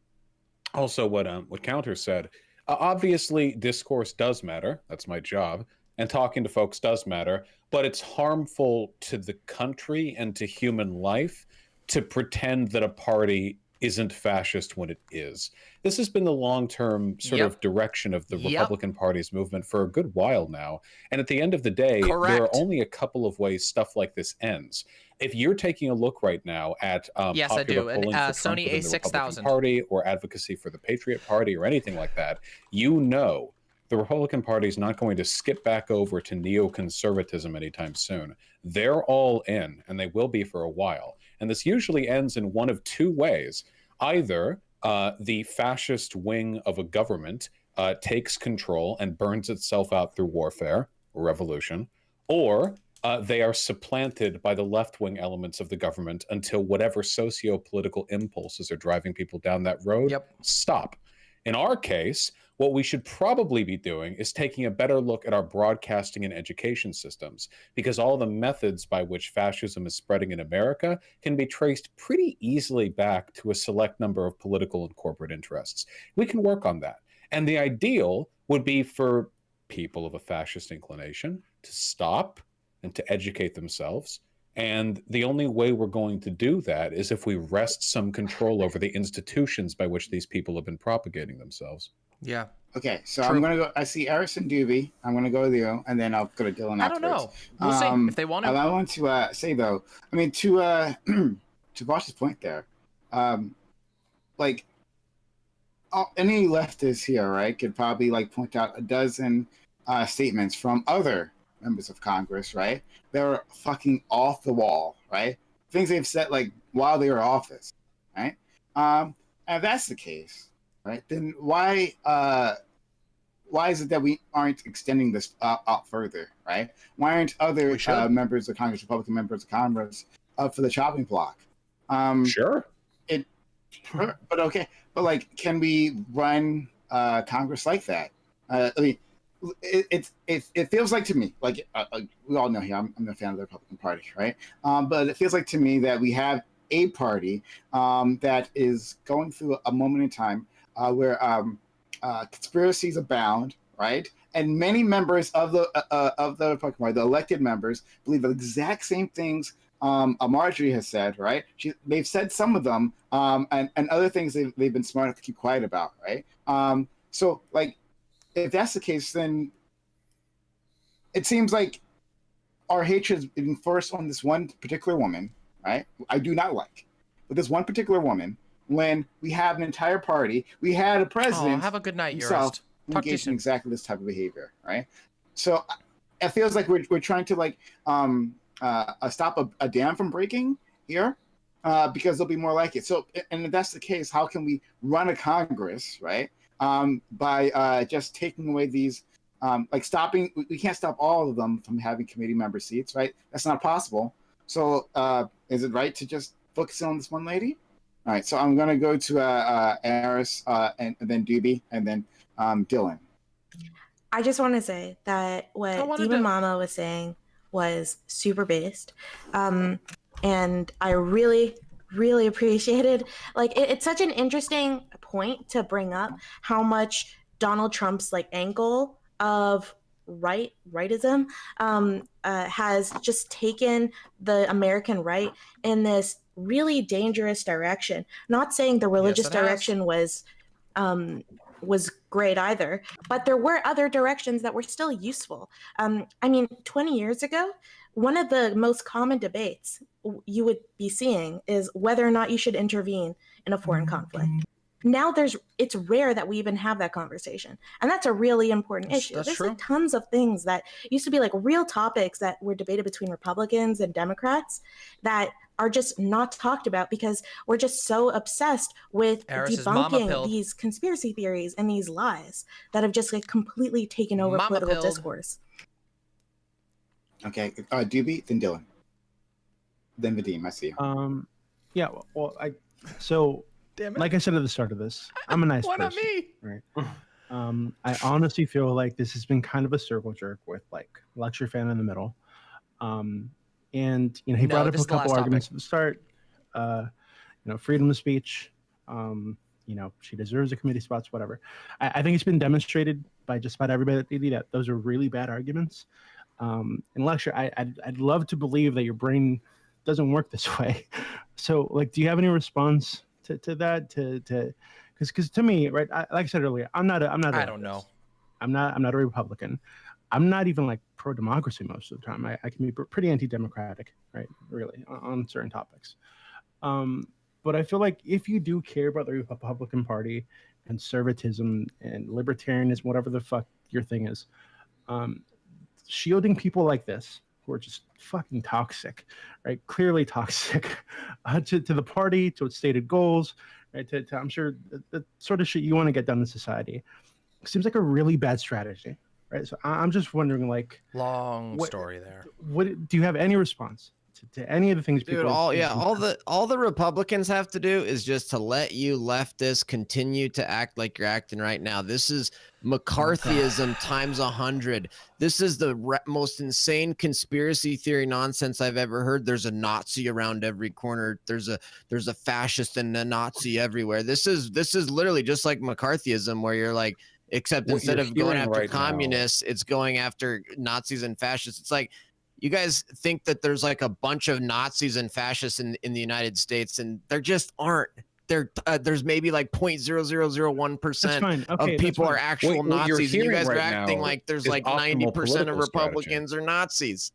also what Counter said, obviously discourse does matter. That's my job, and talking to folks does matter. But it's harmful to the country and to human life to pretend that a party isn't fascist when it is. This has been the long-term sort of direction of the Republican Party's movement for a good while now. And at the end of the day, there are only a couple of ways stuff like this ends. If you're taking a look right now at yes, I do. polling for Trump Sony within the Republican A6000 Party or advocacy for the Patriot Party or anything like that, you know the Republican Party is not going to skip back over to neoconservatism anytime soon. They're all in, and they will be for a while. And this usually ends in one of two ways. Either the fascist wing of a government takes control and burns itself out through warfare or revolution, or they are supplanted by the left-wing elements of the government until whatever socio-political impulses are driving people down that road stop. In our case, what we should probably be doing is taking a better look at our broadcasting and education systems, because all the methods by which fascism is spreading in America can be traced pretty easily back to a select number of political and corporate interests. We can work on that. And the ideal would be for people of a fascist inclination to stop and to educate themselves. And the only way we're going to do that is if we wrest some control over the institutions by which these people have been propagating themselves. Yeah. Okay, so True. I'm gonna go. I see Eris and Doobie. I'm gonna go with you, and then I'll go to Dylan I don't afterwards. know. We'll see if they want to. I want to say though. I mean, to to Bosch's point there, like any leftist here, right, could probably like point out a dozen statements from other members of Congress, right? They're fucking off the wall, right? Things they've said like while they were in office, right? And if that's the case, right, then why is it that we aren't extending this out further, right? Why aren't other members of Congress, Republican members of Congress, up for the chopping block? Sure. But okay, but like, can we run Congress like that? I mean, it feels like to me, like we all know here, I'm a fan of the Republican Party, right? But it feels like to me that we have a party that is going through a moment in time where conspiracies abound, right? And many members of the Republican Party, the elected members, believe the exact same things Marjorie has said, right? They've said some of them, and other things they've been smart enough to keep quiet about, right? So, like, if that's the case, then it seems like our hatred is enforced on this one particular woman, right? I do not like, but this one particular woman. When we have an entire party, we had a president. Oh, have a good night, himself engaged in exactly this type of behavior, right? So it feels like we're trying to like stop a dam from breaking here, because there'll be more like it. So, and if that's the case, how can we run a Congress, right? By just taking away these, like stopping. We can't stop all of them from having committee member seats, right? That's not possible. So, is it right to just focus on this one lady? All right, so I'm gonna go to Eris, and then Doobie, and then Dylan. I just want to say that what Demon Mama was saying was super based, and I really, really appreciated. Like, it's such an interesting point to bring up how much Donald Trump's like angle of rightism has just taken the American right in this really dangerous direction. Not saying the religious direction was great either, but there were other directions that were still useful. I mean, 20 years ago, one of the most common debates you would be seeing is whether or not you should intervene in a foreign conflict. Now it's rare that we even have that conversation. And that's a really important issue. There's like tons of things that used to be like real topics that were debated between Republicans and Democrats that are just not talked about because we're just so obsessed with debunking these conspiracy theories and these lies that have just like completely taken over political discourse. Okay, Doobie, then Dylan, then Vadim. I see you. Yeah, well, like I said at the start of this, I'm a nice person. Not me? Right. I honestly feel like this has been kind of a circle jerk with like lecture fan in the middle. And he brought up a couple arguments at the start. Freedom of speech. She deserves a committee spots, whatever. I think it's been demonstrated by just about everybody that those are really bad arguments. In lecture, I'd love to believe that your brain doesn't work this way. So, like, do you have any response to that? Because to me, right, like I said earlier, I'm not. I don't know. I'm not a Republican. I'm not even like pro-democracy most of the time. I can be pretty anti-democratic, right? Really, on certain topics. But I feel like if you do care about the Republican Party, conservatism and libertarianism, whatever the fuck your thing is, shielding people like this who are just fucking toxic, right? Clearly toxic to the party, to its stated goals, right? To I'm sure the sort of shit you want to get done in society seems like a really bad strategy. Right, so I'm just wondering, like, long story there. What do you have any response to any of the things Dude, people. all the Republicans have to do is just to let you leftists continue to act like you're acting right now. This is McCarthyism times 100. This is the most insane conspiracy theory nonsense I've ever heard. There's a Nazi around every corner. There's a fascist and a Nazi everywhere. This is literally just like McCarthyism, where you're like, except What instead you're of going hearing after right now- communists, it's going after Nazis and fascists. It's like, you guys think that there's like a bunch of Nazis and fascists in the United States, and there just aren't. There's maybe like 0.0001% of people are actual Nazis, and you guys are acting like there's like 90% of Republicans are Nazis.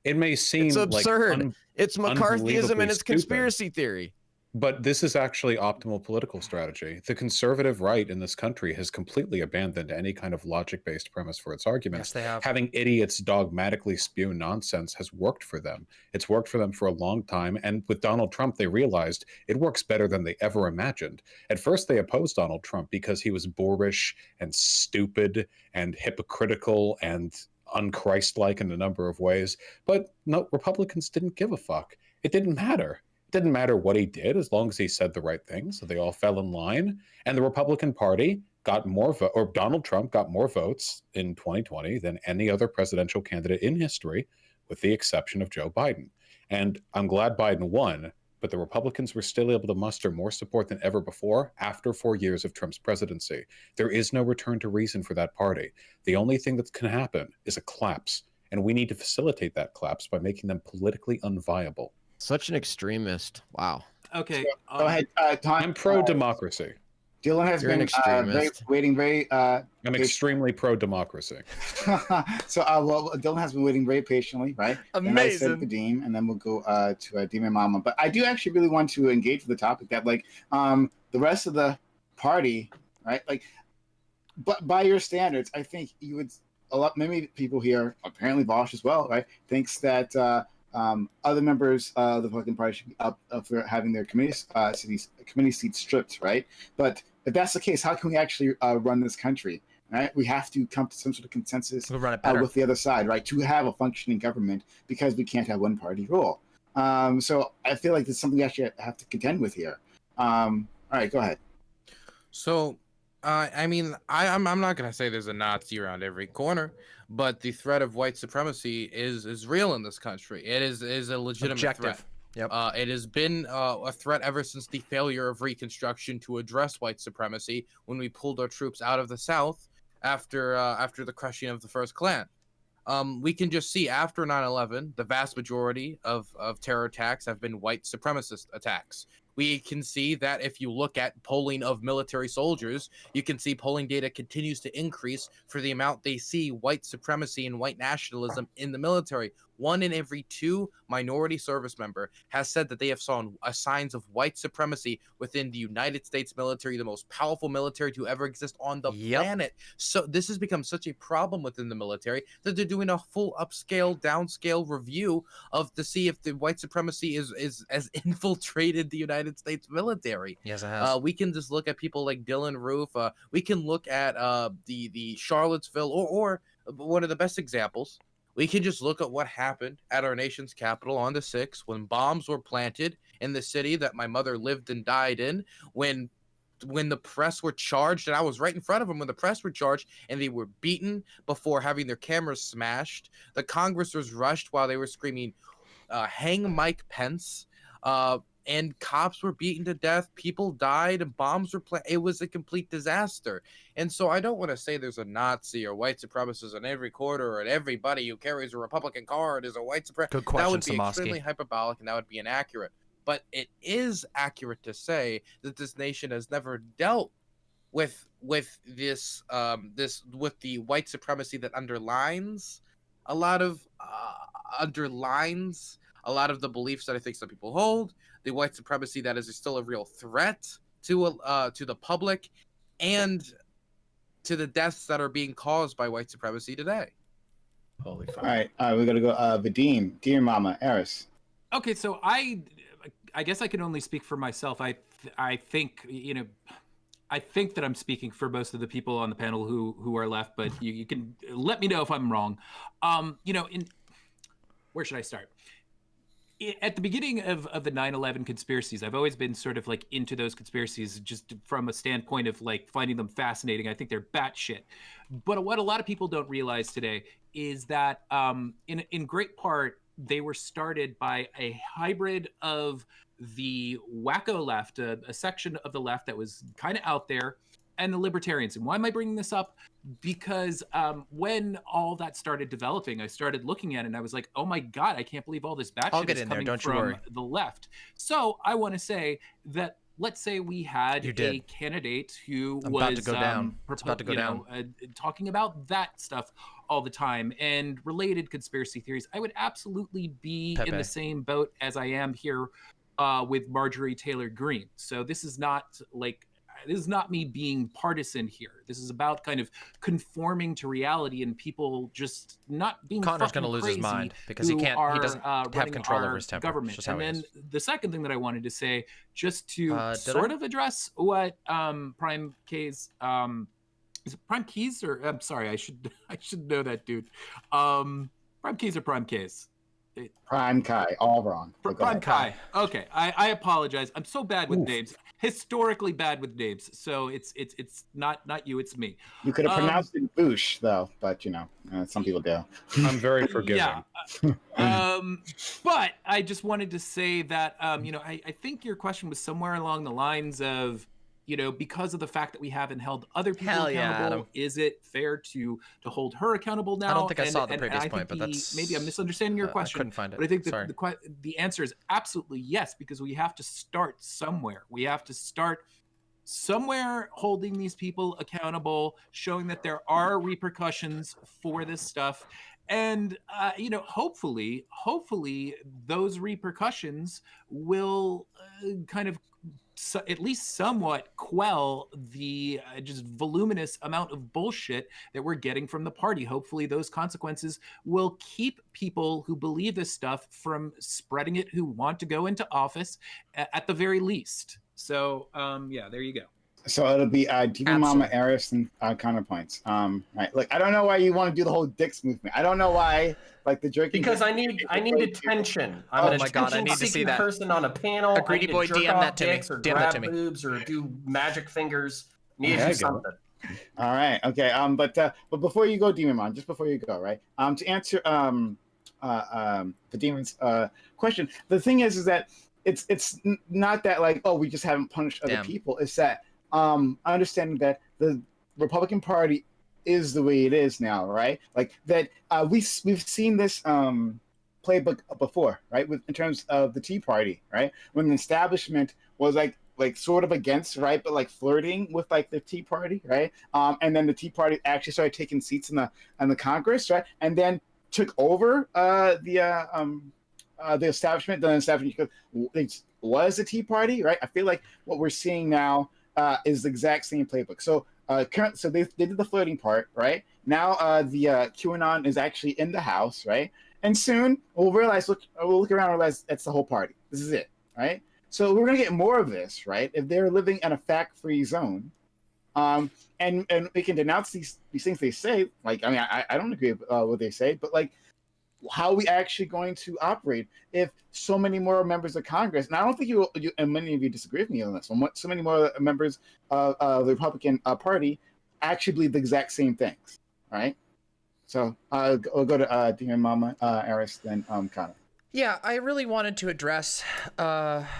It may seem It's absurd. Like it's McCarthyism and it's conspiracy theory. But this is actually optimal political strategy. The conservative right in this country has completely abandoned any kind of logic-based premise for its arguments. Yes, they have. Having idiots dogmatically spew nonsense has worked for them. It's worked for them for a long time, and with Donald Trump, they realized it works better than they ever imagined. At first, they opposed Donald Trump because he was boorish and stupid and hypocritical and unchristlike in a number of ways. But no, Republicans didn't give a fuck. It didn't matter. It didn't matter what he did as long as he said the right things. So they all fell in line. And the Republican Party got more or Donald Trump got more votes in 2020 than any other presidential candidate in history, with the exception of Joe Biden. And I'm glad Biden won, but the Republicans were still able to muster more support than ever before after 4 years of Trump's presidency. There is no return to reason for that party. The only thing that can happen is a collapse. And we need to facilitate that collapse by making them politically unviable. Such an extremist. Wow. Okay. Go ahead. I'm pro-democracy. Dylan has You're an been waiting very. I'm extremely pro-democracy. So, well, Dylan has been waiting very patiently, right? Amazing. And I said Vadim, and then we'll go to Demon Mama. But I do actually really want to engage with the topic that, like, the rest of the party, right? Like, but by your standards, I think you would many people here, apparently Vosh as well, right? Thinks that other members of the Republican Party should be up for having their committee seats stripped, right? But if that's the case, how can we actually run this country, right? We have to come to some sort of consensus We'll run it better. with the other side, right, to have a functioning government, because we can't have one-party rule. So I feel like there's something we actually have to contend with here. All right, go ahead. So, I mean, I'm not gonna say there's a Nazi around every corner, but the threat of white supremacy is real in this country. It is a legitimate threat. Yep. It has been a threat ever since the failure of Reconstruction to address white supremacy when we pulled our troops out of the South after the crushing of the first Klan. We can just see after 9/11, the vast majority of terror attacks have been white supremacist attacks. We can see that if you look at polling of military soldiers, you can see polling data continues to increase for the amount they see white supremacy and white nationalism in the military. 1 in every 2 minority service member has said that they have seen signs of white supremacy within the United States military, the most powerful military to ever exist on the planet. So this has become such a problem within the military that they're doing a full upscale, downscale review to see if the white supremacy is as infiltrated the United States military. Yes, it has. We can just look at people like Dylan Roof. We can look at the Charlottesville or one of the best examples. We can just look at what happened at our nation's capital on the 6th when bombs were planted in the city that my mother lived and died in, when the press were charged, and I was right in front of them when the press were charged, and they were beaten before having their cameras smashed. The Congress was rushed while they were screaming, hang Mike Pence. And cops were beaten to death, people died, and bombs were planted. It was a complete disaster. And so I don't want to say there's a Nazi or white supremacist in every quarter, or everybody who carries a Republican card is a white supremacist. Good question, That would be Samosky. extremely hyperbolic, and that would be inaccurate. But it is accurate to say that this nation has never dealt with this with the white supremacy that underlines a lot of the beliefs that I think some people hold, the white supremacy that is still a real threat to the public, and to the deaths that are being caused by white supremacy today. Holy fuck. All right, we got to go. Vadim, Dear Mama, Eris. Okay, so I guess I can only speak for myself. I think I think that I'm speaking for most of the people on the panel who are left, but you can let me know if I'm wrong. Where should I start? at the beginning of the 9/11 conspiracies, I've always been sort of like into those conspiracies just from a standpoint of like finding them fascinating. I think they're batshit. But what a lot of people don't realize today is that in great part, they were started by a hybrid of the wacko left, a section of the left that was kind of out there, and the libertarians. And why am I bringing this up? Because when all that started developing, I started looking at it and I was like, oh my God, I can't believe all this bad I'll shit get is in there, coming don't you from worry. the left. So I want to say that, let's say we had a candidate who I'm was about to go down. It's about to go down. Talking about that stuff all the time and related conspiracy theories. I would absolutely be in Pepe. the same boat as I am here with Marjorie Taylor Greene. So this is not me being partisan here. This is about kind of conforming to reality and people just not being Connor's fucking gonna lose crazy his mind because he who can't. He are, doesn't have running control over our his temper. government. It's just how And it then is. the second thing that I wanted to say, just to Did sort I? of address what PrimeCayes is it PrimeCayes or I'm sorry, I should know that, dude. PrimeCayes or PrimeCayes? PrimeCayes, all wrong. But go ahead. PrimeCayes. Okay, I apologize. I'm so bad with names, historically bad with names. So it's not you, it's me. You could have pronounced it Boosh, though, but some people do. I'm very forgiving. Yeah. But I just wanted to say that I think your question was somewhere along the lines of, because of the fact that we haven't held other people Hell yeah, accountable, Adam. is it fair to hold her accountable now? I don't think I saw the And previous I point, think but that's maybe I'm misunderstanding your question. I couldn't find it. But I think Sorry. the answer is absolutely yes, because we have to start somewhere. We have to start somewhere holding these people accountable, showing that there are repercussions for this stuff. And hopefully those repercussions will kind of at least somewhat quell the just voluminous amount of bullshit that we're getting from the party. Hopefully those consequences will keep people who believe this stuff from spreading it, who want to go into office at the very least. So there you go. So it'll be Demon Mama, Eris, and counterpoints. Right. Like, I don't know why you want to do the whole dicks movement. I don't know why, like the jerking. Because I need attention. I'm an attention-seeking person on a panel. A greedy boy, jerk DM off that to me. dicks or DM that grab to me. boobs or do magic fingers. Need There to you do go. something. All right. Okay. But before you go, Demon Mom, just before you go, right? To answer the demon's question, the thing is that it's not that like, oh, we just haven't punished other people. It's that understanding that the Republican Party is the way it is now, right? Like that we've seen this playbook before, right? In terms of the Tea Party, right? When the establishment was like sort of against, right, but like flirting with like the Tea Party, right? And then the Tea Party actually started taking seats in the Congress, right? And then took over the establishment. The establishment was the Tea Party, right? I feel like what we're seeing now is the exact same playbook. So so they did the flirting part, right? Now the QAnon is actually in the House, right? And soon we'll realize, we'll look around and realize that's the whole party. This is it, right? So we're gonna get more of this, right? If they're living in a fact-free zone, and we can denounce these things they say. Like, I mean, I don't agree with what they say, but like, how are we actually going to operate if so many more members of Congress, and I don't think you and many of you disagree with me on this one, so many more members of the Republican Party actually believe the exact same things, right? So we'll go to Demon Mama, Eris, then Connor. Yeah, I really wanted to address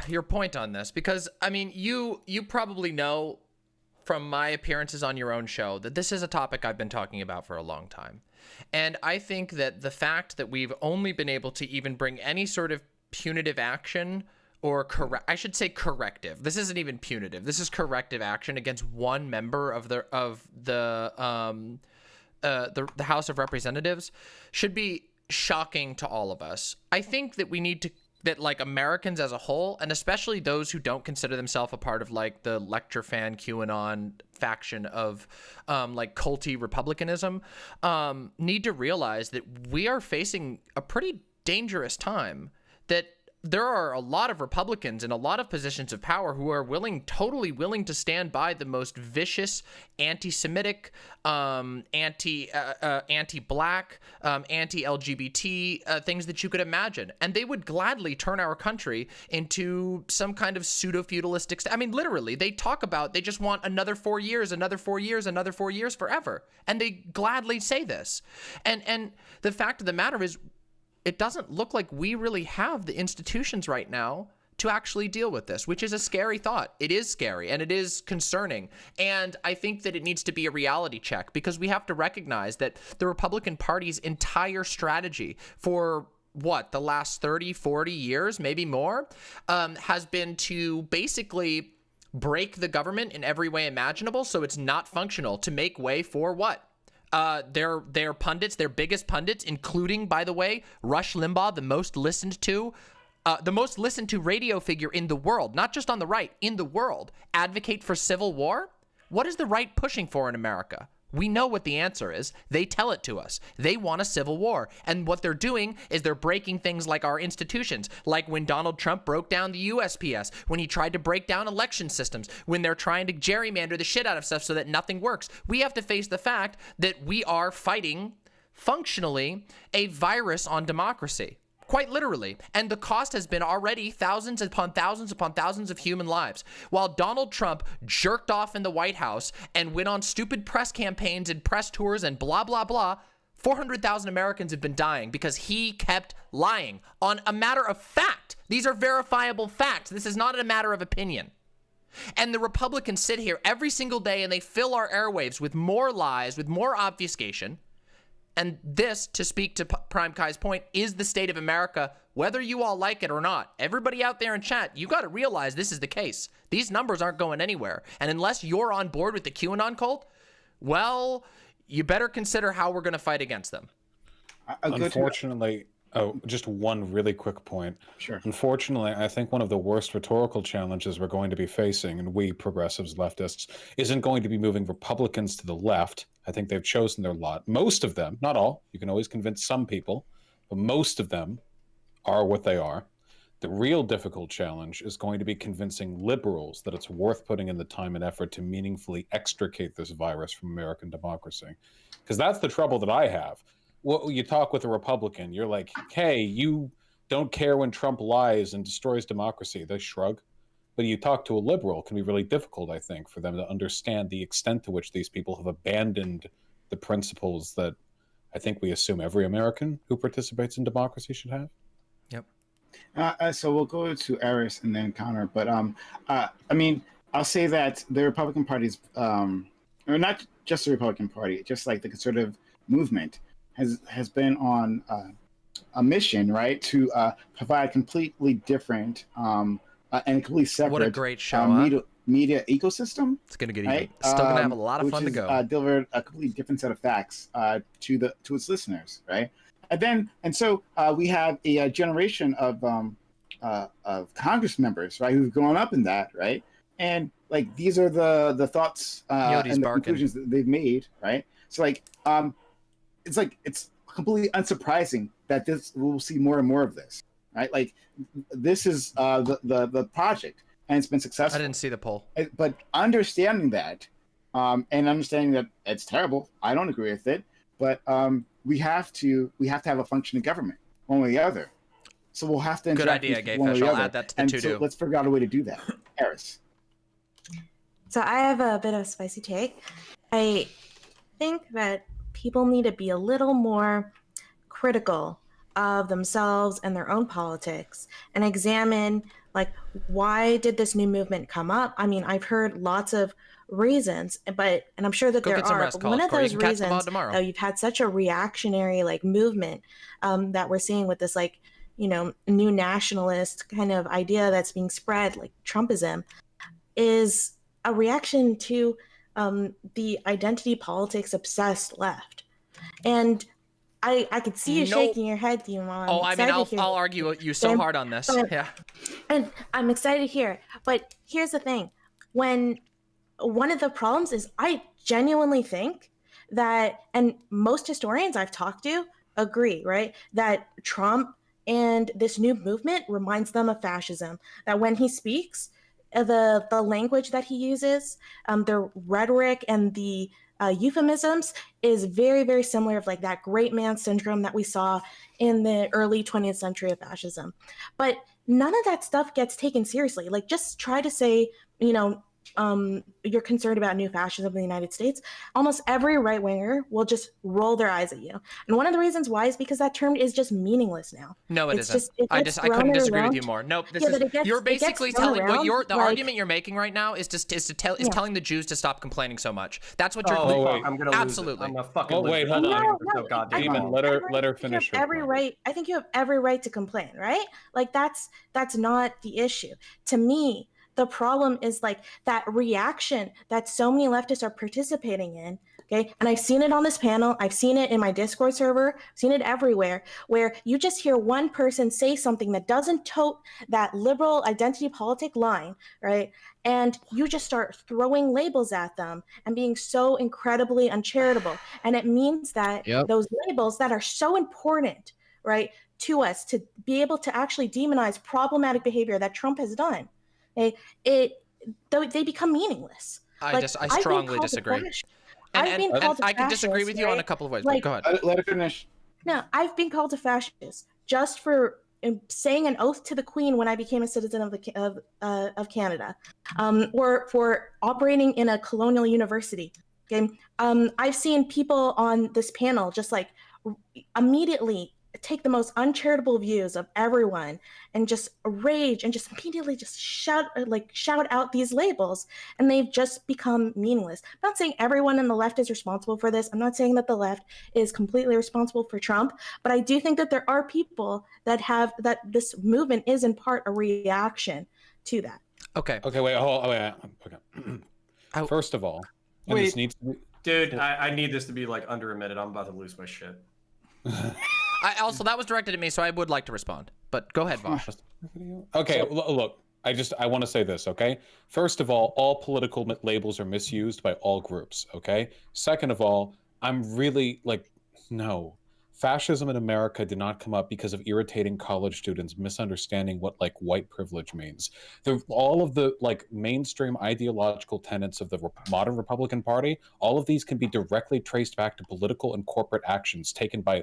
your point on this because, I mean, you probably know from my appearances on your own show that this is a topic I've been talking about for a long time. And I think that the fact that we've only been able to even bring any sort of punitive action or I should say corrective. This isn't even punitive. This is corrective action against one member of the House of Representatives should be shocking to all of us. I think that we need to, that like Americans as a whole, and especially those who don't consider themselves a part of like the lecture fan QAnon faction of like culty republicanism, need to realize that we are facing a pretty dangerous time, that there are a lot of Republicans in a lot of positions of power who are totally willing to stand by the most vicious anti-Semitic, anti-black, anti-LGBT things that you could imagine. And they would gladly turn our country into some kind of pseudo-feudalistic I mean, literally, they talk about they just want another 4 years, another 4 years, another 4 years forever. And they gladly say this. And the fact of the matter is, it doesn't look like we really have the institutions right now to actually deal with this, which is a scary thought. It is scary and it is concerning. And I think that it needs to be a reality check, because we have to recognize that the Republican Party's entire strategy for the last 30, 40 years, maybe more, has been to basically break the government in every way imaginable so it's not functional, to make way for what? Their pundits, their biggest pundits, including, by the way, Rush Limbaugh, the most listened to radio figure in the world, not just on the right, in the world, advocate for civil war. What is the right pushing for in America? We know what the answer is. They tell it to us. They want a civil war. And what they're doing is they're breaking things like our institutions, like when Donald Trump broke down the USPS, when he tried to break down election systems, when they're trying to gerrymander the shit out of stuff so that nothing works. We have to face the fact that we are fighting, functionally, a virus on democracy. Quite literally. And the cost has been already thousands upon thousands upon thousands of human lives. While Donald Trump jerked off in the White House and went on stupid press campaigns and press tours and blah, blah, blah, 400,000 Americans have been dying because he kept lying on a matter of fact. These are verifiable facts. This is not a matter of opinion. And the Republicans sit here every single day and they fill our airwaves with more lies, with more obfuscation. And this, to speak to PrimeCayes' point, is the state of America, whether you all like it or not. Everybody out there in chat, you got to realize this is the case. These numbers aren't going anywhere. And unless you're on board with the QAnon cult, well, you better consider how we're going to fight against them. Unfortunately, just one really quick point. Sure. Unfortunately, I think one of the worst rhetorical challenges we're going to be facing, and we progressives, leftists, isn't going to be moving Republicans to the left. I think they've chosen their lot. Most of them, not all, you can always convince some people, but most of them are what they are. The real difficult challenge is going to be convincing liberals that it's worth putting in the time and effort to meaningfully extricate this virus from American democracy. Because that's the trouble that I have. Well, you talk with a Republican, you're like, hey, you don't care when Trump lies and destroys democracy. They shrug. But you talk to a liberal, it can be really difficult, I think, for them to understand the extent to which these people have abandoned the principles that I think we assume every American who participates in democracy should have. Yep. So we'll go to Aris and then Connor. But I mean, I'll say that the Republican Party's, or not just the Republican Party, just like the conservative movement, has been on a mission, right, to provide completely different and completely separate. What a great show, media ecosystem. It's gonna get even. Still gonna have a lot of fun to go. Delivered a completely different set of facts to its listeners, right? And so we have a generation of Congress members, right, who've grown up in that, right? And like these are the thoughts and the conclusions that they've made, right? So it's completely unsurprising that we'll see more and more of this, right? Like this is the project, and it's been successful. I didn't see the poll, but understanding that, and understanding that it's terrible. I don't agree with it, but we have to have a functioning government, one way or the other. So we'll have to. Good idea, Gayfish. I'll add that to the to-do. So let's figure out a way to do that. Harris. So I have a bit of a spicy take. I think that people need to be a little more critical of themselves and their own politics and examine, like, why did this new movement come up? I mean, I've heard lots of reasons, and I'm sure that there are. One of those reasons, though, you've had such a reactionary movement that we're seeing with this new nationalist kind of idea that's being spread, like Trumpism, is a reaction to the identity politics obsessed left. And I could see you shaking your head, Dion. Oh, I mean, I'll argue you so hard on this. Yeah. And I'm excited to hear it. But here's the thing. When one of the problems is, I genuinely think that, and most historians I've talked to agree, right, that Trump and this new movement reminds them of fascism. That when he speaks, the language that he uses, the rhetoric and the euphemisms is very, very similar of like that great man syndrome that we saw in the early 20th century of fascism. But none of that stuff gets taken seriously. Like, just try to say, you're concerned about new fascism in the United States. Almost every right winger will just roll their eyes at you. And one of the reasons why is because that term is just meaningless now. No, it It's isn't. I couldn't disagree with you more. Nope. You're basically telling the argument you're making right now is telling the Jews to stop complaining so much. That's what you're. I'm gonna lose absolutely. it. I'm a fucking Oh wait, hold on. Demon, let her finish her every point. right. I think you have every right to complain, right? Like that's not the issue. To me, the problem is like that reaction that so many leftists are participating in. Okay. And I've seen it on this panel. I've seen it in my Discord server, I've seen it everywhere, where you just hear one person say something that doesn't tote that liberal identity politic line, right? And you just start throwing labels at them and being so incredibly uncharitable. And it means that those labels that are so important, right, to us to be able to actually demonize problematic behavior that Trump has done, they become meaningless. I strongly disagree. And I can disagree with you on a couple of ways. But go ahead. Let her finish. No, I've been called a fascist just for saying an oath to the Queen when I became a citizen of Canada, or for operating in a colonial university. Okay, I've seen people on this panel just like immediately take the most uncharitable views of everyone and just rage and just immediately just shout out these labels, and they've just become meaningless. I'm not saying everyone in the left is responsible for this. I'm not saying that the left is completely responsible for Trump, but I do think that there are people that this movement is in part a reaction to that. Okay. Okay, wait, okay. First of all, and this needs to be... Dude, I need this to be like under a minute. I'm about to lose my shit. Also, that was directed at me, so I would like to respond. But go ahead, Vosh. Okay, look, I want to say this, okay? First of all political labels are misused by all groups, okay? Second of all, I'm really no. Fascism in America did not come up because of irritating college students misunderstanding what white privilege means. All of the mainstream ideological tenets of the modern Republican Party, all of these can be directly traced back to political and corporate actions taken by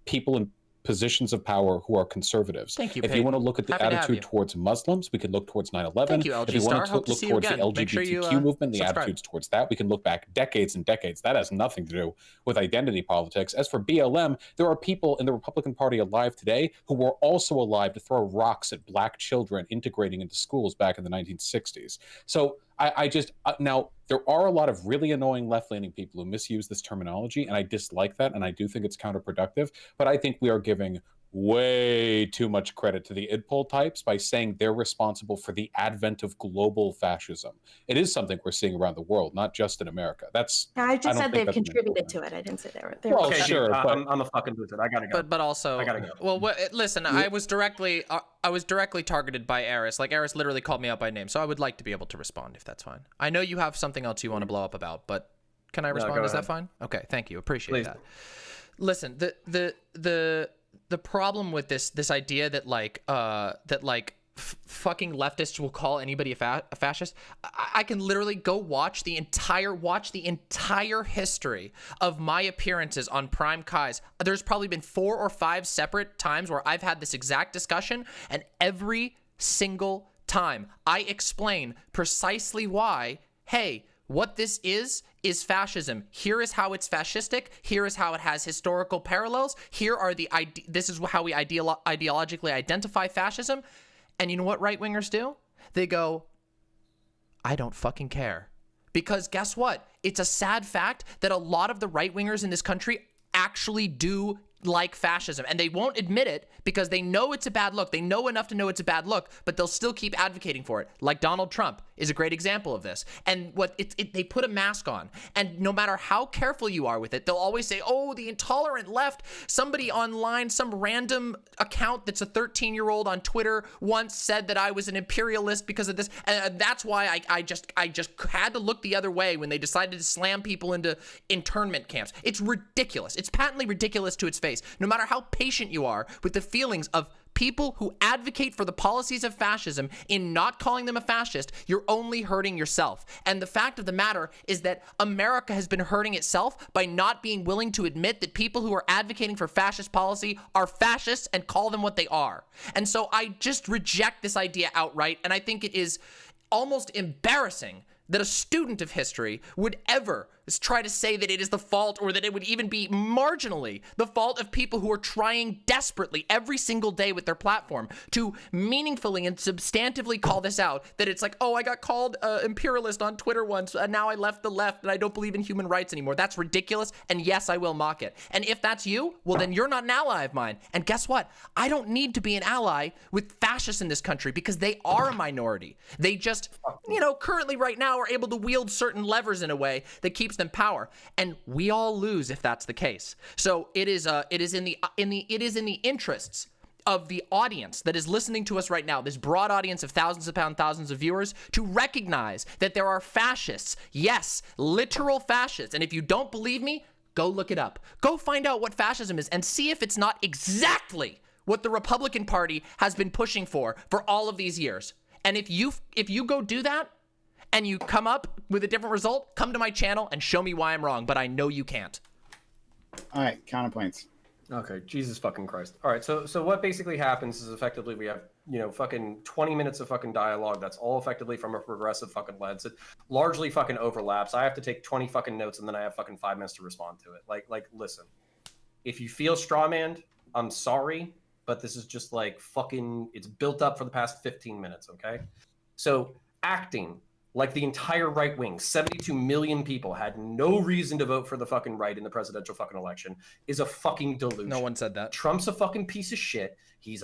people in positions of power who are conservatives. Thank you, if you want to look at the attitude towards Muslims, we can look towards 9/11. Thank you, LG if you want to Hope to look see you towards again. the Make sure you, LGBTQ movement, the subscribe. attitudes towards that, we can look back decades and decades. That has nothing to do with identity politics. As for BLM, there are people in the Republican Party alive today who were also alive to throw rocks at black children integrating into schools back in the 1960s. So now there are a lot of really annoying left-leaning people who misuse this terminology, and I dislike that, and I do think it's counterproductive, but I think we are giving way too much credit to the idpol types by saying they're responsible for the advent of global fascism. It is something we're seeing around the world, not just in America. I just said they've contributed to it. I didn't say they were. Well, okay, sure, dude, but I'm a fucking loser. I gotta go. But also, I gotta go. Well, listen, I was directly targeted by Eris. Eris literally called me out by name, so I would like to be able to respond if that's fine. I know you have something else you want to blow up about, but can I respond? Is that fine? Okay, thank you. Appreciate that. Listen, the problem with this idea that fucking leftists will call anybody a fascist, I can literally go watch the entire history of my appearances on PrimeCayes. There's probably been 4 or 5 separate times where I've had this exact discussion, and every single time I explain precisely why, hey, what this is fascism. Here is how it's fascistic. Here is how it has historical parallels. This is how we ideologically identify fascism. And you know what right-wingers do? They go, I don't fucking care. Because guess what? It's a sad fact that a lot of the right-wingers in this country actually do like fascism, and they won't admit it because they know it's a bad look. They know enough to know it's a bad look, but they'll still keep advocating for it. Like Donald Trump is a great example of this. And they put a mask on, and no matter how careful you are with it, they'll always say, oh, the intolerant left. Somebody online, some random account that's a 13-year-old on Twitter once said that I was an imperialist because of this, and that's why I just had to look the other way when they decided to slam people into internment camps. It's ridiculous. It's patently ridiculous to its face. No matter how patient you are with the feelings of people who advocate for the policies of fascism, in not calling them a fascist, you're only hurting yourself. And the fact of the matter is that America has been hurting itself by not being willing to admit that people who are advocating for fascist policy are fascists and call them what they are. And so I just reject this idea outright, and I think it is almost embarrassing that a student of history would ever try to say that it is the fault, or that it would even be marginally the fault of people who are trying desperately every single day with their platform to meaningfully and substantively call this out, that it's like, oh, I got called imperialist on Twitter once, and now I left the left and I don't believe in human rights anymore. That's ridiculous, and yes, I will mock it. And if that's you, well, then you're not an ally of mine. And guess what? I don't need to be an ally with fascists in this country, because they are a minority. They just, you know, currently right now are able to wield certain levers in a way that keeps them power, and we all lose if that's the case. So it is in the interests of the audience that is listening to us right now, this broad audience of thousands upon thousands of viewers, to recognize that there are fascists. Yes, literal fascists. And if you don't believe me, go look it up. Go find out what fascism is and see if it's not exactly what the Republican Party has been pushing for all of these years. And if you go do that, and you come up with a different result, come to my channel and show me why I'm wrong, but I know you can't. All right, counterpoints. Okay, Jesus fucking Christ. All right, so what basically happens is effectively we have, you know, fucking 20 minutes of fucking dialogue that's all effectively from a progressive fucking lens. It largely fucking overlaps. I have to take 20 fucking notes and then I have fucking 5 minutes to respond to it. Like listen, if you feel strawmanned, I'm sorry, but this is just like fucking, it's built up for the past 15 minutes, okay? So acting like the entire right wing, 72 million people had no reason to vote for the fucking right in the presidential fucking election, is a fucking delusion. No one said that. Trump's a fucking piece of shit. He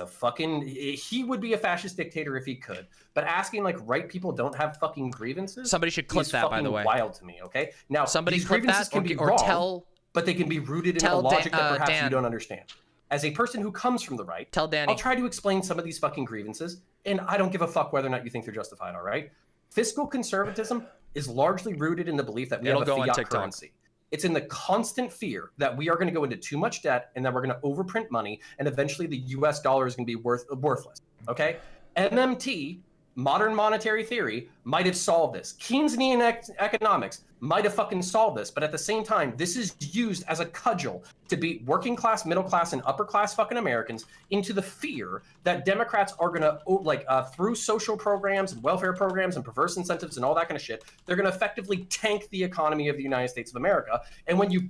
would be a fascist dictator if he could. But asking like right people don't have fucking grievances. Somebody should clip that, by the way. Wild to me. Okay. Now somebody these clip grievances that, can be or wrong, tell, but they can be rooted in a logic that perhaps Dan. you don't understand. As a person who comes from the right, tell Danny. I'll try to explain some of these fucking grievances, and I don't give a fuck whether or not you think they're justified. All right. Fiscal conservatism is largely rooted in the belief that we have a fiat currency. It's in the constant fear that we are going to go into too much debt and that we're going to overprint money, and eventually the US dollar is going to be worthless. Okay? MMT, modern monetary theory, might have solved this. Keynesian economics might have fucking solved this, but at the same time, this is used as a cudgel to beat working class, middle class, and upper class fucking Americans into the fear that Democrats are gonna, through social programs and welfare programs and perverse incentives and all that kind of shit, they're gonna effectively tank the economy of the United States of America. And when you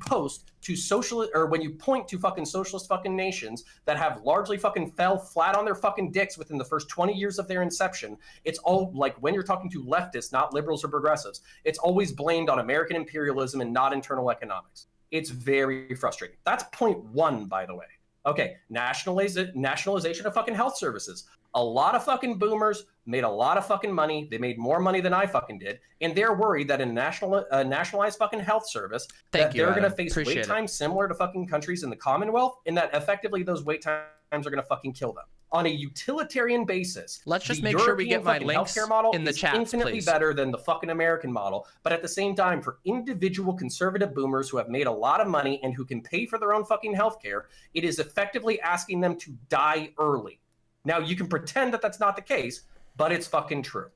when you point to fucking socialist fucking nations that have largely fucking fell flat on their fucking dicks within the first 20 years of their inception, it's all like when you're talking to leftists, not liberals or progressives, it's always blamed on American imperialism and not internal economics. It's very frustrating. That's point one, by the way. Okay, nationalization of fucking health services. A lot of fucking boomers made a lot of fucking money. They made more money than I fucking did. And they're worried that in nationalized fucking health service, they're going to face wait times similar to fucking countries in the Commonwealth, and that effectively those wait times are going to fucking kill them. On a utilitarian basis, let's just make sure we get my links in the chat, infinitely better than the fucking American model. But at the same time, for individual conservative boomers who have made a lot of money and who can pay for their own fucking healthcare, it is effectively asking them to die early. Now, you can pretend that that's not the case, but it's fucking true.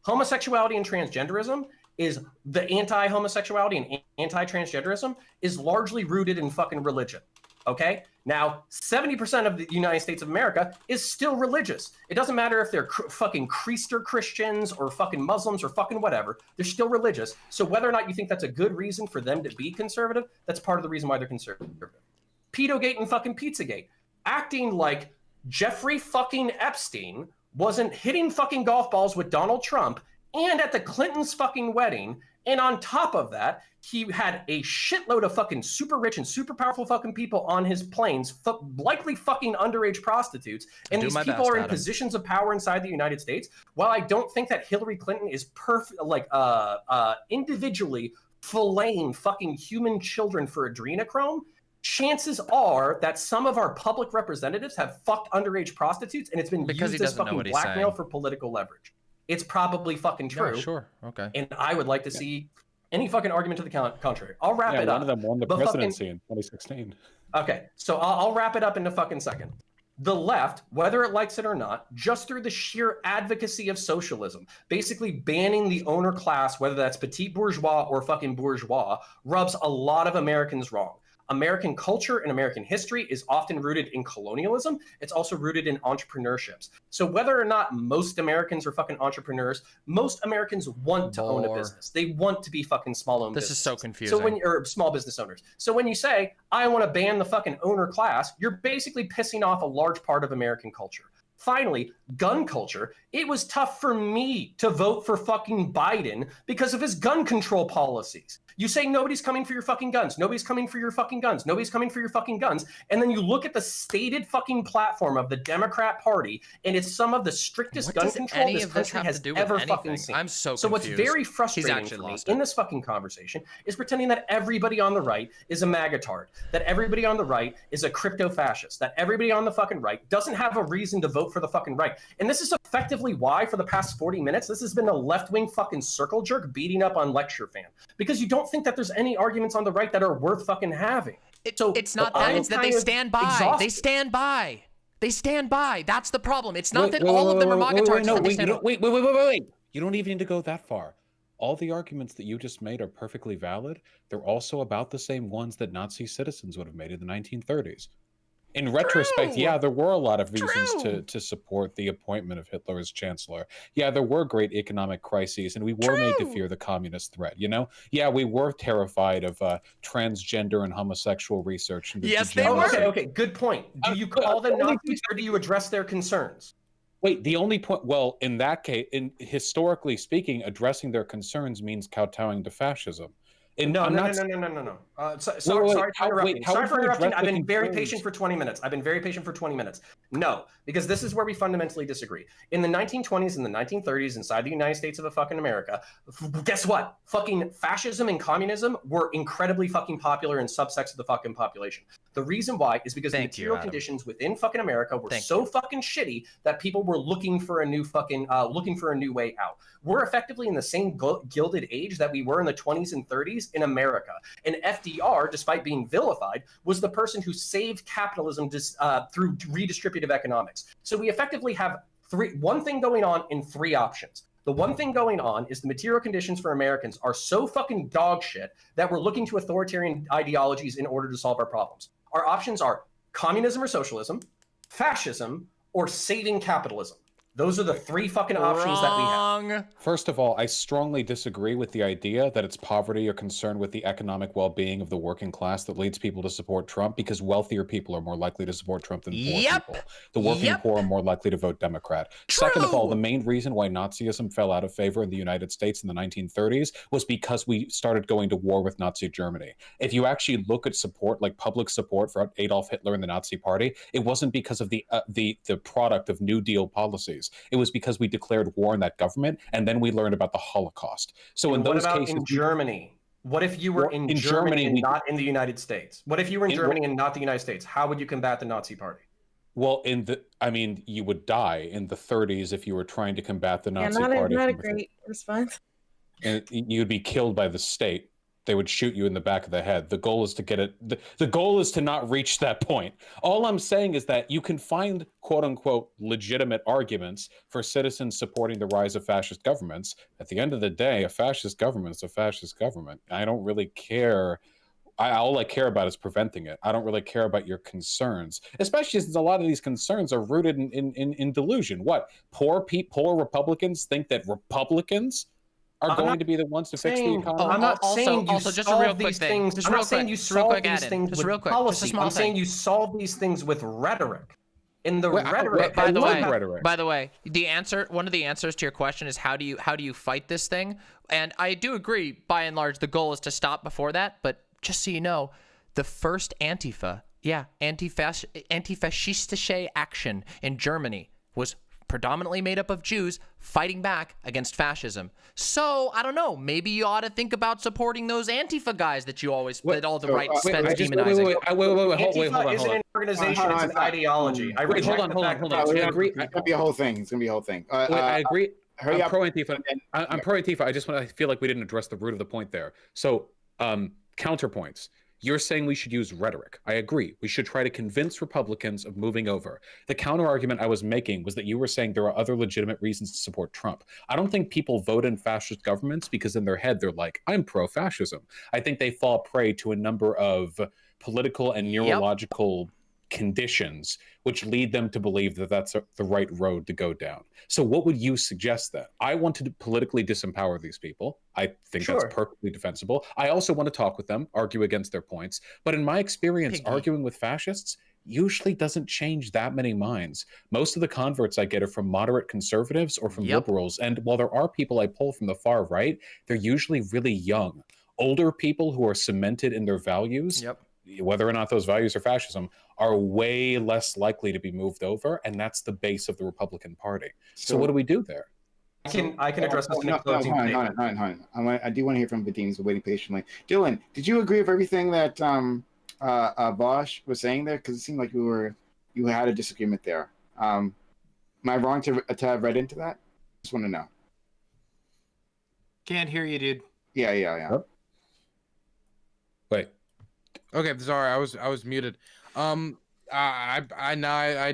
Homosexuality and transgenderism is the anti-homosexuality and anti-transgenderism is largely rooted in fucking religion. Okay? Now, 70% of the United States of America is still religious. It doesn't matter if they're fucking Creaster Christians or fucking Muslims or fucking whatever. They're still religious. So whether or not you think that's a good reason for them to be conservative, that's part of the reason why they're conservative. Pedogate and fucking Pizzagate. Acting like Jeffrey fucking Epstein wasn't hitting fucking golf balls with Donald Trump and at the Clintons' fucking wedding. And on top of that, he had a shitload of fucking super rich and super powerful fucking people on his planes, likely fucking underage prostitutes. And these people are in positions of power inside the United States. While I don't think that Hillary Clinton is individually filleting fucking human children for adrenochrome, chances are that some of our public representatives have fucked underage prostitutes, and it's been used as fucking blackmail for political leverage. It's probably fucking true. Yeah, sure. Okay. And I would like to see any fucking argument to the contrary. I'll wrap it up. One of them won the presidency in 2016. Okay, so I'll wrap it up in a fucking second. the left, whether it likes it or not, just through the sheer advocacy of socialism, basically banning the owner class, whether that's petit bourgeois or fucking bourgeois, rubs a lot of Americans wrong. American culture and American history is often rooted in colonialism. It's also rooted in entrepreneurships. So whether or not most Americans are fucking entrepreneurs, most Americans want to own a business. They want to be fucking small-owned businesses. This is so confusing. So or small business owners. So when you say, I want to ban the fucking owner class, you're basically pissing off a large part of American culture. Finally, gun culture. It was tough for me to vote for fucking Biden because of his gun control policies. You say nobody's coming for your fucking guns. Nobody's coming for your fucking guns. Nobody's coming for your fucking guns. And then you look at the stated fucking platform of the Democrat Party, and it's some of the strictest gun control this country has ever fucking seen. I'm so So what's confused. very frustrating for me in this fucking conversation is pretending that everybody on the right is a magatard, that everybody on the right is a crypto fascist, that everybody on the fucking right doesn't have a reason to vote for the fucking right. And this is effectively why for the past 40 minutes, this has been a left-wing fucking circle jerk beating up on Lecture Fan. Because you don't think that there's any arguments on the right that are worth fucking having. It's not that, it's that they stand by. They stand by. They stand by. That's the problem. It's not that all of them are MAGA-tards. Wait. You don't even need to go that far. All the arguments that you just made are perfectly valid. They're also about the same ones that Nazi citizens would have made in the 1930s. In retrospect, yeah, there were a lot of reasons to support the appointment of Hitler as chancellor. Yeah, there were great economic crises, and we were made to fear the communist threat, you know? Yeah, we were terrified of transgender and homosexual research. And Yes, they were. Okay, good point. Do you call them Nazis or do you address their concerns? Wait, the only point, well, in that case, historically speaking, addressing their concerns means kowtowing to fascism. No. Sorry for interrupting. I've been very patient for 20 minutes. No, because this is where we fundamentally disagree. In the 1920s and the 1930s, inside the United States of fucking America, guess what? Fucking fascism and communism were incredibly fucking popular in subsects of the fucking population. The reason why is because the material conditions within fucking America were so fucking shitty that people were looking for a new way out. We're effectively in the same gilded age that we were in the 20s and 30s in America. And FDR, despite being vilified, was the person who saved capitalism through redistributive economics. So we effectively have one thing going on in three options. The one thing going on is the material conditions for Americans are so fucking dog shit that we're looking to authoritarian ideologies in order to solve our problems. Our options are communism or socialism, fascism, or saving capitalism. Those are the three fucking options that we have. First of all, I strongly disagree with the idea that it's poverty or concern with the economic well-being of the working class that leads people to support Trump, because wealthier people are more likely to support Trump than poor people. The working poor are more likely to vote Democrat. Second of all, the main reason why Nazism fell out of favor in the United States in the 1930s was because we started going to war with Nazi Germany. If you actually look at support, like public support for Adolf Hitler and the Nazi Party, it wasn't because of the product of New Deal policies. It was because we declared war on that government, and then we learned about the Holocaust. So in those cases, in Germany, what if you were in Germany and not in the United States? What if you were in Germany and not the United States? How would you combat the Nazi Party? Well, you would die in the 30s if you were trying to combat the Nazi Party. Not a great response. And you'd be killed by the state. They would shoot you in the back of the head. The goal is to get it. The goal is to not reach that point. All I'm saying is that you can find quote unquote legitimate arguments for citizens supporting the rise of fascist governments. At the end of the day, a fascist government is a fascist government. I don't really care. All I care about is preventing it. I don't really care about your concerns, especially since a lot of these concerns are rooted in delusion. What? Poor Republicans think that Republicans are going to be the ones to fix the economy. I'm not saying you just a real quick thing. I'm not saying you solve these things with policy. I'm saying you solve these things with rhetoric. In the rhetoric. By the way, one of the answers to your question is how do you fight this thing? And I do agree, by and large, the goal is to stop before that. But just so you know, the first Antifa, anti-fascistische action in Germany was predominantly made up of Jews fighting back against fascism. So, I don't know, maybe you ought to think about supporting those Antifa guys that you always, that all the right spends demonizing. Antifa isn't an organization, it's an ideology. Hold on. I agree. It's going to be a whole thing. I agree. Hurry I'm up. pro-Antifa. I'm pro-Antifa. I feel like we didn't address the root of the point there. So, counterpoints. You're saying we should use rhetoric. I agree. We should try to convince Republicans of moving over. The counter argument I was making was that you were saying there are other legitimate reasons to support Trump. I don't think people vote in fascist governments because in their head they're like, I'm pro-fascism. I think they fall prey to a number of political and neurological conditions which lead them to believe that that's the right road to go down. So what would you suggest then? I want to politically disempower these people. I think that's perfectly defensible. I also want to talk with them, argue against their points. But in my experience, arguing with fascists usually doesn't change that many minds. Most of the converts I get are from moderate conservatives or from liberals. And while there are people I pull from the far right, they're usually really young. Older people who are cemented in their values, whether or not those values are fascism, are way less likely to be moved over, and that's the base of the Republican Party. So what do we do there? I can address this in a closing statement. I do want to hear from Vadim. He's waiting patiently. Dylan, did you agree with everything that Bosch was saying there? Because it seemed like you had a disagreement there. Am I wrong to have read into that? Just want to know. Can't hear you, dude. Yeah. Wait. Okay, sorry, I was muted. I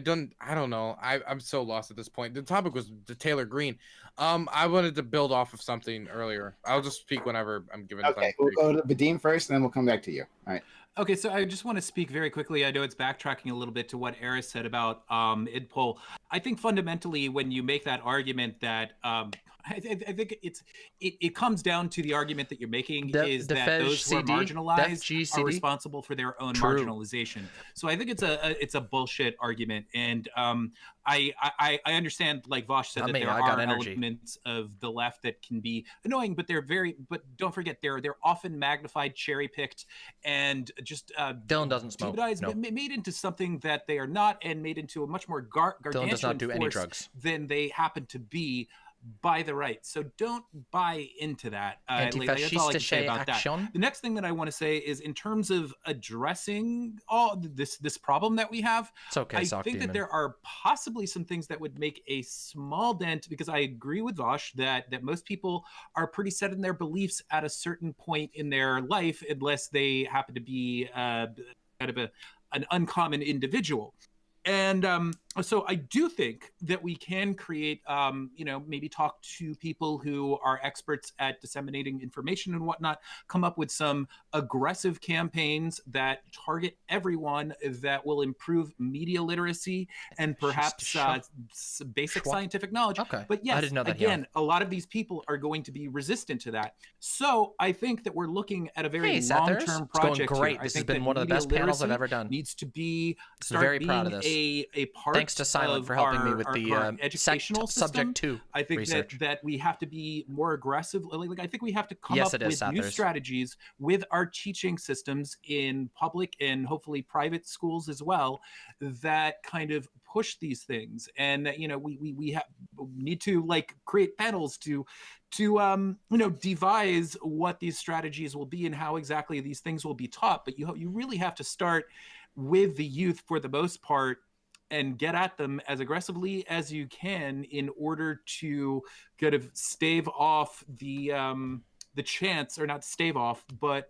don't know. I'm so lost at this point. The topic was the Taylor Green. I wanted to build off of something earlier. I'll just speak whenever I'm given time. Okay, we'll go to Vadim first, and then we'll come back to you. All right. Okay, so I just want to speak very quickly. I know it's backtracking a little bit to what Eris said about IDPOL. I think fundamentally, when you make that argument that I think it comes down to the argument that you're making is that those who are marginalized are responsible for their own marginalization. So I think it's a bullshit argument, and I understand, like Vosh said, that there are elements of the left that can be annoying, but but don't forget they're often magnified, cherry picked, and just Dylan doesn't smoke. Made into something that they are not, and made into a much more gargantuan does not do any force drugs than they happen to be by the right. So don't buy into that. That's all I can say about that. The next thing that I want to say is in terms of addressing all this problem that we have, I think that there are possibly some things that would make a small dent, because I agree with Vosh that most people are pretty set in their beliefs at a certain point in their life, unless they happen to be kind of an uncommon individual. And so I do think that we can create, maybe talk to people who are experts at disseminating information and whatnot, come up with some aggressive campaigns that target everyone, that will improve media literacy and perhaps basic scientific knowledge. But yes, again, a lot of these people are going to be resistant to that. So I think that we're looking at a very long-term project. It's going great. This has been one of the best panels I've ever done. Needs to be very proud of this. A part Thanks to Silent for helping me with the educational subject 2 I think research. that we have to be more aggressive. Like I think we have to come up with new strategies with our teaching systems in public and hopefully private schools as well, that kind of push these things. And that, we need to create panels to devise what these strategies will be and how exactly these things will be taught. But you really have to start with the youth for the most part, and get at them as aggressively as you can in order to kind of stave off the chance, or not stave off, but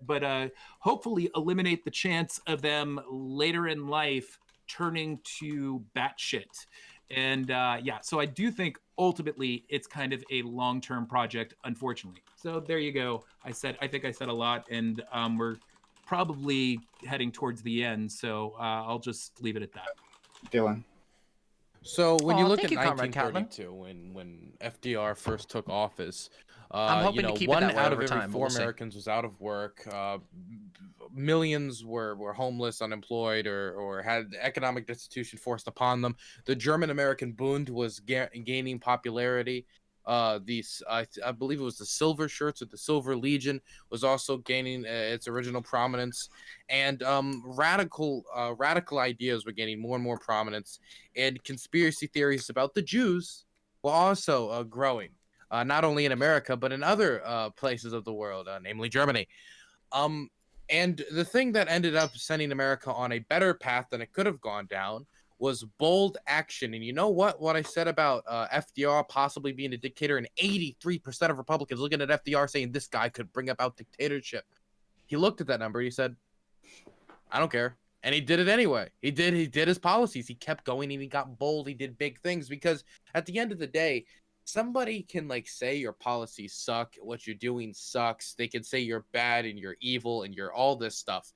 hopefully eliminate the chance of them later in life turning to batshit. And so I do think ultimately it's kind of a long-term project, unfortunately. So there you go. I think I said a lot, and we're probably heading towards the end. So I'll just leave it at that. Dylan. So when you look at 1932, when FDR first took office, I'm hoping to keep 1 it that way out over of every time. 4 Americans was out of work. Millions were homeless, unemployed, or had economic destitution forced upon them. The German-American Bund was gaining popularity. I believe it was the Silver Shirts, or the Silver Legion, was also gaining its original prominence, and radical ideas were gaining more and more prominence, and conspiracy theories about the Jews were also growing, not only in America but in other places of the world, namely Germany. And the thing that ended up sending America on a better path than it could have gone down was bold action. And you know what I said about FDR possibly being a dictator, and 83% of Republicans looking at FDR saying this guy could bring about dictatorship. He looked at that number, he said, I don't care. And he did it anyway. He did his policies. He kept going and he got bold. He did big things because at the end of the day, somebody can like say your policies suck, what you're doing sucks. They can say you're bad and you're evil and you're all this stuff.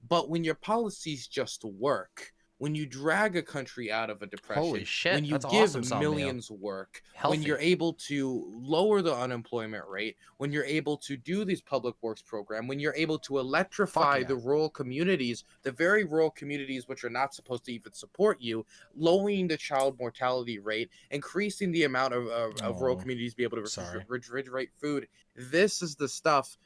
But when your policies just work, when you drag a country out of a depression, Holy shit, when you that's give awesome, millions work, Healthy. when you're able to lower the unemployment rate, when you're able to do these public works program, when you're able to electrify the rural communities, the very rural communities which are not supposed to even support you, lowering the child mortality rate, increasing the amount of rural communities be able to refrigerate food. This is the stuff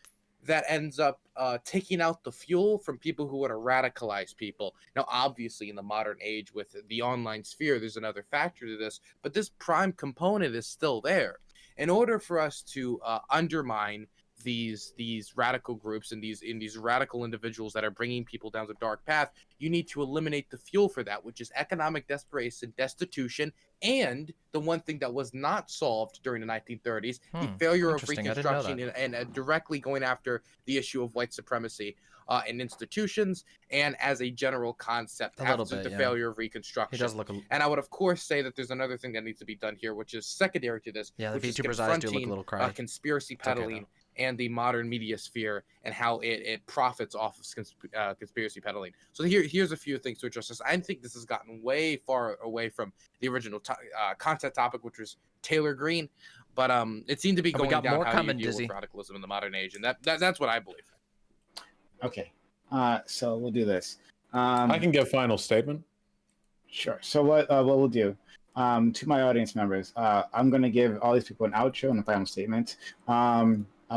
that ends up taking out the fuel from people who want to radicalize people. Now, obviously, in the modern age with the online sphere, there's another factor to this, but this prime component is still there. In order for us to undermine these radical groups and these radical individuals that are bringing people down the dark path, you need to eliminate the fuel for that, which is economic desperation, destitution, and the one thing that was not solved during the 1930s, the failure of Interesting. I didn't know Reconstruction and directly going after the issue of white supremacy in institutions and as a general concept after the failure of Reconstruction. He does look and I would, of course, say that there's another thing that needs to be done here, which is secondary to this, Yeah, the which is VTuber's eyes do look a confronting little cry. conspiracy It's okay, peddling and the modern media sphere and how it profits off of conspiracy peddling. So here's a few things to address this. I think this has gotten way far away from the original content topic, which was Taylor Green, but it seemed to be going down how you deal with radicalism in the modern age, and that's what I believe. Okay, so we'll do this. I can give final statement. Sure. So what we'll do, to my audience members, I'm going to give all these people an outro and a final statement.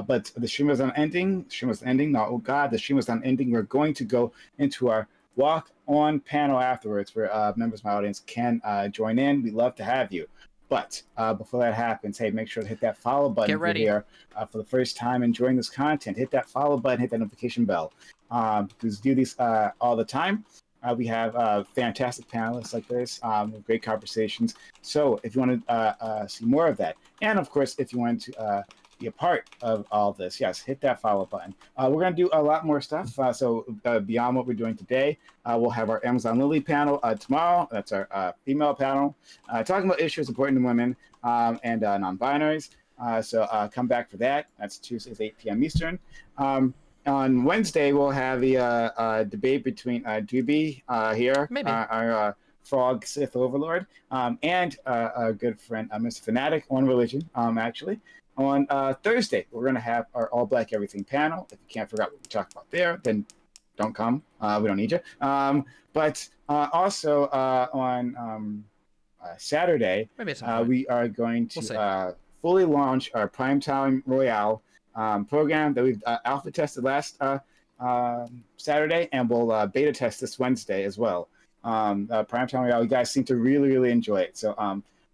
But the stream is not ending. The stream is ending. No, oh God, the stream is not ending. We're going to go into our walk-on panel afterwards, where members of my audience can join in. We'd love to have you. But before that happens, hey, make sure to hit that follow button. Get ready. If you're here for the first time enjoying this content. Hit that follow button. Hit that notification bell. Because do these all the time. We have fantastic panelists like this, great conversations. So if you want to see more of that, and of course, if you want to be a part of all this, yes, hit that follow button. We're going to do a lot more stuff. So beyond what we're doing today, we'll have our Amazon Lily panel tomorrow. That's our female panel, talking about issues important to women and non-binaries. So come back for that. That's Tuesdays, 8 p.m. Eastern. On Wednesday, we'll have the debate between Doobie here, our Frog Sith Overlord, and our good friend Mr. Fanatic on religion, actually. On Thursday, we're going to have our All Black Everything panel. If you can't figure out what we talk about there, then don't come. We don't need you. But also on Saturday, we are going to fully launch our Primetime Royale program that we've alpha tested last Saturday, and we'll beta test this Wednesday as well. Primetime Royale, you guys seem to really, really enjoy it. So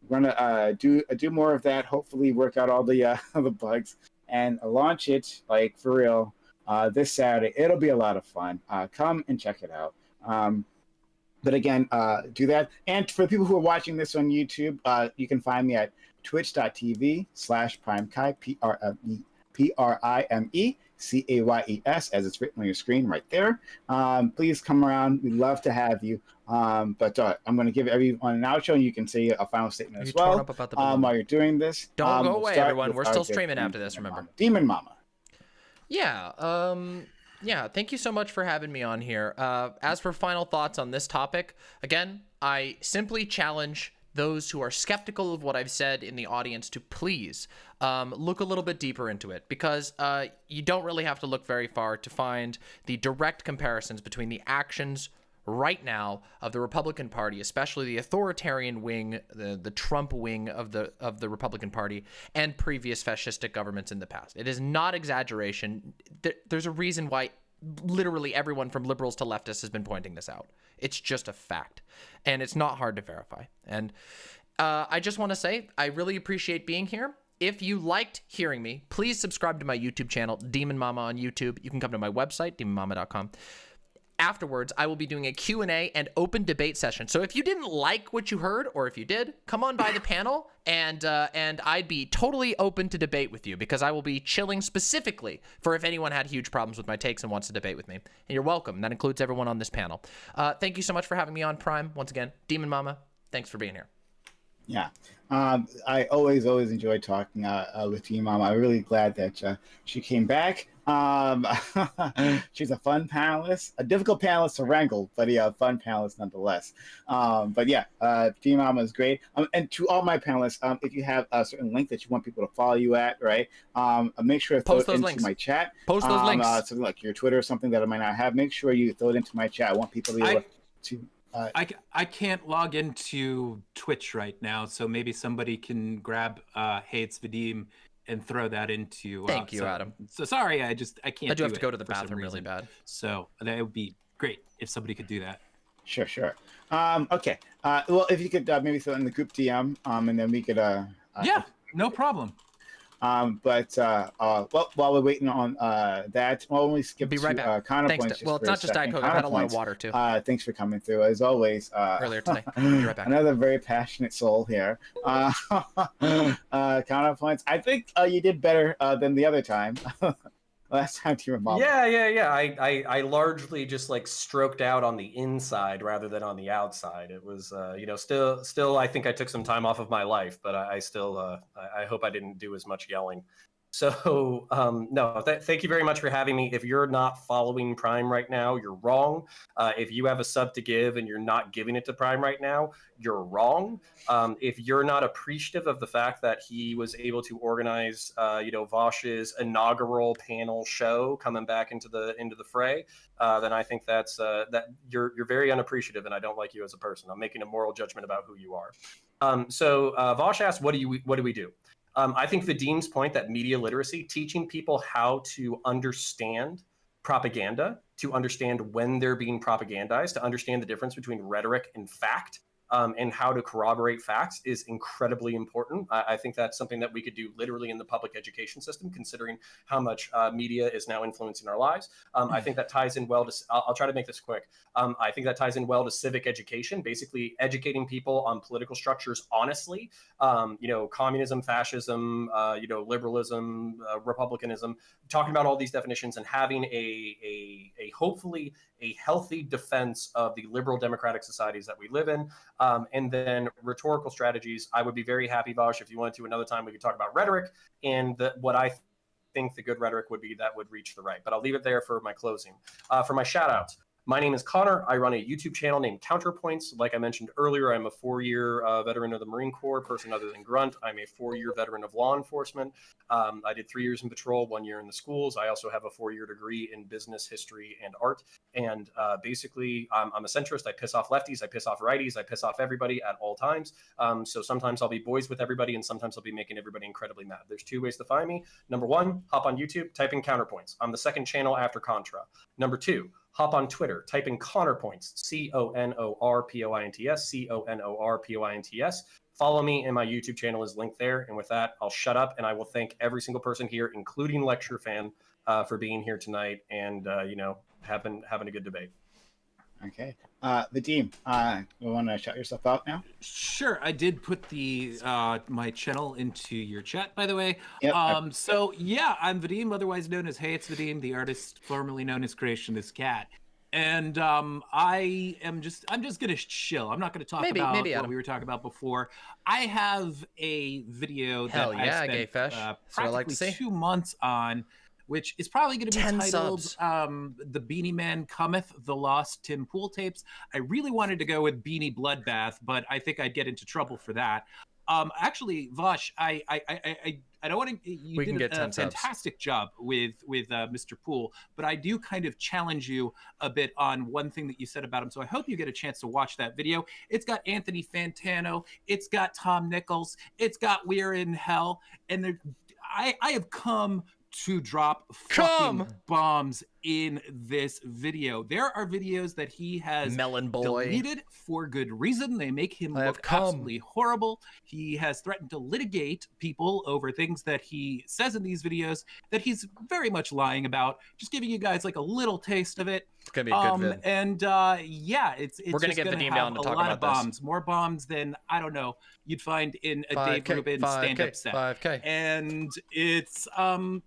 we're gonna do more of that. Hopefully, work out all the bugs and launch it like for real this Saturday. It'll be a lot of fun. Come and check it out. But again, do that. And for the people who are watching this on YouTube, you can find me at twitch.tv/PrimeCayes, PrimeCayes, as it's written on your screen right there. Please come around. We'd love to have you. But I'm going to give everyone an outro, and you can say a final statement as well while you're doing this. Don't go away, everyone. We're still streaming after this, remember. Demon Mama. Yeah. Yeah, thank you so much for having me on here. As for final thoughts on this topic, again, I simply challenge those who are skeptical of what I've said in the audience to please look a little bit deeper into it, because you don't really have to look very far to find the direct comparisons between the actions right now of the Republican Party, especially the authoritarian wing, the Trump wing of the Republican Party, and previous fascistic governments in the past. It is not exaggeration. There's a reason why literally everyone from liberals to leftists has been pointing this out. It's just a fact, and it's not hard to verify. And I just want to say I really appreciate being here. If you liked hearing me, please subscribe to my YouTube channel, Demon Mama on YouTube. You can come to my website, demonmama.com. afterwards, I will be doing a Q&A and open debate session. So if you didn't like what you heard, or if you did, come on by the panel, and I'd be totally open to debate with you, because I will be chilling specifically for if anyone had huge problems with my takes and wants to debate with me. And you're welcome. That includes everyone on this panel. Thank you so much for having me on Prime. Once again, Demon Mama, thanks for being here. Yeah, I always enjoy talking with Team Mom. I'm really glad that she came back. She's a fun panelist, a difficult panelist to wrangle, but yeah, a fun panelist nonetheless. But yeah, Team Mama is great. And to all my panelists, if you have a certain link that you want people to follow you at, right? Make sure to throw it into my chat. Post those links. Something like your Twitter or something that I might not have. Make sure you throw it into my chat. I want people to be able to. I can't log into Twitch right now, so maybe somebody can grab Hey sVadim and throw that into. Thank you, Adam. So sorry, I can't. I do have to go to the bathroom really bad. So that would be great if somebody could do that. Sure. Okay. Well, if you could maybe throw it in the group DM, and then we could. Yeah, no problem. But while we're waiting on that, why we skip be right to back. counterpoints? Well, it's not just Diet Coke. I've had a lot of water too. Thanks for coming through as always. Earlier today. Be right back. Another very passionate soul here. Counterpoints. I think you did better than the other time. Last time you were involved. Yeah. I largely just like stroked out on the inside rather than on the outside. It was, still, I think I took some time off of my life, but I still, I hope I didn't do as much yelling. So, no, thank you very much for having me. If you're not following Prime right now, you're wrong. If you have a sub to give and you're not giving it to Prime right now, you're wrong. If you're not appreciative of the fact that he was able to organize, Vosh's inaugural panel show coming back into the fray, then I think that's that you're very unappreciative, and I don't like you as a person. I'm making a moral judgment about who you are. So Vosh asked, what do we do? I think Vadim's point that media literacy, teaching people how to understand propaganda, to understand when they're being propagandized, to understand the difference between rhetoric and fact, and how to corroborate facts is incredibly important. I think that's something that we could do literally in the public education system, considering how much media is now influencing our lives. I think that ties in well to, I'll try to make this quick. I think that ties in well to civic education, basically educating people on political structures honestly, communism, fascism, liberalism, republicanism, talking about all these definitions and having a hopefully a healthy defense of the liberal democratic societies that we live in. And then rhetorical strategies, I would be very happy, Vosh, if you wanted to another time, we could talk about rhetoric and what I think the good rhetoric would be that would reach the right. But I'll leave it there for my closing. For my shout outs. My name is Connor. I run a YouTube channel named Counterpoints. Like I mentioned earlier, I'm a 4-year veteran of the Marine Corps, person other than Grunt. I'm a 4-year veteran of law enforcement. I did 3 years in patrol, 1 year in the schools. I also have a 4-year degree in business, history, and art. And basically, I'm a centrist. I piss off lefties. I piss off righties. I piss off everybody at all times. So sometimes I'll be boys with everybody, and sometimes I'll be making everybody incredibly mad. There's 2 ways to find me. Number 1, hop on YouTube, type in Counterpoints. I'm the second channel after Contra. Number 2, hop on Twitter, type in Connorpoints, CONORPOINTS, CONORPOINTS. Follow me, and my YouTube channel is linked there. And with that, I'll shut up, and I will thank every single person here, including Lecture Fan, for being here tonight and having a good debate. Okay, Vadim, you want to shout yourself out now? Sure, I did put the my channel into your chat, by the way. Yep. So yeah, I'm Vadim, otherwise known as Hey It's Vadim, the artist formerly known as Creationist Cat. And I'm just gonna chill. I'm not gonna talk about what we were talking about before. I have a video that I spent practically 2 months on, which is probably going to be titled The Beanie Man Cometh, The Lost Tim Pool Tapes. I really wanted to go with Beanie Bloodbath, but I think I'd get into trouble for that. Actually, Vosh, I don't want to. You did a fantastic job with Mr. Poole, but I do kind of challenge you a bit on one thing that you said about him. So I hope you get a chance to watch that video. It's got Anthony Fantano, it's got Tom Nichols, it's got We're in Hell, and I have come to drop fucking bombs in this video. There are videos that he has Melon Boy deleted for good reason. They make him look absolutely horrible. He has threatened to litigate people over things that he says in these videos that he's very much lying about. Just giving you guys like a little taste of it. It's gonna be a good vid. And yeah, it's We're gonna just get gonna Vadim have down to a talk lot about of bombs, more bombs than I don't know you'd find in a Dave Rubin stand-up set. 5K. And it's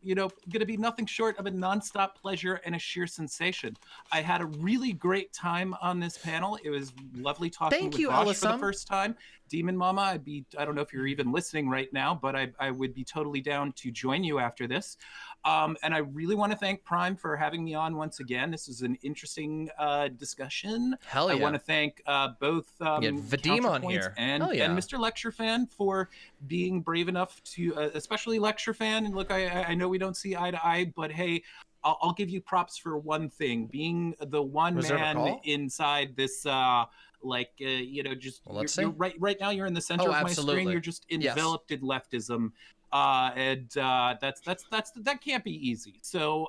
you know, gonna be nothing short of a nonstop pleasure and a sheer sensation. I had a really great time on this panel. It was lovely talking with Vosh for the first time. Demon Mama, I don't know if you're even listening right now, but I would be totally down to join you after this. And I really want to thank Prime for having me on once again. This is an interesting discussion. Hell yeah. I want to thank both Vadim on Counterpoints here. and Mr. Lecture Fan for being brave enough to, especially Lecture Fan. And look, I know we don't see eye to eye, but hey, I'll give you props for one thing: being the one man inside this. You know, just you're right now. You're in the center of my screen. You're just enveloped in leftism, and that can't be easy. So,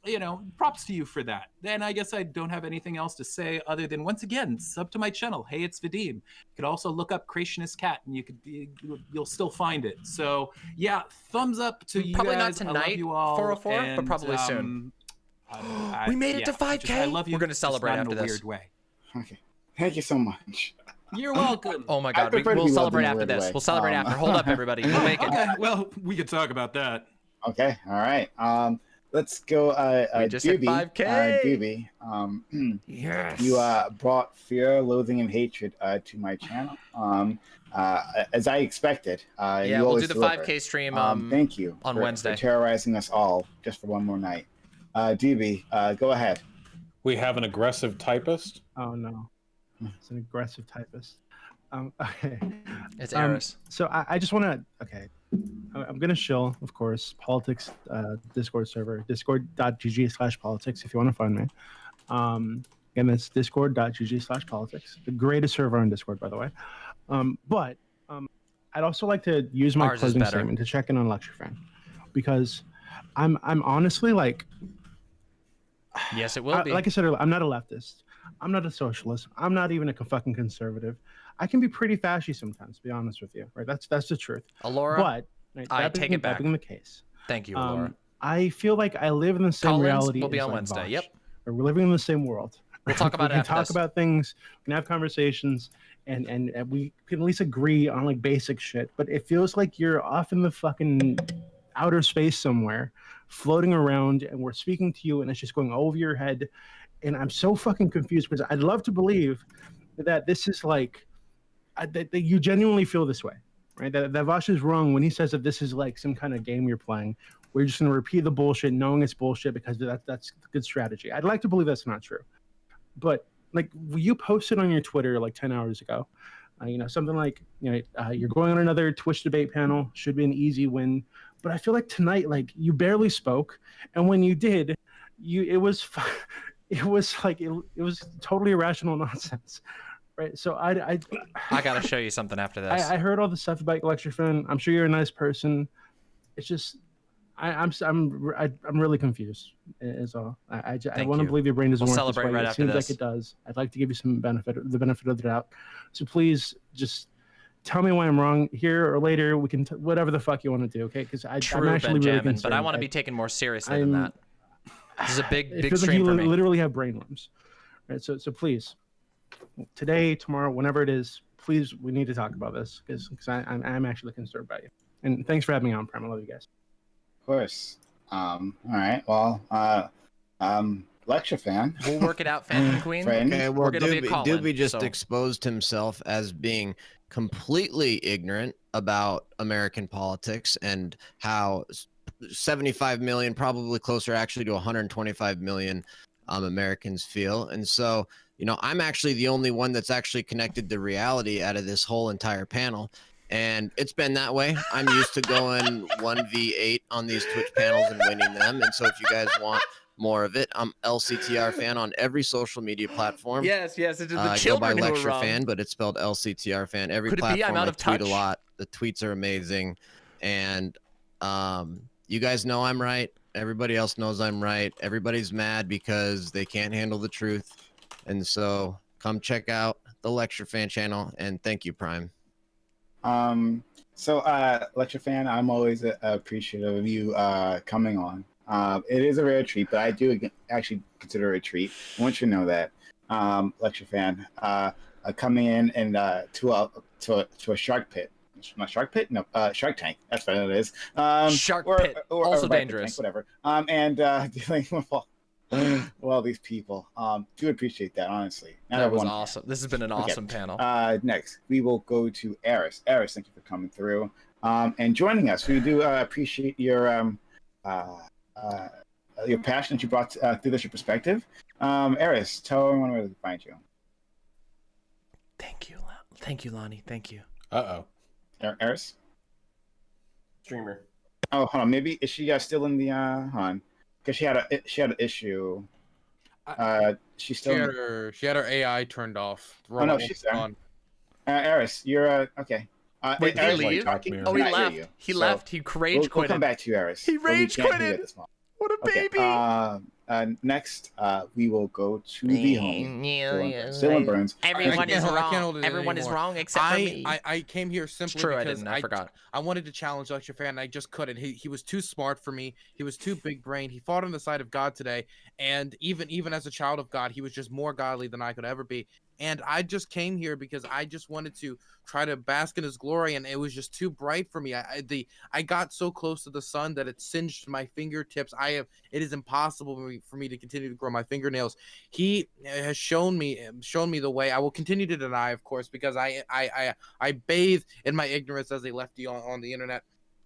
you know, props to you for that. And I guess I don't have anything else to say other than once again, sub to my channel. Hey, it's Vadim. You could also look up Creationist Cat, and you'll still find it. So yeah, thumbs up to you probably guys. not I love tonight, you all, 404, but and, probably soon. We made it to 5K. I love you. We're gonna celebrate just not after in a this. weird way. Okay. Thank you so much. You're welcome. Oh my God, we'll celebrate after this. We'll celebrate after. Hold up, everybody. We'll make it. Okay, well, we could talk about that. Okay, all right. Let's go. We just hit Doobie, 5K. Doobie, yes. You brought fear, loathing, and hatred to my channel. As I expected. Yeah, you we'll always do the deliver. 5K stream. Thank you on for Wednesday. terrorizing us all just for one more night. Doobie, go ahead. We have an aggressive typist. Oh no, it's an aggressive typist. Okay. It's Eris. So I just want to. Okay, I'm gonna shill, of course, politics Discord server, discord.gg/politics if you want to find me. Again, that's discord.gg/politics, the greatest server on Discord, by the way. But I'd also like to use my closing statement to check in on Lecture Fan, because I'm honestly like. Yes, it will be. Like I said earlier, I'm not a leftist. I'm not a socialist. I'm not even a fucking conservative. I can be pretty fashy sometimes, to be honest with you. Right? That's the truth. Alora, but right, I take it back. That being the case. Thank you, Alora. I feel like I live in the same reality. Will be as on like Wednesday. Vosh. Yep. We're living in the same world. We'll talk about it we can after talk this. about things. We can have conversations, and we can at least agree on like basic shit. But it feels like you're off in the fucking outer space somewhere, floating around, and we're speaking to you, and it's just going over your head. And I'm so fucking confused, because I'd love to believe that this is like that you genuinely feel this way, right? That Vosh is wrong when he says that this is like some kind of game you're playing. We're just going to repeat the bullshit, knowing it's bullshit, because that's good strategy. I'd like to believe that's not true. But like you posted on your Twitter like 10 hours ago, you know, something like, you know, you're going on another Twitch debate panel, should be an easy win. But I feel like tonight, like you barely spoke, and when you did, it was totally irrational nonsense, right? So I gotta show you something after this. I heard all the stuff about Lecture Fan. I'm sure you're a nice person. It's just I'm really confused. Is all. I want to believe your brain doesn't work this way. Right it seems like it does. I'd like to give you the benefit of the doubt. So please just tell me why I'm wrong here or later. We can whatever the fuck you want to do, okay? Because I'm actually really concerned. But I want to be taken more seriously than that. This is a big stream like you for me. Literally have brain worms, right? So please, today, tomorrow, whenever it is, please, we need to talk about this, because I'm actually concerned about you. And thanks for having me on, Prime. I love you guys. Of course. All right. Well, Lecture Fan. We'll work it out, Fan Queen. Okay, well, Doobie just exposed himself as being completely ignorant about American politics and how 75 million, probably closer actually to 125 million Americans feel. And so, you know, I'm actually the only one that's actually connected to reality out of this whole entire panel. And it's been that way. I'm used to going 1v8 on these Twitch panels and winning them. And so if you guys want more of it, I'm LCTR Fan on every social media platform. Yes, it's the I children go by who are Lecture wrong. Fan, but it's spelled LCTR Fan. Every Could it platform be I'm out of I tweet touch? a lot. The tweets are amazing. And you guys know I'm right. Everybody else knows I'm right. Everybody's mad because they can't handle the truth. And so come check out the Lecture Fan channel, and thank you, Prime. Lecture Fan, I'm always appreciative of you coming on. It is a rare treat, but I do actually consider it a treat. I want you to know that, Lecture Fan, coming in and to a shark pit. Not shark pit, no, Shark Tank. That's what it is. Shark pit, also dangerous. Tank, whatever. And dealing with all these people. Do appreciate that, honestly. That was awesome. This has been an awesome panel. Next, we will go to Eris. Eris, thank you for coming through and joining us. We do appreciate your passion that you brought through this, your perspective. Eris, tell everyone where to find you. Thank you, Lonnie. Thank you. Eris? Streamer. Oh, hold on. Maybe is she still in the hold on? Because she had an issue. She's still. She had her AI turned off. Oh no, she's on. Eris, you're okay. Wait, did he leave? Oh, he left. He left. He rage quit. We'll come back to you, Eris. He rage quitted. What a baby. Next, we will go to the home. Dylan Burns. Everyone is wrong. Everyone is wrong except for me. I came here simply because I forgot. I wanted to challenge Lecture Fan, and I just couldn't. He was too smart for me. He was too big brain. He fought on the side of God today, and even as a child of God, he was just more godly than I could ever be. And I just came here because I just wanted to try to bask in his glory, and it was just too bright for me. I got so close to the sun that it singed my fingertips. It is impossible for me to continue to grow my fingernails. He has shown me the way. I will continue to deny, of course, because I bathe in my ignorance as a lefty on the internet.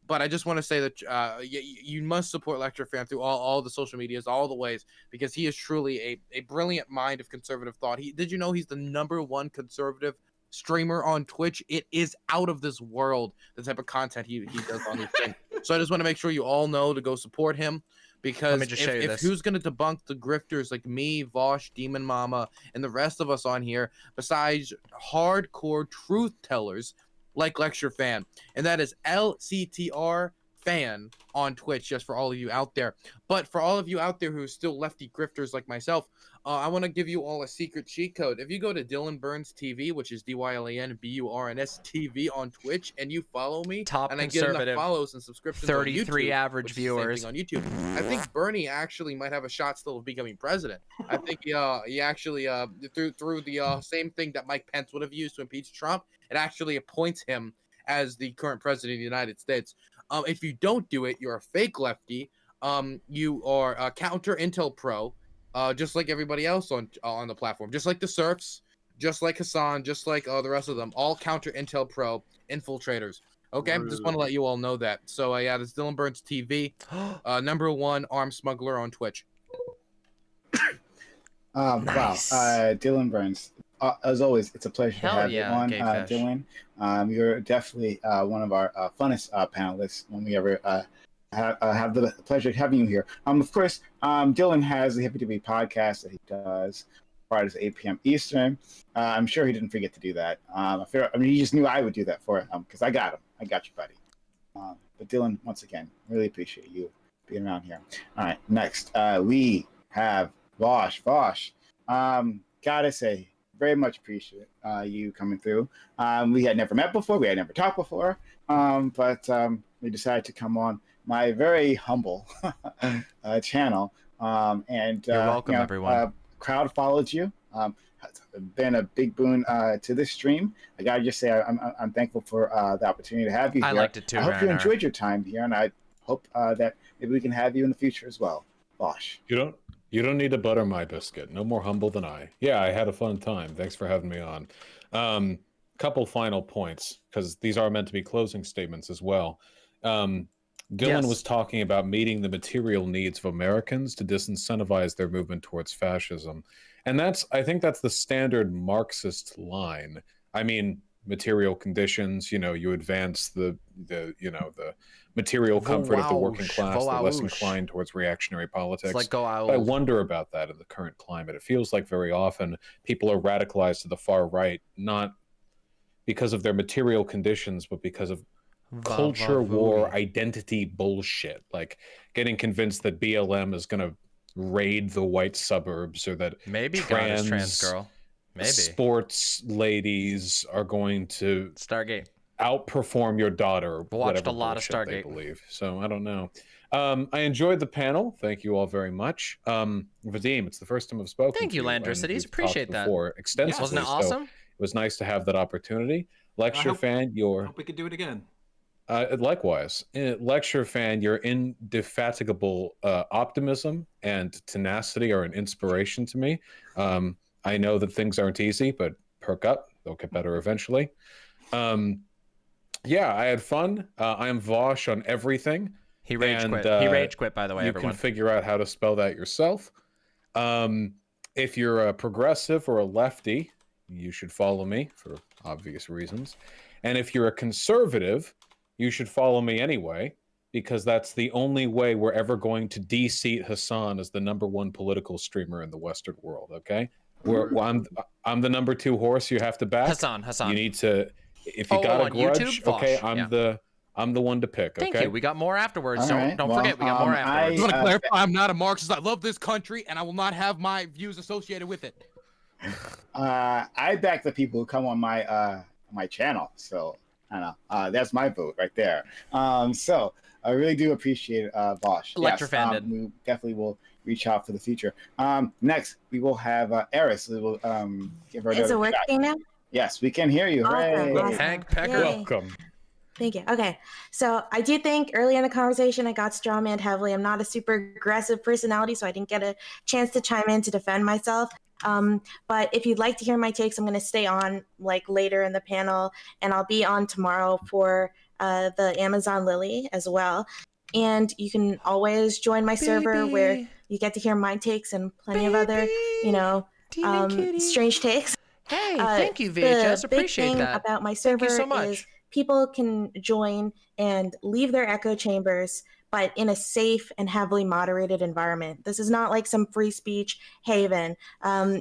But I just want to say that you must support Lecture Fan through all the social medias, all the ways, because he is truly a brilliant mind of conservative thought. Did you know he's the #1 conservative streamer on Twitch? It is out of this world, the type of content he does on his thing. So I just want to make sure you all know to go support him, because if who's going to debunk the grifters like me, Vosh, Demon Mama, and the rest of us on here, besides hardcore truth tellers like Lecture Fan, and that is LCTR Fan on Twitch, just for all of you out there. But for all of you out there who are still lefty grifters like myself, I want to give you all a secret cheat code. If you go to Dylan Burns TV, which is DYLANBURNS TV on Twitch, and you follow me, and I get enough follows and subscriptions 33 on YouTube, average viewers on YouTube, I think Bernie actually might have a shot still of becoming president. I think he actually through the same thing that Mike Pence would have used to impeach Trump, it actually appoints him as the current president of the United States. If you don't do it, you're a fake lefty. You are a counter Intel pro, just like everybody else on the platform, just like the Serfs, just like Hassan, just like the rest of them, all counter Intel pro infiltrators. Okay, just want to let you all know that. So yeah, this is Dylan Burns TV, #1 arms smuggler on Twitch. Nice. Wow, Dylan Burns. As always, it's a pleasure to have you on, Dylan. You're definitely one of our funnest panelists when we ever have the pleasure of having you here. Of course, Dylan has the Hippie to Be podcast that he does Fridays at 8 p.m. Eastern. I'm sure he didn't forget to do that. I mean, he just knew I would do that for him because I got him. I got you, buddy. But Dylan, once again, really appreciate you being around here. All right, next we have Vosh. Vosh, gotta say, very much appreciate you coming through. We had never met before. We had never talked before. But we decided to come on my very humble channel. And you're welcome, everyone. Crowd followed you. It's been a big boon to this stream. I gotta just say I'm thankful for the opportunity to have you here. I liked it too. I hope you enjoyed your time here, and I hope that maybe we can have you in the future as well. Bosh. You don't need to butter my biscuit. No more humble than I. Yeah, I had a fun time. Thanks for having me on. Couple final points, because these are meant to be closing statements as well. Dylan was talking about meeting the material needs of Americans to disincentivize their movement towards fascism. And I think that's the standard Marxist line. I mean, material conditions, you advance the material comfort of the working class, they're less inclined towards reactionary politics. It's like I wonder about that in the current climate. It feels like very often people are radicalized to the far right, not because of their material conditions, but because of culture war identity bullshit, like getting convinced that BLM is going to raid the white suburbs, or that maybe God is trans girl, maybe sports ladies are going to Stargate outperform your daughter. Watched a lot of Stargate. They believe. So I don't know. I enjoyed the panel. Thank you all very much. Vadim, it's the first time I've spoken. Thank you, Landricities. Appreciate that. Extensively. Wasn't it awesome? So it was nice to have that opportunity. Lecture fan, hope we could do it again. Likewise, lecture fan, your indefatigable optimism and tenacity are an inspiration to me. I know that things aren't easy, but perk up; they'll get better eventually. Yeah, I had fun. I am Vosh on everything. He rage quit. He rage quit, by the way. You everyone can figure out how to spell that yourself. If you're a progressive or a lefty, you should follow me for obvious reasons. And if you're a conservative, you should follow me anyway, because that's the only way we're ever going to de-seat Hassan as the #1 political streamer in the Western world, okay? I'm the #2 horse you have to back. Hassan. You need to, if you got a grudge, YouTube? okay, Vosh. I'm the one to pick, okay? Thank you. We got more afterwards. All right. Don't forget, we got more afterwards. I want to clarify, I'm not a Marxist. I love this country, and I will not have my views associated with it. I back the people who come on my channel, so I don't know. That's my vote right there. So I really do appreciate Vosh. Lecture fan. We definitely will reach out for the future. Next, we will have Eris. We will give her. Is it working now? Yes, we can hear you. Awesome, Hooray. awesome. Hank Pecker. Yay. Welcome. Thank you. Okay. So I do think early in the conversation, I got strawmanned heavily. I'm not a super aggressive personality, so I didn't get a chance to chime in to defend myself. But if you'd like to hear my takes, I'm going to stay on like later in the panel, and I'll be on tomorrow for the Amazon Lily as well. And you can always join my server where you get to hear my takes and plenty of other, strange takes. Hey, thank you, VHS. Appreciate the big thing that. about my server Thank you so much. is people can join and leave their echo chambers, but in a safe and heavily moderated environment. This is not like some free speech haven.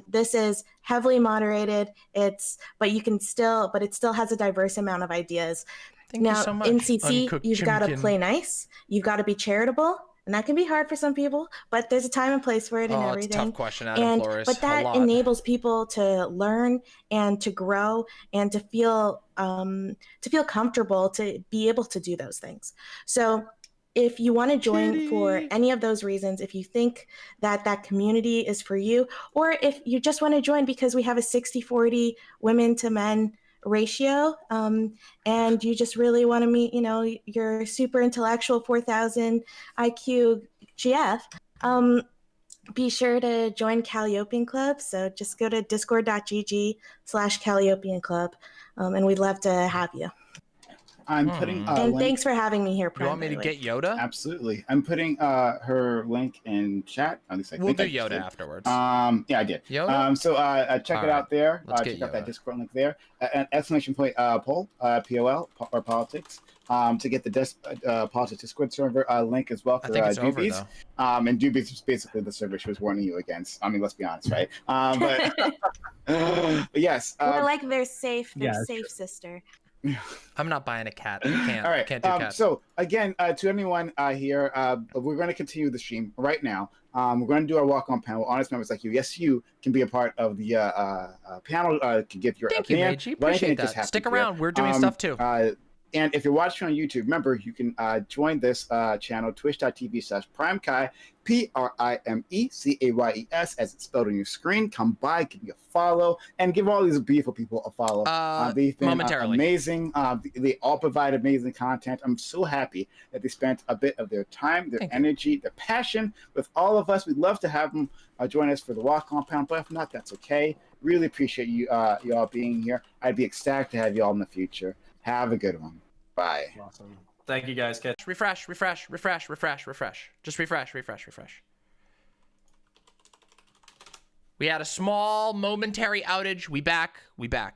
This is heavily moderated. But it still has a diverse amount of ideas. Thank you so much. In CC, Uncooked you've got to chimkin. play nice. You've got to be charitable. And that can be hard for some people, but there's a time and place for it and everything. It's a tough question, Adam Flores. But that enables people to learn and to grow and to feel comfortable to be able to do those things. So if you want to join for any of those reasons, if you think that community is for you, or if you just want to join because we have a 60-40 women to men ratio, and you just really want to meet, your super intellectual 4,000 IQ GF, be sure to join Calliopean Club. So just go to discord.gg/Calliopean Club, and we'd love to have you. I'm putting and thanks for having me here, Prime. You want me to get Yoda? Absolutely. I'm putting her link in chat. At least we'll do Yoda afterwards. Yeah, I did. Yoda? So check it out there. Check out that Discord link there. An exclamation point poll, POL, or politics, to get the politics Discord server link as well for Doobies. And Doobies is basically the server she was warning you against. I mean, let's be honest, right? But yes. We're like their safe sister. I'm not buying a cat. I can't. All right. Can't do cats. So again, to anyone here, we're going to continue the stream right now. We're going to do our walk-on panel. Honest members like you, yes, you can be a part of the panel. Can give your Thank you, opinion. Reggie. Appreciate that. Stick around. We're doing stuff too. And if you're watching on YouTube, remember you can join this channel, twitch.tv/PrimeCayes, PrimeCayes, as it's spelled on your screen. Come by, give me a follow, and give all these beautiful people a follow. They've been amazing. They all provide amazing content. I'm so happy that they spent a bit of their time, their energy, their passion with all of us. We'd love to have them join us for the walk-on panel, but if not, that's okay. Really appreciate you all being here. I'd be ecstatic to have you all in the future. Have a good one. Bye. Awesome. Thank you, guys. Catch. Refresh. Just refresh. We had a small momentary outage. We back.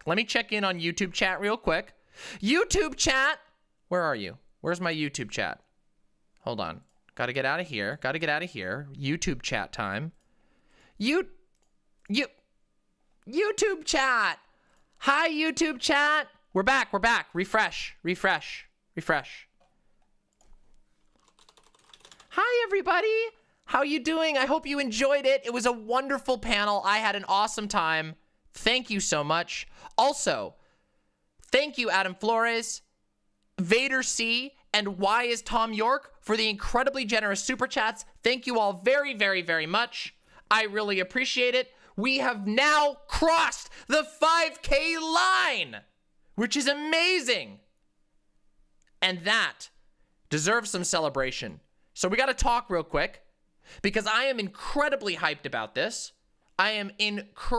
Let me check in on YouTube chat real quick. YouTube chat. Where are you? Where's my YouTube chat? Hold on. Gotta get out of here. YouTube chat time. YouTube chat. Hi, YouTube chat. We're back. Refresh. Refresh. Hi, everybody. How you doing? I hope you enjoyed it. It was a wonderful panel. I had an awesome time. Thank you so much. Also, thank you, Adam Flores, Vader C, and Why is Tom York for the incredibly generous super chats. Thank you all very, very, very much. I really appreciate it. We have now crossed the 5K line, which is amazing. And that deserves some celebration. So we got to talk real quick because I am incredibly hyped about this. I am incredibly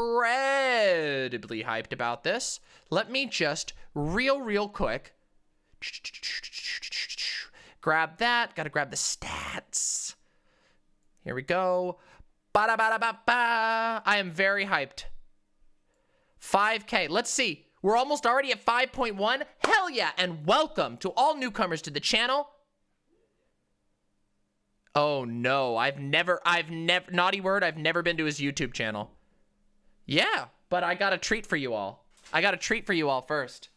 hyped about this. Let me just real quick grab that. Got to grab the stats. Here we go. Ba-da-ba-da-ba-ba. I am very hyped. 5K. Let's see. We're almost already at 5.1. Hell yeah. And welcome to all newcomers to the channel. Oh no. I've never, naughty word, I've never been to his YouTube channel. Yeah, but I got a treat for you all. I got a treat for you all first.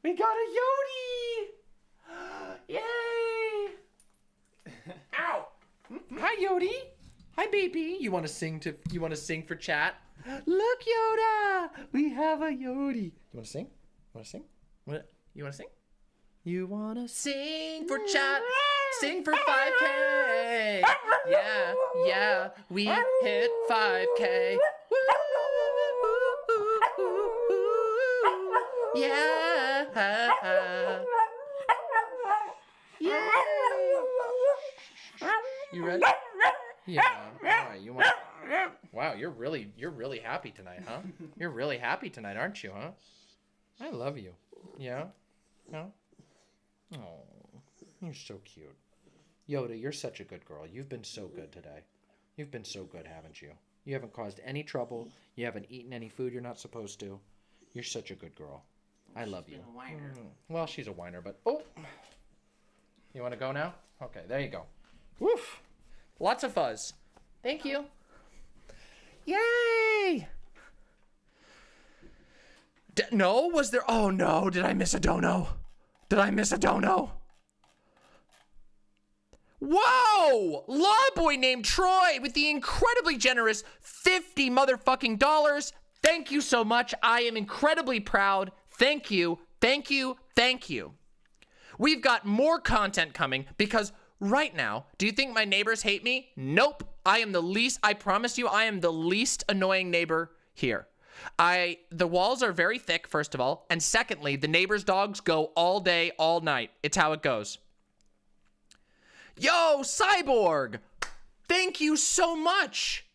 We got a Yodi! Yay! Ow! Hi, Yodi. Hi, baby. You want to sing for chat? Look, Yoda! We have a Yodi. You want to sing? You want to sing? You want to sing? You want to sing for chat? Sing for 5K. Yeah, yeah. We hit 5K. Yeah. Yeah. You ready? Yeah. All right. You want? Wow. You're really happy tonight, huh? You're really happy tonight, aren't you, huh? I love you. Yeah. No. Oh, you're so cute. Yoda, you're such a good girl. You've been so good today. You've been so good, haven't you? You haven't caused any trouble. You haven't eaten any food you're not supposed to. You're such a good girl. I love you. A whiner. Well, she's a whiner, but... Oh! You want to go now? Okay, there you go. Woof! Lots of fuzz. Thank you. Yay! No? Was there... Oh, no. Did I miss a dono? Did I miss a dono? Whoa! Lawboy named Troy with the incredibly generous 50 motherfucking dollars. Thank you so much. I am incredibly proud. Thank you. Thank you. Thank you. We've got more content coming because right now, do you think my neighbors hate me? Nope. I promise you, I am the least annoying neighbor here. The walls are very thick, first of all. And secondly, the neighbors' dogs go all day, all night. It's how it goes. Yo, Cyborg! Thank you so much!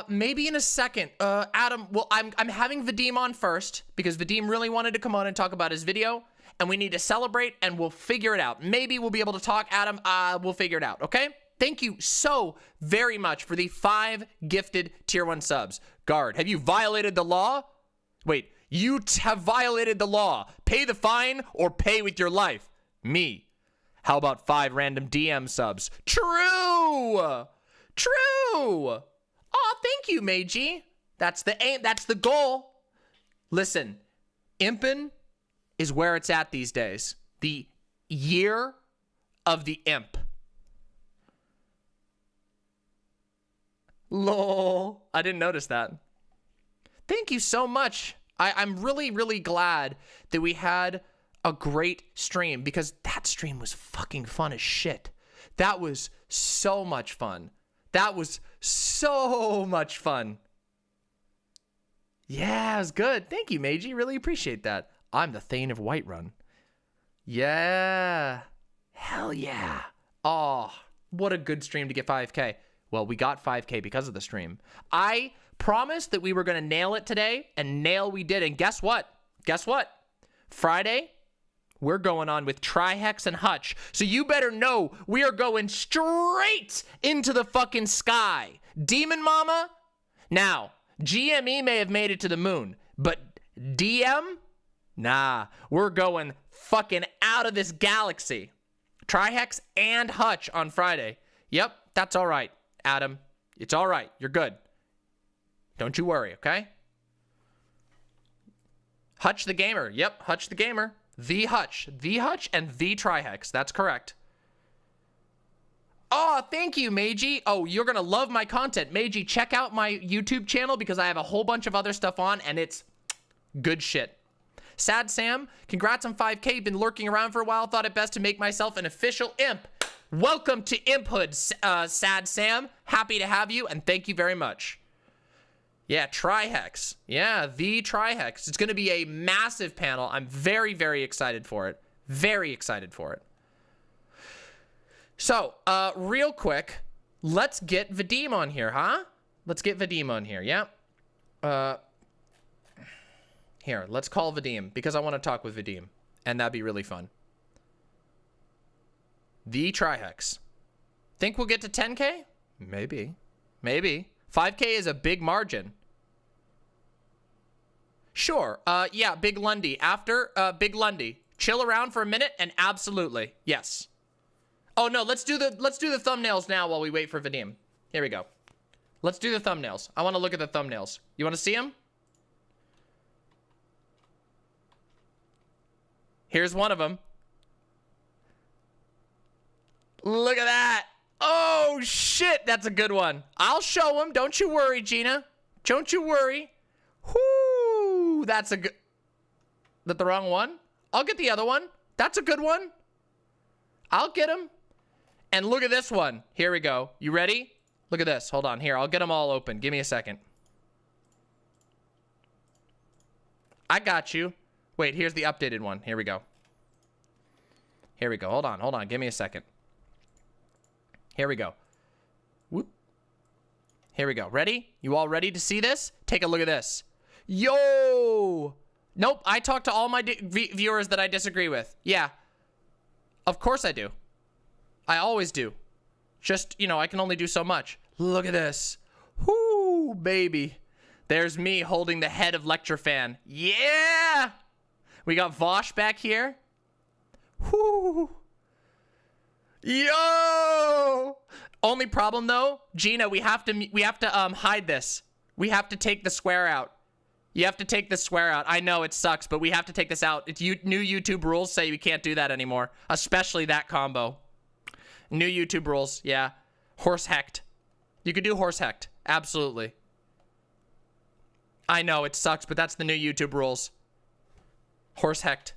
Maybe in a second. Adam, well, I'm having Vadim on first because Vadim really wanted to come on and talk about his video. And we need to celebrate and we'll figure it out. Maybe we'll be able to talk, Adam. We'll figure it out, okay? Thank you so very much for the 5 gifted tier 1 subs. Guard, have you violated the law? Wait, you have violated the law. Pay the fine or pay with your life. Me. How about 5 random DM subs? True! True! Aw, thank you, Meiji. That's the aim. That's the goal. Listen, impin' is where it's at these days. The year of the imp. Lol. I didn't notice that. Thank you so much. I'm really, really glad that we had a great stream because that stream was fucking fun as shit. That was so much fun. That was so much fun. Yeah, it was good. Thank you, Meiji. Really appreciate that. I'm the Thane of Whiterun. Yeah. Hell yeah. Oh, what a good stream to get 5K. Well, we got 5K because of the stream. I promised that we were going to nail it today, and nail we did. And guess what? Guess what? Friday, we're going on with Trihex and Hutch. So you better know we are going straight into the fucking sky. Demon Mama? Now, GME may have made it to the moon, but DM? Nah, we're going fucking out of this galaxy. Trihex and Hutch on Friday. Yep, that's all right, Adam. It's all right. You're good. Don't you worry, okay? Hutch the Gamer. Yep, Hutch the Gamer. The Hutch, and the Trihex. That's correct. Oh, thank you, Meiji. Oh, you're going to love my content. Meiji, check out my YouTube channel because I have a whole bunch of other stuff on, and it's good shit. Sad Sam, congrats on 5K. Been lurking around for a while. Thought it best to make myself an official imp. Welcome to Imphood, Sad Sam. Happy to have you, and thank you very much. Yeah, Trihex. Yeah, the Trihex. It's going to be a massive panel. I'm very, very excited for it. Very excited for it. So, real quick, let's get Vadim on here, huh? Let's get Vadim on here, yeah? Here, let's call Vadim, because I want to talk with Vadim, and that'd be really fun. The Trihex. Think we'll get to 10K? Maybe. Maybe. 5K is a big margin. Sure. Yeah, Big Lundy. After, Big Lundy. Chill around for a minute, and absolutely. Yes. Oh no, let's do the thumbnails now while we wait for Vadim. Here we go. Let's do the thumbnails. I want to look at the thumbnails. You want to see them? Here's one of them. Look at that. Oh shit, that's a good one. I'll show them. Don't you worry, Jeena. Don't you worry. Whoo, that's a good. That the wrong one? I'll get the other one. That's a good one. I'll get him. And look at this one. Here we go. You ready? Look at this. Hold on. Here, I'll get them all open. Give me a second. I got you. Wait, here's the updated one. Here we go. Here we go. Hold on. Hold on. Give me a second. Here we go. Whoop. Here we go. Ready? You all ready to see this? Take a look at this. Yo! Nope. I talk to all my viewers that I disagree with. Yeah. Of course I do. I always do. Just, you know, I can only do so much. Look at this. Whoo, baby. There's me holding the head of Lecture Fan. Yeah! We got Vosh back here. Whoo! Yo! Only problem though, Jeena, we have to hide this. We have to take the swear out. You have to take the swear out. I know it sucks, but we have to take this out. New YouTube rules say we can't do that anymore, especially that combo. New YouTube rules, yeah. Horse hecht. You could do horse hecht, absolutely. I know it sucks, but that's the new YouTube rules. Horse hecht,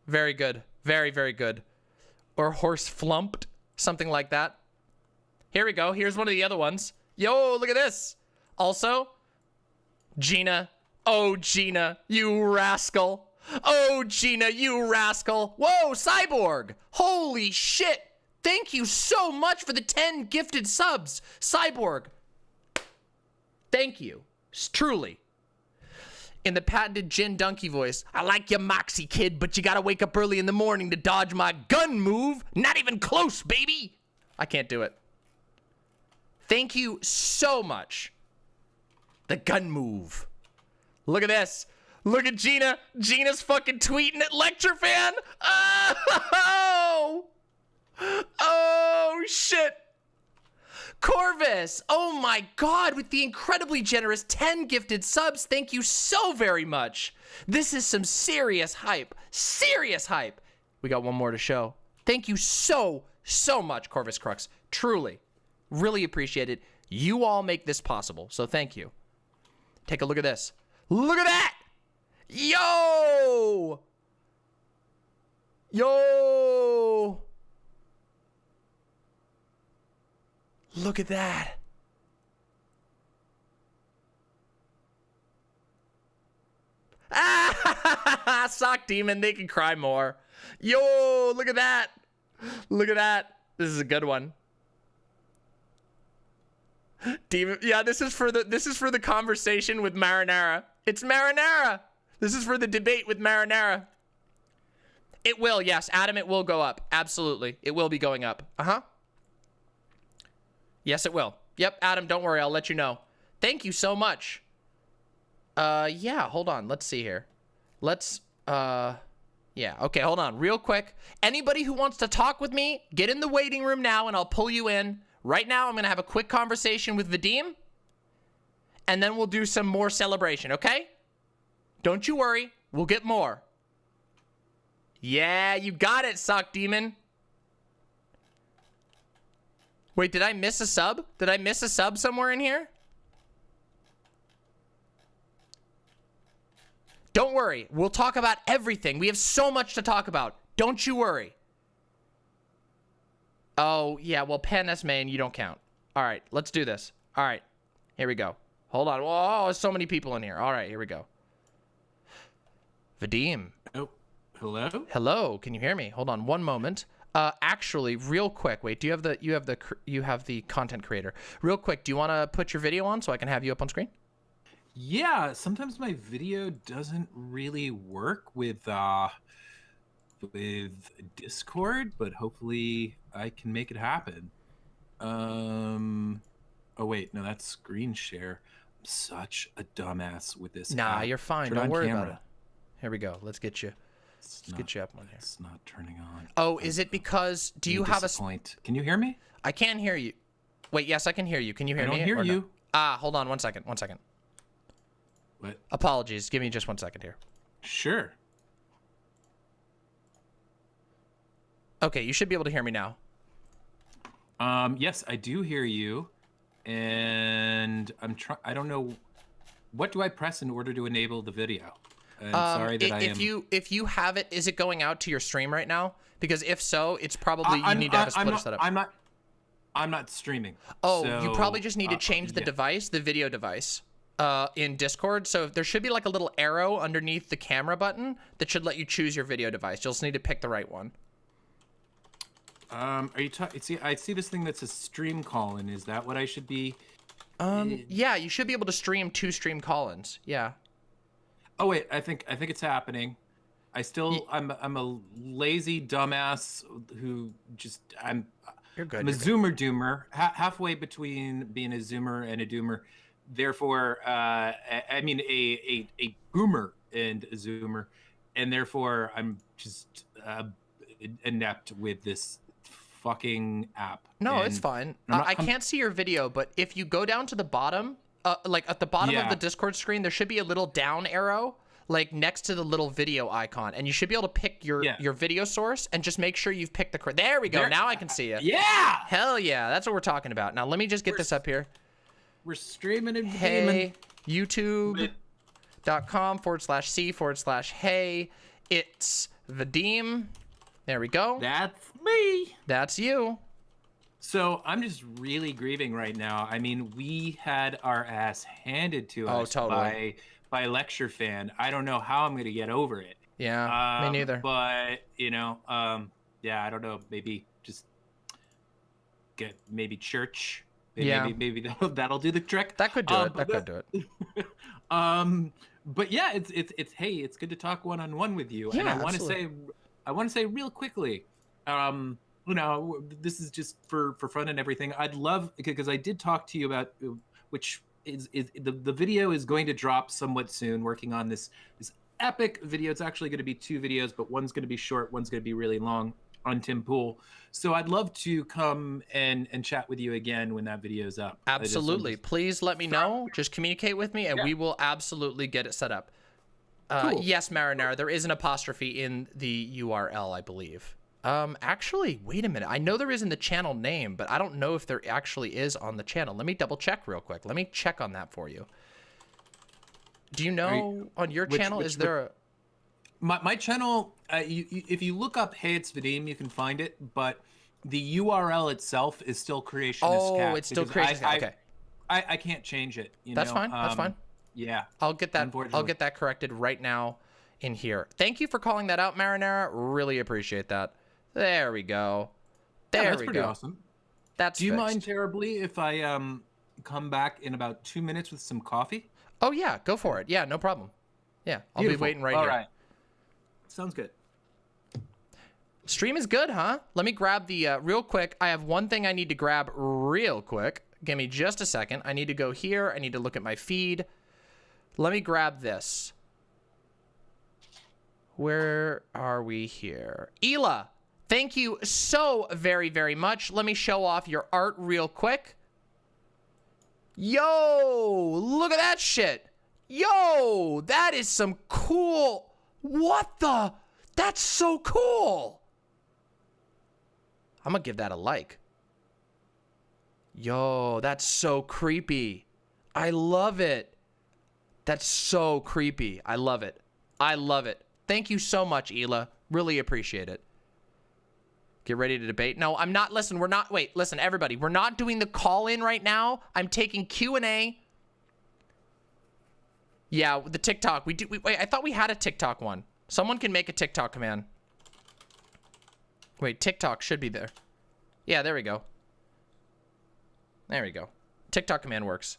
very good, very, very good. Or horse flumped, something like that. Here we go. Here's one of the other ones. Yo, look at this. Also, Jeena. Oh, Jeena, you rascal. Oh, Jeena, you rascal. Whoa, Cyborg. Holy shit. Thank you so much for the 10 gifted subs. Cyborg. Thank you. Truly. In the patented Jin Donkey voice, I like your moxie, kid, but you gotta wake up early in the morning to dodge my gun move. Not even close, baby. I can't do it. Thank you so much. The gun move. Look at this. Look at Jeena. Jeena's fucking tweeting at Lecture Fan. Oh! Oh, shit. Corvus. Oh, my God. With the incredibly generous 10 gifted subs. Thank you so very much. This is some serious hype. Serious hype. We got one more to show. Thank you so much, Corvus Crux. Truly. Really appreciate it. You all make this possible. So thank you. Take a look at this. Look at that. Yo. Yo. Look at that. Ah, Sock Demon, they can cry more. Yo, look at that. Look at that. This is a good one. Demon, yeah, this is for the conversation with Marinara. It's Marinara. This is for the debate with Marinara. It will, yes, Adam, it will go up. Absolutely. It will be going up. Uh-huh. Yes, it will. Yep, Adam, don't worry. I'll let you know. Thank you so much. Yeah, hold on. Let's see here. Let's, yeah, okay, hold on. Real quick. Anybody who wants to talk with me, get in the waiting room now and I'll pull you in. Right now, I'm going to have a quick conversation with Vadim. And then we'll do some more celebration, okay? Don't you worry. We'll get more. Yeah, you got it, Sock Demon. Wait, did I miss a sub? Did I miss a sub somewhere in here? Don't worry. We'll talk about everything. We have so much to talk about. Don't you worry. Oh, yeah. Well, Panes main, you don't count. All right. Let's do this. All right. Here we go. Hold on. Oh, there's so many people in here. All right. Here we go. Vadim. Oh, hello? Hello. Can you hear me? Hold on one moment. Actually, real quick. Wait, do you have the content creator? Real quick, do you want to put your video on so I can have you up on screen? Yeah, sometimes my video doesn't really work with Discord, but hopefully I can make it happen. Oh wait, no, that's screen share. I'm such a dumbass with this. Nah, app. you're fine. Turn Don't on worry camera. about it. Here we go. Let's get you. Get you up on here. It's not turning on. Oh, is it because do you have a point? Can you hear me? I can hear you. Wait, yes, I can hear you. Can you hear me? I don't hear or no? you. Ah, hold on 1 second. 1 second. What? Apologies. Give me just 1 second here. Sure. Okay, you should be able to hear me now. Yes, I do hear you, and I don't know. What do I press in order to enable the video? I'm sorry that I am. If you have it, is it going out to your stream right now? Because if so, it's probably you need to have a splitter set up. I'm not streaming. Oh, so, you probably just need to change the device, the video device, in Discord. So there should be like a little arrow underneath the camera button that should let you choose your video device. You'll just need to pick the right one. Are you talking? See, I see this thing that's a stream call-in. Is that what I should be? Yeah, you should be able to stream 2 stream call-ins. Yeah. Oh wait, I think it's happening. I'm a lazy dumbass who just You're good. I'm a zoomer doomer, halfway between being a zoomer and a doomer. Therefore, I mean a boomer and a zoomer, and therefore I'm just inept with this fucking app. No, And it's fine. I'm not- I can't see your video, but if you go down to the bottom, like at the bottom of the Discord screen, there should be a little down arrow, like next to the little video icon, and you should be able to pick your video source and just make sure you've picked the correct. There we go. Now I can see you. Yeah. Hell yeah. That's what we're talking about. Now let me just get this up here. We're streaming and Hey, youtube.com/c/hey. It's Vadim. There we go. That's me. That's you. So I'm just really grieving right now. I mean, we had our ass handed to us by Lecture Fan. I don't know how I'm gonna get over it. Yeah, me neither. But yeah, I don't know. Maybe just get church. Maybe that'll do the trick. That could do it. That could do it. But yeah, it's hey, it's good to talk one-on-one with you. Yeah, and I want to say real quickly, this is just for fun and everything. I'd love, because I did talk to you about, which is the video is going to drop somewhat soon, working on this epic video. It's actually going to be 2 videos, but one's going to be short, one's going to be really long on Tim Pool. So I'd love to come and chat with you again when that video is up. Absolutely. Please let me know. Just communicate with me and we will absolutely get it set up. Cool. Yes, Marinara, there is an apostrophe in the URL, I believe. Actually, wait a minute. I know there is in the channel name, but I don't know if there actually is on the channel. Let me double check real quick. Let me check on that for you. Do you know on your channel, is there a... My channel, if you look up Hey It's Vadim, you can find it, but the URL itself is still Creationist Cat. Oh, it's still Creationist Cat. Okay. I can't change it. That's fine. That's fine. Yeah. I'll get that corrected right now in here. Thank you for calling that out, Marinara. Really appreciate that. There we go. That's pretty awesome. That's Do you fixed. mind terribly if I come back in about 2 minutes with some coffee? Oh yeah, go for it. Yeah, no problem. Yeah, I'll be waiting right here. All right. Sounds good. Stream is good, huh? Let me grab the real quick. I have one thing I need to grab real quick. Give me just a second. I need to go here. I need to look at my feed. Let me grab this. Where are we here? Ela, thank you so very, very much. Let me show off your art real quick. Yo, look at that shit. Yo, that is some cool... What the... That's so cool. I'm gonna give that a like. Yo, that's so creepy. I love it. That's so creepy. I love it. I love it. Thank you so much, Hila. Really appreciate it. Get ready to debate. No, I'm not. Listen, we're not. Wait, listen, everybody. We're not doing the call-in right now. I'm taking Q&A. Yeah, the TikTok. Wait, I thought we had a TikTok one. Someone can make a TikTok command. Wait, TikTok should be there. Yeah, there we go. There we go. TikTok command works.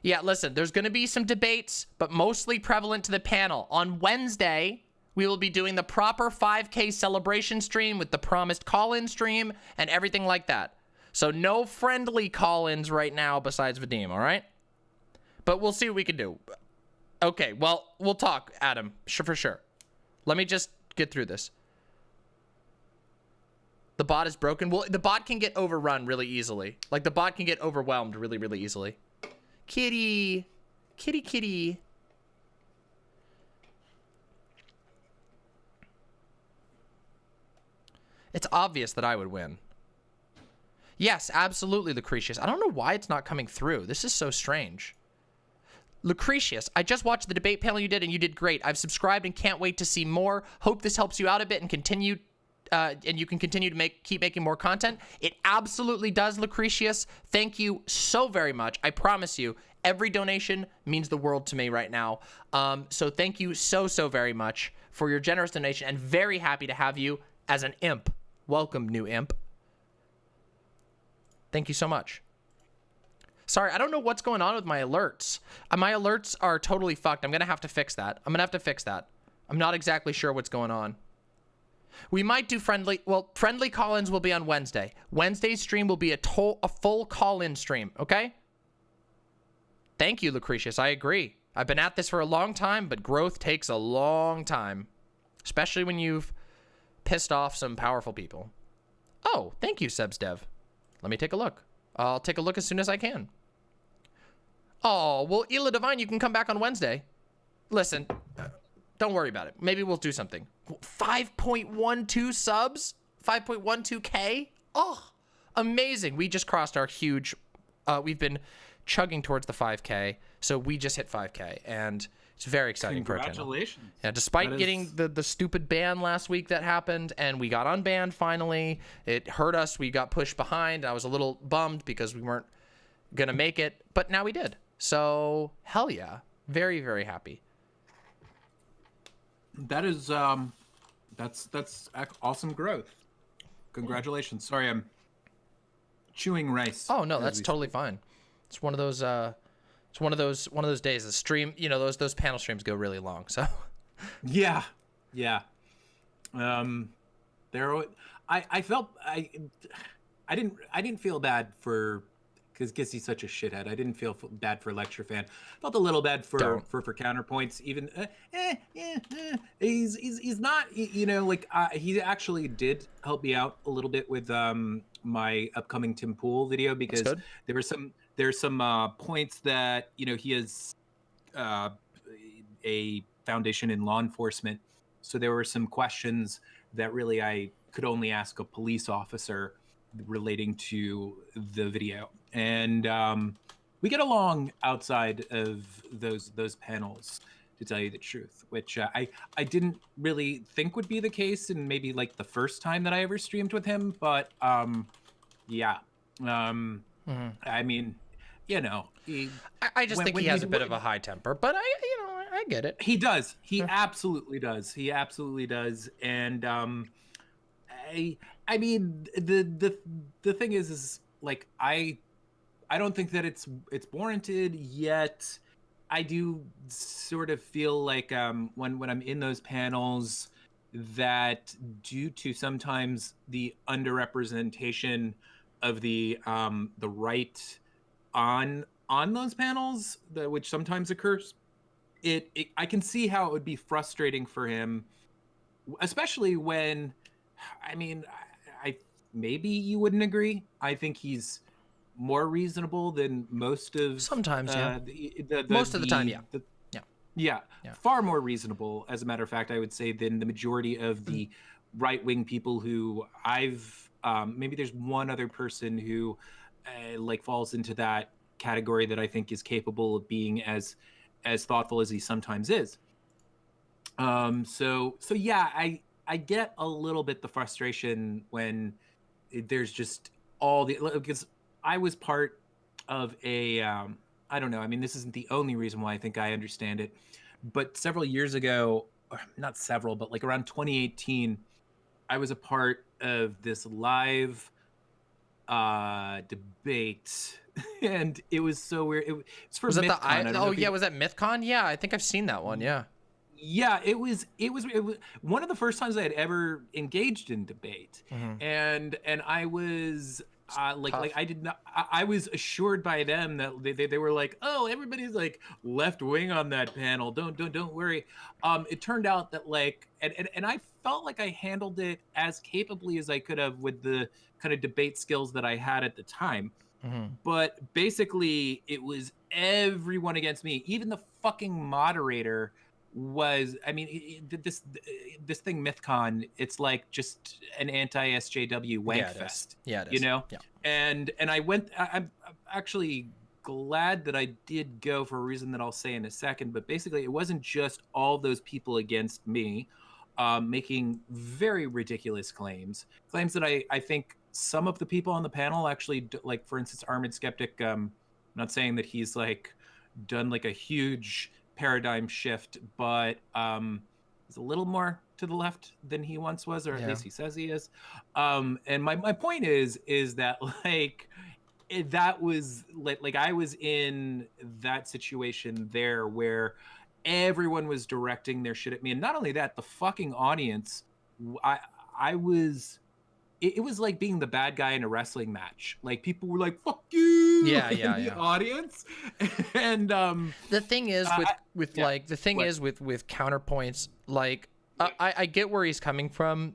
Yeah, listen, there's going to be some debates, but mostly prevalent to the panel. On Wednesday, we will be doing the proper 5K celebration stream with the promised call-in stream and everything like that. So no friendly call-ins right now besides Vadim, all right? But we'll see what we can do. Okay, well, we'll talk, Adam, for sure. Let me just get through this. The bot is broken. Well, the bot can get overrun really easily. Like, the bot can get overwhelmed really, really easily. Kitty. Kitty, kitty. It's obvious that I would win. Yes, absolutely, Lucretius. I don't know why it's not coming through. This is so strange. Lucretius, I just watched the debate panel you did, and you did great. I've subscribed and can't wait to see more. Hope this helps you out a bit and continue... and you can continue to keep making more content. It absolutely does, Lucretius. Thank you so very much. I promise you, every donation means the world to me right now. So thank you so very much for your generous donation, and very happy to have you as an imp. Welcome, new imp. Thank you so much. Sorry, I don't know what's going on with my alerts. My alerts are totally fucked. I'm gonna have to fix that. I'm not exactly sure what's going on. We might do friendly call-ins will be on Wednesday. Wednesday's stream will be a full call-in stream, okay? Thank you, Lucretius. I agree. I've been at this for a long time, but growth takes a long time. Especially when you've pissed off some powerful people. Oh, thank you, SebsDev. Let me take a look. I'll take a look as soon as I can. Oh, well, Ela Divine, you can come back on Wednesday. Listen, don't worry about it. Maybe we'll do something. 5.12 subs? 5.12K? Oh, amazing. We just crossed our huge... we've been chugging towards the 5K, so we just hit 5K, and it's very exciting for our channel. Congratulations. Yeah, despite getting the stupid ban last week that happened, and we got unbanned finally. It hurt us. We got pushed behind. I was a little bummed because we weren't going to make it, but now we did. So, hell yeah. Very, very happy. That is that's awesome growth. Congratulations. Sorry, I'm chewing rice. Oh no, that's totally fine. It's one of those days. The stream, you know, those panel streams go really long. So yeah. I felt I didn't feel bad for because he's such a shithead. I didn't feel bad for Lecture Fan. Felt a little bad for counterpoints. Even he's not, you know, like he actually did help me out a little bit with my upcoming Tim Pool video, because there's some points that, you know, he has a foundation in law enforcement, so there were some questions that really I could only ask a police officer relating to the video, and we get along outside of those panels, to tell you the truth, which I didn't really think would be the case in maybe like the first time that I ever streamed with him, but yeah. I mean, you know, I just think he has a bit of a high temper, but I get it. He does. He absolutely does. He absolutely does. And I mean, the thing is like I don't think that it's warranted yet. I do sort of feel like when I'm in those panels, that due to sometimes the underrepresentation of the right on those panels, which sometimes occurs, I can see how it would be frustrating for him, especially when, I mean, I maybe you wouldn't agree. I think he's more reasonable than most of sometimes, yeah. Most of the time, yeah. Yeah, far more reasonable, as a matter of fact, I would say, than the majority of the right-wing people who I've maybe there's one other person who like falls into that category that I think is capable of being as thoughtful as he sometimes is. So yeah, I get a little bit the frustration when there's just all the, because I was part of a I don't know, I mean, this isn't the only reason why I think I understand it, but several years ago, or not several, but like around 2018, I was a part of this live debate, and it was so weird. It's for Was it MythCon. yeah, was that MythCon? Yeah, I think I've seen that one. Yeah. Yeah, it was one of the first times I had ever engaged in debate, and I was like I did not. I was assured by them that they were like, oh, everybody's like left wing on that panel. Don't worry. It turned out that like and I felt like I handled it as capably as I could have with the kind of debate skills that I had at the time. But basically, it was everyone against me. Even the fucking moderator was, I mean, this thing MythCon, it's like just an anti-SJW wank fest. Yeah, it is. You know? Yeah. And I'm actually glad that I did go for a reason that I'll say in a second, but basically it wasn't just all those people against me making very ridiculous claims that I think some of the people on the panel actually, like for instance, Armored Skeptic, I'm not saying that he's like done like a huge paradigm shift, but he's a little more to the left than he once was, or at least he says he is. And my point is that like that was like I was in that situation there where everyone was directing their shit at me, and not only that, the fucking audience, I was. It was like being the bad guy in a wrestling match. Like people were like, "Fuck you!" in the audience. And the thing is with like the thing is with counterpoints. Like I get where he's coming from,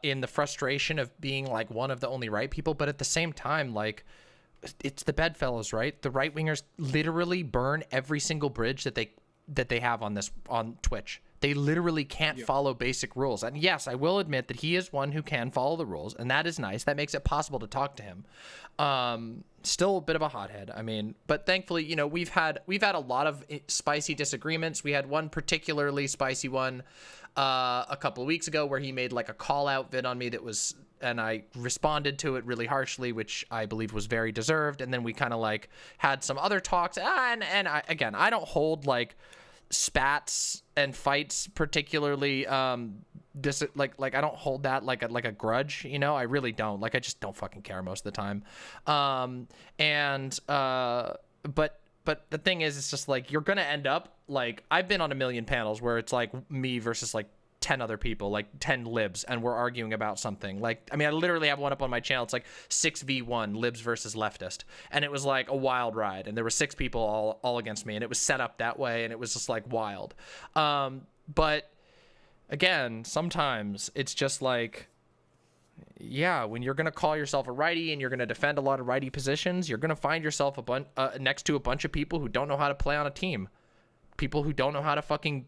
in the frustration of being like one of the only right people, but at the same time, like it's the bedfellows, right? The right wingers literally burn every single bridge that they have on Twitch. They literally can't follow basic rules. And yes, I will admit that he is one who can follow the rules, and that is nice. That makes it possible to talk to him. Still a bit of a hothead. I mean, but thankfully, you know, we've had a lot of spicy disagreements. We had one particularly spicy one a couple of weeks ago where he made like a call out vid on me and I responded to it really harshly, which I believe was very deserved. And then we kind of like had some other talks. And I don't hold like spats and fights particularly like I don't hold that like a grudge, you know. I really don't. Like I just don't fucking care most of the time. But the thing is, it's just like you're gonna end up like I've been on a million panels where it's like me versus like 10 other people, like 10 libs, and we're arguing about something. Like, I mean, I literally have one up on my channel. It's like 6v1 libs versus leftist, and it was like a wild ride, and there were 6 people all against me, and it was set up that way, and it was just like wild. But again, sometimes it's just like, yeah, when you're gonna call yourself a righty and you're gonna defend a lot of righty positions, you're gonna find yourself next to a bunch of people who don't know how to play on a team. People who don't know how to fucking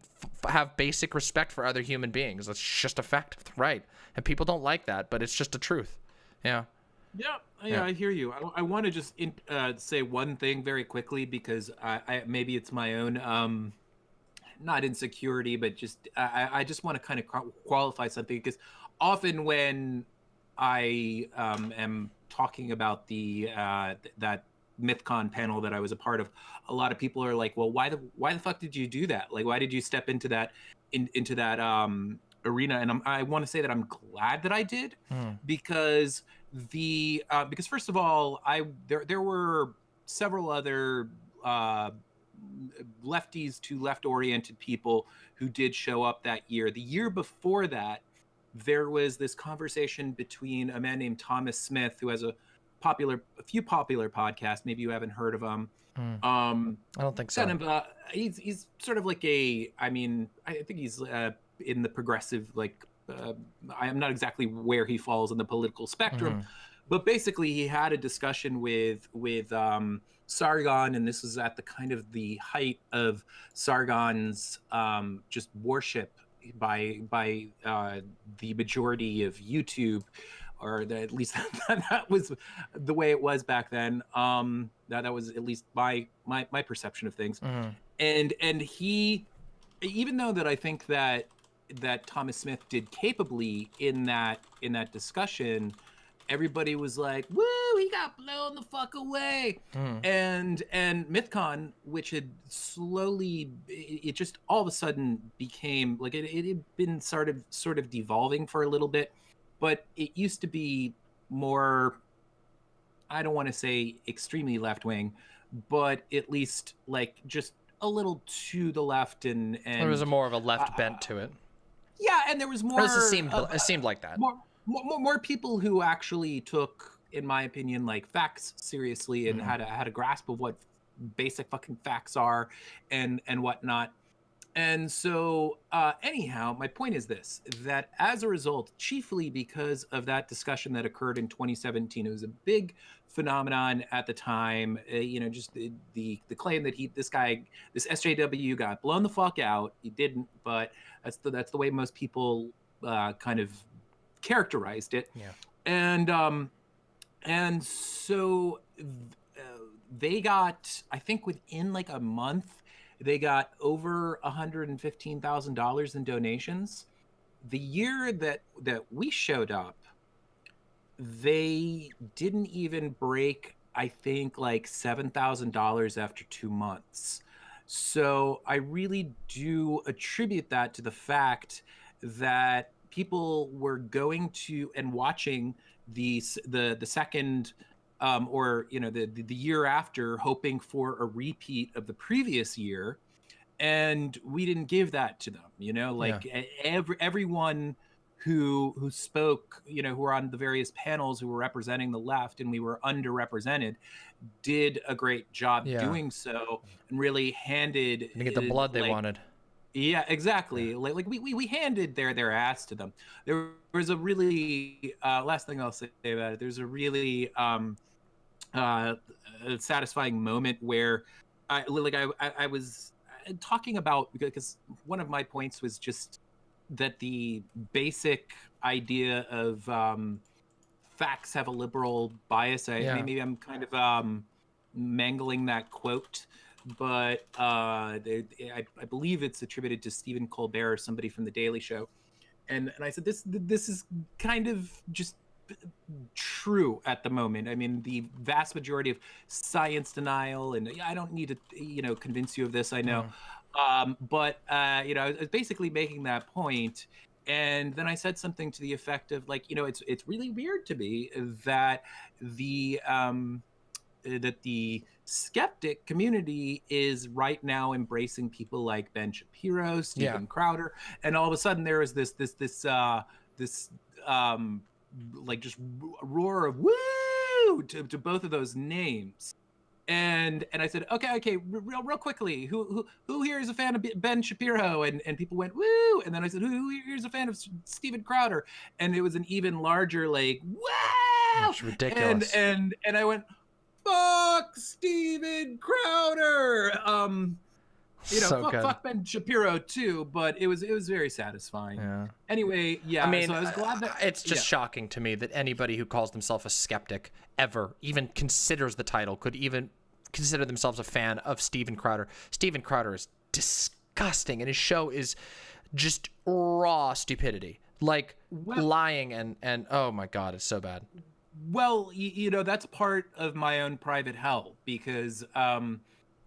have basic respect for other human beings. That's just a fact of the right. And people don't like that, but it's just the truth. Yeah. Yeah, I hear you. I want to just say one thing very quickly, because I maybe it's my own, not insecurity, but just I just want to kind of qualify something, because often when I am talking about that MythCon panel that I was a part of, a lot of people are like, well, why the fuck did you do that? Like, why did you step into that arena? And I want to say that I'm glad that I did, because because first of all, there were several other lefties to left-oriented people who did show up that year. The year before that, there was this conversation between a man named Thomas Smith, who has a few popular podcasts. Maybe you haven't heard of him. I don't think so. Kind of, he's sort of like I think he's in the progressive, like, I'm not exactly where he falls in the political spectrum, But basically, he had a discussion with Sargon, and this was at the kind of the height of Sargon's just worship by the majority of YouTube, or at least that was the way it was back then. That was at least my perception of things. And he, even though that I think that Thomas Smith did capably in that discussion, everybody was like, "Woo, he got blown the fuck away." And MythCon, which had slowly, it just all of a sudden became like it had been sort of devolving for a little bit, but it used to be more, I don't want to say extremely left wing, but at least like just a little to the left, and there was more of a left bent to it. Yeah, and there was more. It seemed like that. More people who actually took, in my opinion, like facts seriously and had a grasp of what basic fucking facts are and whatnot. And so anyhow, my point is this, that as a result, chiefly because of that discussion that occurred in 2017, it was a big phenomenon at the time, just the claim that this SJW got blown the fuck out. He didn't, but that's the way most people kind of characterized it. And so they got, I think within like a month, they got over $115,000 in donations. The year that we showed up, they didn't even break, I think, like $7,000 after 2 months. So I really do attribute that to the fact that people were going to and watching the second or the year after, hoping for a repeat of the previous year, and we didn't give that to them. Everyone who spoke, who were on the various panels, who were representing the left, and we were underrepresented, did a great job doing so, and really handed to get the blood they wanted. Yeah, exactly. Like we handed their ass to them. There was a really last thing I'll say about it. There's a really a satisfying moment where I was talking about, because one of my points was just that the basic idea of facts have a liberal bias. Maybe I'm kind of mangling that quote, but I believe it's attributed to Stephen Colbert or somebody from The Daily Show, and I said this is kind of just true at the moment. I mean, the vast majority of science denial, and I don't need to convince you of this, I know, but I was basically making that point. And then I said something to the effect of like, it's really weird to me that the skeptic community is right now embracing people like Ben Shapiro, Steven Crowder, and all of a sudden there is this like just roar of woo to both of those names. And I said, okay, real quickly, who here is a fan of Ben Shapiro? And people went woo. And then I said, who here is a fan of Steven Crowder? And it was an even larger like wow. It's ridiculous. And I went, fuck Steven Crowder. Fuck Ben Shapiro too, but it was very satisfying. Anyway, I mean, so I was glad that it's just shocking to me that anybody who calls themselves a skeptic ever even considers the title, could even consider themselves a fan of Steven Crowder. Steven Crowder is disgusting, and his show is just raw stupidity, like lying and oh my god, it's so bad. Well, that's part of my own private hell, because when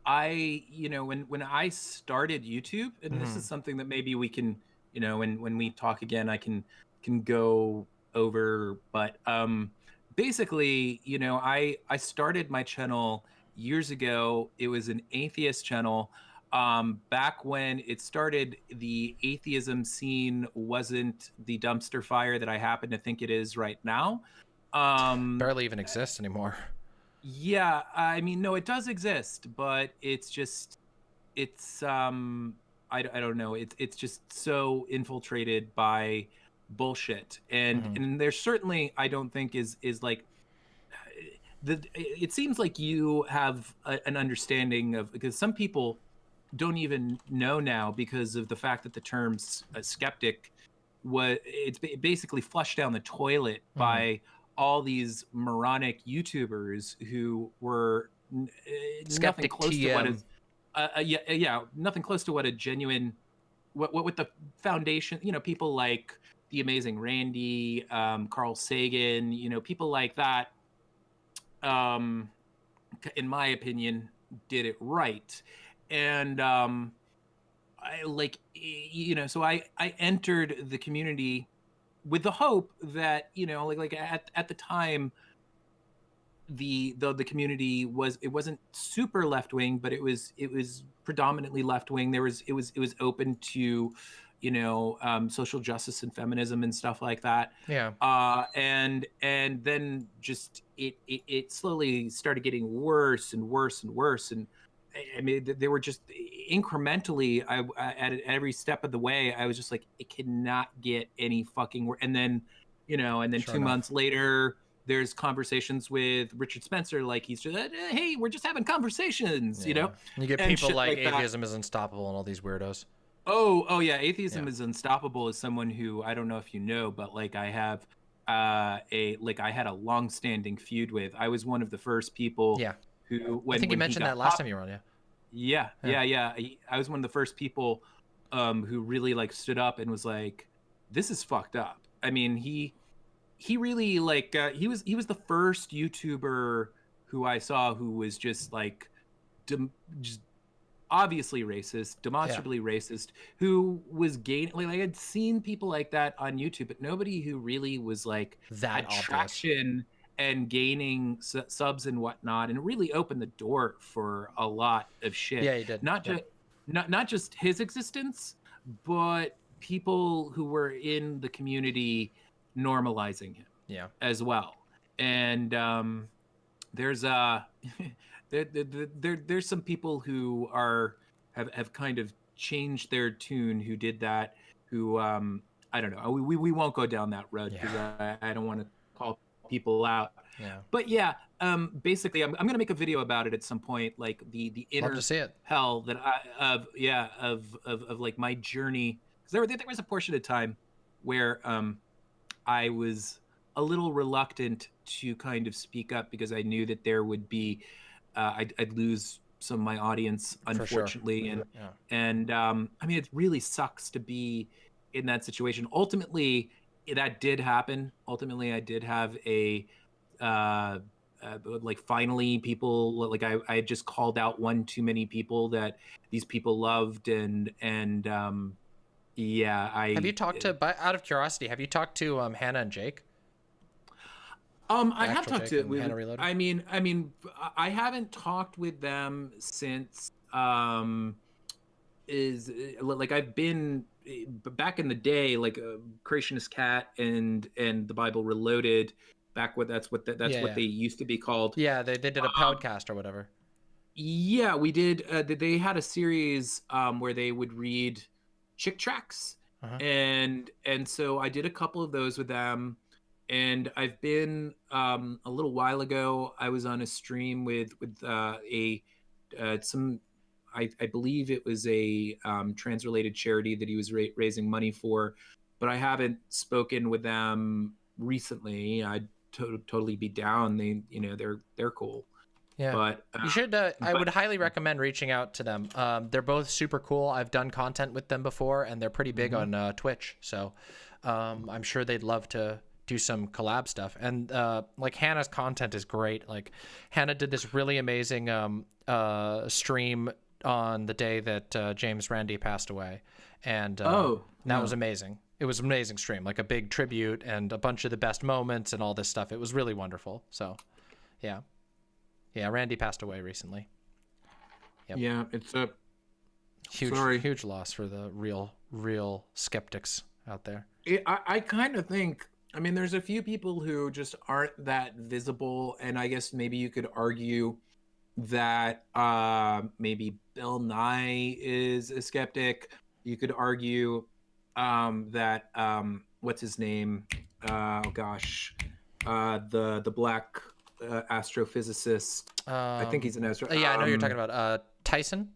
I started YouTube, and this is something that maybe we can, when we talk again, I can go over, but basically, I started my channel years ago. It was an atheist channel. Back when it started, the atheism scene wasn't the dumpster fire that I happen to think it is right now. Barely even exists anymore. Yeah, I mean, no, it does exist, but it's just, I don't know. It's just so infiltrated by bullshit, and there certainly, I don't think is like it seems like you have an understanding of, because some people don't even know now because of the fact that the term skeptic it's basically flushed down the toilet by all these moronic YouTubers who were nothing close to what is nothing close to what a genuine what the foundation, people like the amazing Randy, Carl Sagan, people like that, in my opinion, did it right. And so I entered the community with the hope that, at the time, the community wasn't super left wing, but it was predominantly left wing. It was open to, social justice and feminism and stuff like that. Yeah. And then just it slowly started getting worse and worse and worse. And I mean, they were just incrementally. At every step of the way, I was just like, it cannot get any fucking worse. And then, sure 2 months later, there's conversations with Richard Spencer, like he's just, hey, we're just having conversations, You get people like Atheism is Unstoppable and all these weirdos. Oh yeah, Atheism is Unstoppable is someone who, I don't know if you know, but like I have I had a long-standing feud with. I was one of the first people who, I think you mentioned that last time you were on, yeah. I was one of the first people who really like stood up and was like, this is fucked up. I mean, he really he was the first YouTuber who I saw who was just like just obviously racist, demonstrably racist, who was gaining, I had seen people like that on YouTube, but nobody who really was like that traction and gaining subs and whatnot, and it really opened the door for a lot of shit. Yeah, he did. Not just his existence, but people who were in the community normalizing him as well. And there's there's some people who have kind of changed their tune, who did that, who I don't know, we won't go down that road because I don't want to call people out. But basically I'm gonna make a video about it at some point, like the inner Love to see it. hell that of like my journey, because there was a portion of time where I was a little reluctant to kind of speak up because I knew that there would be I'd lose some of my audience, unfortunately. For sure. And I mean, it really sucks to be in that situation. Ultimately, that did happen. Ultimately, I did have a finally people, like I had just called out one too many people that these people loved, and have you talked to, out of curiosity, have you talked to Hannah and Jake? I have talked to with, I mean, I haven't talked with them since I've been back in the day, like Creationist Cat and the Bible Reloaded, back what that's what they used to be called. Yeah, they did a podcast or whatever. Yeah, we did. They had a series where they would read chick tracts, and so I did a couple of those with them. And I've been a little while ago, I was on a stream with I believe it was a trans related charity that he was raising money for, but I haven't spoken with them recently. I'd totally be down. They're cool. Yeah, but you should. I would highly recommend reaching out to them. They're both super cool. I've done content with them before, and they're pretty big on Twitch. So I'm sure they'd love to do some collab stuff. And like Hannah's content is great. Like Hannah did this really amazing stream on the day that James Randi passed away, and that was amazing. It was an amazing stream, like a big tribute and a bunch of the best moments and all this stuff. It was really wonderful. So yeah, Randy passed away recently. Yep. Yeah, it's a huge loss for the real skeptics out there. I kind of think, I mean, there's a few people who just aren't that visible, and I guess maybe you could argue that maybe Bill Nye is a skeptic. You could argue that what's his name? The black astrophysicist. I think he's an astro. Yeah, I know you're talking about Tyson.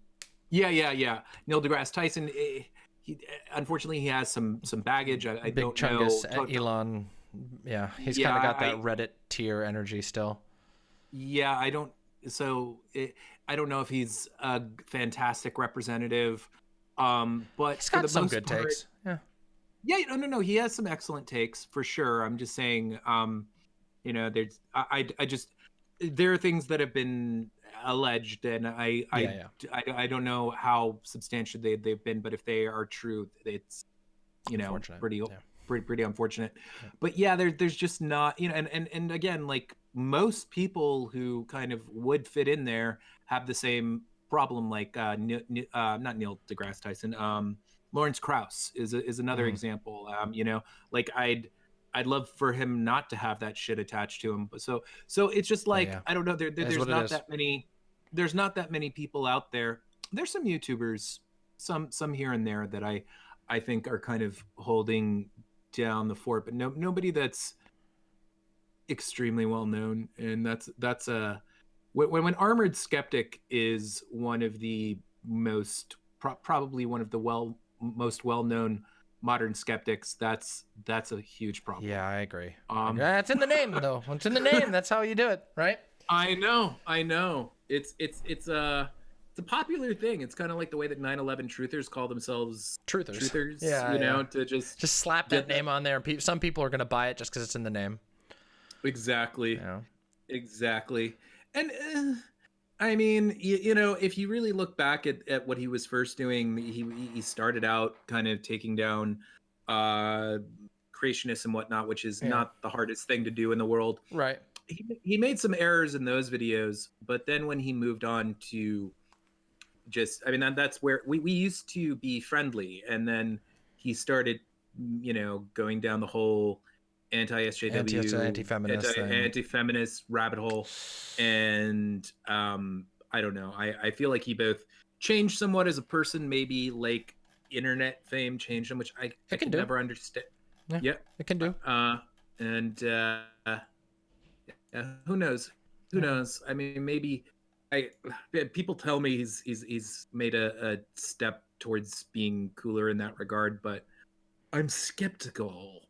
Yeah. Neil deGrasse Tyson. Unfortunately, he has some baggage. I Big don't Chungus, know. Elon. Yeah, he's kind of got that Reddit tier energy still. Yeah, I don't. So I don't know if he's a fantastic representative. But he's got some good takes. Yeah. Yeah, no. He has some excellent takes for sure. I'm just saying, there's I just there are things that have been alleged, and I don't know how substantial they've been, but if they are true, it's pretty unfortunate. Yeah. But yeah, there's just not, and again, like most people who kind of would fit in there have the same problem, like not Neil deGrasse Tyson, Lawrence Krauss is another example. Like I'd love for him not to have that shit attached to him. But so it's just like, I don't know. There's not that many. There's not that many people out there. There's some YouTubers, some here and there that I think are kind of holding down the fort, but nobody that's extremely well known. And that's when Armored Skeptic is one of the most probably one of the most well-known modern skeptics. That's a huge problem. Yeah, I agree. It's in the name though. It's in the name. That's how you do it, right? I know. It's a popular thing. It's kind of like the way that 9/11 truthers call themselves truthers. Yeah, to just slap that name on there. Some people are gonna buy it just because it's in the name. Exactly. Yeah. Exactly. And I mean, if you really look back at what he was first doing, he started out kind of taking down creationists and whatnot, which is not the hardest thing to do in the world. Right. He made some errors in those videos, but then when he moved on to that's where we used to be friendly, and then he started, going down the whole anti-SJW, anti-feminist rabbit hole, and I don't know. I feel like he both changed somewhat as a person, maybe like internet fame changed him, which I can never understand. Yeah, it can do. Who knows? Who knows? I mean, maybe people tell me he's made a step towards being cooler in that regard, but I'm skeptical.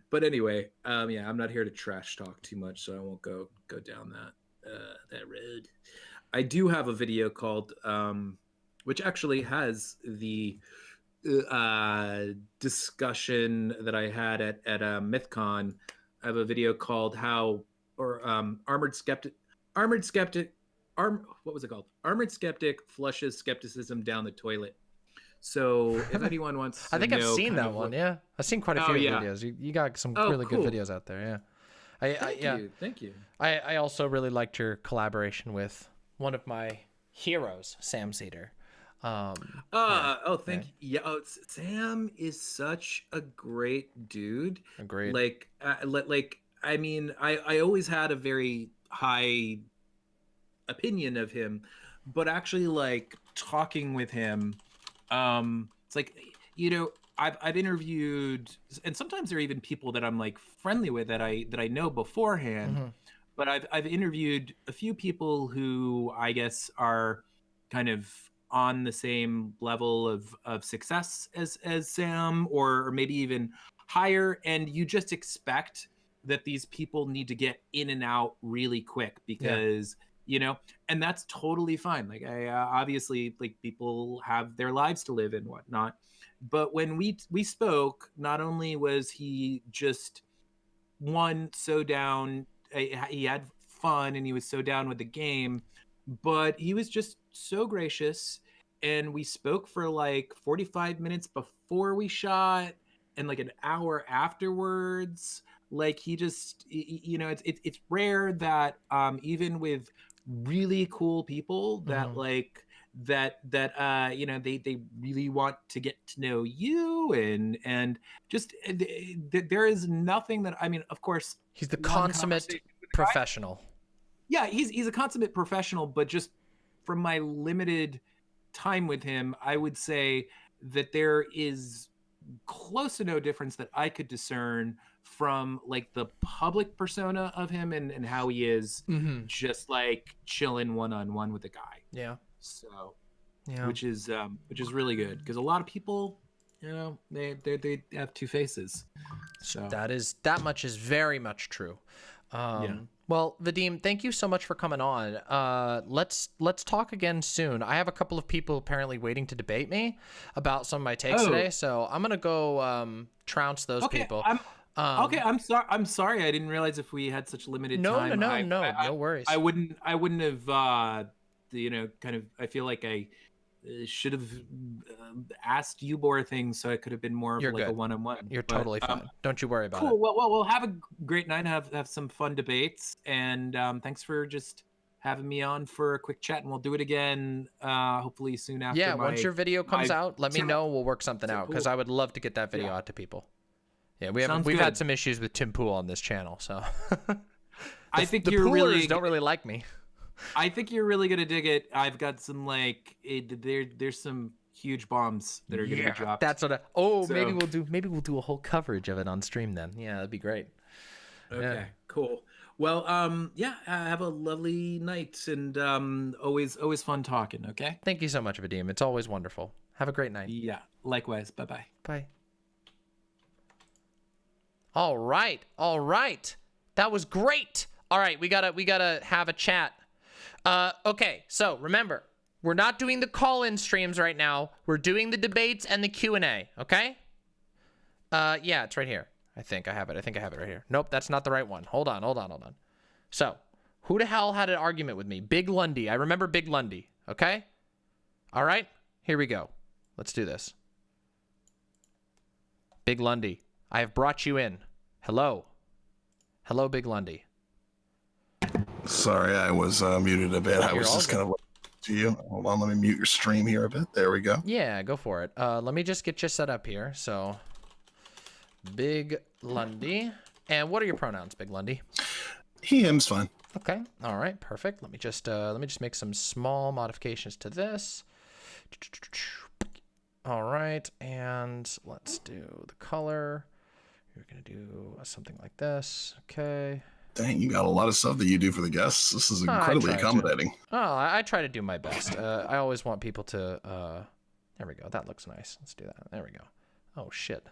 But anyway, I'm not here to trash talk too much, so I won't go down that road. I do have a video called, which actually has the discussion that I had at MythCon. I have a video called Armored Skeptic flushes skepticism down the toilet. So if anyone wants to I think I've seen that one. Yeah, I've seen quite a few videos. You got some really good videos out there. Yeah. Thank you. I also really liked your collaboration with one of my heroes, Sam Cedar. Thank you. Yeah, Sam is such a great dude. Agreed. Like I mean, I always had a very high opinion of him, but actually like talking with him, it's like, I've interviewed, and sometimes there are even people that I'm like friendly with that I know beforehand, but I've interviewed a few people who I guess are kind of on the same level of success as Sam, or maybe even higher, and you just expect that these people need to get in and out really quick because and that's totally fine. Like I obviously, like, people have their lives to live and whatnot, but when we spoke, not only was he just so down, he had fun and he was so down with the game, but he was just so gracious, and we spoke for like 45 minutes before we shot and like an hour afterwards. Like he just, it's rare that even with really cool people that they really want to get to know you, and just there is nothing that, I mean, of course he's the consummate professional. Yeah, he's a consummate professional, but just from my limited time with him, I would say that there is close to no difference that I could discern from like the public persona of him and how he is just like chilling one-on-one with a guy. Yeah. So, yeah, which is really good because a lot of people, you know, they have two faces. So that much is very much true. Well, Vadim, thank you so much for coming on. Let's talk again soon. I have a couple of people apparently waiting to debate me about some of my takes today, so I'm gonna go trounce those people. I'm sorry. I didn't realize if we had such limited time. No worries. I wouldn't have. You know, kind of. I feel like I should have asked you more things, so it could have been more of like a one-on-one. You're totally fine. Don't you worry about it. Cool. Well, we'll have a great night. Have some fun debates, and thanks for just having me on for a quick chat, and we'll do it again hopefully soon after. Yeah, once your video comes out, let me know. We'll work something out because I would love to get that video out to people. Yeah, we've had some issues with Tim Pool on this channel, so I think the you're Poolers really don't really like me. I think you're really gonna dig it. I've got some there's some huge bombs that are gonna be dropped. That's what. Maybe we'll do a whole coverage of it on stream then. Yeah, that'd be great. Okay, cool. Well, have a lovely night and always fun talking. Okay. Thank you so much, Vadim. It's always wonderful. Have a great night. Yeah. Likewise. Bye-bye. Bye. All right. That was great. All right, we gotta have a chat. Okay, so remember, we're not doing the call-in streams right now. We're doing the debates and the Q&A, okay? Yeah, it's right here. I think I have it right here. Nope, that's not the right one. Hold on. So, who the hell had an argument with me? Big Lundy. I remember Big Lundy, okay? All right, here we go. Let's do this. Big Lundy, I have brought you in. Hello, Big Lundy. Sorry, I was muted a bit. I was just kind of looking to you. Hold on, let me mute your stream here a bit. There we go. Yeah, go for it. Let me just get you set up here. So, Big Lundy. And what are your pronouns, Big Lundy? He, him's fine. Okay. All right. Perfect. Let me just make some small modifications to this. All right, and let's do the color. You're gonna do something like this. Okay. Dang, you got a lot of stuff that you do for the guests. This is incredibly accommodating. I try to do my best. I always want people to. There we go. That looks nice. Let's do that. There we go. Oh shit.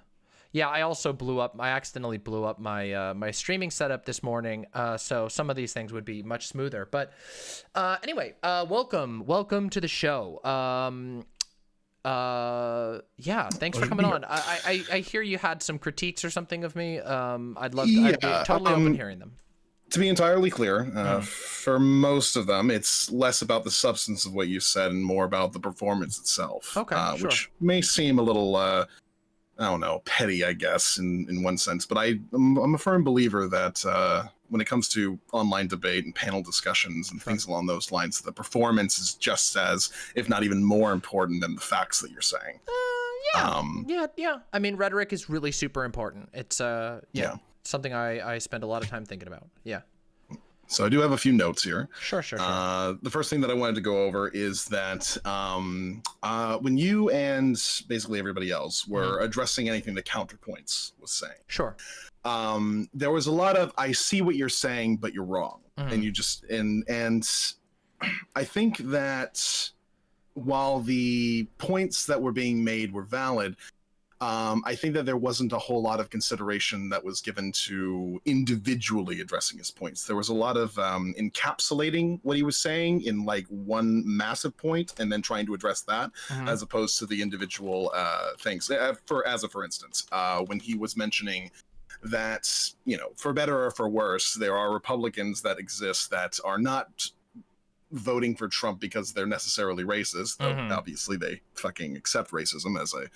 Yeah, I also I accidentally blew up my my streaming setup this morning. So some of these things would be much smoother. But anyway, welcome to the show. Yeah, thanks for coming on. I hear you had some critiques or something of me. I'd be totally open hearing them. To be entirely clear, for most of them, it's less about the substance of what you said and more about the performance itself. Okay, sure. Which may seem a little, I don't know, petty, I guess, in one sense. But I'm a firm believer that when it comes to online debate and panel discussions and things along those lines, the performance is just as, if not even more important than the facts that you're saying. Yeah. I mean, rhetoric is really super important. It's something I spend a lot of time thinking about. Yeah. So I do have a few notes here. Sure. The first thing that I wanted to go over is that when you and basically everybody else were addressing anything that Counterpoints was saying. Sure. There was a lot of, I see what you're saying, but you're wrong. And you just, and I think that while the points that were being made were valid, I think that there wasn't a whole lot of consideration that was given to individually addressing his points. There was a lot of encapsulating what he was saying in like one massive point and then trying to address that as opposed to the individual things. For instance, when he was mentioning that, you know, for better or for worse, there are Republicans that exist that are not voting for Trump because they're necessarily racist, though obviously they fucking accept racism as a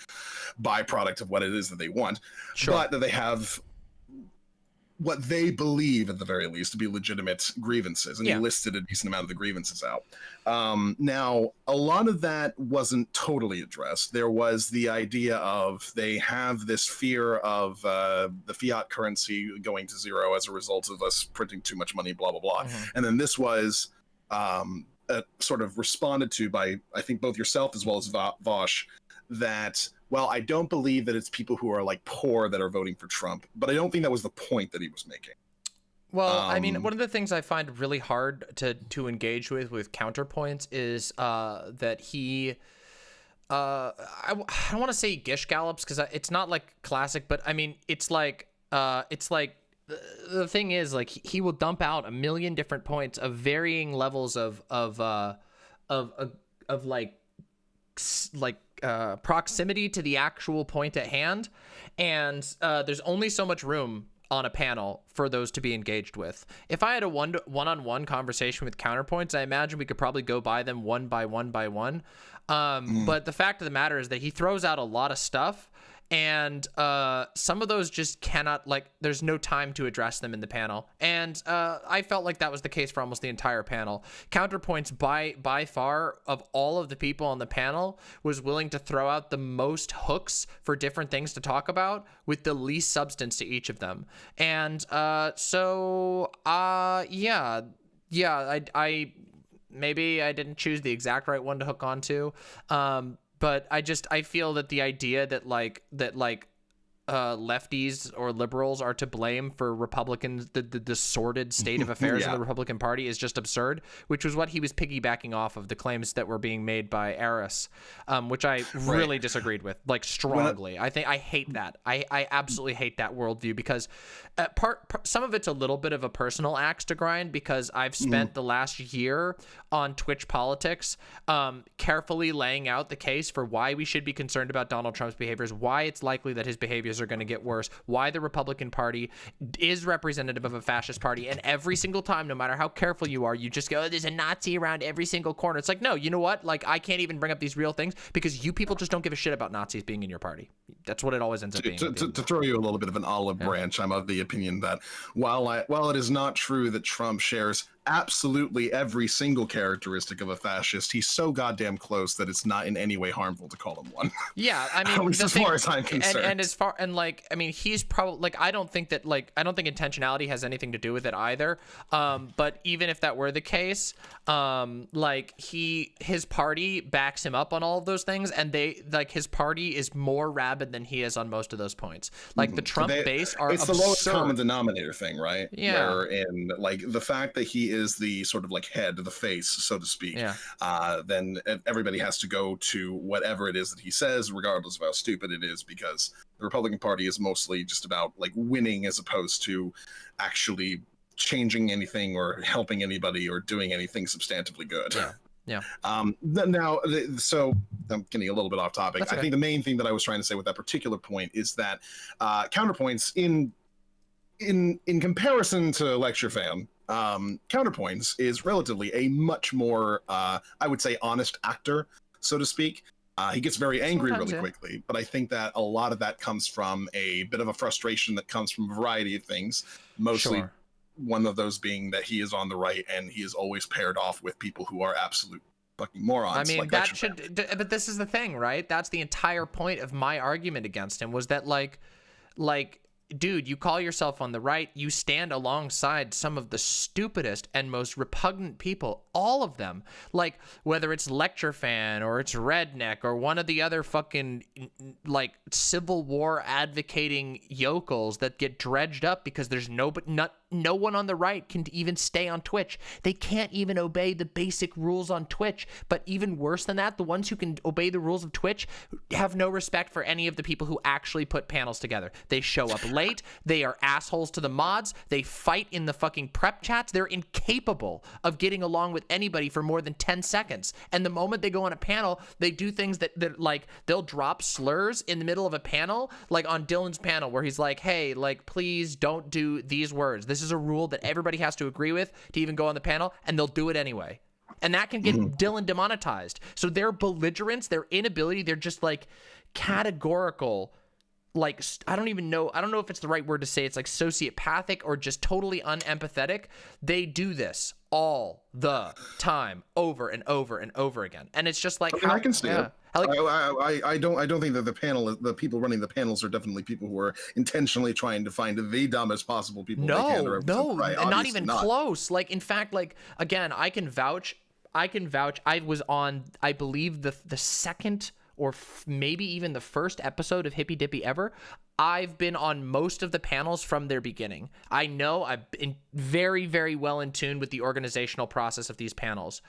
byproduct of what it is that they want, but that they have what they believe, at the very least, to be legitimate grievances, and he listed a decent amount of the grievances out. Now, a lot of that wasn't totally addressed. There was the idea of they have this fear of the fiat currency going to zero as a result of us printing too much money, blah, blah, blah. And then this was sort of responded to by, I think, both yourself as well as Vosh, that well, I don't believe that it's people who are like poor that are voting for Trump, but I don't think that was the point that he was making. Well, I mean, one of the things I find really hard to engage with counterpoints is that he, I don't want to say gish gallops because it's not like classic, but I mean, it's like the thing is, like, he will dump out a million different points of varying levels of proximity to the actual point at hand, and there's only so much room on a panel for those to be engaged with. If I had a one-on-one conversation with counterpoints, I imagine we could probably go by them one by one by one. But the fact of the matter is that he throws out a lot of stuff, and some of those just cannot, like, there's no time to address them in the panel. And I felt like that was the case for almost the entire panel. Counterpoints, by far, of all of the people on the panel, was willing to throw out the most hooks for different things to talk about with the least substance to each of them. And I maybe I didn't choose the exact right one to hook onto. But I feel that the idea that lefties or liberals are to blame for Republicans, the sordid state of affairs in the Republican Party is just absurd, which was what he was piggybacking off of, the claims that were being made by Eris, which I really disagreed with, like, strongly. I hate that. I absolutely hate that worldview, because some of it's a little bit of a personal axe to grind, because I've spent the last year on Twitch politics carefully laying out the case for why we should be concerned about Donald Trump's behaviors, why it's likely that his behaviors are going to get worse, why the Republican Party is representative of a fascist party. And every single time, no matter how careful you are, you just go, oh, there's a Nazi around every single corner. It's like, no, you know what? Like, I can't even bring up these real things because you people just don't give a shit about Nazis being in your party. That's what it always ends up being. To throw you a little bit of an olive branch, I'm of the opinion that while it is not true that Trump shares absolutely every single characteristic of a fascist, he's so goddamn close that it's not in any way harmful to call him one. Yeah, I mean, at least as far as I'm concerned. He's probably, like, I don't think intentionality has anything to do with it either. But even if that were the case, his party backs him up on all of those things, and his party is more rabid than he is on most of those points. Like, the Trump base are it's absurd. the lowest common denominator thing, right? Yeah. Wherein, like, the fact that he is the sort of like head, the face, so to speak, then everybody has to go to whatever it is that he says, regardless of how stupid it is, because the Republican Party is mostly just about, like, winning as opposed to actually changing anything or helping anybody or doing anything substantively good. Yeah. So I'm getting a little bit off topic. That's okay. I think the main thing that I was trying to say with that particular point is that counterpoints in comparison to Lecture Fan, Counterpoints is relatively a much more, I would say, honest actor, so to speak. He gets very angry really quickly, but I think that a lot of that comes from a bit of a frustration that comes from a variety of things, mostly one of those being that he is on the right and he is always paired off with people who are absolute fucking morons. I mean, like that should, but this is the thing, right? That's the entire point of my argument against him, was that, like, dude, you call yourself on the right, you stand alongside some of the stupidest and most repugnant people, all of them. Like, whether it's Lecture Fan or it's Redneck or one of the other fucking, like, Civil War advocating yokels that get dredged up because there's no one on the right can even stay on Twitch. They can't even obey the basic rules on Twitch. But even worse than that, the ones who can obey the rules of Twitch have no respect for any of the people who actually put panels together. They show up late. They are assholes to the mods. They fight in the fucking prep chats. They're incapable of getting along with anybody for more than 10 seconds. And the moment they go on a panel, they do things that like, they'll drop slurs in the middle of a panel, like on Dylan's panel, where he's like, hey, like, please don't do these words. This is a rule that everybody has to agree with to even go on the panel, and they'll do it anyway. And that can get Dylan demonetized. So their belligerence, their inability, they're just, like, categorical, like, I don't know if it's the right word to say, it's like sociopathic or just totally unempathetic. They do this all the time, over and over and over again. And it's just like, I can see it. I don't think that the people running the panels are definitely people who are intentionally trying to find the dumbest possible people. No, right? and not even close. Like, in fact, like, again, I can vouch. I was on, I believe, the second or maybe even the first episode of Hippy Dippy ever, I've been on most of the panels from their beginning. I know I've been very, very well in tune with the organizational process of these panels.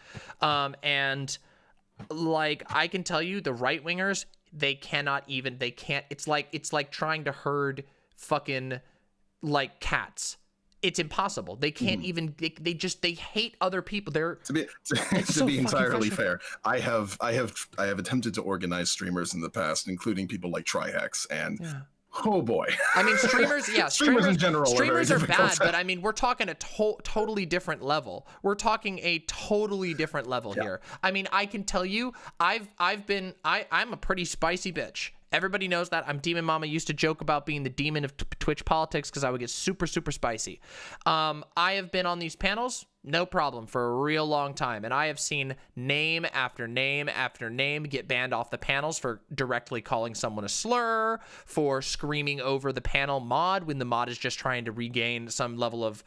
And like, I can tell you, the right wingers, they can't, it's like trying to herd fucking like cats. It's impossible. They can't even. They hate other people. They're to be entirely fair. I have attempted to organize streamers in the past, including people like Trihex, and oh boy. I mean, streamers. Yeah, streamers in general. Streamers are bad, but I mean, we're talking a totally different level. We're talking a totally different level here. I mean, I can tell you, I'm a pretty spicy bitch. Everybody knows that. I'm Demon Mama. Used to joke about being the demon of Twitch politics because I would get super, super spicy. I have been on these panels, no problem, for a real long time. And I have seen name after name after name get banned off the panels for directly calling someone a slur, for screaming over the panel mod when the mod is just trying to regain some level of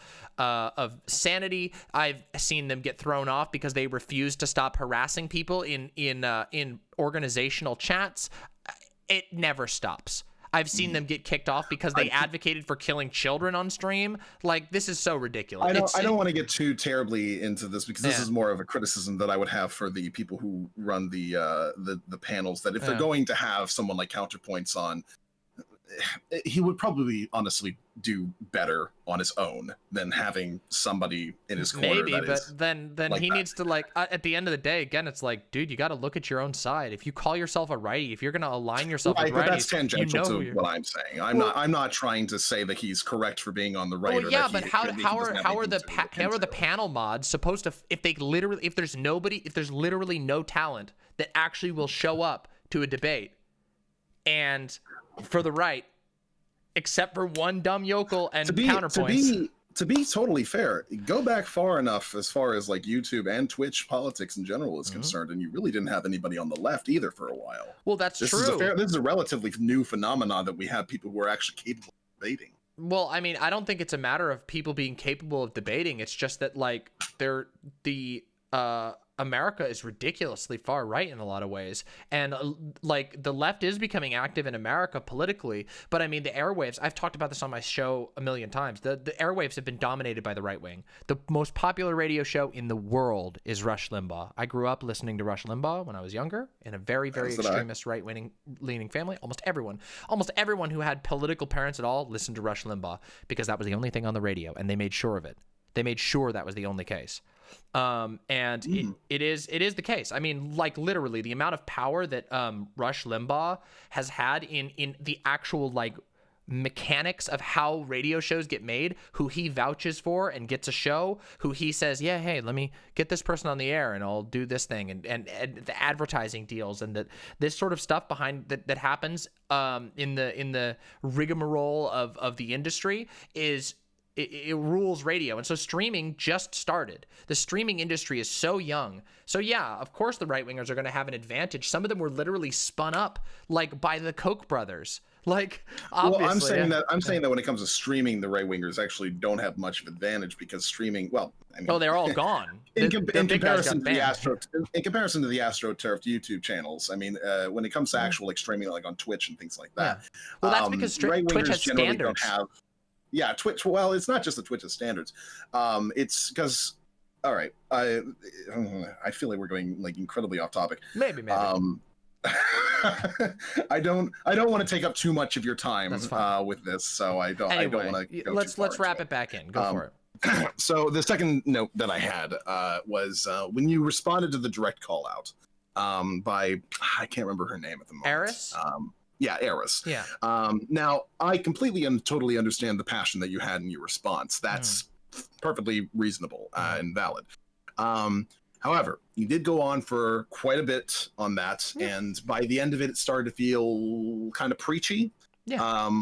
sanity. I've seen them get thrown off because they refuse to stop harassing people in organizational chats. It never stops. I've seen them get kicked off because they advocated for killing children on stream. Like, this is so ridiculous. I don't want to get too terribly into this because this is more of a criticism that I would have for the people who run the panels, that if they're going to have someone like Counterpoints on, he would probably honestly do better on his own than having somebody in his corner. Maybe, but then like he needs to, like, at the end of the day, again, it's like, dude, you got to look at your own side. If you call yourself a righty, if you're going to align yourself with righties, but that's tangential to what I'm saying. I'm not trying to say that he's correct for being on the right. Well, yeah, but how are the panel mods supposed to, if there's literally no talent that actually will show up to a debate and for the right, except for one dumb yokel and Counterpoints. To be totally fair, go back far enough as far as like YouTube and Twitch politics in general is concerned, and you really didn't have anybody on the left either for a while. Well, that's true. This is a relatively new phenomenon that we have people who are actually capable of debating. Well, I mean, I don't think it's a matter of people being capable of debating. It's just that, like, America is ridiculously far right in a lot of ways, and like the left is becoming active in America politically, but I mean the airwaves, I've talked about this on my show a million times, the airwaves have been dominated by the right wing. The most popular radio show in the world is Rush Limbaugh. I grew up listening to Rush Limbaugh when I was younger in a very, very extremist right-leaning family. Almost everyone who had political parents at all listened to Rush Limbaugh because that was the only thing on the radio, and they made sure of it. They made sure that was the only case. And it is the case. I mean, like, literally the amount of power that Rush Limbaugh has had in the actual, like, mechanics of how radio shows get made, who he vouches for and gets a show, who he says, yeah, hey, let me get this person on the air and I'll do this thing, and the advertising deals, and that this sort of stuff behind that happens in the rigmarole of the industry is it rules radio. And so streaming just started. The streaming industry is so young. So yeah, of course the right wingers are going to have an advantage. Some of them were literally spun up like by the Koch brothers. Like, obviously. Well, I'm saying that when it comes to streaming, the right wingers actually don't have much of advantage because streaming, well, I mean, they're all gone. In comparison to the AstroTurf YouTube channels, I mean, when it comes to actual like streaming, like on Twitch and things like that. Well, that's because Twitch has standards. Yeah, Twitch. Well, it's not just the Twitch's standards. It's because, all right, I feel like we're going like incredibly off topic. Maybe. I don't want to take up too much of your time with this, so I don't want to. Let's wrap it back in. Go for it. So the second note that I had was when you responded to the direct call out by, I can't remember her name at the moment. Eris? Yeah, Eris. Yeah. Now, I completely and totally understand the passion that you had in your response. That's perfectly reasonable and valid. However, you did go on for quite a bit on that, and by the end of it, it started to feel kind of preachy,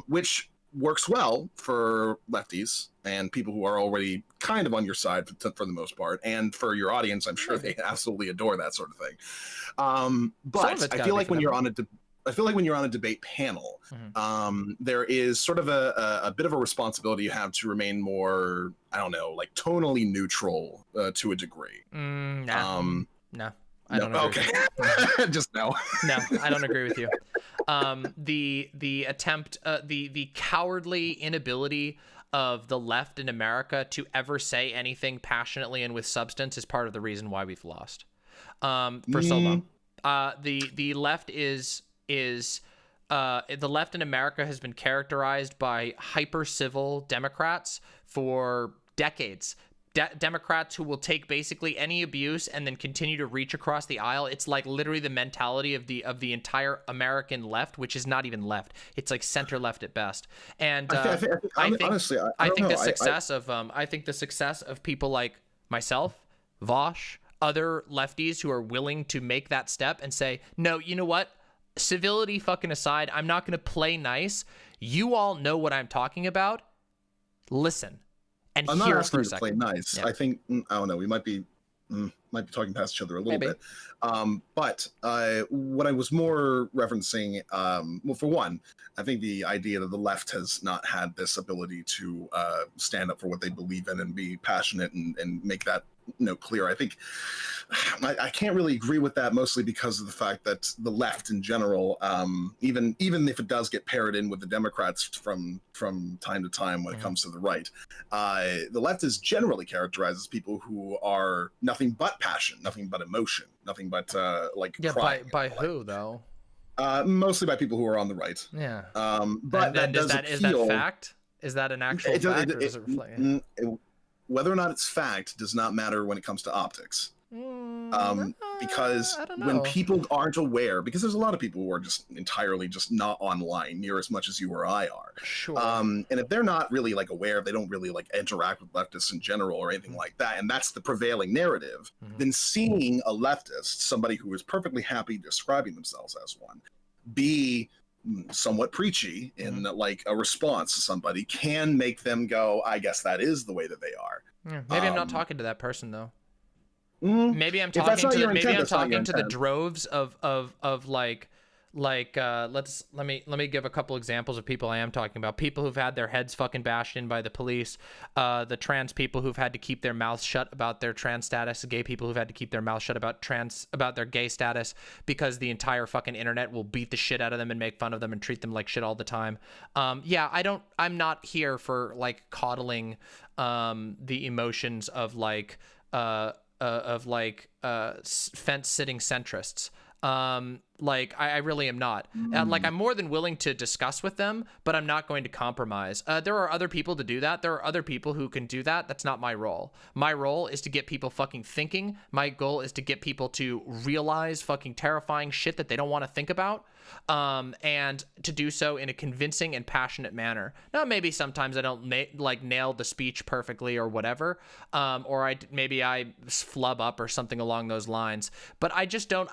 which works well for lefties and people who are already kind of on your side for the most part, and for your audience, I'm sure they absolutely adore that sort of thing. But I feel like when you're on a debate panel, there is sort of a bit of a responsibility you have to remain more, I don't know, like tonally neutral to a degree. No. I don't agree. Okay. With you. Just no. No, I don't agree with you. The attempt, the cowardly inability of the left in America to ever say anything passionately and with substance is part of the reason why we've lost. For so long, the left the left in America has been characterized by hyper civil Democrats for decades. Democrats who will take basically any abuse and then continue to reach across the aisle. It's like literally the mentality of the entire American left, which is not even left. It's like center left at best. And I think the success of people like myself, Vosh, other lefties who are willing to make that step and say, no, you know what? Civility fucking aside, I'm not going to play nice. You all know what I'm talking about. Listen. And I'm hear not asking for a you to second. play nice. Yeah. I think I don't know. We might be talking past each other a little bit. But what I was more referencing, well, for one, I think the idea that the left has not had this ability to stand up for what they believe in and be passionate and make that clear. I think I can't really agree with that, mostly because of the fact that the left in general, even if it does get paired in with the Democrats from time to time when it comes to the right, the left is generally characterized as people who are nothing but passion, nothing but emotion, nothing but by who though? Mostly by people who are on the right. Yeah. But is that fact? Is that an actual fact? Or does it reflect? Whether or not it's fact does not matter when it comes to optics. Because when people aren't aware, because there's a lot of people who are just entirely just not online near as much as you or I are. Sure. And if they're not really aware, they don't really interact with leftists in general or anything like that, and that's the prevailing narrative, then seeing a leftist, somebody who is perfectly happy describing themselves as one, be somewhat preachy in a response to somebody can make them go, I guess that is the way that they are. Yeah, maybe I'm not talking to that person though. Maybe I'm talking to the droves of let me give a couple examples of people I am talking about. People who've had their heads fucking bashed in by the police, the trans people who've had to keep their mouths shut about their trans status, the gay people who've had to keep their mouths shut about their gay status because the entire fucking internet will beat the shit out of them and make fun of them and treat them like shit all the time. I'm not here for coddling the emotions of fence-sitting centrists. I really am not. I'm more than willing to discuss with them, but I'm not going to compromise. There are other people to do that. There are other people who can do that. That's not my role. My role is to get people fucking thinking. My goal is to get people to realize fucking terrifying shit that they don't want to think about, and to do so in a convincing and passionate manner. Now, maybe sometimes I don't nail the speech perfectly or whatever, or I flub up or something along those lines. But I just don't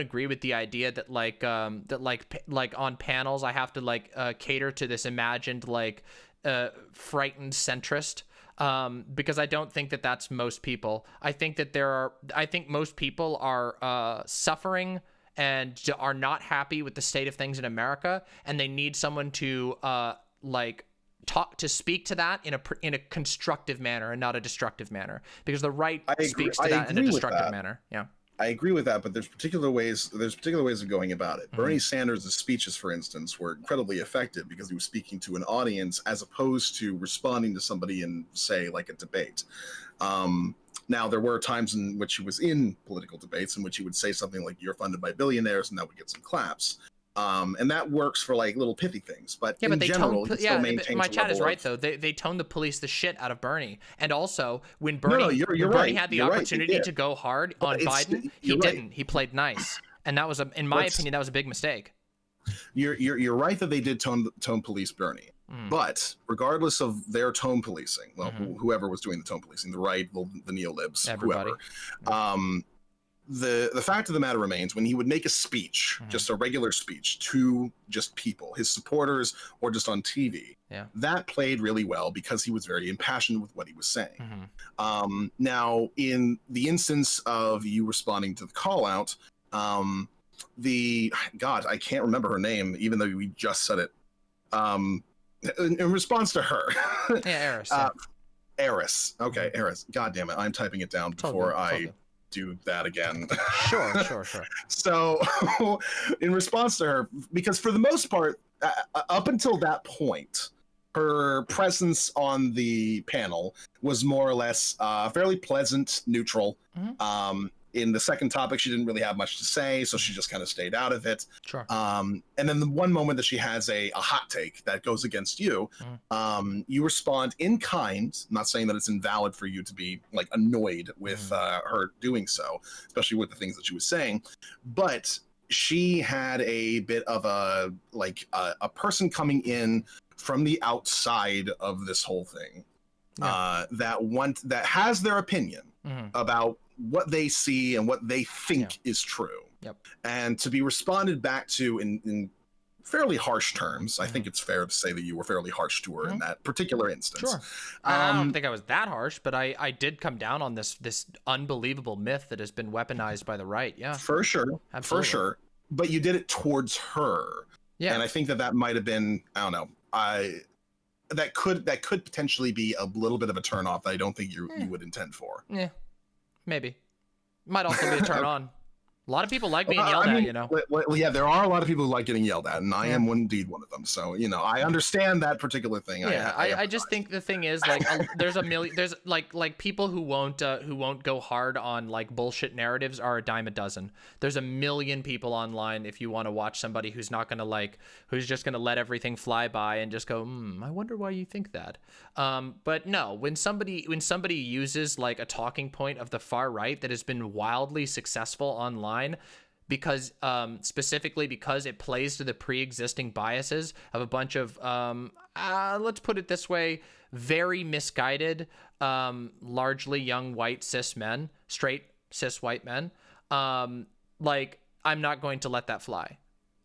agree with the idea that on panels I have to cater to this imagined frightened centrist, because I don't think that that's most people. I think most people are suffering and are not happy with the state of things in America, and they need someone to speak to that in a constructive manner and not a destructive manner, because the right speaks to that in a destructive manner. Yeah. I agree with that, but there's particular ways of going about it. Bernie Sanders' speeches, for instance, were incredibly effective because he was speaking to an audience as opposed to responding to somebody in, say, a debate. Now, there were times in which he was in political debates in which he would say something like, "You're funded by billionaires," and that would get some claps. And that works for little pithy things, but in general, he still maintains my chat is right though. They toned the police the shit out of Bernie, and also when Bernie Bernie had the opportunity to go hard on Biden, he didn't. He played nice, and that was in my opinion, that was a big mistake. You're right that they did tone police Bernie, but regardless of their tone policing, whoever was doing the tone policing, the right, the neolibs, everybody. Whoever. The fact of the matter remains, when he would make a speech, just a regular speech to just people, his supporters, or just on TV, that played really well because he was very impassioned with what he was saying. Now, in the instance of you responding to the call out, I can't remember her name, even though we just said it. In response to her. Eris. Eris. Okay, Eris. God damn it. I'm typing it down before I do that again. Sure. So, in response to her, because for the most part, up until that point, her presence on the panel was more or less fairly pleasant, neutral. In the second topic, she didn't really have much to say, so she just kind of stayed out of it. Sure. And then the one moment that she has a hot take that goes against you, you respond in kind. I'm not saying that it's invalid for you to be like annoyed with her doing so, especially with the things that she was saying, but she had a bit of a person coming in from the outside of this whole thing, that has their opinion about what they see and what they think is true. And to be responded back to in fairly harsh terms, I think it's fair to say that you were fairly harsh to her in that particular instance. Sure. I don't think I was that harsh, but I did come down on this unbelievable myth that has been weaponized by the right. Yeah. For sure. Absolutely. For sure. But you did it towards her. Yeah. And I think that might have been, I don't know, that could potentially be a little bit of a turnoff that I don't think you would intend for. Yeah. Maybe. Might also be a turn on. A lot of people like being yelled at, you know. Well, yeah, there are a lot of people who like getting yelled at, and I am indeed one of them. So, you know, I understand that particular thing. Yeah, I just think the thing is, like, there's like people who won't go hard on like bullshit narratives are a dime a dozen. There's a million people online if you want to watch somebody who's not gonna who's just gonna let everything fly by and just go, I wonder why you think that. But no, when somebody uses like a talking point of the far right that has been wildly successful online, because specifically because it plays to the pre-existing biases of a bunch of let's put it this way, very misguided, largely young white cis men, straight cis white men, like, I'm not going to let that fly.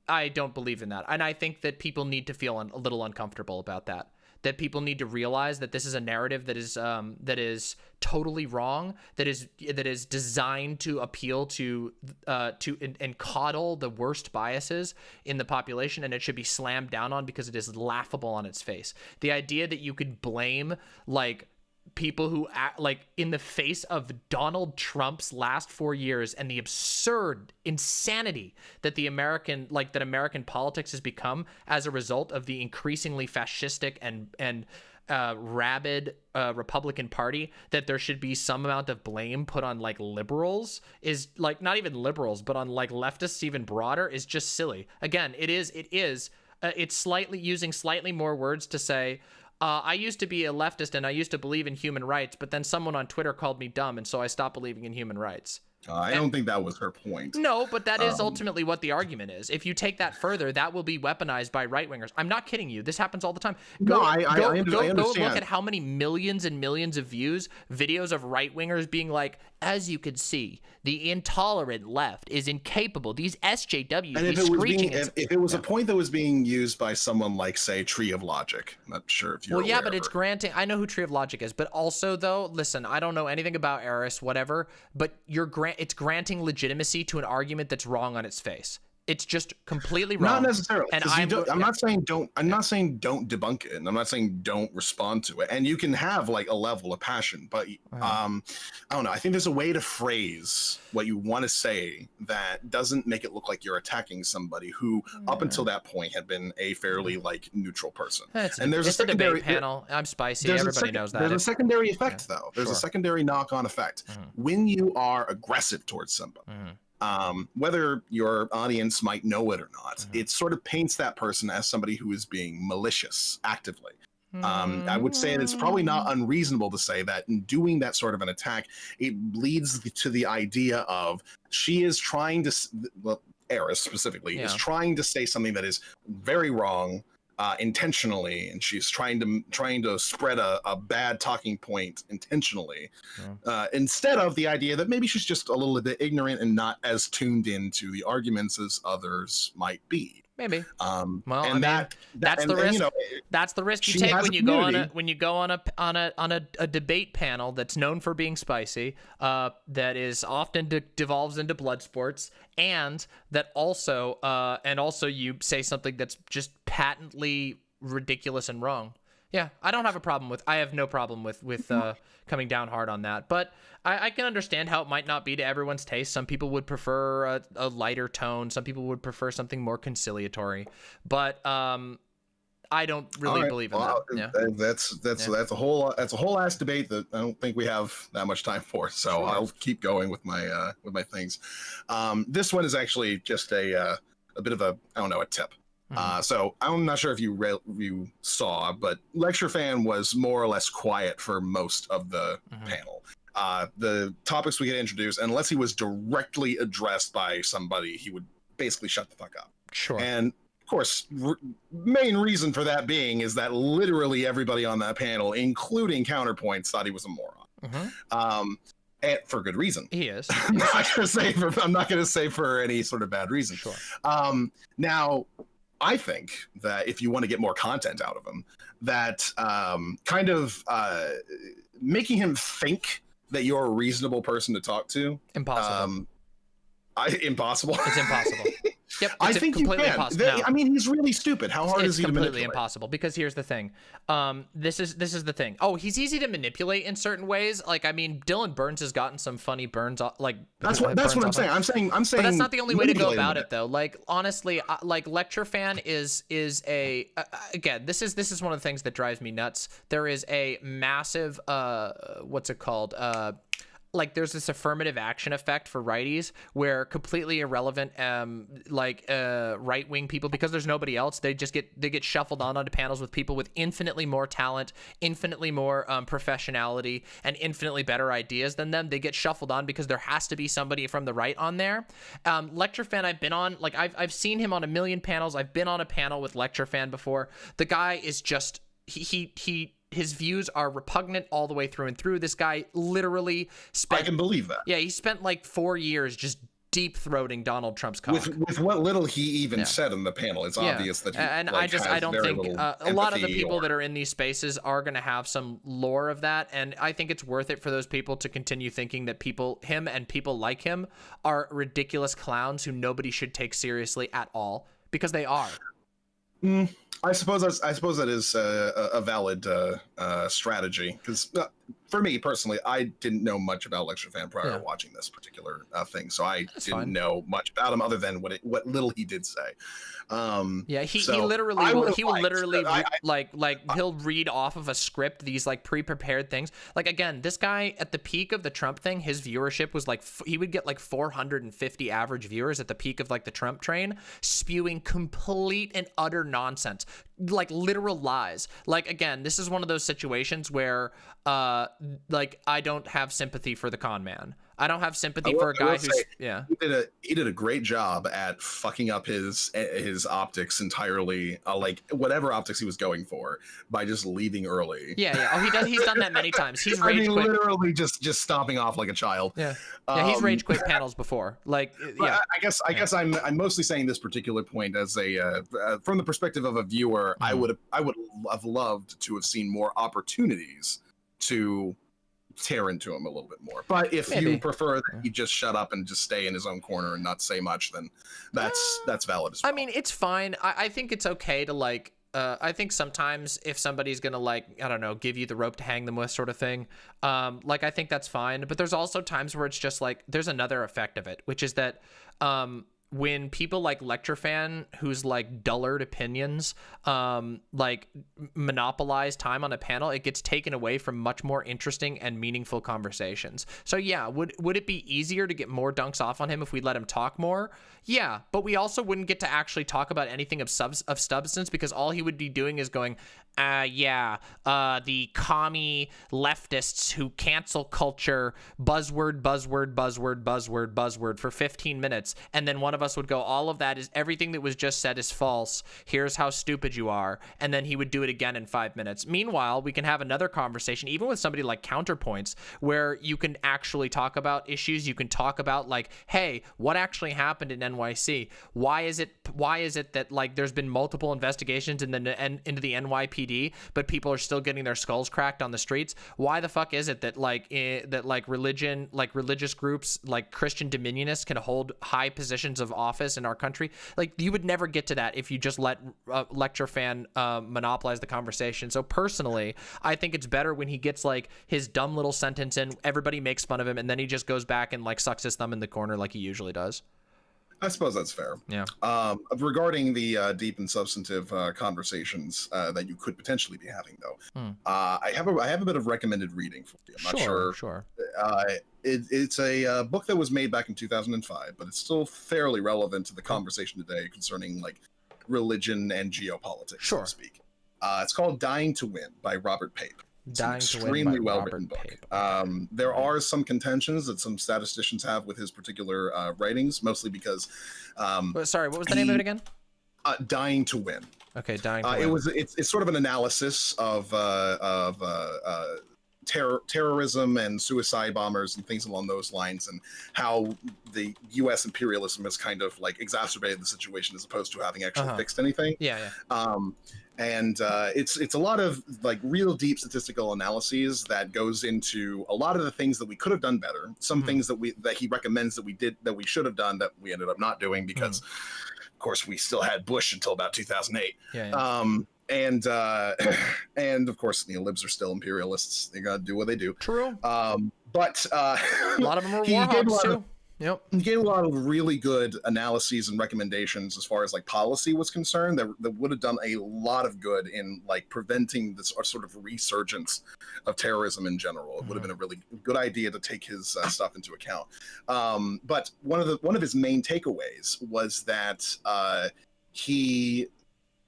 I don't believe in that, and I think that people need to feel a little uncomfortable about that. That people need to realize that this is a narrative that is totally wrong, that is designed to appeal to and coddle the worst biases in the population, and it should be slammed down on because it is laughable on its face. The idea that you could blame like people who act like in the face of Donald Trump's last 4 years and the absurd insanity that American politics has become as a result of the increasingly fascistic and rabid Republican Party, that there should be some amount of blame put on like liberals, is like, not even liberals, but on like leftists even broader, is just silly. Again, it's slightly using slightly more words to say, I used to be a leftist and I used to believe in human rights, but then someone on Twitter called me dumb, and so I stopped believing in human rights. I don't think that was her point. No, but that is ultimately what the argument is. If you take that further, that will be weaponized by right-wingers. I'm not kidding you. This happens all the time. Go look at how many millions and millions of views videos of right-wingers being like, as you can see, the intolerant left is incapable. These SJWs, and if it was a point that was being used by someone like, say, Tree of Logic, I'm not sure if you're Well, yeah, but it's granting. I know who Tree of Logic is, but also though, listen, I don't know anything about Eris, whatever, but it's granting legitimacy to an argument that's wrong on its face. It's just completely wrong. Not necessarily. And I'm not saying don't debunk it, and I'm not saying don't respond to it. And you can have like a level of passion, but I don't know. I think there's a way to phrase what you want to say that doesn't make it look like you're attacking somebody who, up until that point, had been a fairly like neutral person. And there's a secondary debate panel. I'm spicy. Everybody knows that. There's a secondary effect, though. There's a secondary knock-on effect when you are aggressive towards somebody. Whether your audience might know it or not, it sort of paints that person as somebody who is being malicious actively. I would say that it's probably not unreasonable to say that in doing that sort of an attack, it leads to the idea of she is trying to, Eris specifically, is trying to say something that is very wrong, intentionally, and she's trying to spread a bad talking point intentionally, instead of the idea that maybe she's just a little bit ignorant and not as tuned into the arguments as others might be. Maybe. Well, and that's the risk. You know, that's the risk you take when you go on a debate panel that's known for being spicy, that is often devolves into blood sports, and that also you say something that's just patently ridiculous and wrong. Yeah, I don't have a problem with. I have no problem with coming down hard on that. But I can understand how it might not be to everyone's taste. Some people would prefer a lighter tone. Some people would prefer something more conciliatory. But I don't really believe in that. Yeah. That's a whole ass debate that I don't think we have that much time for. So I'll keep going with my things. This one is actually just a bit of a tip. So I'm not sure if you saw, but Lecture Fan was more or less quiet for most of the panel. The topics we get introduced, unless he was directly addressed by somebody, he would basically shut the fuck up. Sure. And of course, main reason for that being is that literally everybody on that panel, including Counterpoints, thought he was a moron. And for good reason. He is. I'm not going to say for any sort of bad reason. Sure. Now, I think that if you want to get more content out of him, that making him think that you're a reasonable person to talk to. Impossible. Impossible. It's impossible. Yep, I think you can. Impossible. I mean, he's really stupid. How hard is he to manipulate? It's completely impossible, because here's the thing. This is the thing. Oh, he's easy to manipulate in certain ways. Like, I mean, Dylan Burns has gotten some funny burns. That's what I'm saying. I'm saying. But that's not the only way to go about it, though. Like, honestly, like Lecture Fan is a again. This is one of the things that drives me nuts. There is a massive what's it called? Like, there's this affirmative action effect for righties where completely irrelevant right-wing people, because there's nobody else, they get shuffled onto panels with people with infinitely more talent, infinitely more professionality, and infinitely better ideas than them. They get shuffled on because there has to be somebody from the right on there. Lecture Fan, I've been on, like, I've seen him on a million panels. I've been on a panel with Lecture Fan before. The guy is just his views are repugnant all the way through and through. This guy literally spent... I can believe that. Yeah, he spent like 4 years just deep-throating Donald Trump's cock. With what little he even said in the panel, it's obvious that he I don't think a lot of the people that are in these spaces are going to have some lore of that, and I think it's worth it for those people to continue thinking that him and people like him are ridiculous clowns who nobody should take seriously at all, because they are. I suppose that is a valid strategy, because for me personally, I didn't know much about Lecture Fan prior to watching this particular thing, so I didn't know much about him other than what little he did say. He literally he'll read off of a script these like pre-prepared things. Like, again, this guy at the peak of the Trump thing, his viewership was like he would get like 450 average viewers at the peak of like the Trump train, spewing complete and utter nonsense, like literal lies. Like, again, this is one of those situations where like, I don't have sympathy for the con man. I don't have sympathy for a guy who's He did a great job at fucking up his optics entirely, like whatever optics he was going for, by just leaving early. Oh, he's done that many times. He's rage quit. Literally just stomping off like a child. He's rage quit panels before. Like, I guess I'm mostly saying this particular point as a from the perspective of a viewer. I would have loved to have seen more opportunities to tear into him a little bit more, but if you prefer that he just shut up and just stay in his own corner and not say much, then that's valid as well. I mean, it's fine. I think it's okay to like I think sometimes if somebody's gonna, like, I don't know, give you the rope to hang them with, sort of thing, like, I think that's fine. But there's also times where it's just like there's another effect of it, which is that when people like Lecture Fan, who's like dullard opinions, like monopolize time on a panel, it gets taken away from much more interesting and meaningful conversations. So yeah, would it be easier to get more dunks off on him if we let him talk more? Yeah, but we also wouldn't get to actually talk about anything of substance, because all he would be doing is going, the commie leftists who cancel culture, buzzword for 15 minutes. And then one of us would go, all of that is, everything that was just said is false. Here's how stupid you are. And then he would do it again in 5 minutes. Meanwhile, we can have another conversation, even with somebody like Counterpoints, where you can actually talk about issues. You can talk about, like, hey, what actually happened in NYC? Why is it that, like, there's been multiple investigations into the NYPD NYPD, but people are still getting their skulls cracked on the streets. Why the fuck is it that religious groups like Christian Dominionists can hold high positions of office in our country? Like, you would never get to that if you just let lecture fan monopolize the conversation. So personally, I think it's better when he gets like his dumb little sentence in, everybody makes fun of him, and then he just goes back and like sucks his thumb in the corner like he usually does. I suppose that's fair. Yeah. Regarding the deep and substantive conversations that you could potentially be having, though, I have a bit of recommended reading for you. I'm not sure. Sure. It's a book that was made back in 2005, but it's still fairly relevant to the conversation today concerning like religion and geopolitics, so to speak. It's called "Dying to Win" by Robert Pape. It's an extremely well-written book. There are some contentions that some statisticians have with his particular writings, mostly because. Sorry, what was the name of it again? "Dying to Win." Okay, "Dying to Win." It's sort of an analysis of terrorism and suicide bombers and things along those lines, and how the U.S. imperialism has kind of like exacerbated the situation as opposed to having actually fixed anything. Yeah. And it's a lot of like real deep statistical analyses that goes into a lot of the things that we could have done better. Some things that he recommends that we should have done that we ended up not doing because, of course, we still had Bush until about 2008. And of course, libs are still imperialists. They gotta do what they do. True. But a lot of them are war hawks too. He gave a lot of really good analyses and recommendations as far as like policy was concerned that would have done a lot of good in like preventing this sort of resurgence of terrorism in general. It would have been a really good idea to take his stuff into account. But one of his main takeaways was that he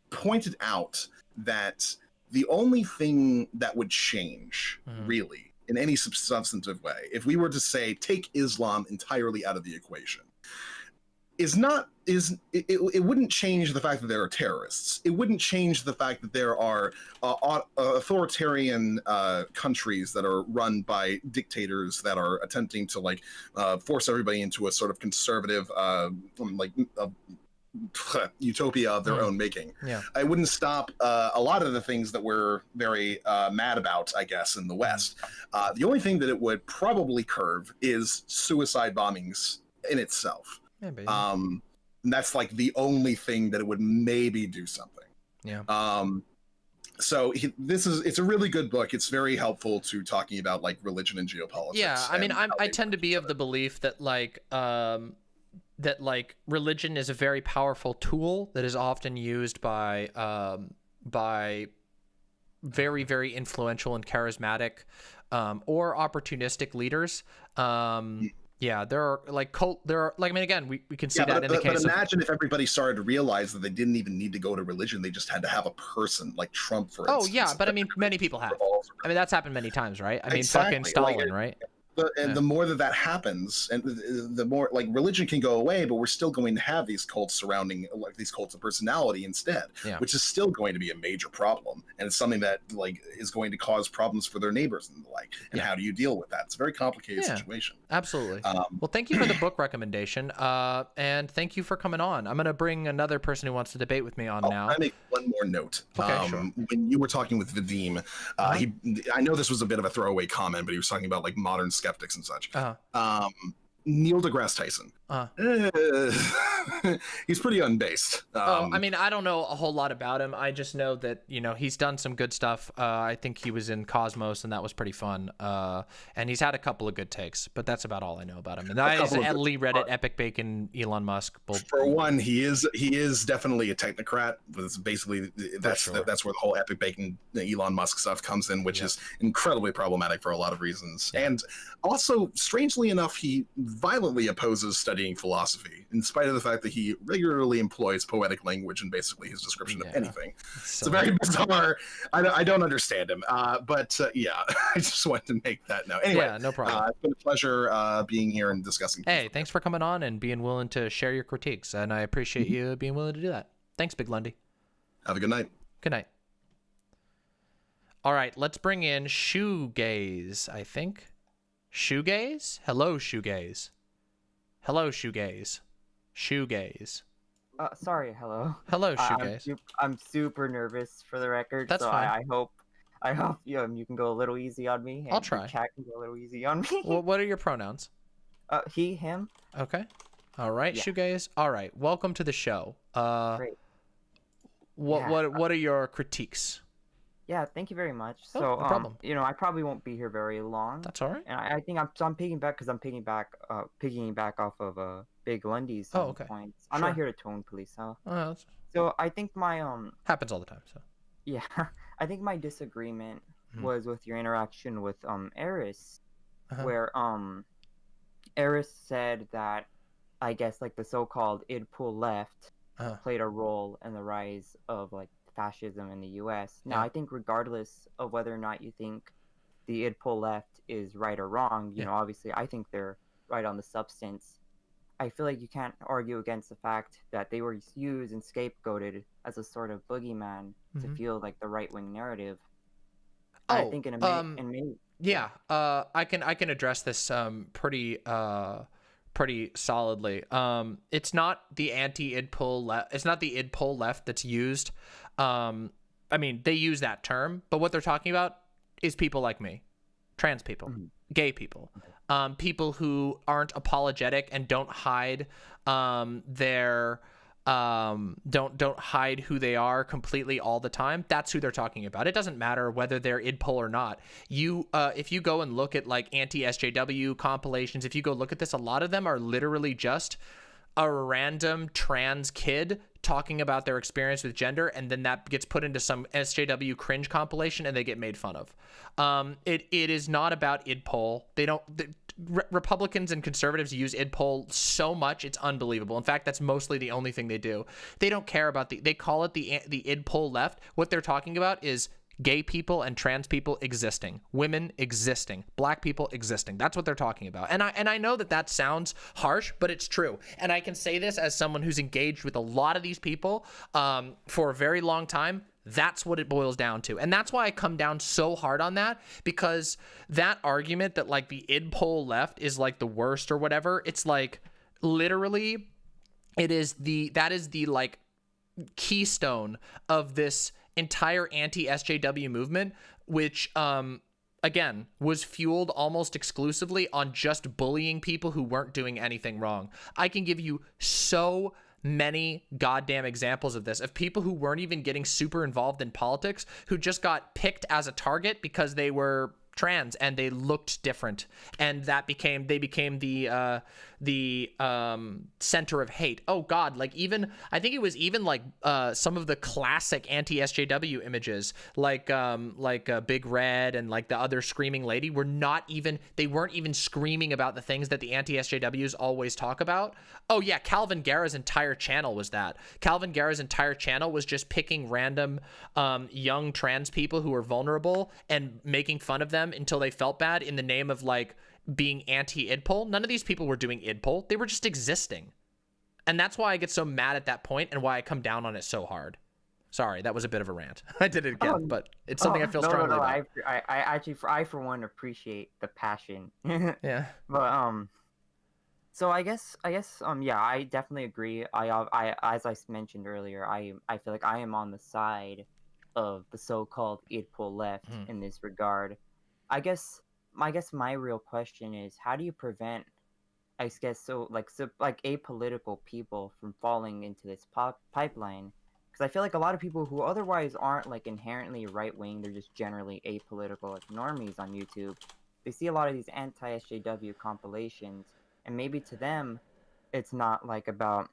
pointed out that the only thing that would change really in any substantive way, if we were to say take Islam entirely out of the equation, it wouldn't change the fact that there are terrorists. It wouldn't change the fact that there are authoritarian countries that are run by dictators that are attempting to like force everybody into a sort of conservative utopia of their own making. I wouldn't stop a lot of the things that we're very mad about, I guess, in the West. The only thing that it would probably curb is suicide bombings in itself. Maybe. And that's like the only thing that it would maybe do something. So it's a really good book. It's very helpful to talking about like religion and geopolitics. Yeah, I mean, I tend to be of the belief that religion is a very powerful tool that is often used by very, very influential and charismatic or opportunistic leaders. There are like I mean, again, we can see that in the case. But imagine if everybody started to realize that they didn't even need to go to religion; they just had to have a person like Trump, for instance. Oh yeah, but I mean, many people have. I mean, that's happened many times, right? I mean, Exactly. fucking Stalin, right? And the more that happens, and the more like religion can go away, but we're still going to have these cults surrounding, like these cults of personality instead, which is still going to be a major problem, and it's something that like is going to cause problems for their neighbors and the like. And how do you deal with that? It's a very complicated situation. Absolutely. Well, thank you for the book recommendation, and thank you for coming on. I'm gonna bring another person who wants to debate with me on now. I make one more note. Okay, sure. When you were talking with Vadim, I know this was a bit of a throwaway comment, but he was talking about like modern skeptics and such. Neil deGrasse Tyson. He's pretty unbased. I mean, I don't know a whole lot about him. I just know that, he's done some good stuff. I think he was in Cosmos, and that was pretty fun. And he's had a couple of good takes, but that's about all I know about him. And I at Lee Reddit, Epic Bacon, Elon Musk. For one, he is definitely a technocrat. It's basically that's where the whole Epic Bacon, Elon Musk stuff comes in, which is incredibly problematic for a lot of reasons. And also, strangely enough, he violently opposes studying philosophy, in spite of the fact that he regularly employs poetic language in basically his description of anything. It's a very bizarre. I don't understand him. But I just wanted to make that note. Anyway, no problem. It's been a pleasure being here and discussing. Hey, thanks for coming on and being willing to share your critiques, and I appreciate you being willing to do that. Thanks, Big Lundy. Have a good night. Good night. All right, let's bring in Shoegaze, I think. Shoegaze? Hello, Shoegaze. Hello, Shoegaze. Shoegaze. Sorry. Hello. Hello, Shoegaze. I'm super nervous for the record. That's so fine. I hope you can go a little easy on me. I'll And try. the chat can go a little easy on me. Well, what are your pronouns? He, him. Okay. All right, Yeah. Shoegaze. All right. Welcome to the show. Great. What are your critiques? Yeah, thank you very much. Oh, So, no problem. I probably won't be here very long. That's all right. And I think I'm piggyback off of Big Lundy's okay. points. I'm Sure. not here to tone police, huh? That's... So I think my happens all the time. So yeah, I think my disagreement Mhm. was with your interaction with Eris, Uh-huh. where Eris said that I guess like the so-called idpool left Uh-huh. played a role in the rise of like fascism in the U.S. Now, Yeah. I think regardless of whether or not you think the idpool left is right or wrong, you know, obviously I think they're right on the substance. I feel like you can't argue against the fact that they were used and scapegoated as a sort of boogeyman to Mhm. fuel like the right-wing narrative. Oh, I think in many yeah. I can address this pretty solidly. It's not the anti-idpol left. It's not the idpol left that's used. I mean, they use that term, but what they're talking about is people like me, trans people, gay people, people who aren't apologetic and don't hide their don't hide who they are completely all the time. That's who they're talking about. It doesn't matter whether they're idpol or not. You if you go and look at like anti-SJW compilations, if you go look at this, a lot of them are literally just a random trans kid talking about their experience with gender, and then that gets put into some SJW cringe compilation and they get made fun of. It is not about idpol. Republicans and conservatives use idpol so much, it's unbelievable. In fact, that's mostly the only thing they do. They don't care about they call it the idpol left. What they're talking about is gay people and trans people existing, women existing, black people existing. That's what they're talking about. And I know that sounds harsh, but it's true. And I can say this as someone who's engaged with a lot of these people for a very long time. That's what it boils down to. And that's why I come down so hard on that, because that argument that like the idpol left is like the worst or whatever, it's like literally that is the like keystone of this entire anti-SJW movement, which again was fueled almost exclusively on just bullying people who weren't doing anything wrong. I can give you so many goddamn examples of this, of people who weren't even getting super involved in politics, who just got picked as a target because they were trans and they looked different, and they became the center of hate. Oh god, like even I think it was even like some of the classic anti-SJW images, like Big Red and like the other screaming lady, weren't even screaming about the things that the anti-SJWs always talk about. Oh yeah, Calvin Guerra's entire channel was that. Calvin Guerra's entire channel was just picking random young trans people who were vulnerable and making fun of them until they felt bad in the name of like being anti-idpol. None of these people were doing idpol. They were just existing. And that's why I get so mad at that point and why I come down on it so hard. Sorry, that was a bit of a rant. I did it again, but it's something I feel strongly about. I for one appreciate the passion. Yeah. But so I guess yeah, I definitely agree. I as I mentioned earlier, I feel like I am on the side of the so-called idpol left in this regard. I guess my real question is, how do you prevent, I guess, apolitical people from falling into this pipeline? Because I feel like a lot of people who otherwise aren't like inherently right-wing, they're just generally apolitical, like normies on YouTube, they see a lot of these anti-SJW compilations, and maybe to them, it's not like about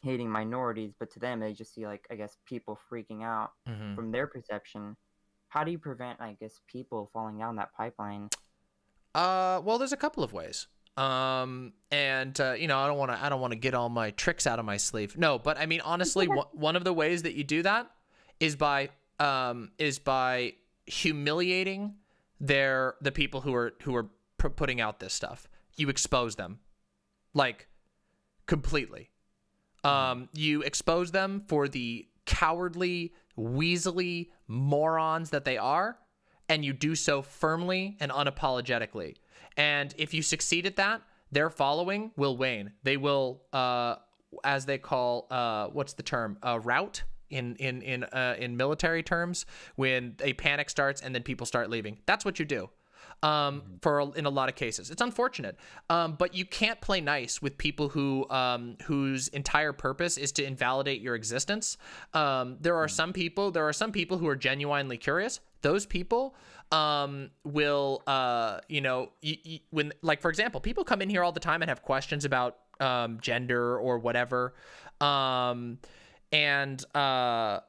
hating minorities, but to them, they just see like, I guess, people freaking out from their perception. How do you prevent, I guess, people falling down that pipeline? Well, there's a couple of ways. You know, I don't want to get all my tricks out of my sleeve. No, but I mean, honestly, one of the ways that you do that is by humiliating the people who are putting out this stuff. You expose them, like, completely. You expose them for the cowardly, weaselly morons that they are, and you do so firmly and unapologetically. And if you succeed at that, their following will wane. They will as they call what's the term, a rout in military terms, when a panic starts and then people start leaving. That's what you do. In a lot of cases, it's unfortunate, but you can't play nice with people who whose entire purpose is to invalidate your existence. There are some people who are genuinely curious. Those people will, when, like, for example, people come in here all the time and have questions about gender or whatever, and I'll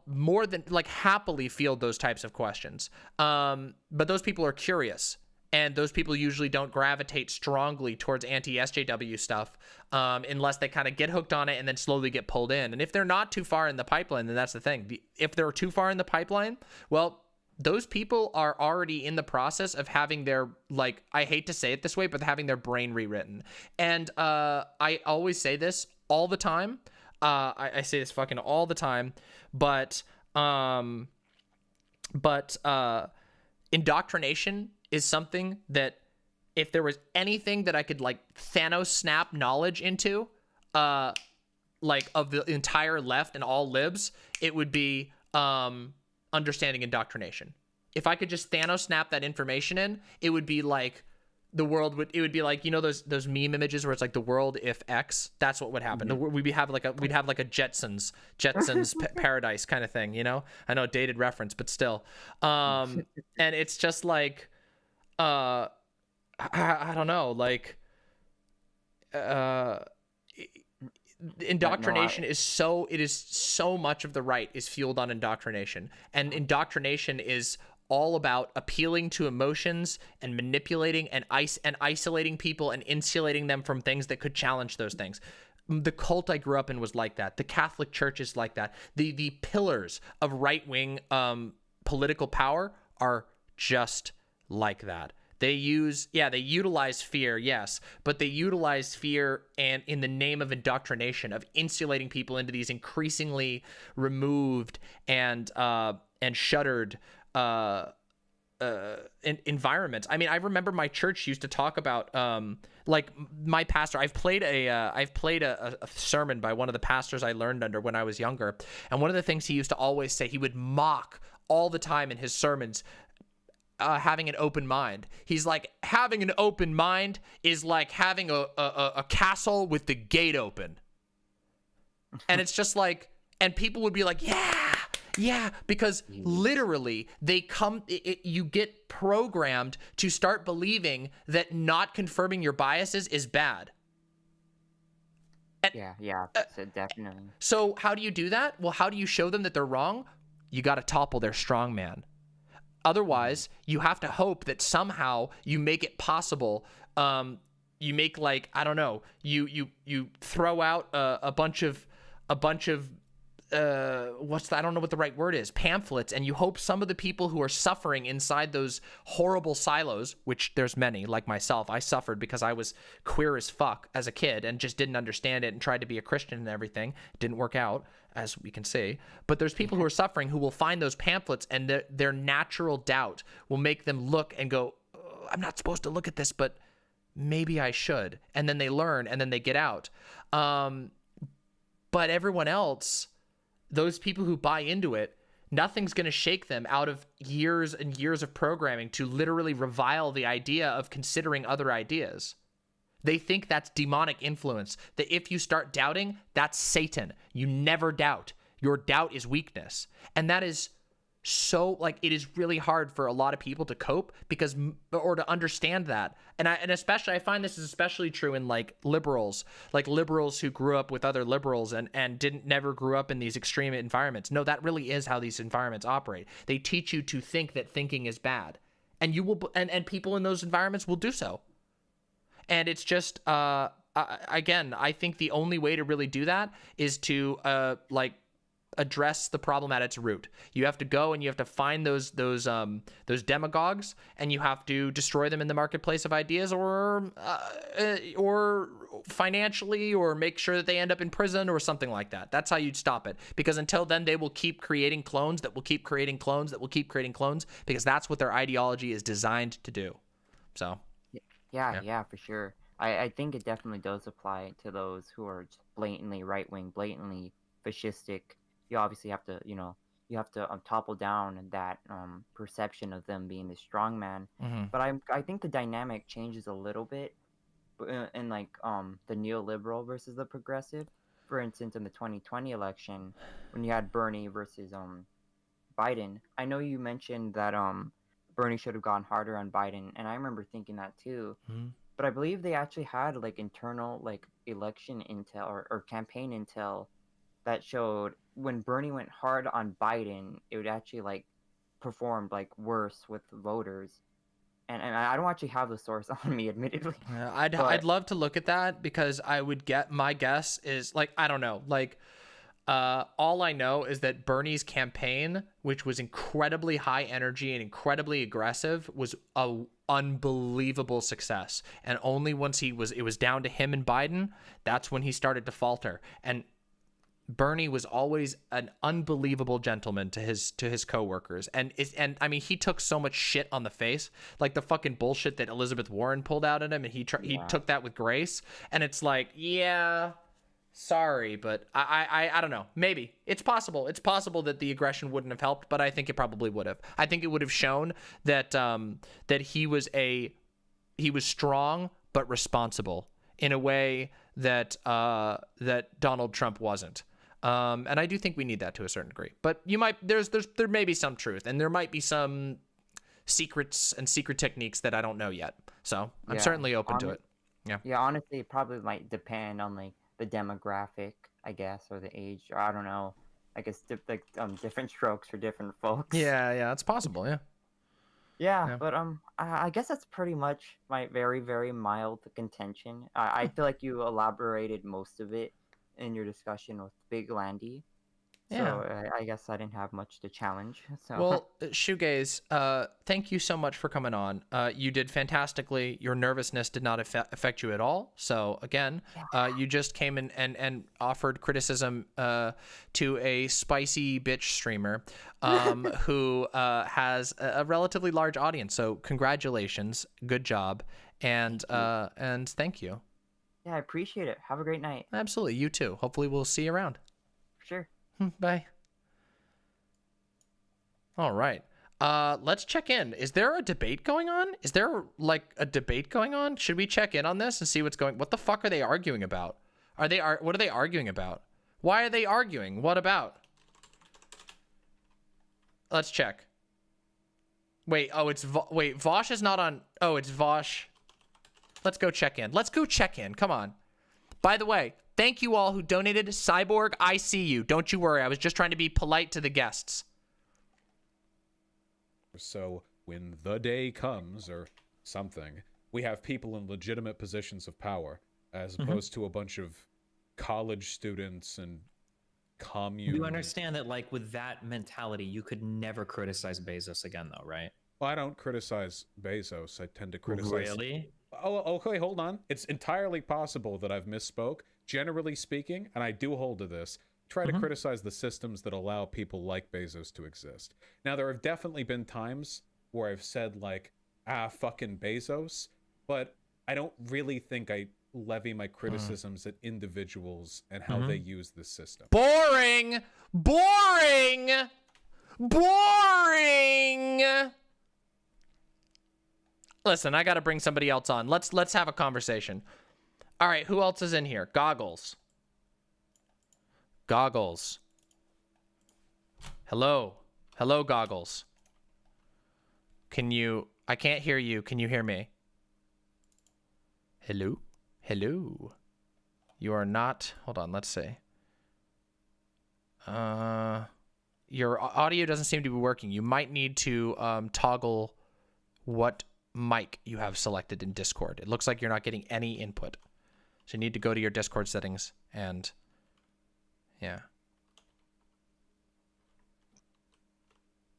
more than like happily field those types of questions. But those people are curious, and those people usually don't gravitate strongly towards anti-SJW stuff unless they kind of get hooked on it and then slowly get pulled in. And if they're not too far in the pipeline, then that's the thing. If they're too far in the pipeline, well, those people are already in the process of having their, like, I hate to say it this way, but having their brain rewritten. And I always say this all the time. I say this fucking all the time, but indoctrination is something that if there was anything that I could like Thanos snap knowledge into, like of the entire left and all libs, it would be understanding indoctrination. If I could just Thanos snap that information in, it would be like it would be like, you know, those meme images where it's like the world if X. That's what would happen. We'd have like a Jetsons paradise kind of thing, you know. I know, dated reference, but still. And it's just like, I don't know, like, indoctrination is so much of the right is fueled on indoctrination, and indoctrination is all about appealing to emotions and manipulating and isolating people and insulating them from things that could challenge those things. The cult I grew up in was like that. The Catholic Church is like that. The pillars of right-wing political power are just like that. They utilize fear, yes, but they utilize fear and in the name of indoctrination, of insulating people into these increasingly removed and shuttered environments. I mean, I remember my church used to talk about like my pastor. I've played a sermon by one of the pastors I learned under when I was younger, and one of the things he used to always say, he would mock all the time in his sermons, having an open mind. He's like, having an open mind is like having a castle with the gate open. And it's just like, and people would be like, yeah, because literally you get programmed to start believing that not confirming your biases is bad. So definitely. So how do you do that? Well, how do you show them that they're wrong? You got to topple their strongman. Otherwise, you have to hope that somehow you make it possible. You make, like, I don't know, you throw out a bunch of I don't know what the right word is, pamphlets, and you hope some of the people who are suffering inside those horrible silos, which there's many, like myself. I suffered because I was queer as fuck as a kid and just didn't understand it and tried to be a Christian and everything. It didn't work out, as we can see. But there's people who are suffering who will find those pamphlets, and their natural doubt will make them look and go, oh, I'm not supposed to look at this, but maybe I should. And then they learn, and then they get out. But everyone else, those people who buy into it, nothing's going to shake them out of years and years of programming to literally revile the idea of considering other ideas. They think that's demonic influence, that if you start doubting, that's Satan. You never doubt. Your doubt is weakness. And that is so, like, it is really hard for a lot of people to cope or to understand that. And especially, I find this is especially true in like liberals who grew up with other liberals and never grew up in these extreme environments. No, that really is how these environments operate. They teach you to think that thinking is bad, and you will, and people in those environments will do so. And it's just, again, I think the only way to really do that is to address the problem at its root. You have to go and you have to find those demagogues, and you have to destroy them in the marketplace of ideas, or financially, or make sure that they end up in prison or something like that. That's how you'd stop it. Because until then, they will keep creating clones that will keep creating clones that will keep creating clones, because that's what their ideology is designed to do. So. Yeah, for sure. I think it definitely does apply to those who are just blatantly right wing, blatantly fascistic. You obviously have to, you have to topple down that perception of them being the strong man. Mhm. But I think the dynamic changes a little bit in like the neoliberal versus the progressive. For instance, in the 2020 election, when you had Bernie versus Biden, I know you mentioned that Bernie should have gone harder on Biden, and I remember thinking that too. Mhm. But I believe they actually had like internal like election intel or campaign intel that showed when Bernie went hard on Biden, it would actually like performed like worse with voters. And I don't actually have the source on me, admittedly. I'd love to look at that, because I would get, my guess is like, I don't know, like all I know is that Bernie's campaign, which was incredibly high energy and incredibly aggressive, was a unbelievable success. And only once it was down to him and Biden, that's when he started to falter. And Bernie was always an unbelievable gentleman to his coworkers, and I mean, he took so much shit on the face, like the fucking bullshit that Elizabeth Warren pulled out at him, and he took that with grace. And it's like, yeah, sorry, but I don't know. Maybe it's possible. It's possible that the aggression wouldn't have helped, but I think it probably would have. I think it would have shown that that he was strong but responsible in a way that that Donald Trump wasn't. And I do think we need that to a certain degree. But there may be some truth, and there might be some secrets and secret techniques that I don't know yet. So I'm certainly open to it. Yeah. Yeah, honestly, it probably might depend on like the demographic, I guess, or the age, or I don't know. I guess different strokes for different folks. Yeah, it's possible. Yeah. Yeah, but I guess that's pretty much my very, very mild contention. I feel like you elaborated most of it in your discussion with Big Landy. So I guess I didn't have much to challenge. So. Well, Shoegaze, thank you so much for coming on. You did fantastically. Your nervousness did not affect you at all. So again, you just came in and offered criticism to a spicy bitch streamer who has a relatively large audience. So congratulations, good job, and thank you. Yeah, I appreciate it. Have a great night. Absolutely, you too. Hopefully, we'll see you around. Sure. Bye. All right. Let's check in. Is there a debate going on? Is there like a debate going on? Should we check in on this and see what's going? What the fuck are they arguing about? What are they arguing about? Why are they arguing? What about? Let's check. Wait, Vosh is not on. Oh, it's Vosh. Let's go check in. Come on. By the way, thank you all who donated. Cyborg, I see you. Don't you worry. I was just trying to be polite to the guests. So when the day comes or something, we have people in legitimate positions of power, as opposed to a bunch of college students and commune. You understand that, like, with that mentality, you could never criticize Bezos again, though, right? Well, I don't criticize Bezos. I tend to criticize... Really? Oh, okay, hold on. It's entirely possible that I've misspoke. Generally speaking, and I do hold to this, try to criticize the systems that allow people like Bezos to exist. Now, there have definitely been times where I've said, like, fucking Bezos, but I don't really think I levy my criticisms at individuals and how they use the system. Boring! Boring! Boring! Listen, I gotta bring somebody else on. Let's have a conversation. All right, who else is in here? Goggles. Goggles. Hello. Hello, Goggles. I can't hear you. Can you hear me? Hello? Hello. You are not, hold on, let's see. Your audio doesn't seem to be working. You might need to toggle what mic you have selected in Discord. It looks like you're not getting any input. So you need to go to your Discord settings and yeah.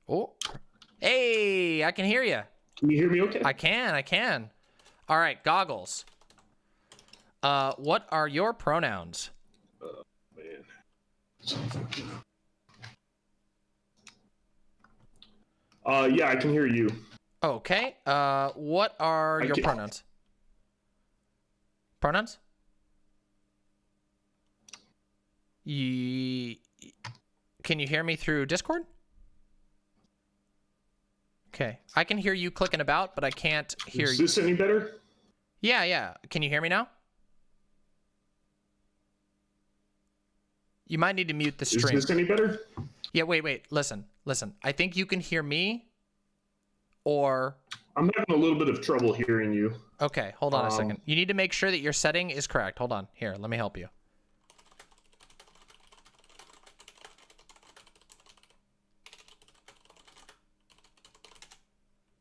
Oh, hey, I can hear you. Can you hear me okay? I can. All right, Goggles. What are your pronouns? Oh, man. Yeah, I can hear you. Okay. What are your pronouns? Pronouns? Can you hear me through Discord? Okay. I can hear you clicking about, but I can't hear you. Is this any better? Yeah, yeah. Can you hear me now? You might need to mute the stream. Is this any better? Yeah, wait. Listen. I think you can hear me, or... I'm having a little bit of trouble hearing you. Okay, hold on a second. You need to make sure that your setting is correct. Hold on. Here, let me help you.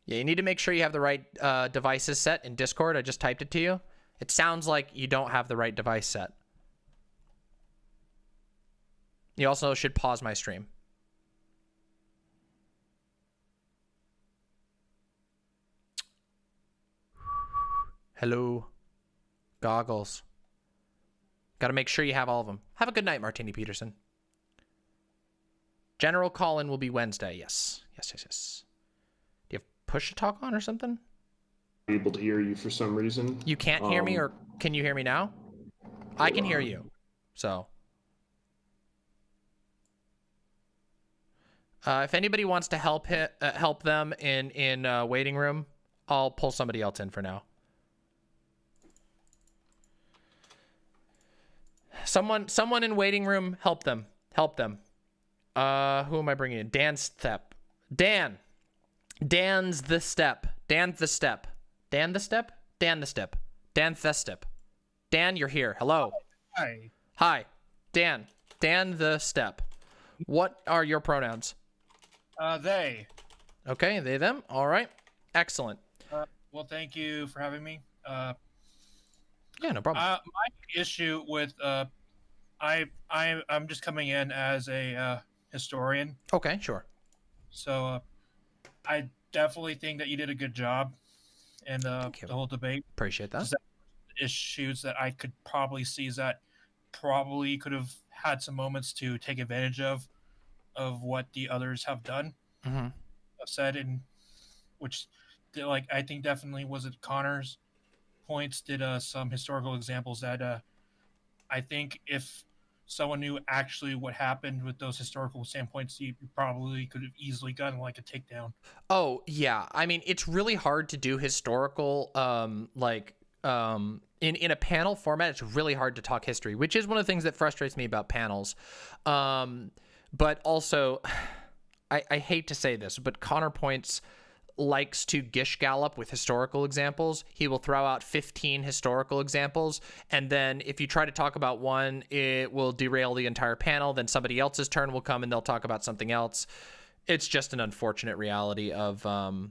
Yeah, you need to make sure you have the right devices set in Discord. I just typed it to you. It sounds like you don't have the right device set. You also should pause my stream. Hello. Goggles. Got to make sure you have all of them. Have a good night, Martini Peterson. General call-in will be Wednesday. Yes. Do you have push to talk on or something? Able to hear you for some reason. You can't hear me, or can you hear me now? I can hear you. So. If anybody wants to help them in waiting room, I'll pull somebody else in for now. Someone in waiting room, help them. Who am I bringing in? Dan Step. Dan's the step. Dan the step. Dan the step. Dan the step. Dan the step. Dan, you're here. Hello. Hi. Dan the step. What are your pronouns? They. Okay, they, them. All right. Excellent. Well, thank you for having me. Yeah, no problem. My issue with I'm just coming in as a historian. Okay, sure. So I definitely think that you did a good job in the whole debate. Appreciate that. Issues that I could probably see is that probably could have had some moments to take advantage of what the others have done, have said, and which, like, I think definitely was it Connor's points did some historical examples that I think if someone knew actually what happened with those historical standpoints, you probably could have easily gotten like a takedown. Oh yeah, I mean it's really hard to do historical in a panel format. It's really hard to talk history, which is one of the things that frustrates me about panels. But also, I hate to say this, but Connor Points likes to gish gallop with historical examples. He will throw out 15 historical examples, and then if you try to talk about one, it will derail the entire panel. Then somebody else's turn will come and they'll talk about something else. It's just an unfortunate reality of, of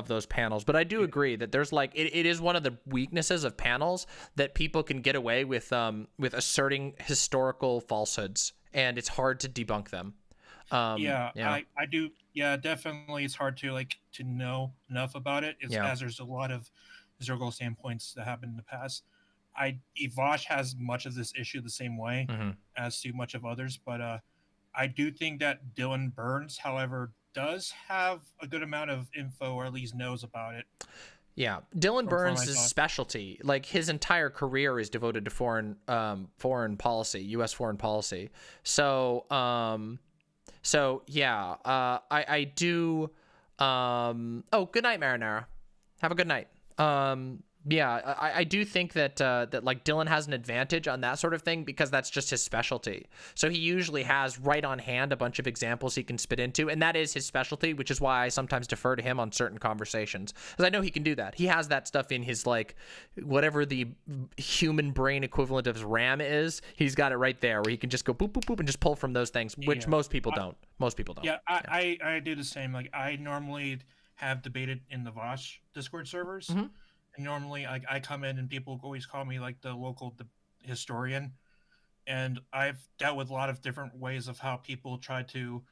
those panels. But I do agree that there's like, it is one of the weaknesses of panels that people can get away with asserting historical falsehoods, and it's hard to debunk them. I do. Yeah, definitely. It's hard to know enough about it. As there's a lot of historical standpoints that happened in the past. Evosh has much of this issue the same way as to much of others, but I do think that Dylan Burns, however, does have a good amount of info, or at least knows about it. Yeah, Dylan Burns' specialty, like his entire career, is devoted to foreign policy, U.S. foreign policy. So yeah, I do. Oh, good night, Marinara. Have a good night. Yeah, I do think that that like Dylan has an advantage on that sort of thing because that's just his specialty. So he usually has right on hand a bunch of examples he can spit into, and that is his specialty, which is why I sometimes defer to him on certain conversations, because I know he can do that. He has that stuff in his, like, whatever the human brain equivalent of his RAM is. He's got it right there where he can just go boop boop boop and just pull from those things, which most people don't. Most people don't. Yeah, I do the same. Like, I normally have debated in the Vosh Discord servers. And normally I come in and people always call me like the local historian. And I've dealt with a lot of different ways of how people try to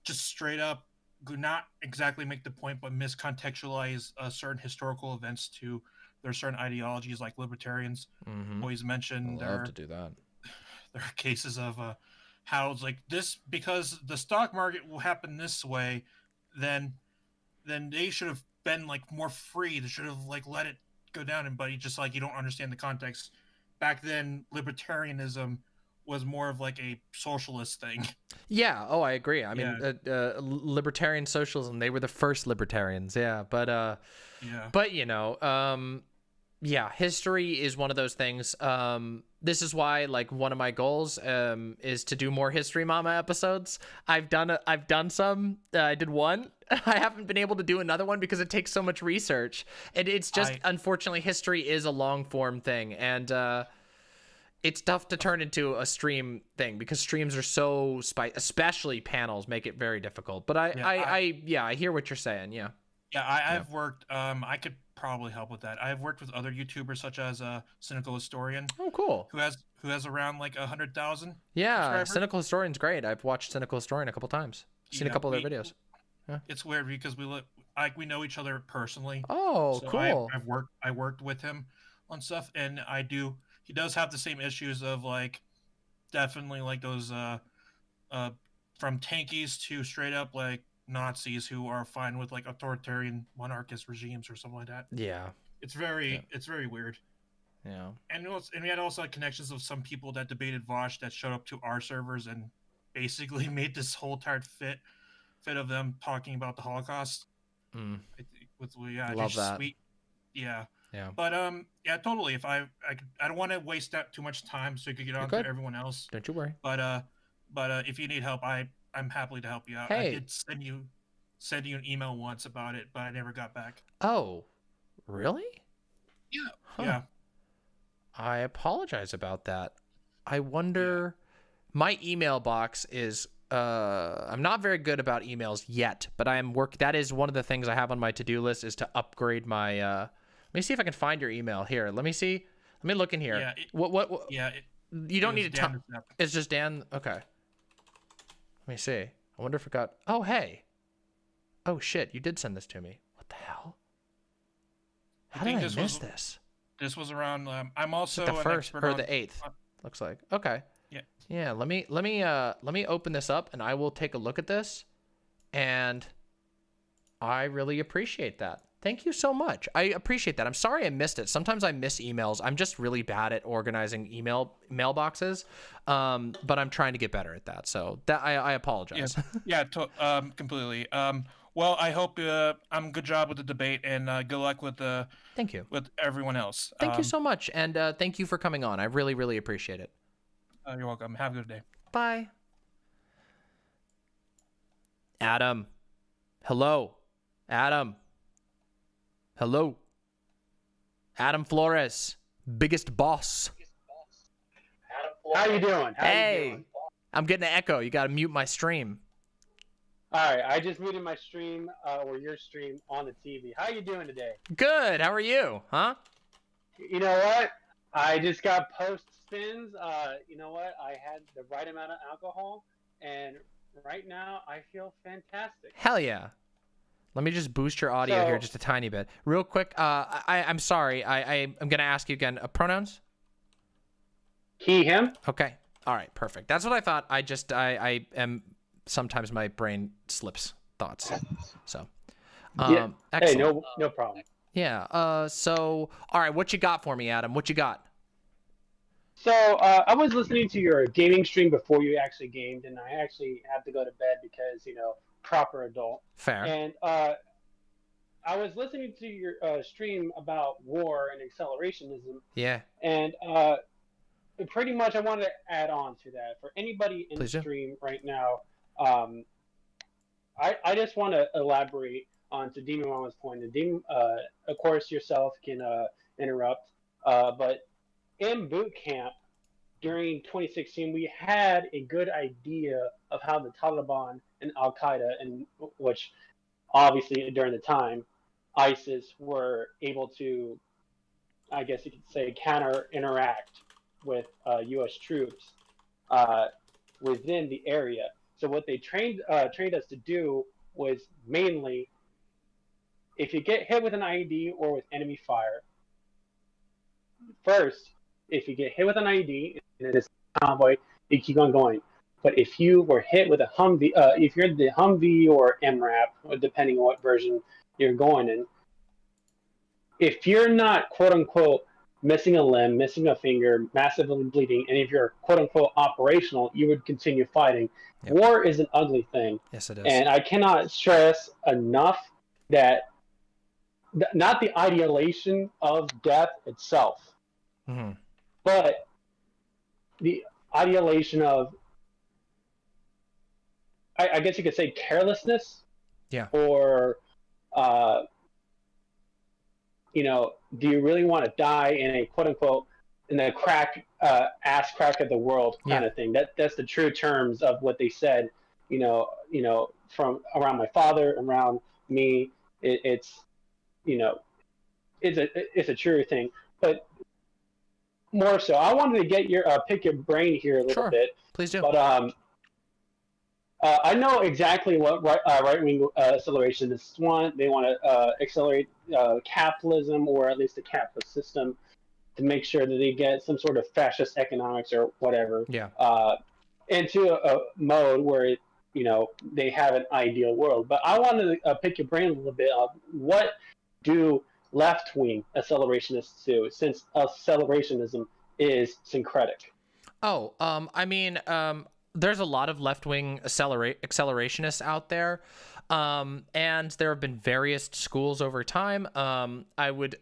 just straight up not exactly make the point, but miscontextualize certain historical events to their certain ideologies, like libertarians always mention. Love to do that. There are cases of how it's like this, because the stock market will happen this way, then they should have been like more free. They should have like let it go down, and but you just like you don't understand the context. Back then, libertarianism was more of like a socialist thing. Yeah. Oh, I agree. I mean, libertarian socialism, they were the first libertarians. Yeah. But, but you know, yeah, history is one of those things. This is why, like, one of my goals is to do more History Mama episodes. I've done some. I did one. I haven't been able to do another one because it takes so much research. And it's just, unfortunately, history is a long form thing. And it's tough to turn into a stream thing because streams are so especially panels make it very difficult. But I hear what you're saying. Yeah. Yeah, I've worked. I could probably help with that. I've worked with other YouTubers such as Cynical Historian. Oh, cool. Who has around like 100,000. Yeah, Cynical Historian's great. I've watched Cynical Historian a couple times. Seen a couple of their videos. Yeah. It's weird because we know each other personally. Oh, so cool. I worked with him on stuff, and he does have the same issues of like definitely like those from tankies to straight up like Nazis who are fine with like authoritarian monarchist regimes or something like that. Yeah. It's very weird. Yeah. And we had also connections of some people that debated Vosh that showed up to our servers and basically made this whole entire fit of them talking about the Holocaust. Love that. Yeah. Yeah. But yeah, totally. If I don't want to waste that too much time, so you could get on to everyone else. Don't you worry. But if you need help, I'm happily to help you out. Hey. I did send you an email once about it, but I never got back. Oh, really? Yeah. Huh. Yeah. I apologize about that. I wonder. My email box is. I'm not very good about emails yet, but that is one of the things I have on my to-do list is to upgrade my. Let me see if I can find your email here. Let me see. Let me look in here. Yeah. What? Yeah. You don't need to. It's just Dan. Okay. Let me see. I wonder if it got. Oh, hey. Oh shit! You did send this to me. What the hell? How did I miss this? This was around. I'm also the first or the 8th. Looks like. Okay. Yeah. Yeah. Let me open this up and I will take a look at this, and I really appreciate that. Thank you so much. I appreciate that. I'm sorry I missed it. Sometimes I miss emails. I'm just really bad at organizing mailboxes, but I'm trying to get better at that. So that I apologize. Yeah. Completely. Well, I hope good job with the debate and good luck with Thank you. With everyone else. Thank you so much, and thank you for coming on. I really, really appreciate it. You're welcome. Have a good day. Bye. Adam. Hello. Adam. Hello. Adam Flores, biggest boss. How you doing? Hey, I'm getting an echo. You got to mute my stream. All right, I just muted my stream or your stream on the TV. How you doing today? Good. How are you? Huh? You know what? I just got post spins. You know what? I had the right amount of alcohol, and right now I feel fantastic. Hell yeah. Let me just boost your audio here just a tiny bit. Real quick, I'm sorry. I'm going to ask you again. Pronouns? He, him. Okay. All right. Perfect. That's what I thought. I am... Sometimes my brain slips thoughts. So, yeah. Hey, excellent. no problem. Yeah. So, all right. What you got for me, Adam? What you got? So, I was listening to your gaming stream before you actually gamed, and I actually had to go to bed because, proper adult. Fair. And I was listening to your stream about war and accelerationism. Yeah. And pretty much I wanted to add on to that. For anybody in the stream right now, I just want to elaborate on to Demon Mama's point. And Demon, of course, yourself can interrupt. But in boot camp during 2016, we had a good idea of how the Taliban and Al Qaeda, and which obviously during the time, ISIS were able to, I guess you could say, counter-interact with U.S. troops within the area. So what they trained us to do was mainly, if you get hit with an IED or with enemy fire, first, if you get hit with an IED and it's a convoy, you keep on going. But if you were hit with a Humvee, if you're the Humvee or MRAP, depending on what version you're going in, if you're not quote unquote missing a limb, missing a finger, massively bleeding, and if you're quote unquote operational, you would continue fighting. Yep. War is an ugly thing. Yes, it is. And I cannot stress enough that not the ideation of death itself, Mhm. but the ideation of, I guess you could say, carelessness. Yeah. Or, do you really want to die in a quote unquote in the ass crack of the world kind of thing? That's the true terms of what they said. From around my father, around me, it's a true thing. But more so, I wanted to get your pick your brain here a little bit. Please do. But I know exactly what right-wing accelerationists want. They want to accelerate capitalism, or at least the capitalist system, to make sure that they get some sort of fascist economics or whatever. Yeah. Into a mode where they have an ideal world. But I wanted to pick your brain a little bit of what do left-wing accelerationists do, since accelerationism is syncretic. Oh, there's a lot of left-wing accelerationists out there, and there have been various schools over time. I would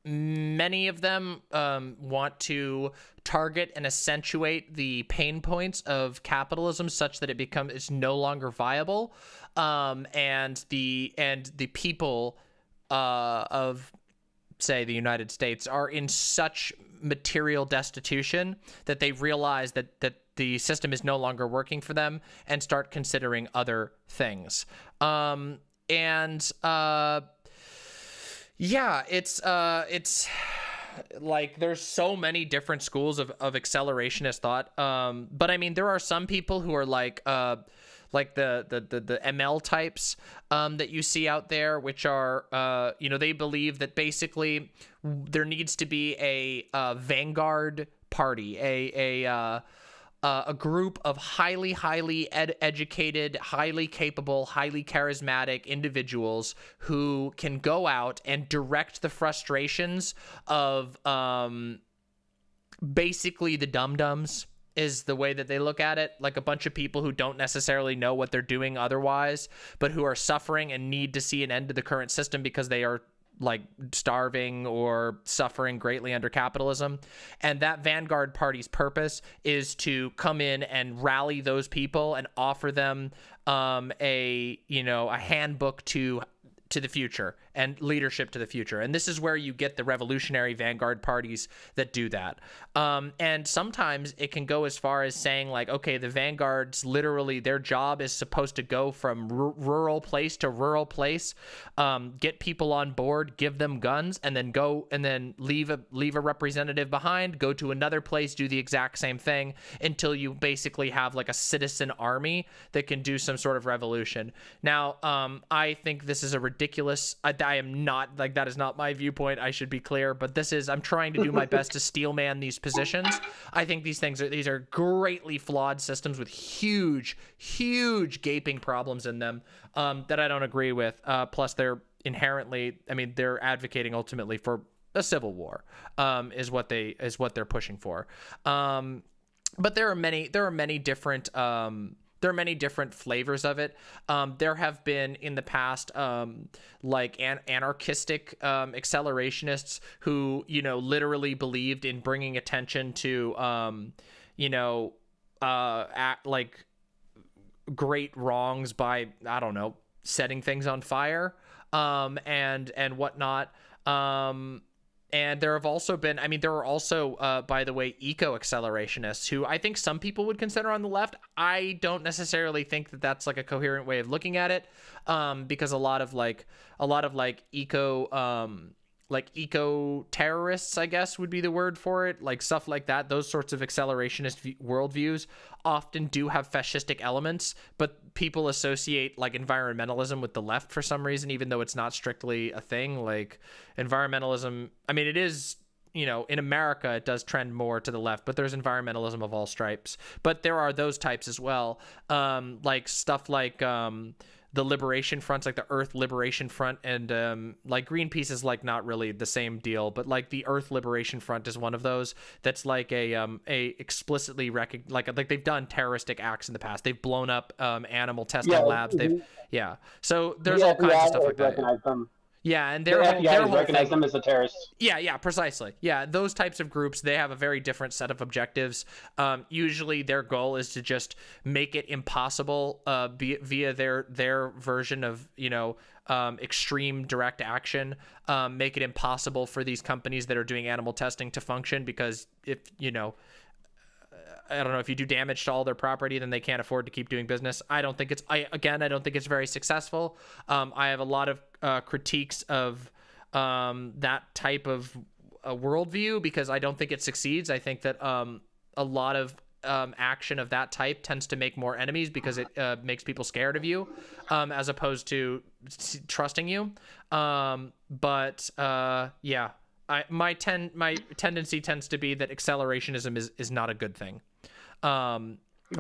many of them want to target and accentuate the pain points of capitalism such that it's no longer viable, and the people of, say, the United States are in such material destitution that they realize that the system is no longer working for them and start considering other things. It's like there's so many different schools of accelerationist thought. But I mean, there are some people who are like the ML types that you see out there, which are they believe that basically there needs to be a vanguard party, a group of highly educated, highly capable, highly charismatic individuals who can go out and direct the frustrations of basically the dum-dums, is the way that they look at it. Like a bunch of people who don't necessarily know what they're doing otherwise, but who are suffering and need to see an end to the current system because they are like starving or suffering greatly under capitalism. And that vanguard party's purpose is to come in and rally those people and offer them a handbook to the future and leadership to the future. And this is where you get the revolutionary vanguard parties that do that. And sometimes it can go as far as saying like, okay, the vanguards, literally their job is supposed to go from rural place to rural place, get people on board, give them guns, and then go and then leave a representative behind, go to another place, do the exact same thing until you basically have like a citizen army that can do some sort of revolution. Now, I think this is a ridiculous, I am not, like, that is not my viewpoint, I should be clear, but I'm trying to do my best to steelman these positions. I think these are greatly flawed systems with huge gaping problems in them that I don't agree with. Plus they're inherently, they're advocating ultimately for a civil war, is what they're pushing for. But there are many different flavors of it. There have been in the past like anarchistic accelerationists who literally believed in bringing attention to like great wrongs by, I don't know, setting things on fire and whatnot. And there have also been, there are also, by the way, eco-accelerationists who I think some people would consider on the left. I don't necessarily think that that's like a coherent way of looking at it, because a lot of eco terrorists, I guess would be the word for it, like stuff like that. Those sorts of accelerationist worldviews often do have fascistic elements, but people associate like environmentalism with the left for some reason, even though it's not strictly a thing. Like environmentalism, it is, in America, it does trend more to the left, but there's environmentalism of all stripes. But there are those types as well, like stuff like the liberation fronts, like the Earth Liberation Front, and like Greenpeace is like not really the same deal, but like the Earth Liberation Front is one of those that's like a explicitly like they've done terroristic acts in the past. They've blown up animal testing labs. So there's all kinds of stuff like that. Yeah, and their whole recognize them as a terrorist. Yeah, precisely. Yeah, those types of groups, they have a very different set of objectives. Usually their goal is to just make it impossible via their version of, extreme direct action, make it impossible for these companies that are doing animal testing to function, because if, I don't know, if you do damage to all their property, then they can't afford to keep doing business. I don't think it's very successful. I have a lot of critiques of that type of worldview, because I don't think it succeeds. I think that a lot of action of that type tends to make more enemies, because it makes people scared of you, as opposed to trusting you. My tendency tends to be that accelerationism is not a good thing,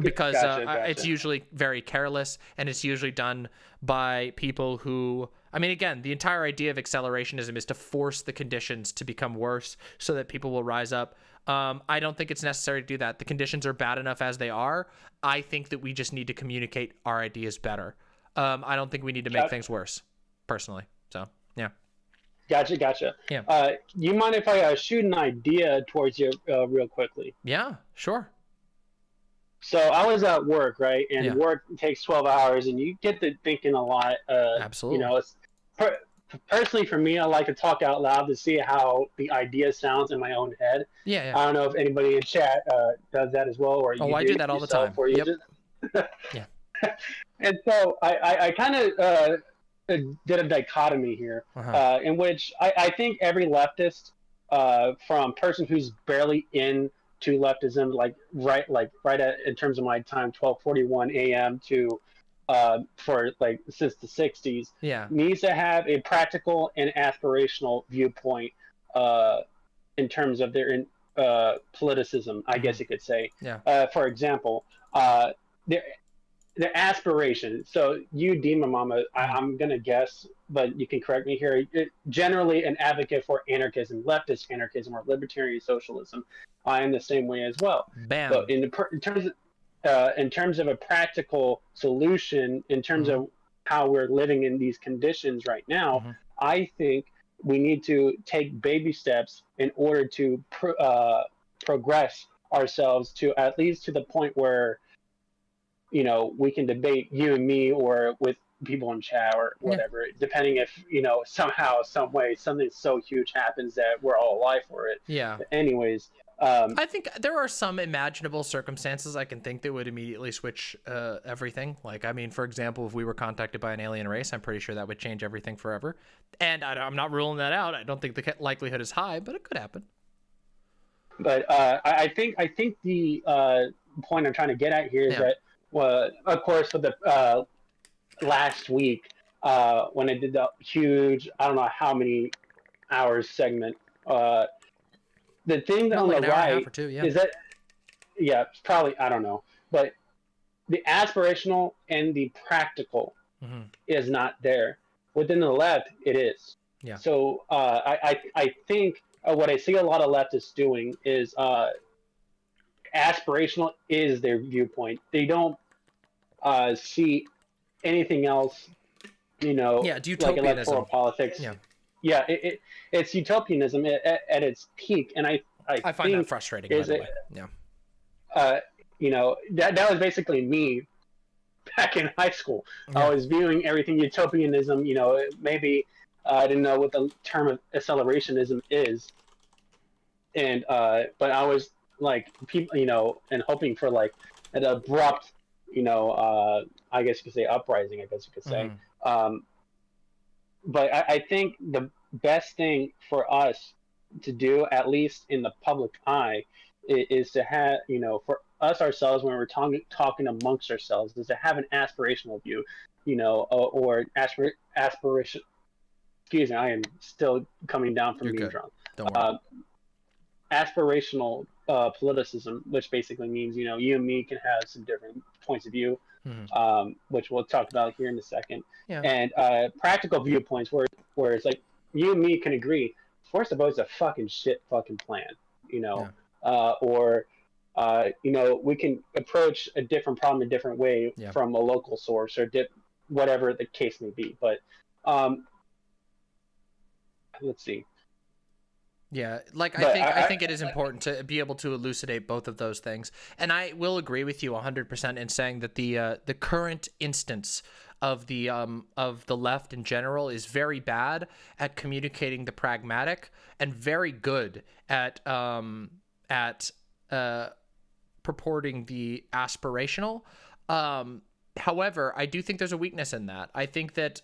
because Gotcha. it's usually very careless, and it's usually done by people who, again, the entire idea of accelerationism is to force the conditions to become worse so that people will rise up. I don't think it's necessary to do that. The conditions are bad enough as they are. I think that we just need to communicate our ideas better. I don't think we need to make things worse, personally. So, yeah. Gotcha. Yeah. You mind if I shoot an idea towards you real quickly? Yeah, sure. So I was at work, right? And work takes 12 hours, and you get to thinking a lot. Absolutely. Personally, for me, I like to talk out loud to see how the idea sounds in my own head. Yeah. I don't know if anybody in chat does that as well, or you I do that all the time. Yeah. And so I kind of did a dichotomy here, in which I think every leftist, from person who's barely into leftism, right at, in terms of my time, 12:41 a.m. to for like since the 60s, needs to have a practical and aspirational viewpoint in terms of their politicism, I guess you could say. For example, their aspiration. So you, Dima Mama, I'm gonna guess, but you can correct me here. Generally, an advocate for anarchism, leftist anarchism, or libertarian socialism. I am the same way as well. Bam. So in terms of a practical solution, in terms of how we're living in these conditions right now, I think we need to take baby steps in order to progress ourselves to at least to the point where, we can debate, you and me, or with people in chat or whatever, depending if, somehow, some way, something so huge happens that we're all alive for it. Yeah. But anyways, I think there are some imaginable circumstances I can think that would immediately switch everything. Like, for example, if we were contacted by an alien race, I'm pretty sure that would change everything forever. And I'm not ruling that out. I don't think the likelihood is high, but it could happen. But I think the point I'm trying to get at here is that, of course, for the last week, when I did the huge, I don't know how many hours segment, the thing on the right is that, it's probably, I don't know, but the aspirational and the practical is not there. Within the left, it is. Yeah. So I think what I see a lot of leftists doing is aspirational is their viewpoint. They don't see anything else, like electoral politics. Yeah, it's utopianism at its peak, and I find that frustrating. By the way, that was basically me back in high school. I was viewing everything utopianism. Maybe I didn't know what the term of accelerationism is, and but I was like people, and hoping for like an abrupt, I guess you could say uprising. I guess you could say. But I think the best thing for us to do, at least in the public eye, is to have, for us ourselves, when we're talking amongst ourselves, is to have an aspirational view, or aspiration. Excuse me, I am still coming down from being drunk. Don't worry. Aspirational politicism, which basically means, you and me can have some different points of view, which we'll talk about here in a second. Yeah. And practical viewpoints where it's like you and me can agree. Force of vote is a fucking shit fucking plan, you know, or you know, we can approach a different problem a different way from a local source or whatever the case may be. But let's see. Yeah, like But I think it is important to be able to elucidate both of those things, and I will agree with you 100% in saying that the current instance of the left in general is very bad at communicating the pragmatic and very good at purporting the aspirational. However, I do think there's a weakness in that. I think that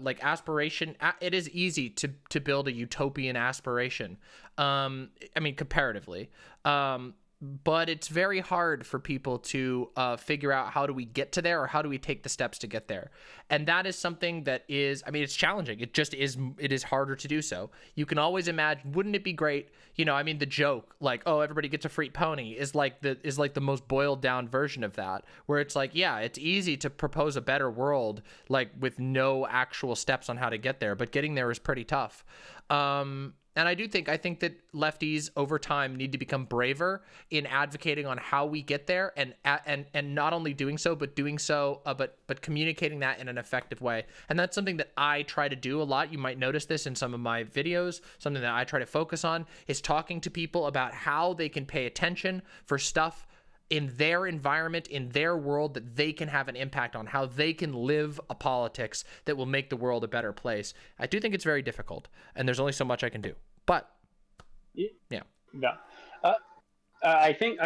like aspiration, it is easy to build a utopian aspiration. I mean, comparatively. But it's very hard for people to figure out how do we get to there or how do we take the steps to get there. And that is something that is, I mean, it's challenging. It just is, it is harder to do so. You can always imagine, wouldn't it be great? You know, I mean, the joke, like, oh, everybody gets a free pony is like the most boiled down version of that, where it's like, yeah, it's easy to propose a better world, like with no actual steps on how to get there, but getting there is pretty tough. And I think that lefties over time need to become braver in advocating on how we get there, and not only doing so, but doing so, but communicating that in an effective way. And that's something that I try to do a lot. You might notice this in some of my videos. Something that I try to focus on is talking to people about how they can pay attention for stuff in their environment, in their world, that they can have an impact on, how they can live a politics that will make the world a better place. I do think it's very difficult, and there's only so much I can do. But yeah. I think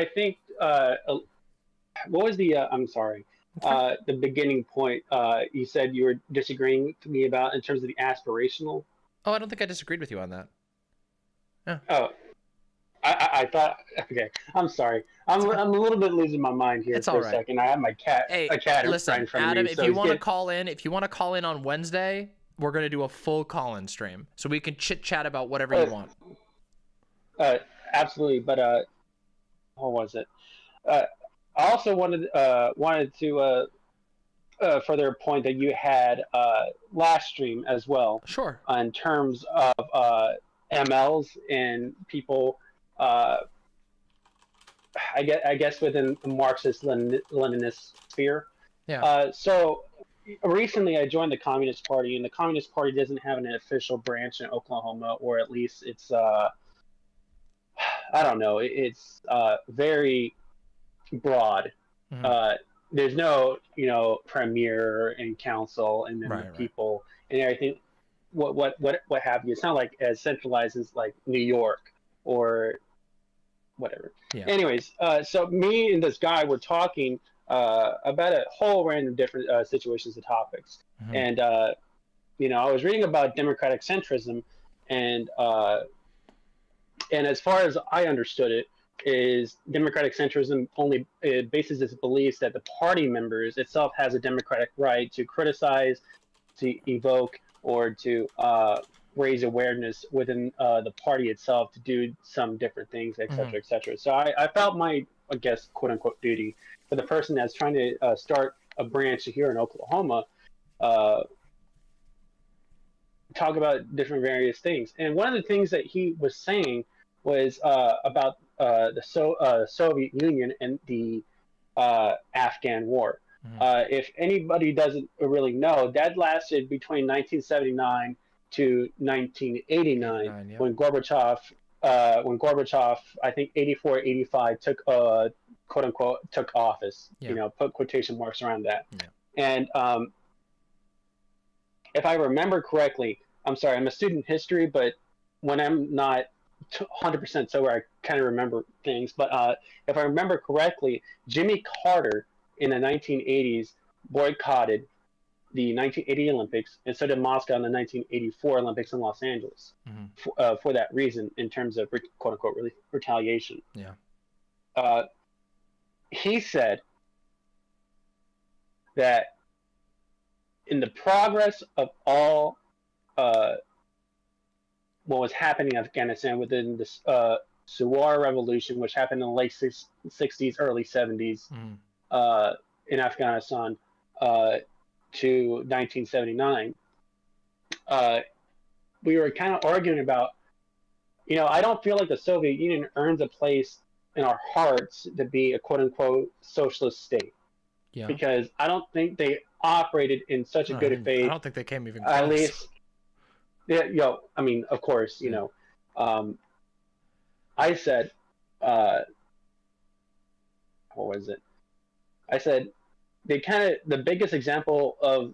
what was the I'm sorry, the beginning point you said you were disagreeing with me about in terms of the aspirational. Oh, I don't think I disagreed with you on that. Yeah. Oh, I thought, okay, I'm sorry. I'm a little bit losing my mind here for a second. I have my cat, a cat listen, in front Adam, of me. if you want to call in on Wednesday, we're going to do a full call-in stream, so we can chit-chat about whatever you want. Absolutely, but what was it? I also wanted to further a point that you had last stream as well. Sure. In terms of MLs and people, I guess within the Marxist-Leninist sphere. Yeah. So recently I joined the Communist Party, and the Communist Party doesn't have an official branch in Oklahoma, or at least it's I don't know, it's very broad. Mm-hmm. There's no, premier and council and then the people and everything. What have you? It's not like as centralized as like New York or whatever. Yeah. Anyways, so me and this guy were talking about a whole random different situations and topics. Mm-hmm. And I was reading about democratic centrism, and as far as I understood it, is democratic centrism only bases its beliefs that the party members itself has a democratic right to criticize, to evoke, or to raise awareness within the party itself to do some different things, et cetera, et cetera. So I felt my, I guess, quote unquote duty for the person that's trying to start a branch here in Oklahoma, talk about different various things. And one of the things that he was saying was about the Soviet Union and the Afghan War. If anybody doesn't really know, that lasted between 1979 to 1989, when Gorbachev, I think 84, 85 took quote unquote took office. Put quotation marks around that. And if I remember correctly, I'm sorry, I'm a student in history, but when I'm not 100% sober, I kind of remember things. But if I remember correctly, Jimmy Carter in the 1980s boycotted the 1980 Olympics, and so did Moscow in the 1984 Olympics in Los Angeles for that reason, in terms of quote unquote retaliation. Yeah. He said that in the progress of all what was happening in Afghanistan within this Suwar revolution, which happened in the late 60s, early 70s, in Afghanistan to 1979, we were kind of arguing about, I don't feel like the Soviet Union earns a place in our hearts to be a quote unquote socialist state. Yeah. Because I don't think they operated in such a good faith. I don't think they came even close. At least, yeah, I mean, of course, I said, what was it? I said, the biggest example of,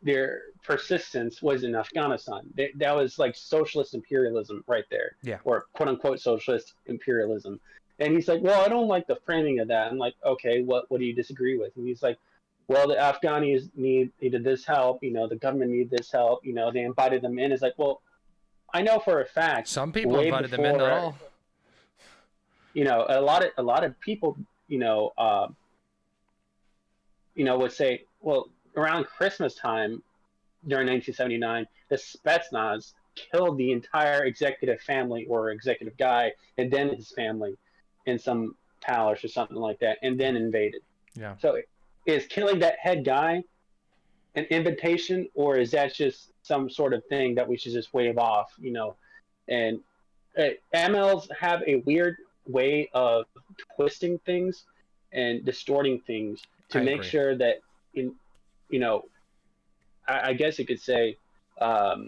their persistence was in Afghanistan. That was like socialist imperialism right there. Yeah. Or quote unquote socialist imperialism. And he's like, well, I don't like the framing of that. I'm like, okay, what do you disagree with? And he's like, well, the Afghanis needed this help. The government needed this help. They invited them in. It's like, well, I know for a fact. Some people invited them in, not all. A lot of people, would say, well, around Christmas time during 1979, the Spetsnaz killed the entire executive family or executive guy and then his family in some palace or something like that, and then invaded. Yeah. So is killing that head guy an invitation, or is that just some sort of thing that we should just wave off? And MLs have a weird way of twisting things and distorting things to I make agree. sure that I guess you could say, what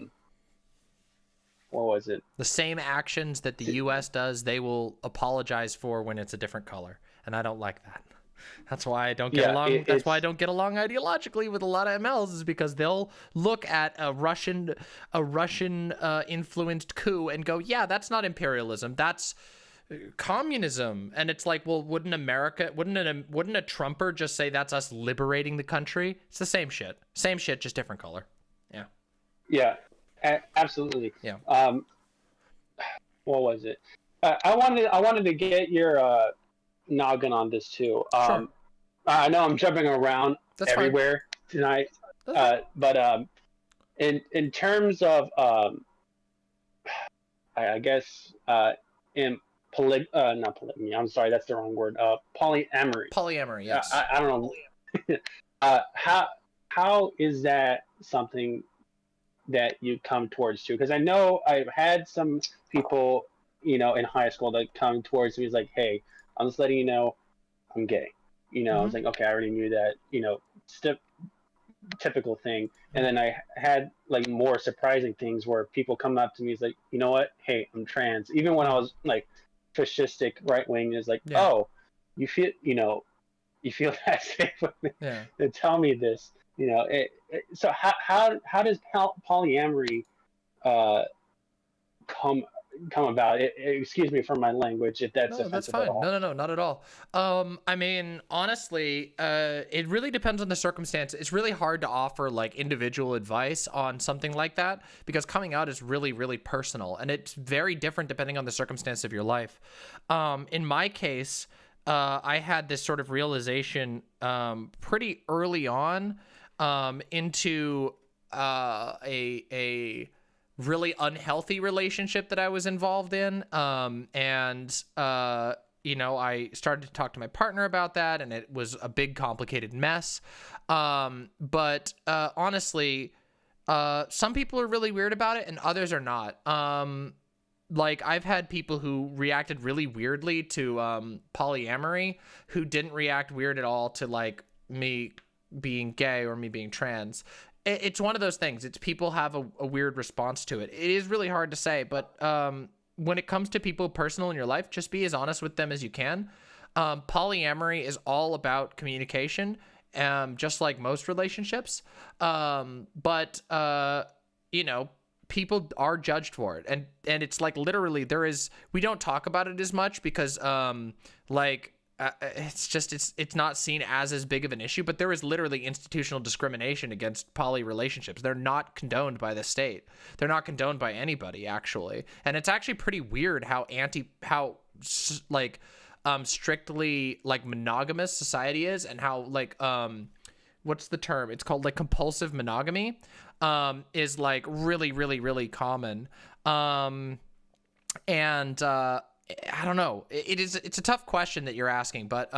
was it? The same actions that the U.S. does, they will apologize for when it's a different color, and I don't like that. That's why I don't get along. That's why I don't get along ideologically with a lot of MLs, is because they'll look at a Russian influenced coup and go, yeah, that's not imperialism, that's communism. And it's like, well, wouldn't a Trumper just say that's us liberating the country? It's the same shit, just different color. Yeah. Yeah, absolutely. Yeah. What was it? I wanted to get your noggin on this too. Sure. I know I'm jumping around everywhere tonight, but in terms of I guess in not polygamy. I'm sorry, that's the wrong word. Polyamory. Polyamory, yes. I don't know. How is that something that you come towards too? Because I know I've had some people, in high school that come towards me. It's like, hey, I'm just letting you know I'm gay. I was like, okay, I already knew that. Typical thing. And then I had like more surprising things where people come up to me. It's like, you know what? Hey, I'm trans. Even when I was like fascistic right wing, is like, oh, you feel that safe to tell me this. So how does polyamory come about? Excuse me for my language if that's offensive. That's fine. At all. No, not at all. I mean, honestly, it really depends on the circumstance. It's really hard to offer like individual advice on something like that, because coming out is really, really personal, and it's very different depending on the circumstance of your life. In my case, I had this sort of realization pretty early on into a really unhealthy relationship that I was involved in. I started to talk to my partner about that, and it was a big, complicated mess. But honestly, some people are really weird about it and others are not. Like, I've had people who reacted really weirdly to polyamory who didn't react weird at all to like me being gay or me being trans. It's one of those things. It's people have a weird response to it. It is really hard to say, but when it comes to people personal in your life, just be as honest with them as you can. Polyamory is all about communication, just like most relationships. But people are judged for it. And it's like literally we don't talk about it as much because it's not seen as big of an issue, but there is literally institutional discrimination against poly relationships. They're not condoned by the state. They're not condoned by anybody, actually. And it's actually pretty weird how strictly like monogamous society is, and how like what's the term? It's called like compulsive monogamy is like really, really, really common. I don't know. It's a tough question that you're asking, but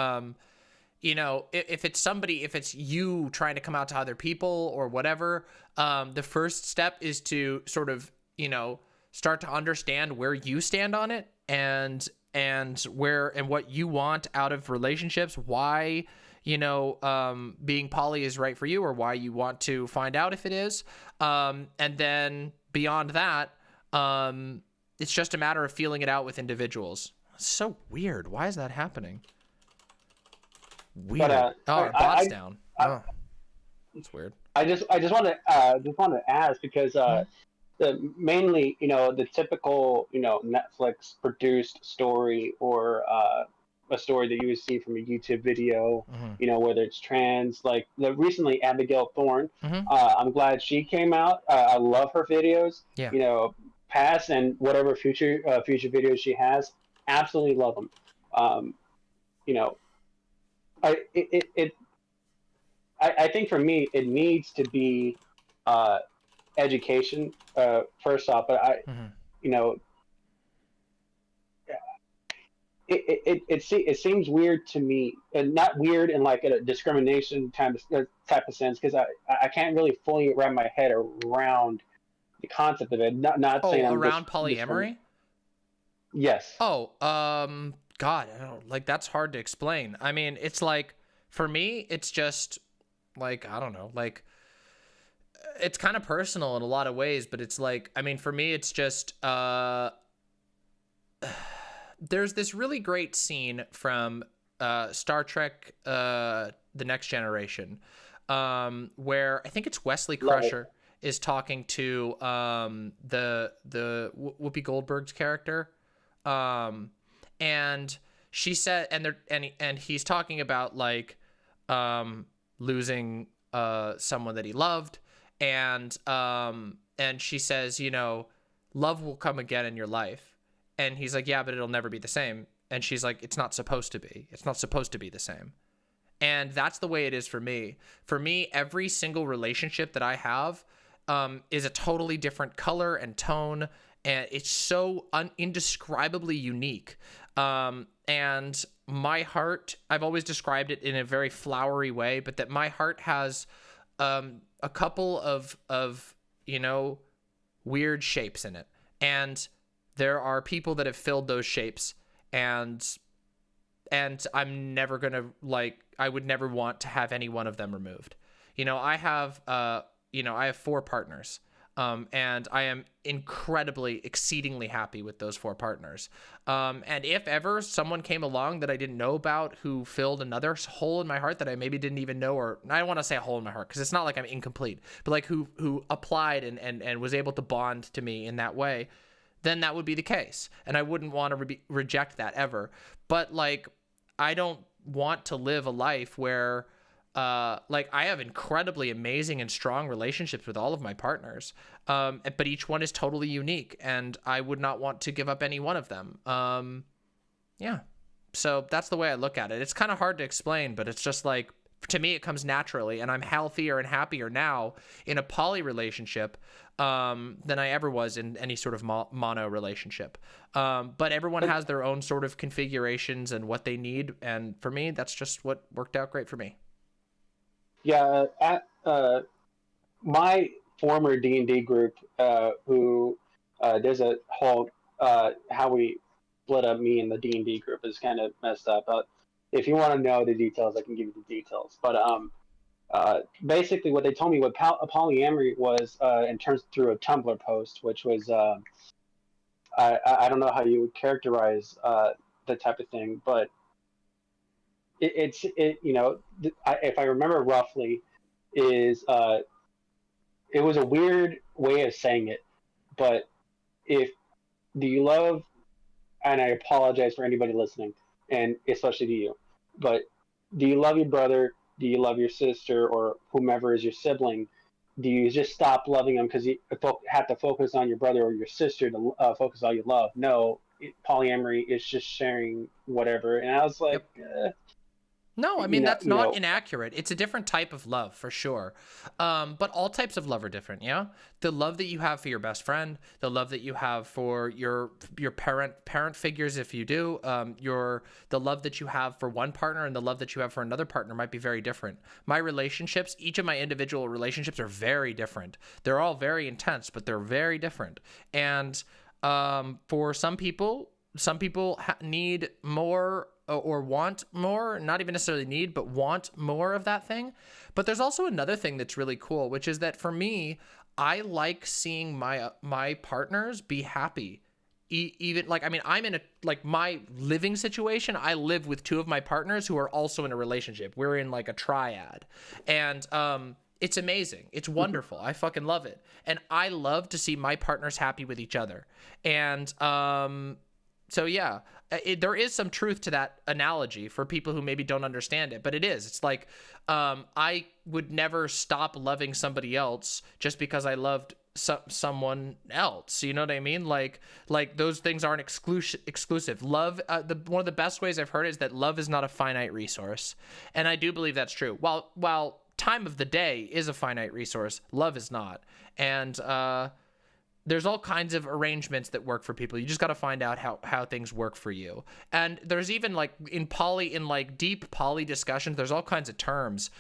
you know, if it's you trying to come out to other people or whatever, the first step is to sort of, you know, start to understand where you stand on it and what you want out of relationships, why, you know, being poly is right for you, or why you want to find out if it is. And then beyond that, it's just a matter of feeling it out with individuals. It's so weird. Why is that happening? Weird. Bot's down. It's weird. I just want to ask because mainly, you know, the typical, you know, Netflix produced story or a story that you would see from a YouTube video, you know, whether it's trans, like recently Abigail Thorne. I'm glad she came out. I love her videos. Yeah. You know, past and whatever future videos she has, absolutely love them. You know, I think for me it needs to be education first off, but you know, it seems weird to me, and not weird in like a discrimination type of sense, because I can't really fully wrap my head around the concept of it. Not saying I'm around polyamory. Yes. Oh, God, I don't, like, that's hard to explain. I mean, it's like, for me, it's just like, I don't know, like, it's kind of personal in a lot of ways, but it's like, I mean, for me, it's just, there's this really great scene from Star Trek, The Next Generation, where I think it's Wesley Crusher is talking to the Whoopi Goldberg's character, and she said, and he's talking about like losing someone that he loved, and she says, you know, love will come again in your life. And he's like, yeah, but it'll never be the same. And she's like, it's not supposed to be. It's not supposed to be the same. And that's the way it is for me. For me, every single relationship that I have is a totally different color and tone. And it's so indescribably unique. And my heart, I've always described it in a very flowery way, but that my heart has a couple of, you know, weird shapes in it. And there are people that have filled those shapes, and I'm never gonna, like, I would never want to have any one of them removed. You know, I have 4 partners, and I am incredibly, exceedingly happy with those 4 partners. And if ever someone came along that I didn't know about who filled another hole in my heart that I maybe didn't even know, or I don't want to say a hole in my heart because it's not like I'm incomplete, but like who applied and was able to bond to me in that way, then that would be the case. And I wouldn't want to reject that ever. But like, I don't want to live a life where, like, I have incredibly amazing and strong relationships with all of my partners. But each one is totally unique, and I would not want to give up any one of them. Yeah. So that's the way I look at it. It's kind of hard to explain, but it's just like, to me, it comes naturally, and I'm healthier and happier now in a poly relationship than I ever was in any sort of mono relationship. But everyone has their own sort of configurations and what they need, and for me, that's just what worked out great for me. Yeah, at my former D&D group, who there's a whole how we split up me and the D&D group is kind of messed up. If you want to know the details, I can give you the details. But basically, what they told me what polyamory was in terms through a Tumblr post, which was I don't know how you would characterize the type of thing, but it's you know, if I remember roughly, is it was a weird way of saying it, but do you love, and I apologize for anybody listening, and especially to you, but do you love your brother? Do you love your sister or whomever is your sibling? Do you just stop loving them because you have to focus on your brother or your sister to focus all you love? No, polyamory is just sharing whatever. And I was like, No, I mean, that's not inaccurate. It's a different type of love, for sure. But all types of love are different, yeah? The love that you have for your best friend, the love that you have for your parent figures, if you do, the love that you have for one partner and the love that you have for another partner might be very different. My relationships, each of my individual relationships are very different. They're all very intense, but they're very different. And for some people need more or want more, not even necessarily need, but want more of that thing. But there's also another thing that's really cool, which is that for me, I like seeing my partners be happy. Even like, I mean, I'm in my living situation. I live with two of my partners who are also in a relationship. We're in like a triad, and it's amazing. It's wonderful. I fucking love it, and I love to see my partners happy with each other. And so yeah, there is some truth to that analogy for people who maybe don't understand it, but it is. It's like I would never stop loving somebody else just because I loved someone else. You know what I mean? Like those things aren't exclusive. Love, one of the best ways I've heard is that love is not a finite resource, and I do believe that's true. While time of the day is a finite resource, love is not, and there's all kinds of arrangements that work for people. You just got to find out how things work for you. And there's even like in deep poly discussions, there's all kinds of terms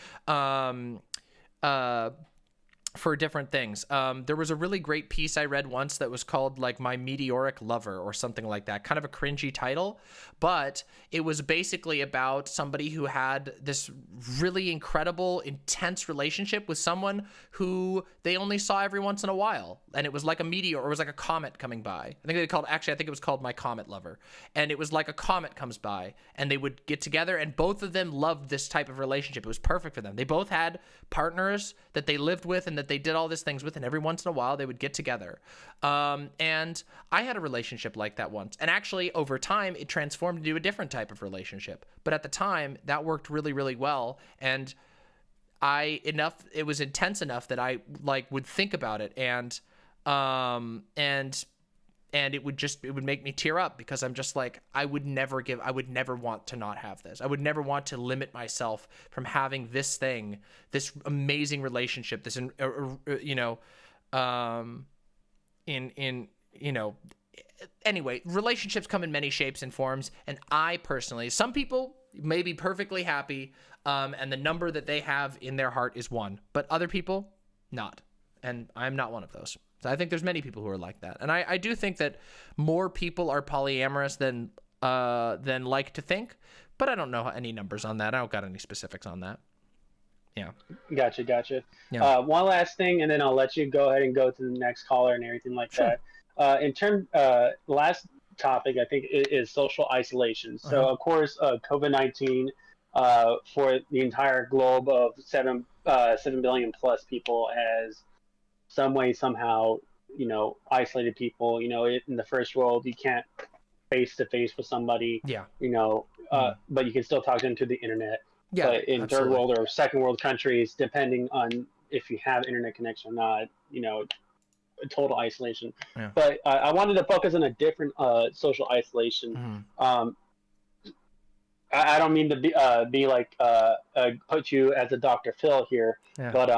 for different things. There was a really great piece I read once that was called like My Meteoric Lover or something like that, kind of a cringy title, but it was basically about somebody who had this really incredible, intense relationship with someone who they only saw every once in a while. And it was like a meteor, or it was like a comet coming by. I think it was called My Comet Lover. And it was like a comet comes by and they would get together, and both of them loved this type of relationship. It was perfect for them. They both had partners that they lived with and that they did all these things with, and every once in a while they would get together. And I had a relationship like that once, and actually over time it transformed into a different type of relationship. But at the time that worked really, really well, and it was intense enough that I like would think about it, and it would make me tear up, because I'm just like, I would never want to not have this. I would never want to limit myself from having this thing, this amazing relationship, this, anyway, relationships come in many shapes and forms. And I personally, some people may be perfectly happy, and the number that they have in their heart is one, but other people not. And I'm not one of those. So I think there's many people who are like that. And I do think that more people are polyamorous than like to think, but I don't know any numbers on that. I don't got any specifics on that. Yeah. Gotcha. Yeah. One last thing, and then I'll let you go ahead and go to the next caller and everything like Sure. that. Last topic, I think, is social isolation. So, of course, COVID-19 for the entire globe of 7 billion plus people has some way, somehow, isolated people. In the first world, you can't face to face with somebody. Yeah. But you can still talk to them through the internet. Yeah, But in absolutely. third world or second world countries, depending on if you have internet connection or not, total isolation. Yeah. But I wanted to focus on a different social isolation. I don't mean to be like put you as a Dr. Phil here, Yeah. but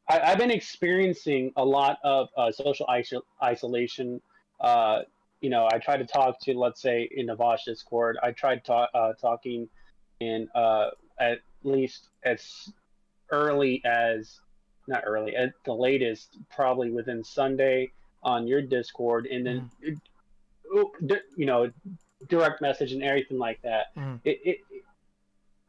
I've been experiencing a lot of social isolation. I tried to talk to, let's say, in the Vosh Discord. I tried talking in at least as early as, not early, at the latest, probably within Sunday on your Discord, and then direct message and everything like that.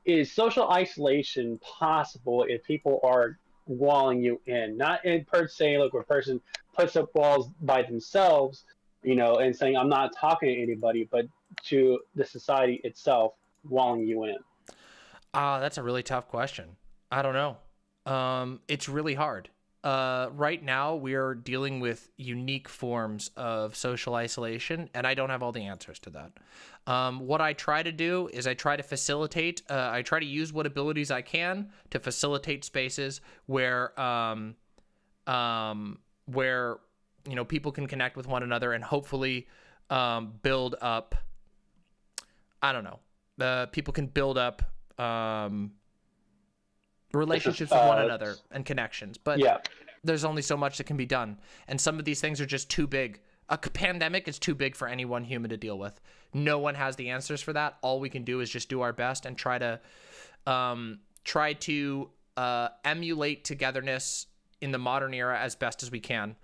Is social isolation possible if people are walling you in? Not in per se, like where a person puts up walls by themselves, and saying, I'm not talking to anybody, but to the society itself walling you in. That's a really tough question. I don't know. It's really hard. Right now, we're dealing with unique forms of social isolation, and I don't have all the answers to that. What I try to do is I try to facilitate, I try to use what abilities I can to facilitate spaces where people can connect with one another and hopefully build up, I don't know, people can build up relationships with one another and connections. But there's only so much that can be done. And some of these things are just too big. A pandemic is too big for any one human to deal with. No one has the answers for that. All we can do is just do our best and try to emulate togetherness in the modern era as best as we can.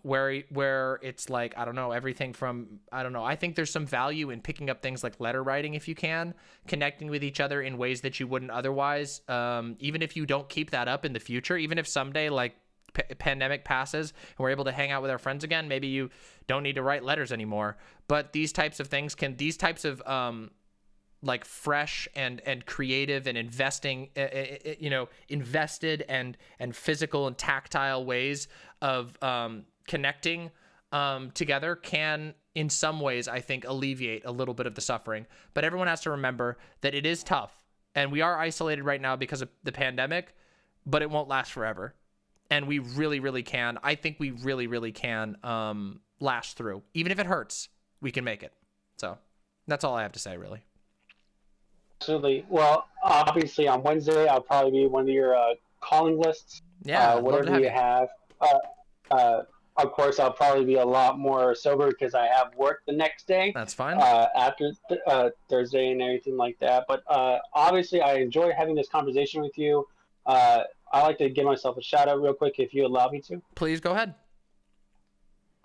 Where it's like, I don't know, everything from, I don't know, I think there's some value in picking up things like letter writing if you can, connecting with each other in ways that you wouldn't otherwise, even if you don't keep that up in the future, even if someday like pandemic passes and we're able to hang out with our friends again, maybe you don't need to write letters anymore. But these types of things these types of like fresh and creative and investing, invested and physical and tactile ways of connecting together can, in some ways, I think, alleviate a little bit of the suffering. But everyone has to remember that it is tough, and we are isolated right now because of the pandemic, but it won't last forever. And we really, really can. I think we really, really can last through. Even if it hurts, we can make it. So that's all I have to say, really. Absolutely. Well, obviously on Wednesday, I'll probably be one of your calling lists. Yeah, whatever you have. Of course, I'll probably be a lot more sober because I have work the next day. That's fine. After Thursday and everything like that. But obviously, I enjoy having this conversation with you. I like to give myself a shout out real quick, if you allow me to. Please go ahead.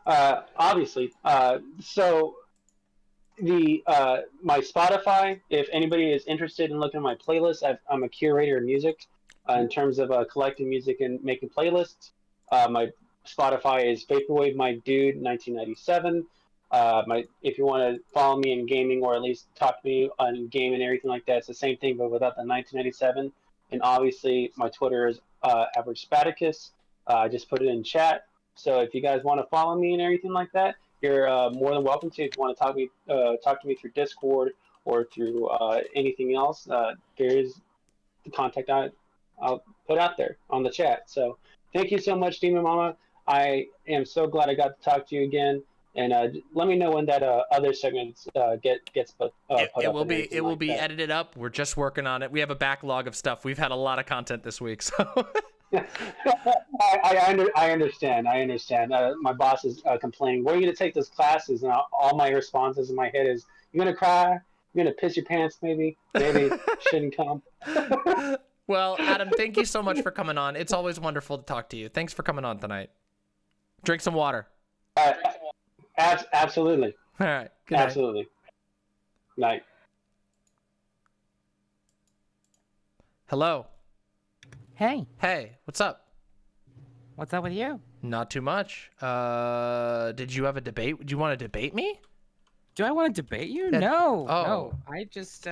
Obviously. So my Spotify, if anybody is interested in looking at my playlist, I'm a curator of music in terms of collecting music and making playlists. My Spotify is Vaporwave My Dude 1997. If you want to follow me in gaming or at least talk to me on game and everything like that, it's the same thing but without the 1997. And obviously my Twitter is Average Spartacus. I just put it in chat. So if you guys want to follow me and everything like that, you're more than welcome to. If you want to talk to me through Discord or through anything else, there is the contact I'll put out there on the chat. So thank you so much, Demon Mama. I am so glad I got to talk to you again. And let me know when that other segment gets put up. It will be edited up. We're just working on it. We have a backlog of stuff. We've had a lot of content this week, so. I understand. My boss is complaining. Where are you going to take those classes? And all my responses in my head is, "You're going to cry? You're going to piss your pants? Maybe shouldn't come." Well, Adam, thank you so much for coming on. It's always wonderful to talk to you. Thanks for coming on tonight. Drink some water. Absolutely. All right. Good night. Absolutely. Night. Hello. Hey. Hey, what's up? What's up with you? Not too much. Did you have a debate? Do you want to debate me? Do I want to debate you? That- No. Oh. No. I just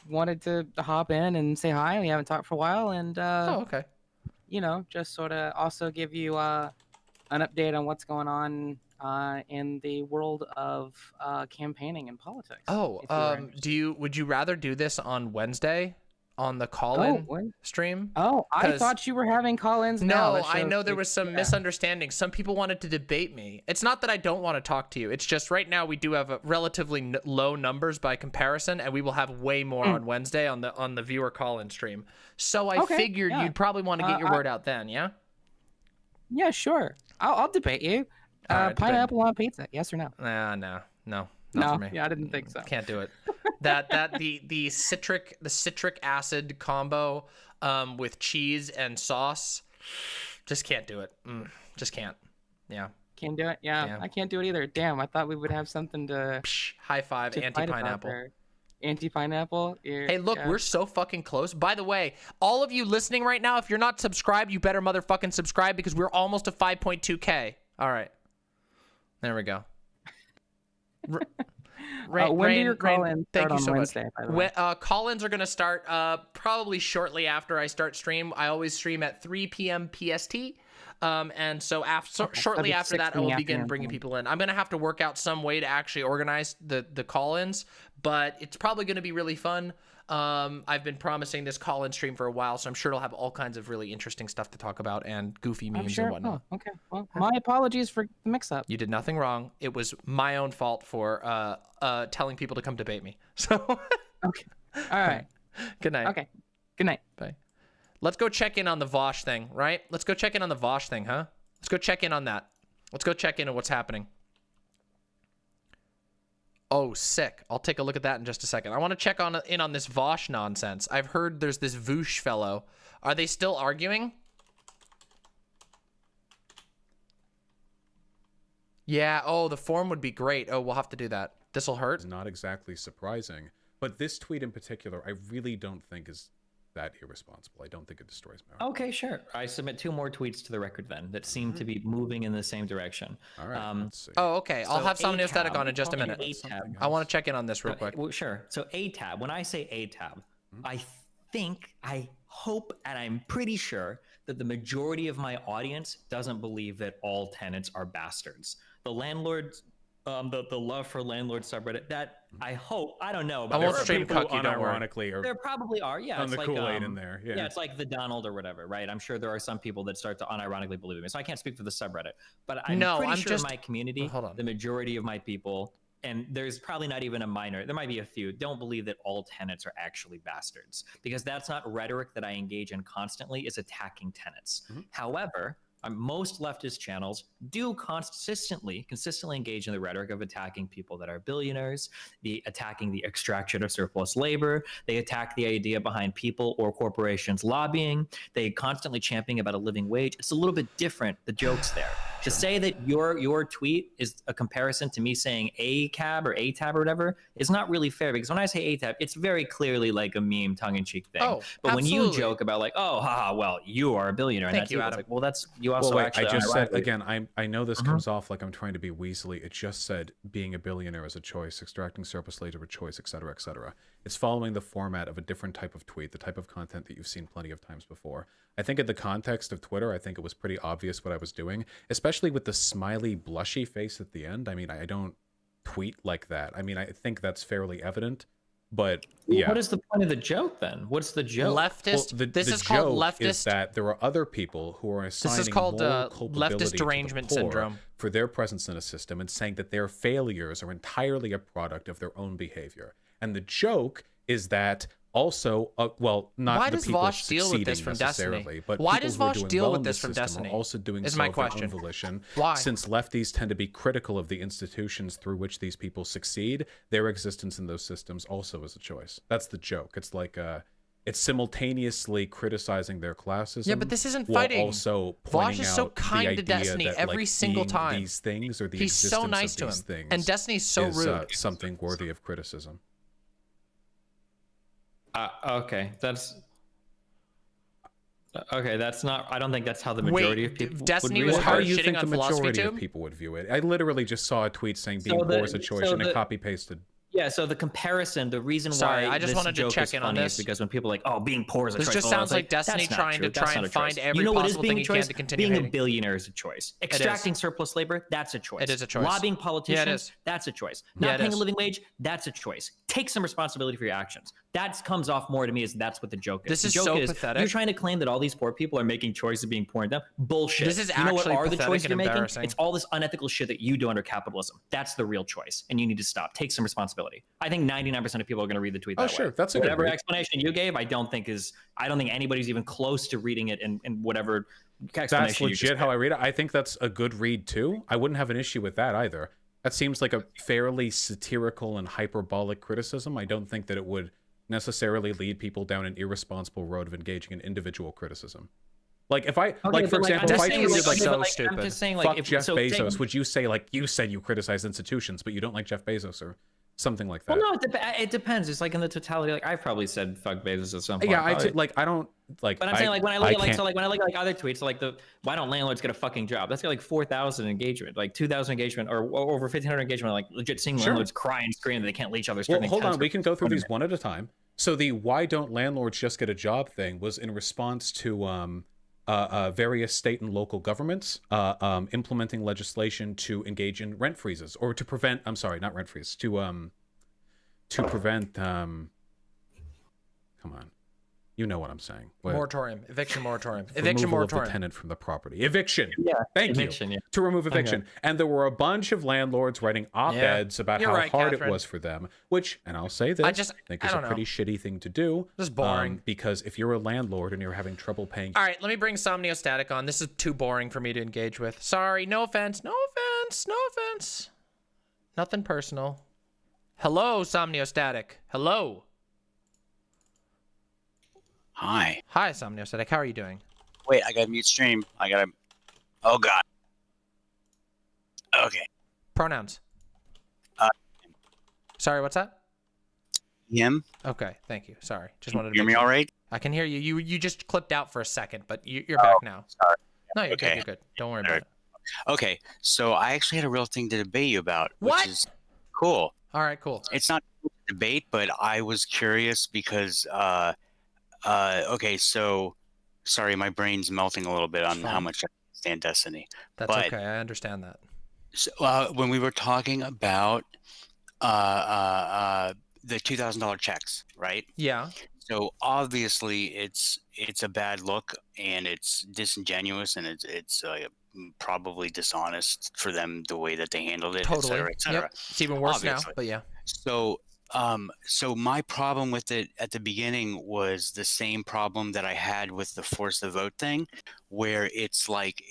wanted to hop in and say hi. We haven't talked for a while, and okay. Just sort of also give you an update on what's going on in the world of campaigning and politics. Oh, would you rather do this on Wednesday on the call-in stream? Oh, I thought you were having call-ins now. No, I know there was some misunderstanding. Some people wanted to debate me. It's not that I don't want to talk to you. It's just right now we do have a relatively low numbers by comparison, and we will have way more on Wednesday on the viewer call-in stream. So I figured you'd probably want to get your word out then, yeah? Yeah, sure. I'll debate you. Right, pineapple on pizza, yes or no? No. Not for me. Yeah, I didn't think so. Can't do it. The citric acid combo with cheese and sauce, just can't do it. Just can't. Yeah. Can't do it. Yeah, I can't do it either. Damn, I thought we would have something to high five. Anti-pineapple. Anti-pineapple. Hey, look, we're so fucking close. By the way, all of you listening right now, if you're not subscribed, you better motherfucking subscribe because we're almost to 5.2K. All right. There we go. When do your call-ins thank start you on so Wednesday, much. by the way? Call-ins are going to start probably shortly after I start stream. I always stream at 3 p.m. PST. And so shortly after that, I will begin bringing people in. I'm going to have to work out some way to actually organize the call-ins, but it's probably going to be really fun. I've been promising this call-in stream for a while, so I'm sure it'll have all kinds of really interesting stuff to talk about and goofy I'm memes sure. and whatnot. Oh, okay. Well, my apologies for the mix-up. You did nothing wrong. It was my own fault for telling people to come debate me. So. Okay. All right. Good night. Okay. Good night. Bye. Let's go check in on the Vosh thing, right? Let's go check in on the Vosh thing, huh? Let's go check in on that. Let's go check in on what's happening. Oh, sick. I'll take a look at that in just a second. I want to check in on this Vosh nonsense. I've heard there's this Voosh fellow. Are they still arguing? Yeah. Oh, the form would be great. Oh, we'll have to do that. This'll hurt. It's not exactly surprising. But this tweet in particular, I really don't think is that irresponsible. I don't think it destroys marriage. Okay, sure. I submit 2 more tweets to the record then that seem to be moving in the same direction. All right, let's see. Oh, okay. I'll So have some A-tab, anesthetic on in just a minute. A-tab. I want to check in on this real quick. Well, sure. So A-tab, when I say A-tab, I hope, and I'm pretty sure that the majority of my audience doesn't believe that all tenants are bastards. The landlords, the love for landlord subreddit, that I hope, I don't know. I won't There are stream people cuck who you, don't worry. unironically are There probably are, yeah. on it's the like, Kool-Aid in there. Yeah. it's like the Donald or whatever, right? I'm sure there are some people that start to unironically believe me. So I can't speak for the subreddit, but I'm pretty sure my community, the majority of my people, and there's probably not even a minor, there might be a few, don't believe that all tenants are actually bastards, because that's not rhetoric that I engage in constantly, is attacking tenants. However, most leftist channels do consistently engage in the rhetoric of attacking people that are billionaires, attacking the extraction of surplus labor. They attack the idea behind people or corporations lobbying. They constantly championing about a living wage. It's a little bit different, the joke's there. To say that your tweet is a comparison to me saying A-cab or A-tab or whatever is not really fair, because when I say A-tab, it's very clearly like a meme tongue-in-cheek thing. Oh, but when you absolutely. joke about like, oh, haha, well, you are a billionaire, and Thank that's you, it's Adam. like, well, that's you also Well, wait, actually. I just said unironically- again. I know this comes off like I'm trying to be weaselly. It just said being a billionaire is a choice, extracting surplus labor a choice, etc., etc. It's following the format of a different type of tweet, the type of content that you've seen plenty of times before. I think in the context of Twitter, I think it was pretty obvious what I was doing, especially with the smiley, blushy face at the end. I mean, I don't tweet like that. I mean, I think that's fairly evident. But yeah, What is the point of the joke then? What's the joke? Leftist. the This is called joke leftist. is that there are other people who are assigning called, moral culpability leftist to the derangement poor syndrome. for their presence in a system, and saying that their failures are entirely a product of their own behavior. And the joke is that also, well, not Why the does people Vosh deal with this succeeding from Destiny? necessarily, but Why people does who are Vosh doing deal well with in this the from system Destiny? are also doing Is so my of their own question. volition. Why? Since lefties tend to be critical of the institutions through which these people succeed, their existence in those systems also is a choice. That's the joke. It's like it's simultaneously criticizing their classism. Yeah, but this isn't while fighting. Also Vosh pointing is so out the kind to idea Destiny that, every like, single being time. These things or the He's so existence nice of to these him. things And Destiny's so is, rude. something worthy of criticism. Okay, that's not. I don't think that's how the majority of people. Destiny would was read it. How do you shitting think on the majority PhilosophyTube? of people would view it? I literally just saw a tweet saying being So poor is a choice, and it copy pasted. Yeah, so the comparison, the reason Sorry, why I just this wanted to joke check is in on funny this. is because when people are like, oh, being poor is a This choice. just blah, blah, sounds blah, like Destiny that's not trying true. to That's try not and a find choice. every you know what is possible being thing a he can choice? to continue Being a hating. billionaire is a choice. Extracting surplus labor, that's a choice. It is a choice. Lobbying politicians, Yeah, it is. that's a choice. Yeah, Not it paying a is. living wage, that's a choice. Take some responsibility for your actions. That comes off more to me as that's what the joke is. This the is joke so is pathetic. you're trying to claim that all these poor people are making choices of being poor and dumb. Bullshit. This is you know what actually are the pathetic choices and you're making? embarrassing. It's all this unethical shit that you do under capitalism. That's the real choice, and you need to stop. Take some responsibility. I think 99% of people are going to read the tweet that way. Sure, that's a good Whatever read. explanation you gave, I don't think anybody's even close to reading it in whatever explanation That's you just legit how gave. I read it. I think that's a good read too. I wouldn't have an issue with that either. That seems like a fairly satirical and hyperbolic criticism. I don't think that it would necessarily lead people down an irresponsible road of engaging in individual criticism. Like if I, like for example, if I tweeted like, I'm just saying, like, fuck if, Jeff so Bezos, take- would you say like you said you criticize institutions, but you don't like Jeff Bezos or something like that? Well, no, it depends. It's like in the totality. Like I've probably said "fuck Bezos" at some point. Yeah, probably. I don't like. But I'm saying, like, when I look at like, can't- so like when I look at like other tweets, like why don't landlords get a fucking job? That's got like 4,000 engagement, like 2,000 engagement, or over 1,500 engagement. Like legit seeing Sure. landlords cry and scream that they can't leech other. Well, hold on, we can go through these one at a time. So the "why don't landlords just get a job" thing was in response to various state and local governments implementing legislation to engage in rent freezes or to prevent. I'm sorry, not rent freeze. To prevent Come on. You know what I'm saying. Moratorium. Eviction moratorium. Removal moratorium. of the tenant from the property. Eviction. Yeah. Thank eviction, you. Yeah. To remove eviction. Okay. And there were a bunch of landlords writing op-eds about You're how right, hard Catherine. it was for them, which, and I'll say this, I think is I a don't pretty shitty thing to do. Just boring. Because if you're a landlord and you're having trouble paying... All right, let me bring Somniostatic on. This is too boring for me to engage with. Sorry, no offense. No offense. No offense. Nothing personal. Hello, Somniostatic. Hello. Hi. Hi, Somniostatic. How are you doing? Wait, I gotta mute stream. I gotta... Oh, God. Okay. Pronouns. Sorry, what's that? Him? Okay, thank you. Sorry. Just wanted to hear make me sure. all right? I can hear you. You just clipped out for a second, but you're back now. Sorry. No, you're Okay. good. You're good. Don't worry about it. Okay, so I actually had a real thing to debate you about, What? which is cool. All right, cool. It's not a debate, but I was curious because, okay, so, sorry, my brain's melting a little bit on how much I stand Destiny. That's but, okay. I understand that. So, when we were talking about the $2,000 checks, right? Yeah. So obviously it's a bad look and it's disingenuous and it's probably dishonest for them the way that they handled it, Totally. et cetera, et cetera. Yep. It's even worse Obviously. now, but yeah. So so my problem with it at the beginning was the same problem that I had with the force the vote thing, where it's like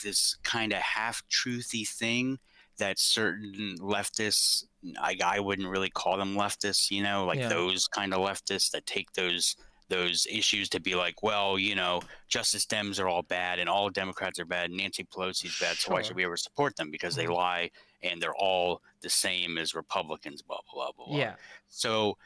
this kind of half-truthy thing that certain leftists, I wouldn't really call them leftists, you know, like those kind of leftists that take those issues to be like, well, you know, Justice Dems are all bad and all Democrats are bad and Nancy Pelosi's bad, so why should we ever support them? Because they lie and they're all the same as Republicans, blah, blah, blah, blah. Yeah. So,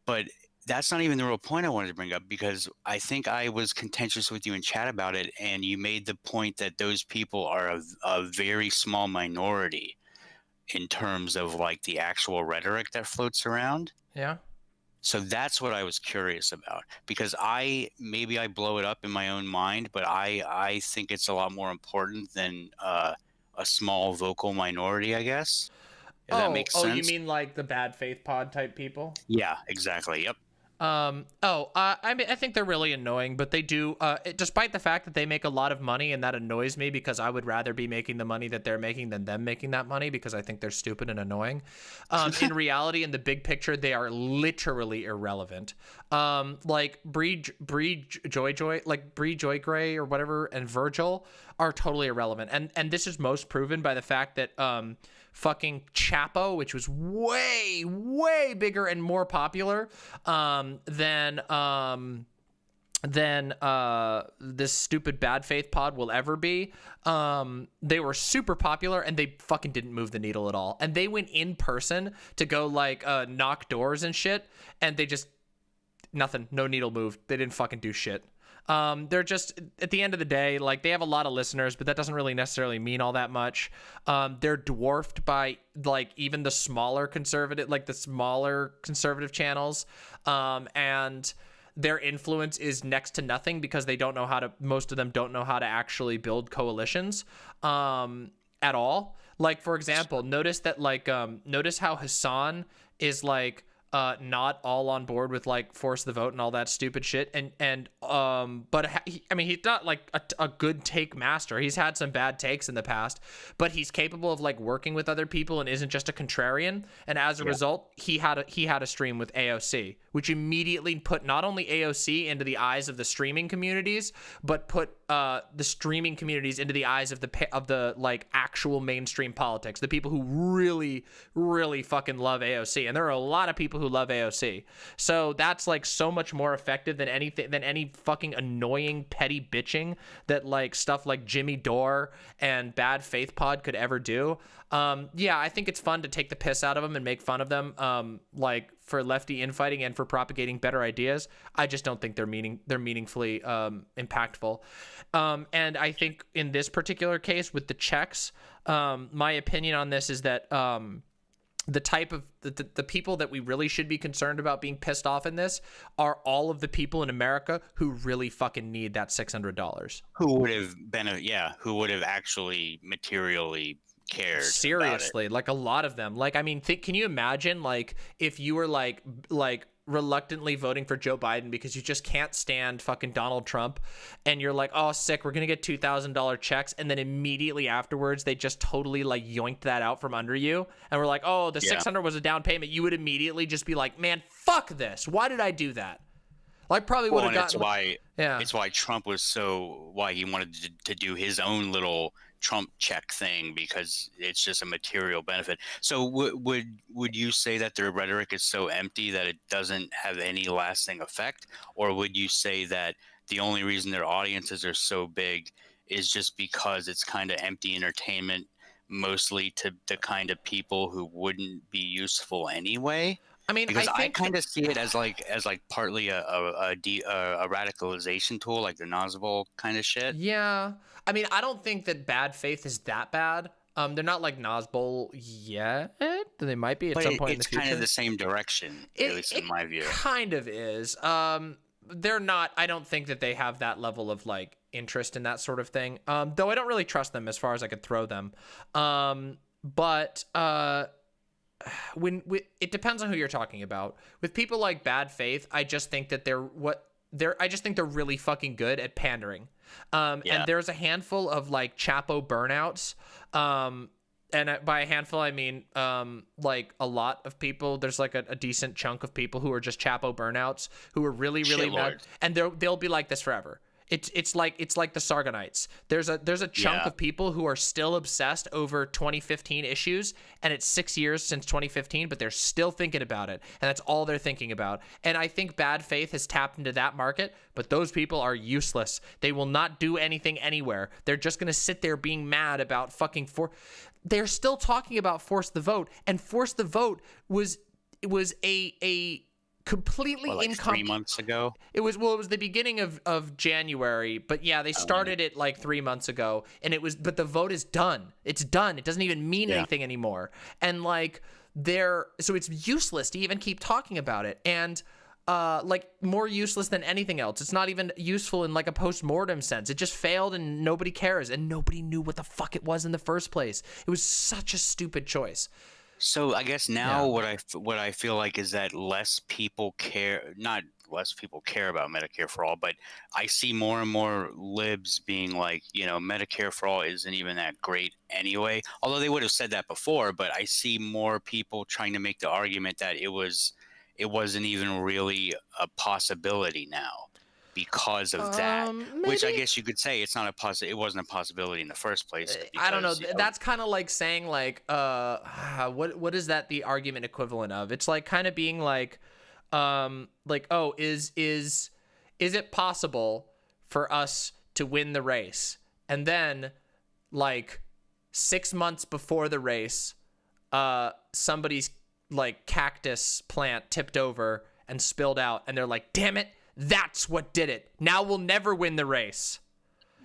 but that's not even the real point I wanted to bring up, because I think I was contentious with you in chat about it, and you made the point that those people are a very small minority in terms of like the actual rhetoric that floats around. Yeah. So that's what I was curious about, because maybe I blow it up in my own mind, but I think it's a lot more important than a small vocal minority, I guess. If that makes sense. Oh, you mean like the bad faith pod type people? Yeah, exactly. Yep. I mean, I think they're really annoying, but they do, despite the fact that they make a lot of money, and that annoys me because I would rather be making the money that they're making than them making that money, because I think they're stupid and annoying. In reality, in the big picture, they are literally irrelevant. Like Bree Joy Gray or whatever, and Virgil are totally irrelevant. And this is most proven by the fact that, fucking Chapo, which was way, way bigger and more popular than this stupid bad faith pod will ever be. They were super popular and they fucking didn't move the needle at all. And they went in person to go like knock doors and shit, and they just nothing, no needle moved. They didn't fucking do shit. They're just, at the end of the day, like, they have a lot of listeners, but that doesn't really necessarily mean all that much. They're dwarfed by like even the smaller conservative channels. And their influence is next to nothing because most of them don't know how to actually build coalitions, at all. Like, for example, notice how Hassan is like, not all on board with like force the vote and all that stupid shit, but he's not like a good take master. He's had some bad takes in the past, but he's capable of like working with other people and isn't just a contrarian. And as a result, he had a stream with AOC, which immediately put not only AOC into the eyes of the streaming communities, but put the streaming communities into the eyes of the like actual mainstream politics, the people who really, really fucking love AOC. And there are a lot of people who love AOC. So that's like so much more effective than any fucking annoying petty bitching that like stuff like Jimmy Dore and Bad Faith Pod could ever do. Yeah, I think it's fun to take the piss out of them and make fun of them, like for lefty infighting and for propagating better ideas. I just don't think they're meaningfully impactful. And I think in this particular case with the checks, my opinion on this is that the type of the people that we really should be concerned about being pissed off in this are all of the people in America who really fucking need that $600. Who would have actually materially cared. Seriously, like a lot of them. Like, I mean, can you imagine like if you were like reluctantly voting for Joe Biden because you just can't stand fucking Donald Trump, and you're like, oh, sick, we're gonna get $2,000 checks, and then immediately afterwards they just totally like yoinked that out from under you, and we're like, oh, the 600 was a down payment, you would immediately just be like, man, fuck this, why did I do that? Like, probably would have gotten. It's why Trump was why he wanted to do his own little Trump check thing, because it's just a material benefit. So would you say that their rhetoric is so empty that it doesn't have any lasting effect, or would you say that the only reason their audiences are so big is just because it's kind of empty entertainment, mostly to the kind of people who wouldn't be useful anyway? I mean, because I I kind of see it as partly a radicalization tool, like the Nazbol kind of shit. Yeah, I mean, I don't think that bad faith is that bad. They're not like Nazbol yet. They might be at some point in the future. It's kind of the same direction, at least in my view. Kind of is. They're not. I don't think that they have that level of like interest in that sort of thing. Though I don't really trust them as far as I could throw them. But it depends on who you're talking about. With people like bad faith, I just think that I just think they're really fucking good at pandering. And there's a handful of like Chapo burnouts. And by a handful, I mean like a lot of people. There's like a decent chunk of people who are just Chapo burnouts who are really, really mad, and they'll be like this forever. It's like the Sargonites. There's a chunk of people who are still obsessed over 2015 issues, and it's 6 years since 2015, but they're still thinking about it, and that's all they're thinking about. And I think bad faith has tapped into that market, but those people are useless. They will not do anything anywhere. They're just gonna sit there being mad about fucking They're still talking about Force the Vote, and Force the Vote was a completely like 3 months ago. It was the beginning of January, but yeah, they started it like 3 months ago, and but the vote is done. It's done. It doesn't even mean anything anymore. And like so it's useless to even keep talking about it. And like more useless than anything else. It's not even useful in like a post-mortem sense. It just failed and nobody cares, and nobody knew what the fuck it was in the first place. It was such a stupid choice. So I guess now what I feel like is that less people care, not less people care about Medicare for All, but I see more and more libs being like, Medicare for All isn't even that great anyway. Although they would have said that before, but I see more people trying to make the argument that it wasn't even really a possibility now because of that. Which I guess you could say it wasn't a possibility in the first place. I don't know. That's kind of like saying like what is that the argument equivalent of? It's like kind of being like oh, is it possible for us to win the race? And then like 6 months before the race, somebody's like cactus plant tipped over and spilled out, and they're like, damn it, that's what did it. Now we'll never win the race.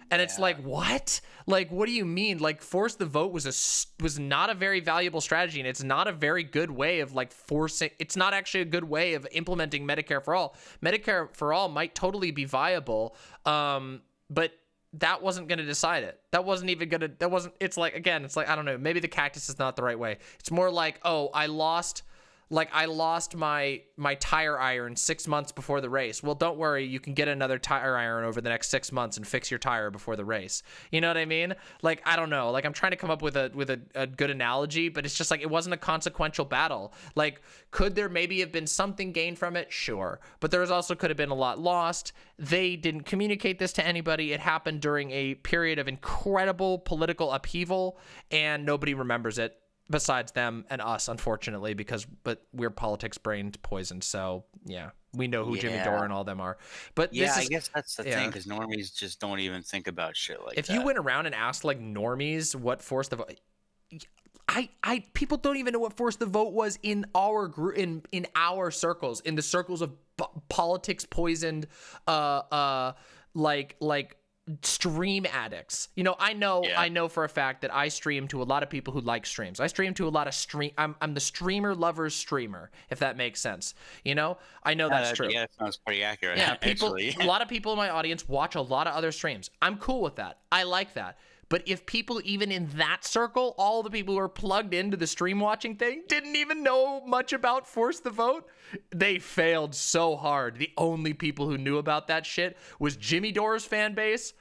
And it's like, what? Like, what do you mean? Like, Force the Vote was not a very valuable strategy, and it's not a very good way of like it's not actually a good way of implementing Medicare for All. Medicare for All might totally be viable, but that wasn't going to decide it. That wasn't even going to, it's like, I don't know, maybe the cactus is not the right way. It's more like, oh, I lost my tire iron 6 months before the race. Well, don't worry, you can get another tire iron over the next 6 months and fix your tire before the race. You know what I mean? Like, I don't know. Like, I'm trying to come up with a good analogy, but it's just like, it wasn't a consequential battle. Like, could there maybe have been something gained from it? Sure. But there also could have been a lot lost. They didn't communicate this to anybody. It happened during a period of incredible political upheaval, and nobody remembers it. Besides them and us, unfortunately, but we're politics brained poisoned. So yeah, we know who Jimmy Dore and all them are. But I guess that's the thing, because normies just don't even think about shit like that. If you went around and asked like normies what Force the Vote, people don't even know what Force the Vote was in our group, in our circles, in the circles of politics poisoned, like stream addicts. I know for a fact that I stream to a lot of people who like streams. I stream to a lot of I'm the streamer lover's streamer, if that makes sense. I know that's true. Yeah, that sounds pretty accurate. Yeah, a lot of people in my audience watch a lot of other streams. I'm cool with that. I like that. But if people even in that circle, all the people who are plugged into the stream watching thing, didn't even know much about Force the Vote, they failed so hard. The only people who knew about that shit was Jimmy Dore's fan base,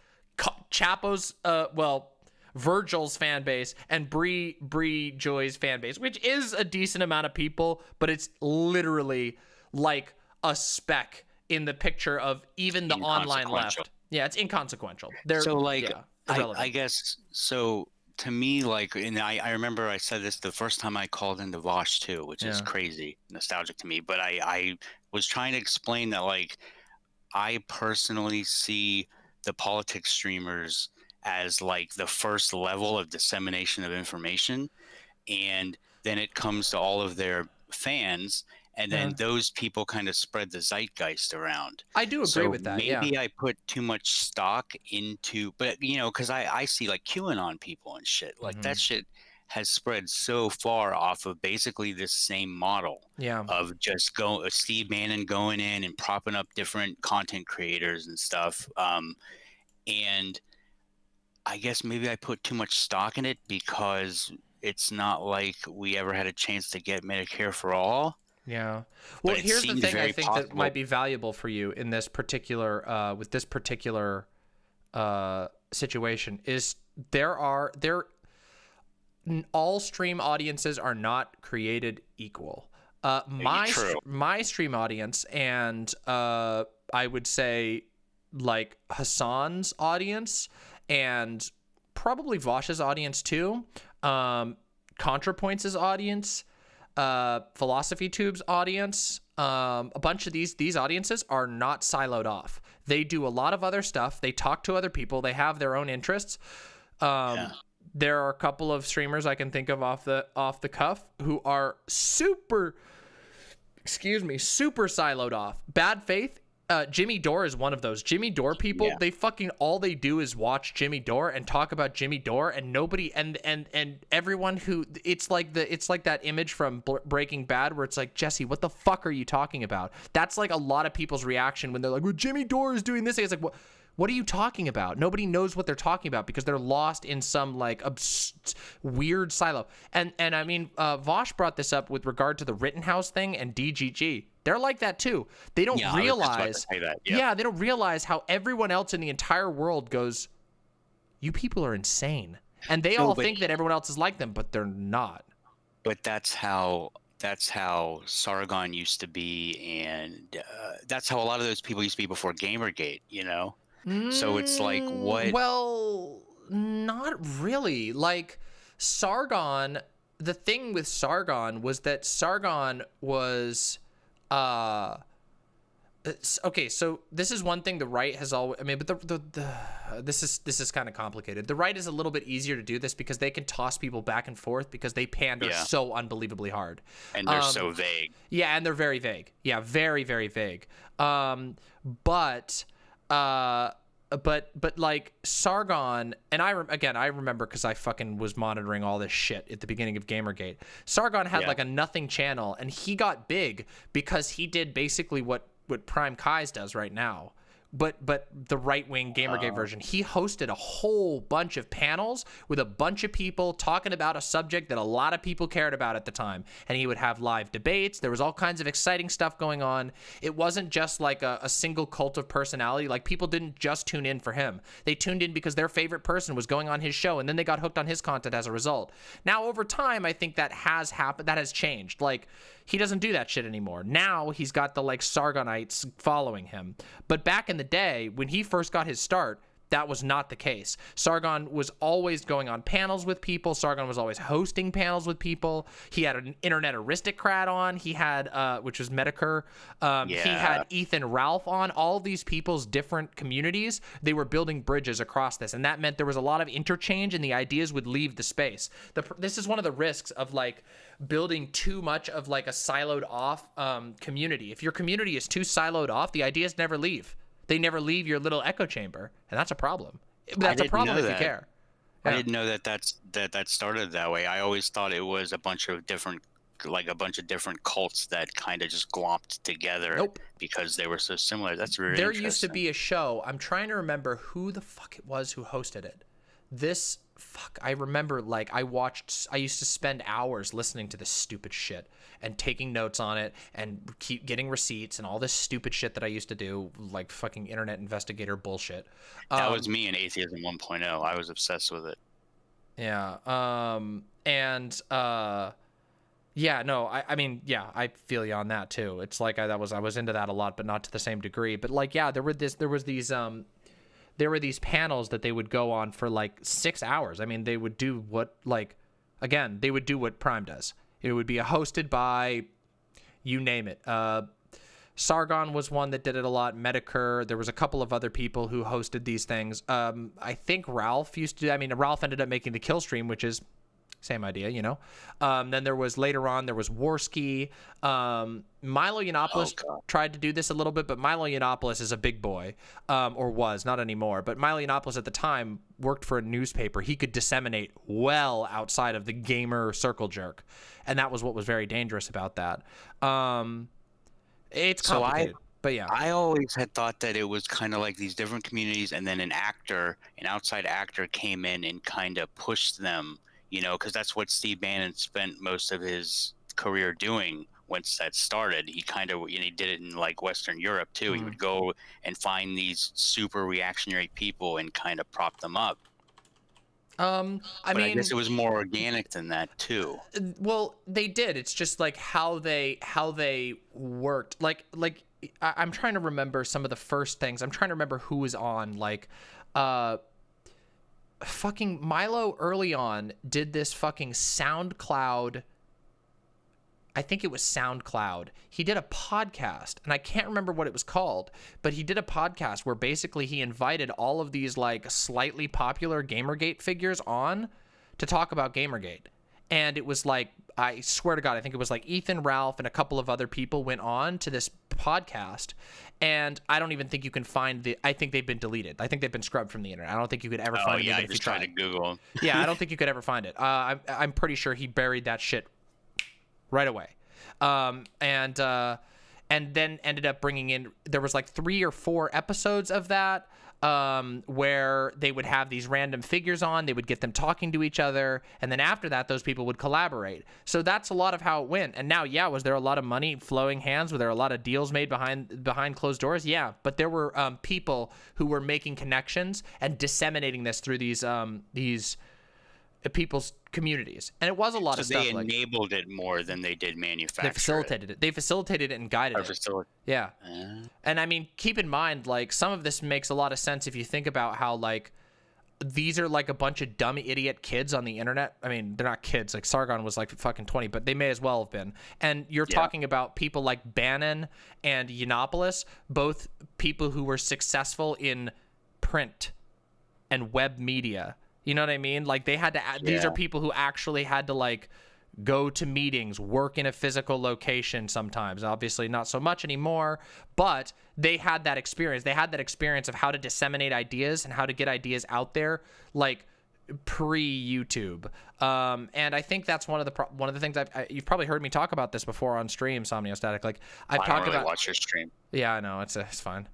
Chapo's, Virgil's fan base, and Bree Joy's fan base, which is a decent amount of people, but it's literally like a speck in the picture of even the online left. Yeah, it's inconsequential. I guess so. To me, like, and I remember I said this the first time I called into Vosh too, which is crazy nostalgic to me. But I was trying to explain that, like, I personally see the politics streamers as like the first level of dissemination of information, and then it comes to all of their fans, and then those people kind of spread the zeitgeist around. I do agree with that. Maybe I put too much stock into, but because I see like QAnon people and shit, like that shit has spread so far off of basically this same model of just Steve Bannon going in and propping up different content creators and stuff. And I guess maybe I put too much stock in it because it's not like we ever had a chance to get Medicare for all. Yeah. Well, here's the thing I think that might be valuable for you in this particular, with this particular situation is all stream audiences are not created equal. My stream audience and I would say like Hassan's audience and probably Vosh's audience too, ContraPoints' audience, Philosophy Tube's audience, a bunch of these audiences are not siloed off. They do a lot of other stuff. They talk to other people. They have their own interests. There are a couple of streamers I can think of off the cuff who are super siloed off. Bad Faith. Jimmy Dore is one of those. Jimmy Dore people, they fucking all they do is watch Jimmy Dore and talk about Jimmy Dore, and nobody and everyone who it's like that image from Breaking Bad where it's like, Jesse, what the fuck are you talking about? That's like a lot of people's reaction when they're like, well, Jimmy Dore is doing this. It's like, what are you talking about? Nobody knows what they're talking about because they're lost in some like weird silo. And I mean, Vosh brought this up with regard to the Rittenhouse thing and DGG. They're like that too. They don't realize. They don't realize how everyone else in the entire world goes, you people are insane. And they all think that everyone else is like them, but they're not. But that's how Sargon used to be, and that's how a lot of those people used to be before Gamergate, you know? So it's like, what? Well, not really. Like, Sargon, the thing with Sargon was that Sargon was, okay, so this is one thing the right has always, I mean, but this is kind of complicated. The right is a little bit easier to do this because they can toss people back and forth because they pander so unbelievably hard. And they're so vague. Yeah, and they're very vague. Yeah, very, very vague. But like Sargon, and I remember because I fucking was monitoring all this shit at the beginning of Gamergate. Sargon had like a nothing channel, and he got big because he did basically what PrimeCayes does right now. But the right-wing Gamergate version. He hosted a whole bunch of panels with a bunch of people talking about a subject that a lot of people cared about at the time. And he would have live debates. There was all kinds of exciting stuff going on. It wasn't just like a single cult of personality. Like, people didn't just tune in for him. They tuned in because their favorite person was going on his show, and then they got hooked on his content as a result. Now, over time, I think that has happened. That has changed. Like, he doesn't do that shit anymore. Now he's got the like Sargonites following him. But back in the day, when he first got his start, that was not the case. Sargon was always going on panels with people. Sargon was always hosting panels with people. He had an internet aristocrat on. He had, which was Medicare. He had Ethan Ralph on. All these people's different communities, they were building bridges across this. And that meant there was a lot of interchange and the ideas would leave the space. This is one of the risks of like building too much of like a siloed off community. If your community is too siloed off, the ideas never leave. They never leave your little echo chamber, and that's a problem. That's a problem if you care. I didn't know that started that way. I always thought it was a bunch of different cults that kind of just glomped together because they were so similar. That's really There used to be a show. I'm trying to remember who the fuck it was who hosted it. I remember, like, I used to spend hours listening to this stupid shit and taking notes on it and keep getting receipts and all this stupid shit that I used to do, like fucking internet investigator bullshit. That was me in Atheism 1.0. I was obsessed with it. Yeah. Yeah, no, I mean, yeah, I feel you on that too. It's like I was into that a lot, but not to the same degree. But like, yeah, there were these panels that they would go on for like 6 hours. I mean, they would do what Prime does. It would be hosted by, you name it. Sargon was one that did it a lot. Medicare. There was a couple of other people who hosted these things. I think Ralph used to. I mean, Ralph ended up making the Kill Stream, which is same idea, you know. Then there was Warski. Milo Yiannopoulos tried to do this a little bit, but Milo Yiannopoulos is a big boy, or was, not anymore. But Milo Yiannopoulos at the time worked for a newspaper. He could disseminate well outside of the gamer circle jerk, and that was what was very dangerous about that. It's complicated. But yeah, I always had thought that it was kind of like these different communities, and then an outside actor came in and kind of pushed them, you know, because that's what Steve Bannon spent most of his career doing. Once that started, he kind of, he did it in like Western Europe too. He would go and find these super reactionary people and kind of prop them up. I guess it was more organic than that too. Well, they did. It's just like how they worked. Like I'm trying to remember some of the first things. I'm trying to remember who was on. Like, fucking Milo early on did this fucking SoundCloud. I think it was SoundCloud. He did a podcast, and I can't remember what it was called, but he did a podcast where basically he invited all of these like slightly popular Gamergate figures on to talk about Gamergate. And it was like, I swear to God, I think it was like Ethan, Ralph, and a couple of other people went on to this podcast. And I don't even think you can find I think they've been deleted. I think they've been scrubbed from the internet. I don't think you could ever find it. I just tried to Google them. Yeah, I don't think you could ever find it. I'm pretty sure he buried that shit right away. And then ended up bringing in, there was like 3 or 4 episodes of that, where they would have these random figures on, they would get them talking to each other, and then after that, those people would collaborate. So that's a lot of how it went. And now, yeah, was there a lot of money flowing hands? Were there a lot of deals made behind closed doors? Yeah, but there were people who were making connections and disseminating this through these people's communities, and it was a lot of stuff. So they enabled it more than they did manufacture. They facilitated it. They facilitated it and guided it. Yeah. And I mean, keep in mind, like, some of this makes a lot of sense if you think about how, like, these are like a bunch of dumb idiot kids on the internet. I mean, they're not kids. Like, Sargon was like fucking 20, but they may as well have been. And you're talking about people like Bannon and Yiannopoulos, both people who were successful in print and web media. You know what I mean? Like, they had to, these are people who actually had to, like, go to meetings, work in a physical location sometimes. Obviously not so much anymore, but they had that experience. They had that experience of how to disseminate ideas and how to get ideas out there, like, pre-YouTube. And I think that's one of the things you've probably heard me talk about this before on stream, Somniostatic. Like, I've talked about. Watch your stream. Yeah, I know, it's fine.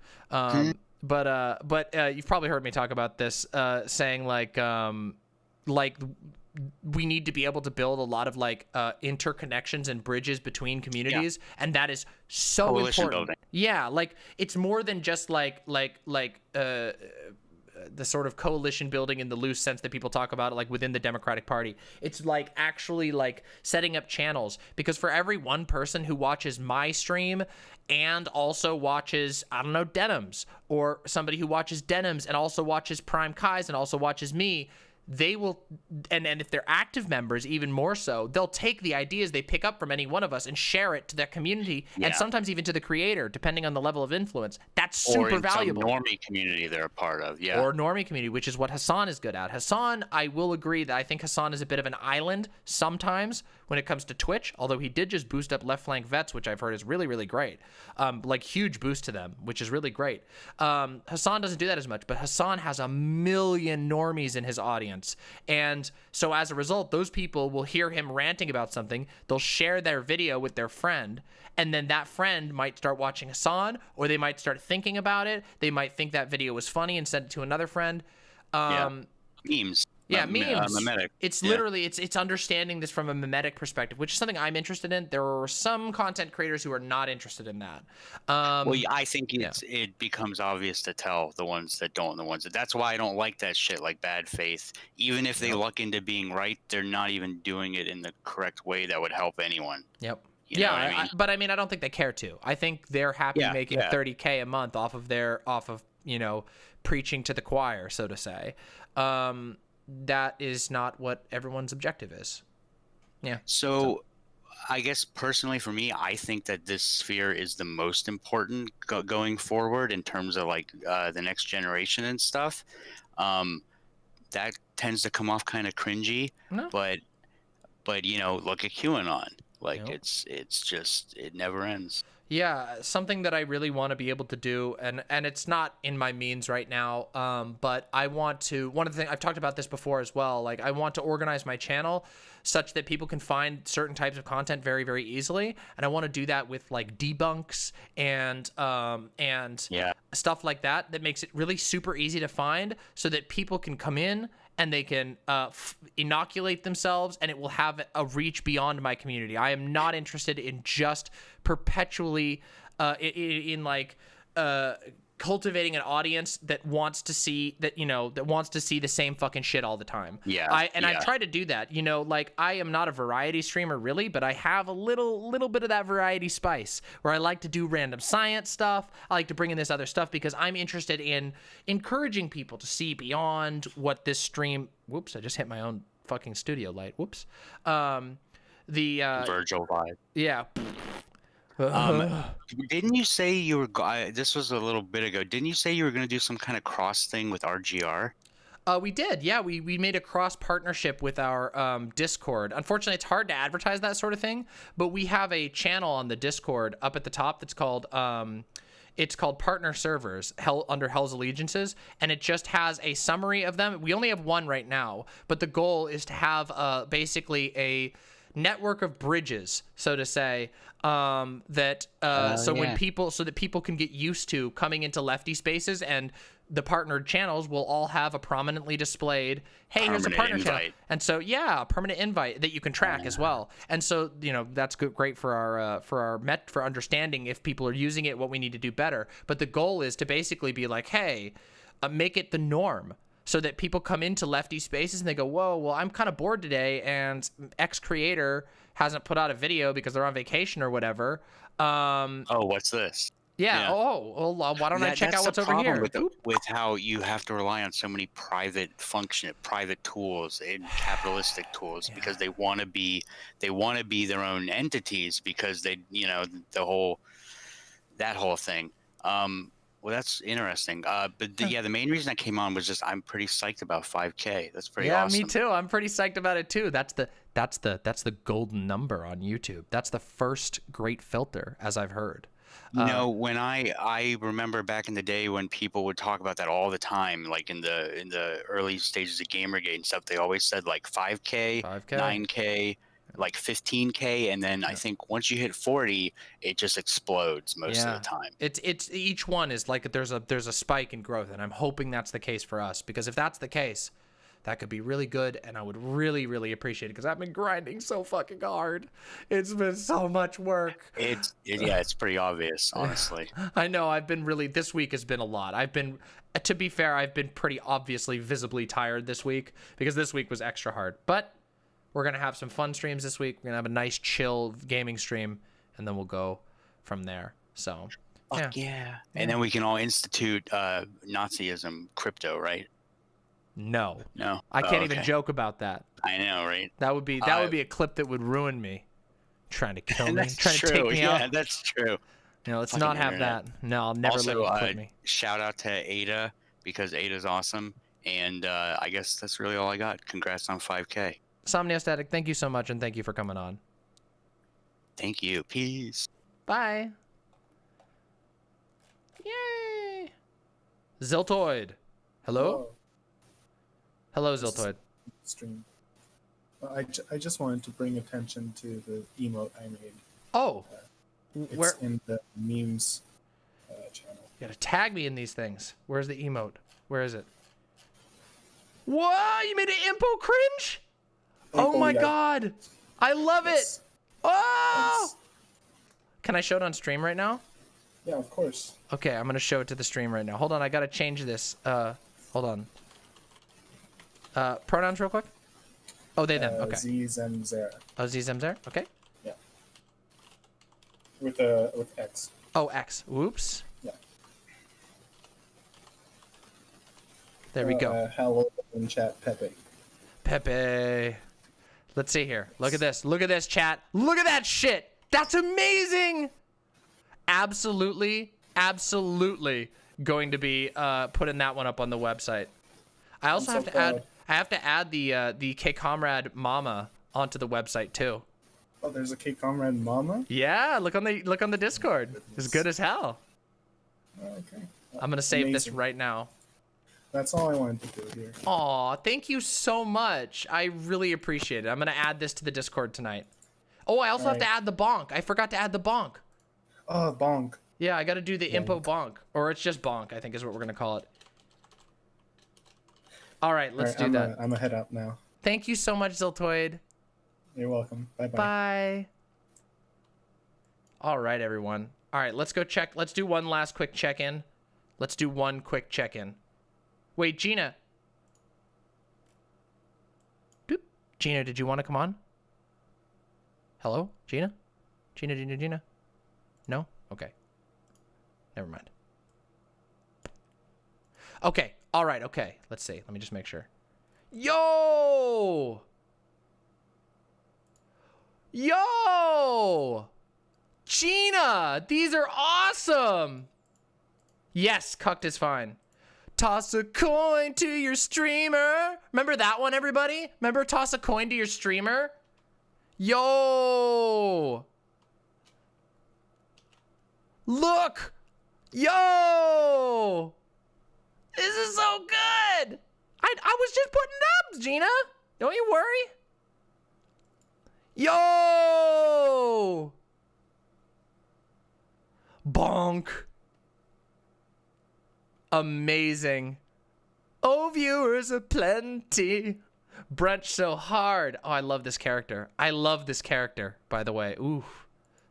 But you've probably heard me talk about this, saying like we need to be able to build a lot of like interconnections and bridges between communities, and that is so Coalition important. Building. Yeah, like, it's more than just like the sort of coalition building in the loose sense that people talk about it, like within the Democratic Party. It's like actually like setting up channels, because for every one person who watches my stream and also watches, I don't know, Denims, or somebody who watches Denims and also watches PrimeCayes and also watches me, they will, and if they're active members, even more so, they'll take the ideas they pick up from any one of us and share it to their community, and sometimes even to the creator, depending on the level of influence. That's super valuable. Or in some normie community they're a part of, Or normie community, which is what Hassan is good at. Hassan, I will agree that I think Hassan is a bit of an island sometimes when it comes to Twitch, although he did just boost up Left Flank Vets, which I've heard is really, really great. Like, huge boost to them, which is really great. Hassan doesn't do that as much, but Hassan has a million normies in his audience. And so as a result, those people will hear him ranting about something, they'll share their video with their friend, and then that friend might start watching Hassan, or they might start thinking about it. They might think that video was funny and send it to another friend. Memes. Yeah, memes. Mimetic. It's Yeah. literally it's understanding this from a mimetic perspective, which is something I'm interested in. There are some content creators who are not interested in that. Well, yeah, I think it becomes obvious to tell the ones that don't, and the ones that. That's why I don't like that shit like bad faith. Even if they luck into being right, they're not even doing it in the correct way that would help anyone. Yep. You know yeah, what I mean? but I mean, I don't think they care to. I think they're happy making $30K a month off of preaching to the choir, so to say. That is not what everyone's objective is. Yeah. So I guess personally for me, I think that this sphere is the most important going forward in terms of like the next generation and stuff. That tends to come off kind of cringy, but look at QAnon. Like it's just, it never ends. Yeah, something that I really want to be able to do, and it's not in my means right now, but I want to, one of the things, I've talked about this before as well, like I want to organize my channel such that people can find certain types of content very, very easily, and I want to do that with like debunks and stuff like that makes it really super easy to find so that people can come in and they can inoculate themselves, and it will have a reach beyond my community. I am not interested in just perpetually cultivating an audience that wants to see the same fucking shit all the time. I've tried to do that. Like I am not a variety streamer really, but I have a little bit of that variety spice where I like to do random science stuff. I like to bring in this other stuff because I'm interested in encouraging people to see beyond what this stream. Whoops! I just hit my own fucking studio light. Whoops. The Virgil vibe. Yeah. Didn't you say you were? This was a little bit ago. Didn't you say you were going to do some kind of cross thing with RGR? We did. Yeah, we made a cross partnership with our Discord. Unfortunately, it's hard to advertise that sort of thing, but we have a channel on the Discord up at the top that's called Partner Servers under Hell's Allegiances, and it just has a summary of them. We only have one right now, but the goal is to have basically a network of bridges, so to say, so that people can get used to coming into lefty spaces, and the partnered channels will all have a prominently displayed, hey, here's a partner channel. And so, a permanent invite that you can track as well. And so, that's great for our understanding if people are using it, what we need to do better. But the goal is to basically be like, hey, make it the norm, so that people come into lefty spaces and they go, whoa, well, I'm kind of bored today, and X creator hasn't put out a video because they're on vacation or whatever. What's this? Yeah. Oh, well, why don't I check out what's over here? With how you have to rely on so many private tools and capitalistic tools because they want to be their own entities because they, that whole thing. Well, that's interesting. But the main reason I came on was just I'm pretty psyched about 5K. That's pretty awesome. Yeah, me too. I'm pretty psyched about it too. That's the golden number on YouTube. That's the first great filter, as I've heard. When I remember back in the day when people would talk about that all the time, like in the early stages of Gamergate and stuff, they always said like 5K. 9K. Like 15K, and then I think once you hit 40, it just explodes most of the time. It's each one is like there's a spike in growth, and I'm hoping that's the case for us, because if that's the case, that could be really good, and I would really, really appreciate it because I've been grinding so fucking hard. It's been so much work. It's pretty obvious, honestly. I know. This week has been a lot. To be fair, I've been pretty obviously visibly tired this week because this week was extra hard, but we're going to have some fun streams this week. We're going to have a nice, chill gaming stream, and then we'll go from there. So, yeah. And then we can all institute Nazism crypto, right? No. No. I can't even joke about that. I know, right? That would be a clip that would ruin me. Trying to kill me. Trying to take me out. Yeah, that's true. Let's not have that. No, I'll never let you clip me. Shout out to Ada, because Ada's awesome. And I guess that's really all I got. Congrats on 5K. Somniostatic, thank you so much, and thank you for coming on. Thank you. Peace. Bye. Yay. Ziltoid. Hello? Hello, Ziltoid. Stream. I just wanted to bring attention to the emote I made. Oh. It's in the memes channel. You gotta tag me in these things. Where's the emote? Where is it? Whoa, you made an impo cringe? Oh Impo, my yeah. god. I love it. Oh! Can I show it on stream right now? Yeah, of course. Okay, I'm gonna show it to the stream right now. Hold on, I gotta change this. Hold on. Pronouns real quick. Oh, they, them. Okay. Z, Zem, Zer. Oh, Z, Zem, Zer. Okay. Yeah. With X. Oh, X. Whoops. Yeah. There we go. Hello in chat, Pepe. Pepe. Let's see here. Look at this. Look at this, chat. Look at that shit. That's amazing. Absolutely, absolutely going to be putting that one up on the website. I also have to add. I have to add the K Comrade Mama onto the website too. Oh, there's a K Comrade Mama. Yeah, look on the Discord. It's good as hell. Okay. I'm gonna save this Amazing. right now. That's all I wanted to do here. Aw, thank you so much. I really appreciate it. I'm gonna add this to the Discord tonight. Oh, I also have to add the bonk. I forgot to add the bonk. Oh, bonk. Yeah, I gotta do the impo bonk. Or it's just bonk, I think is what we're gonna call it. All right, let's do that. I'm a head out now. Thank you so much, Ziltoid. You're welcome. Bye-bye. Bye. All right, everyone. All right, let's go check. Let's do one last quick check-in. Let's do one quick check-in. Wait, Jeena. Doop. Jeena, did you want to come on? Hello? Jeena? Jeena? No? Okay. Never mind. Okay. All right. Okay. Let's see. Let me just make sure. Yo! Yo! Jeena! These are awesome! Yes, cucked is fine. Toss a coin to your streamer. Remember that one, everybody? Remember toss a coin to your streamer? Yo! Look! Yo! This is so good! I was just putting up, Jeena. Don't you worry. Yo! Bonk. Amazing. Oh, viewers aplenty. Brunch so hard. Oh, I love this character. I love this character, by the way. Ooh,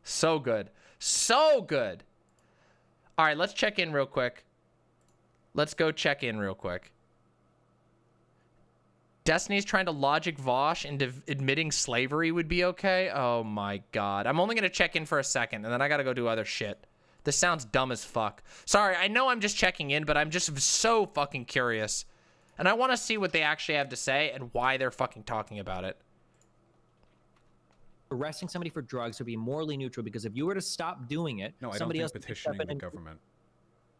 so good. So good. All right, let's check in real quick. Let's go check in real quick. Destiny's trying to logic Vosh into admitting slavery would be okay. Oh my God. I'm only going to check in for a second and then I got to go do other shit. This sounds dumb as fuck. Sorry, I know I'm just checking in, but I'm just so fucking curious. And I want to see what they actually have to say and why they're fucking talking about it. Arresting somebody for drugs would be morally neutral because if you were to stop doing it, No, I don't somebody think else petitioning the government.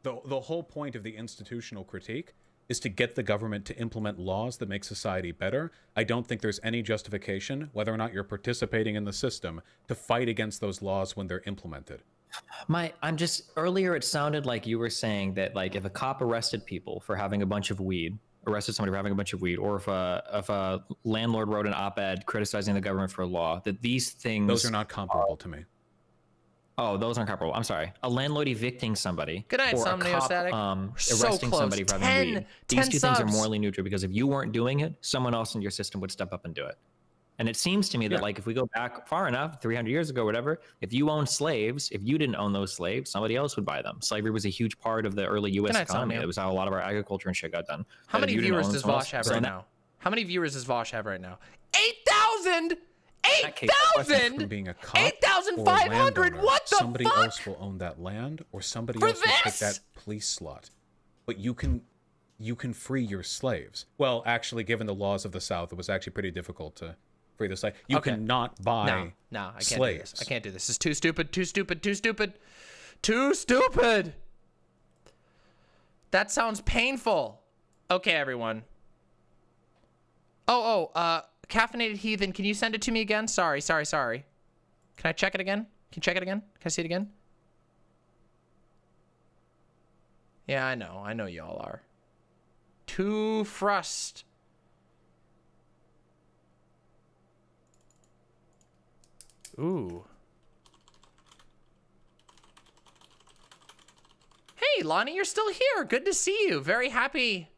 The whole point of the institutional critique is to get the government to implement laws that make society better. I don't think there's any justification, whether or not you're participating in the system, to fight against those laws when they're implemented. Earlier it sounded like you were saying that like if a cop arrested people for having a bunch of weed, or if a landlord wrote an op-ed criticizing the government for a law, that these things... Those are not comparable to me. Oh, those aren't comparable. I'm sorry. A landlord evicting somebody. Good night, or a cop arresting somebody for having weed. These two things are morally neutral because if you weren't doing it, someone else in your system would step up and do it. And it seems to me that like if we go back far enough, 300 years ago, whatever, if you owned slaves, if you didn't own those slaves, somebody else would buy them. Slavery was a huge part of the early U.S. economy. It was how a lot of our agriculture and shit got done. How many viewers does Vosh have right now? How many viewers does Vosh have right now? 8,000! 8,000! 8,500! What the somebody fuck? else will own that land, or somebody else will take that police slot. But you can free your slaves. Well, actually, given the laws of the South, it was actually pretty difficult to free the slave. You cannot buy No, I can't slaves. do this. I can't do this. This is too stupid, too stupid, too stupid. Too stupid! That sounds painful. Okay, everyone. Caffeinated Heathen, can you send it to me again? Sorry. Can I check it again? Can you check it again? Can I see it again? Yeah, I know y'all are. Too frust. Ooh. Hey, Lonnie, you're still here. Good to see you. Very happy.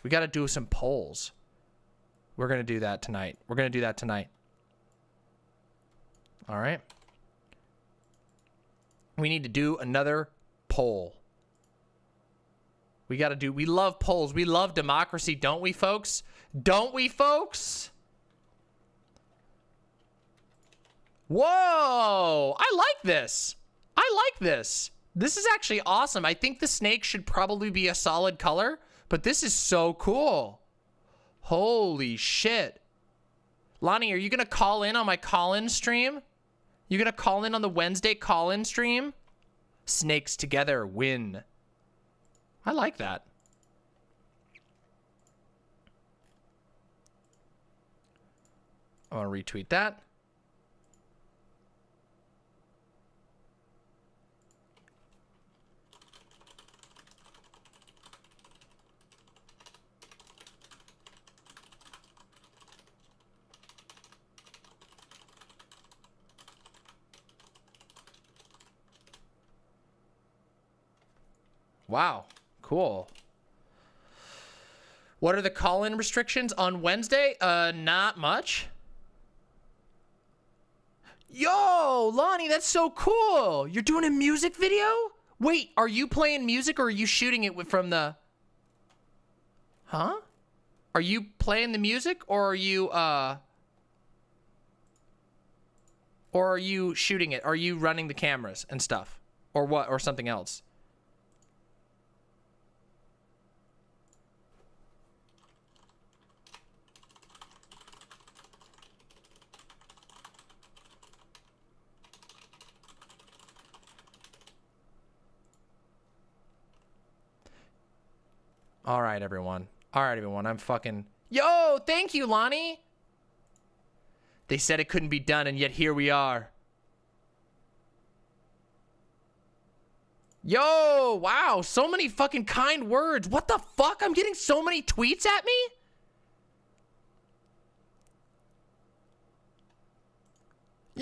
We got to do some polls. We're going to do that tonight. We're going to do that tonight. All right. We need to do another poll. We got to do, we love polls. We love democracy, don't we, folks? Don't we, folks? Whoa! I like this. I like this. This is actually awesome. I think the snake should probably be a solid color, but this is so cool. Holy shit. Lonnie, are you going to call in on my call-in stream? You going to call in on the Wednesday call-in stream? Snakes together win. I like that. I want to retweet that. Wow, cool. What are the call-in restrictions on Wednesday? Not much. Yo, Lonnie, that's so cool. You're doing a music video? Wait, are you playing music or are you shooting it from the... Huh? Are you playing the music or are you, shooting it? Are you running the cameras and stuff? Or what? Or something else? All right, everyone. All right, everyone. I'm fucking... Yo, thank you, Lonnie. They said it couldn't be done, and yet here we are. Yo, wow. So many fucking kind words. What the fuck? I'm getting so many tweets at me?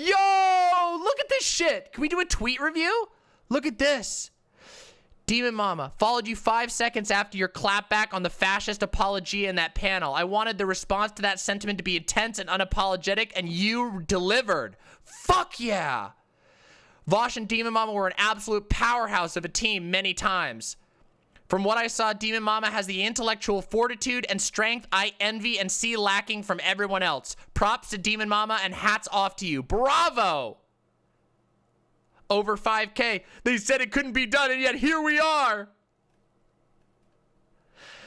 Yo, look at this shit. Can we do a tweet review? Look at this. Demon Mama, followed you 5 seconds after your clapback on the fascist apologia in that panel. I wanted the response to that sentiment to be intense and unapologetic, and you delivered. Fuck yeah! Vosh and Demon Mama were an absolute powerhouse of a team many times. From what I saw, Demon Mama has the intellectual fortitude and strength I envy and see lacking from everyone else. Props to Demon Mama and hats off to you. Bravo! Over 5K. They said it couldn't be done, and yet here we are.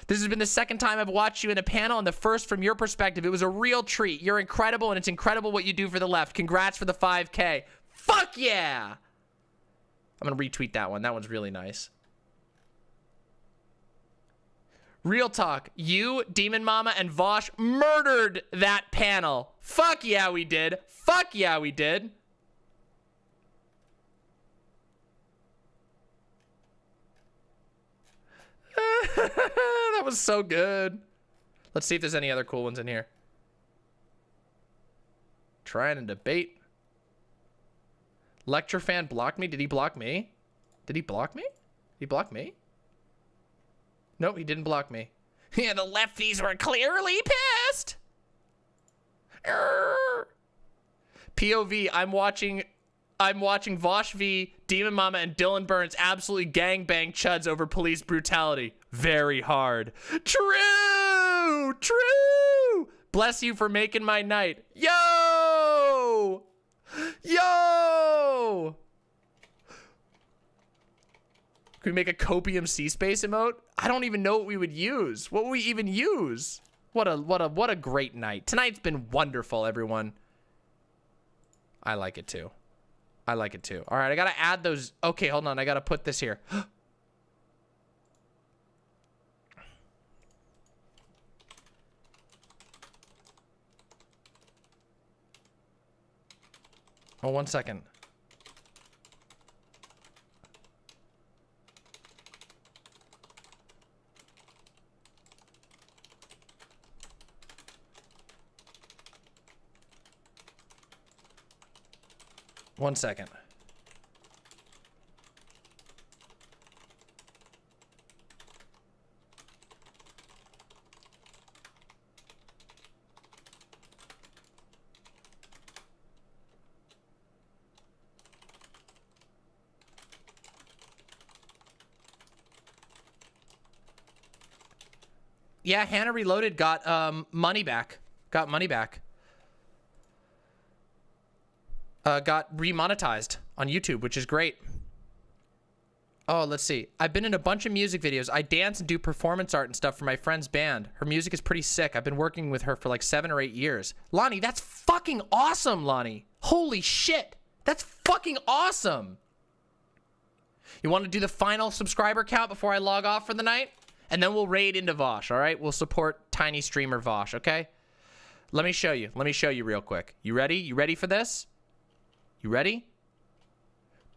This has been the second time I've watched you in a panel, and the first from your perspective. It was a real treat. You're incredible, and it's incredible what you do for the left. Congrats for the 5K. Fuck yeah! I'm going to retweet that one. That one's really nice. Real talk. You, Demon Mama, and Vosh murdered that panel. Fuck yeah, we did. Fuck yeah, we did. That was so good. Let's see if there's any other cool ones in here. Trying to debate. Lecture fan blocked me. Did he block me? Did he block me? Did he block me? Nope, he didn't block me. Yeah, the lefties were clearly pissed. POV, I'm watching Vosh v. Demon Mama and Dylan Burns absolutely gangbang chuds over police brutality. Very hard. True! True! Bless you for making my night. Yo! Yo! Can we make a copium C-space emote? I don't even know what we would use. What would we even use? What a great night. Tonight's been wonderful, everyone. I like it too. I like it too. All right, I gotta add those. Okay, hold on. I gotta put this here. Oh, 1 second. One second. Yeah, Hannah Reloaded got money back. Got money back. Got remonetized on YouTube, which is great. Oh, let's see. I've been in a bunch of music videos. I dance and do performance art and stuff for my friend's band. Her music is pretty sick. I've been working with her for like 7 or 8 years. Lonnie, that's fucking awesome, Lonnie. Holy shit. That's fucking awesome. You want to do the final subscriber count before I log off for the night? And then we'll raid into Vosh, all right? We'll support tiny streamer Vosh, okay? Let me show you. Let me show you real quick. You ready? You ready for this? You ready?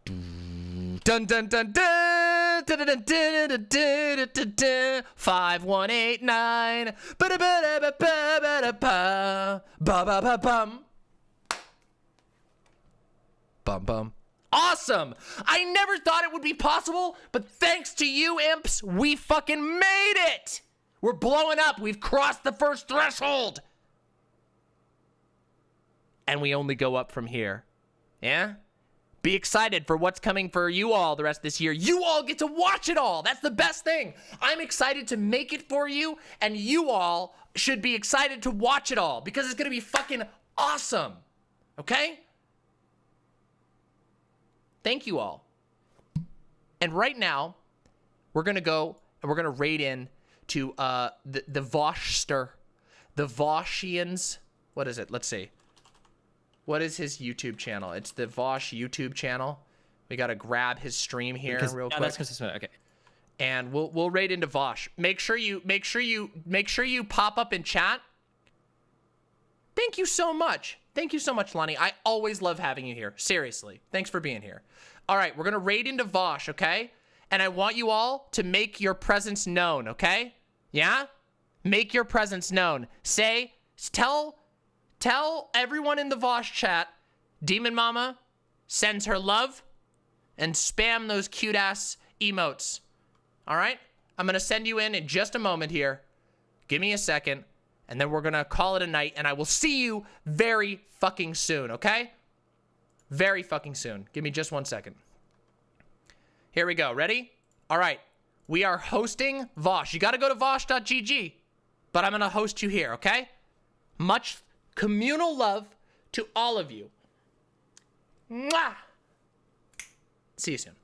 Dun dun dun dun dun dun dun dun dun dun dun 5189 ba ba ba ba ba ba ba ba bum bum bum. Awesome! I never thought it would be possible, but thanks to you imps, we fucking made it! We're blowing up. We've crossed the first threshold. And we only go up from here. Yeah? Be excited for what's coming for you all the rest of this year. You all get to watch it all. That's the best thing. I'm excited to make it for you, and you all should be excited to watch it all because it's going to be fucking awesome. Okay? Thank you all. And right now, we're going to go and we're going to raid in to the Voshster, the Voshians. What is it? Let's see. What is his YouTube channel? It's the Vosh YouTube channel. We got to grab his stream here real quick. That's consistent. Okay. And we'll raid into Vosh. Make sure you pop up in chat. Thank you so much. Thank you so much, Lonnie. I always love having you here. Seriously. Thanks for being here. All right, we're going to raid into Vosh, okay? And I want you all to make your presence known, okay? Yeah? Make your presence known. Tell everyone in the Vosh chat, Demon Mama sends her love, and spam those cute-ass emotes. All right? I'm going to send you in just a moment here. Give me a second, and then we're going to call it a night, and I will see you very fucking soon, okay? Very fucking soon. Give me just 1 second. Here we go. Ready? All right. We are hosting Vosh. You got to go to vosh.gg, but I'm going to host you here, okay? Much communal love to all of you. Mwah! See you soon.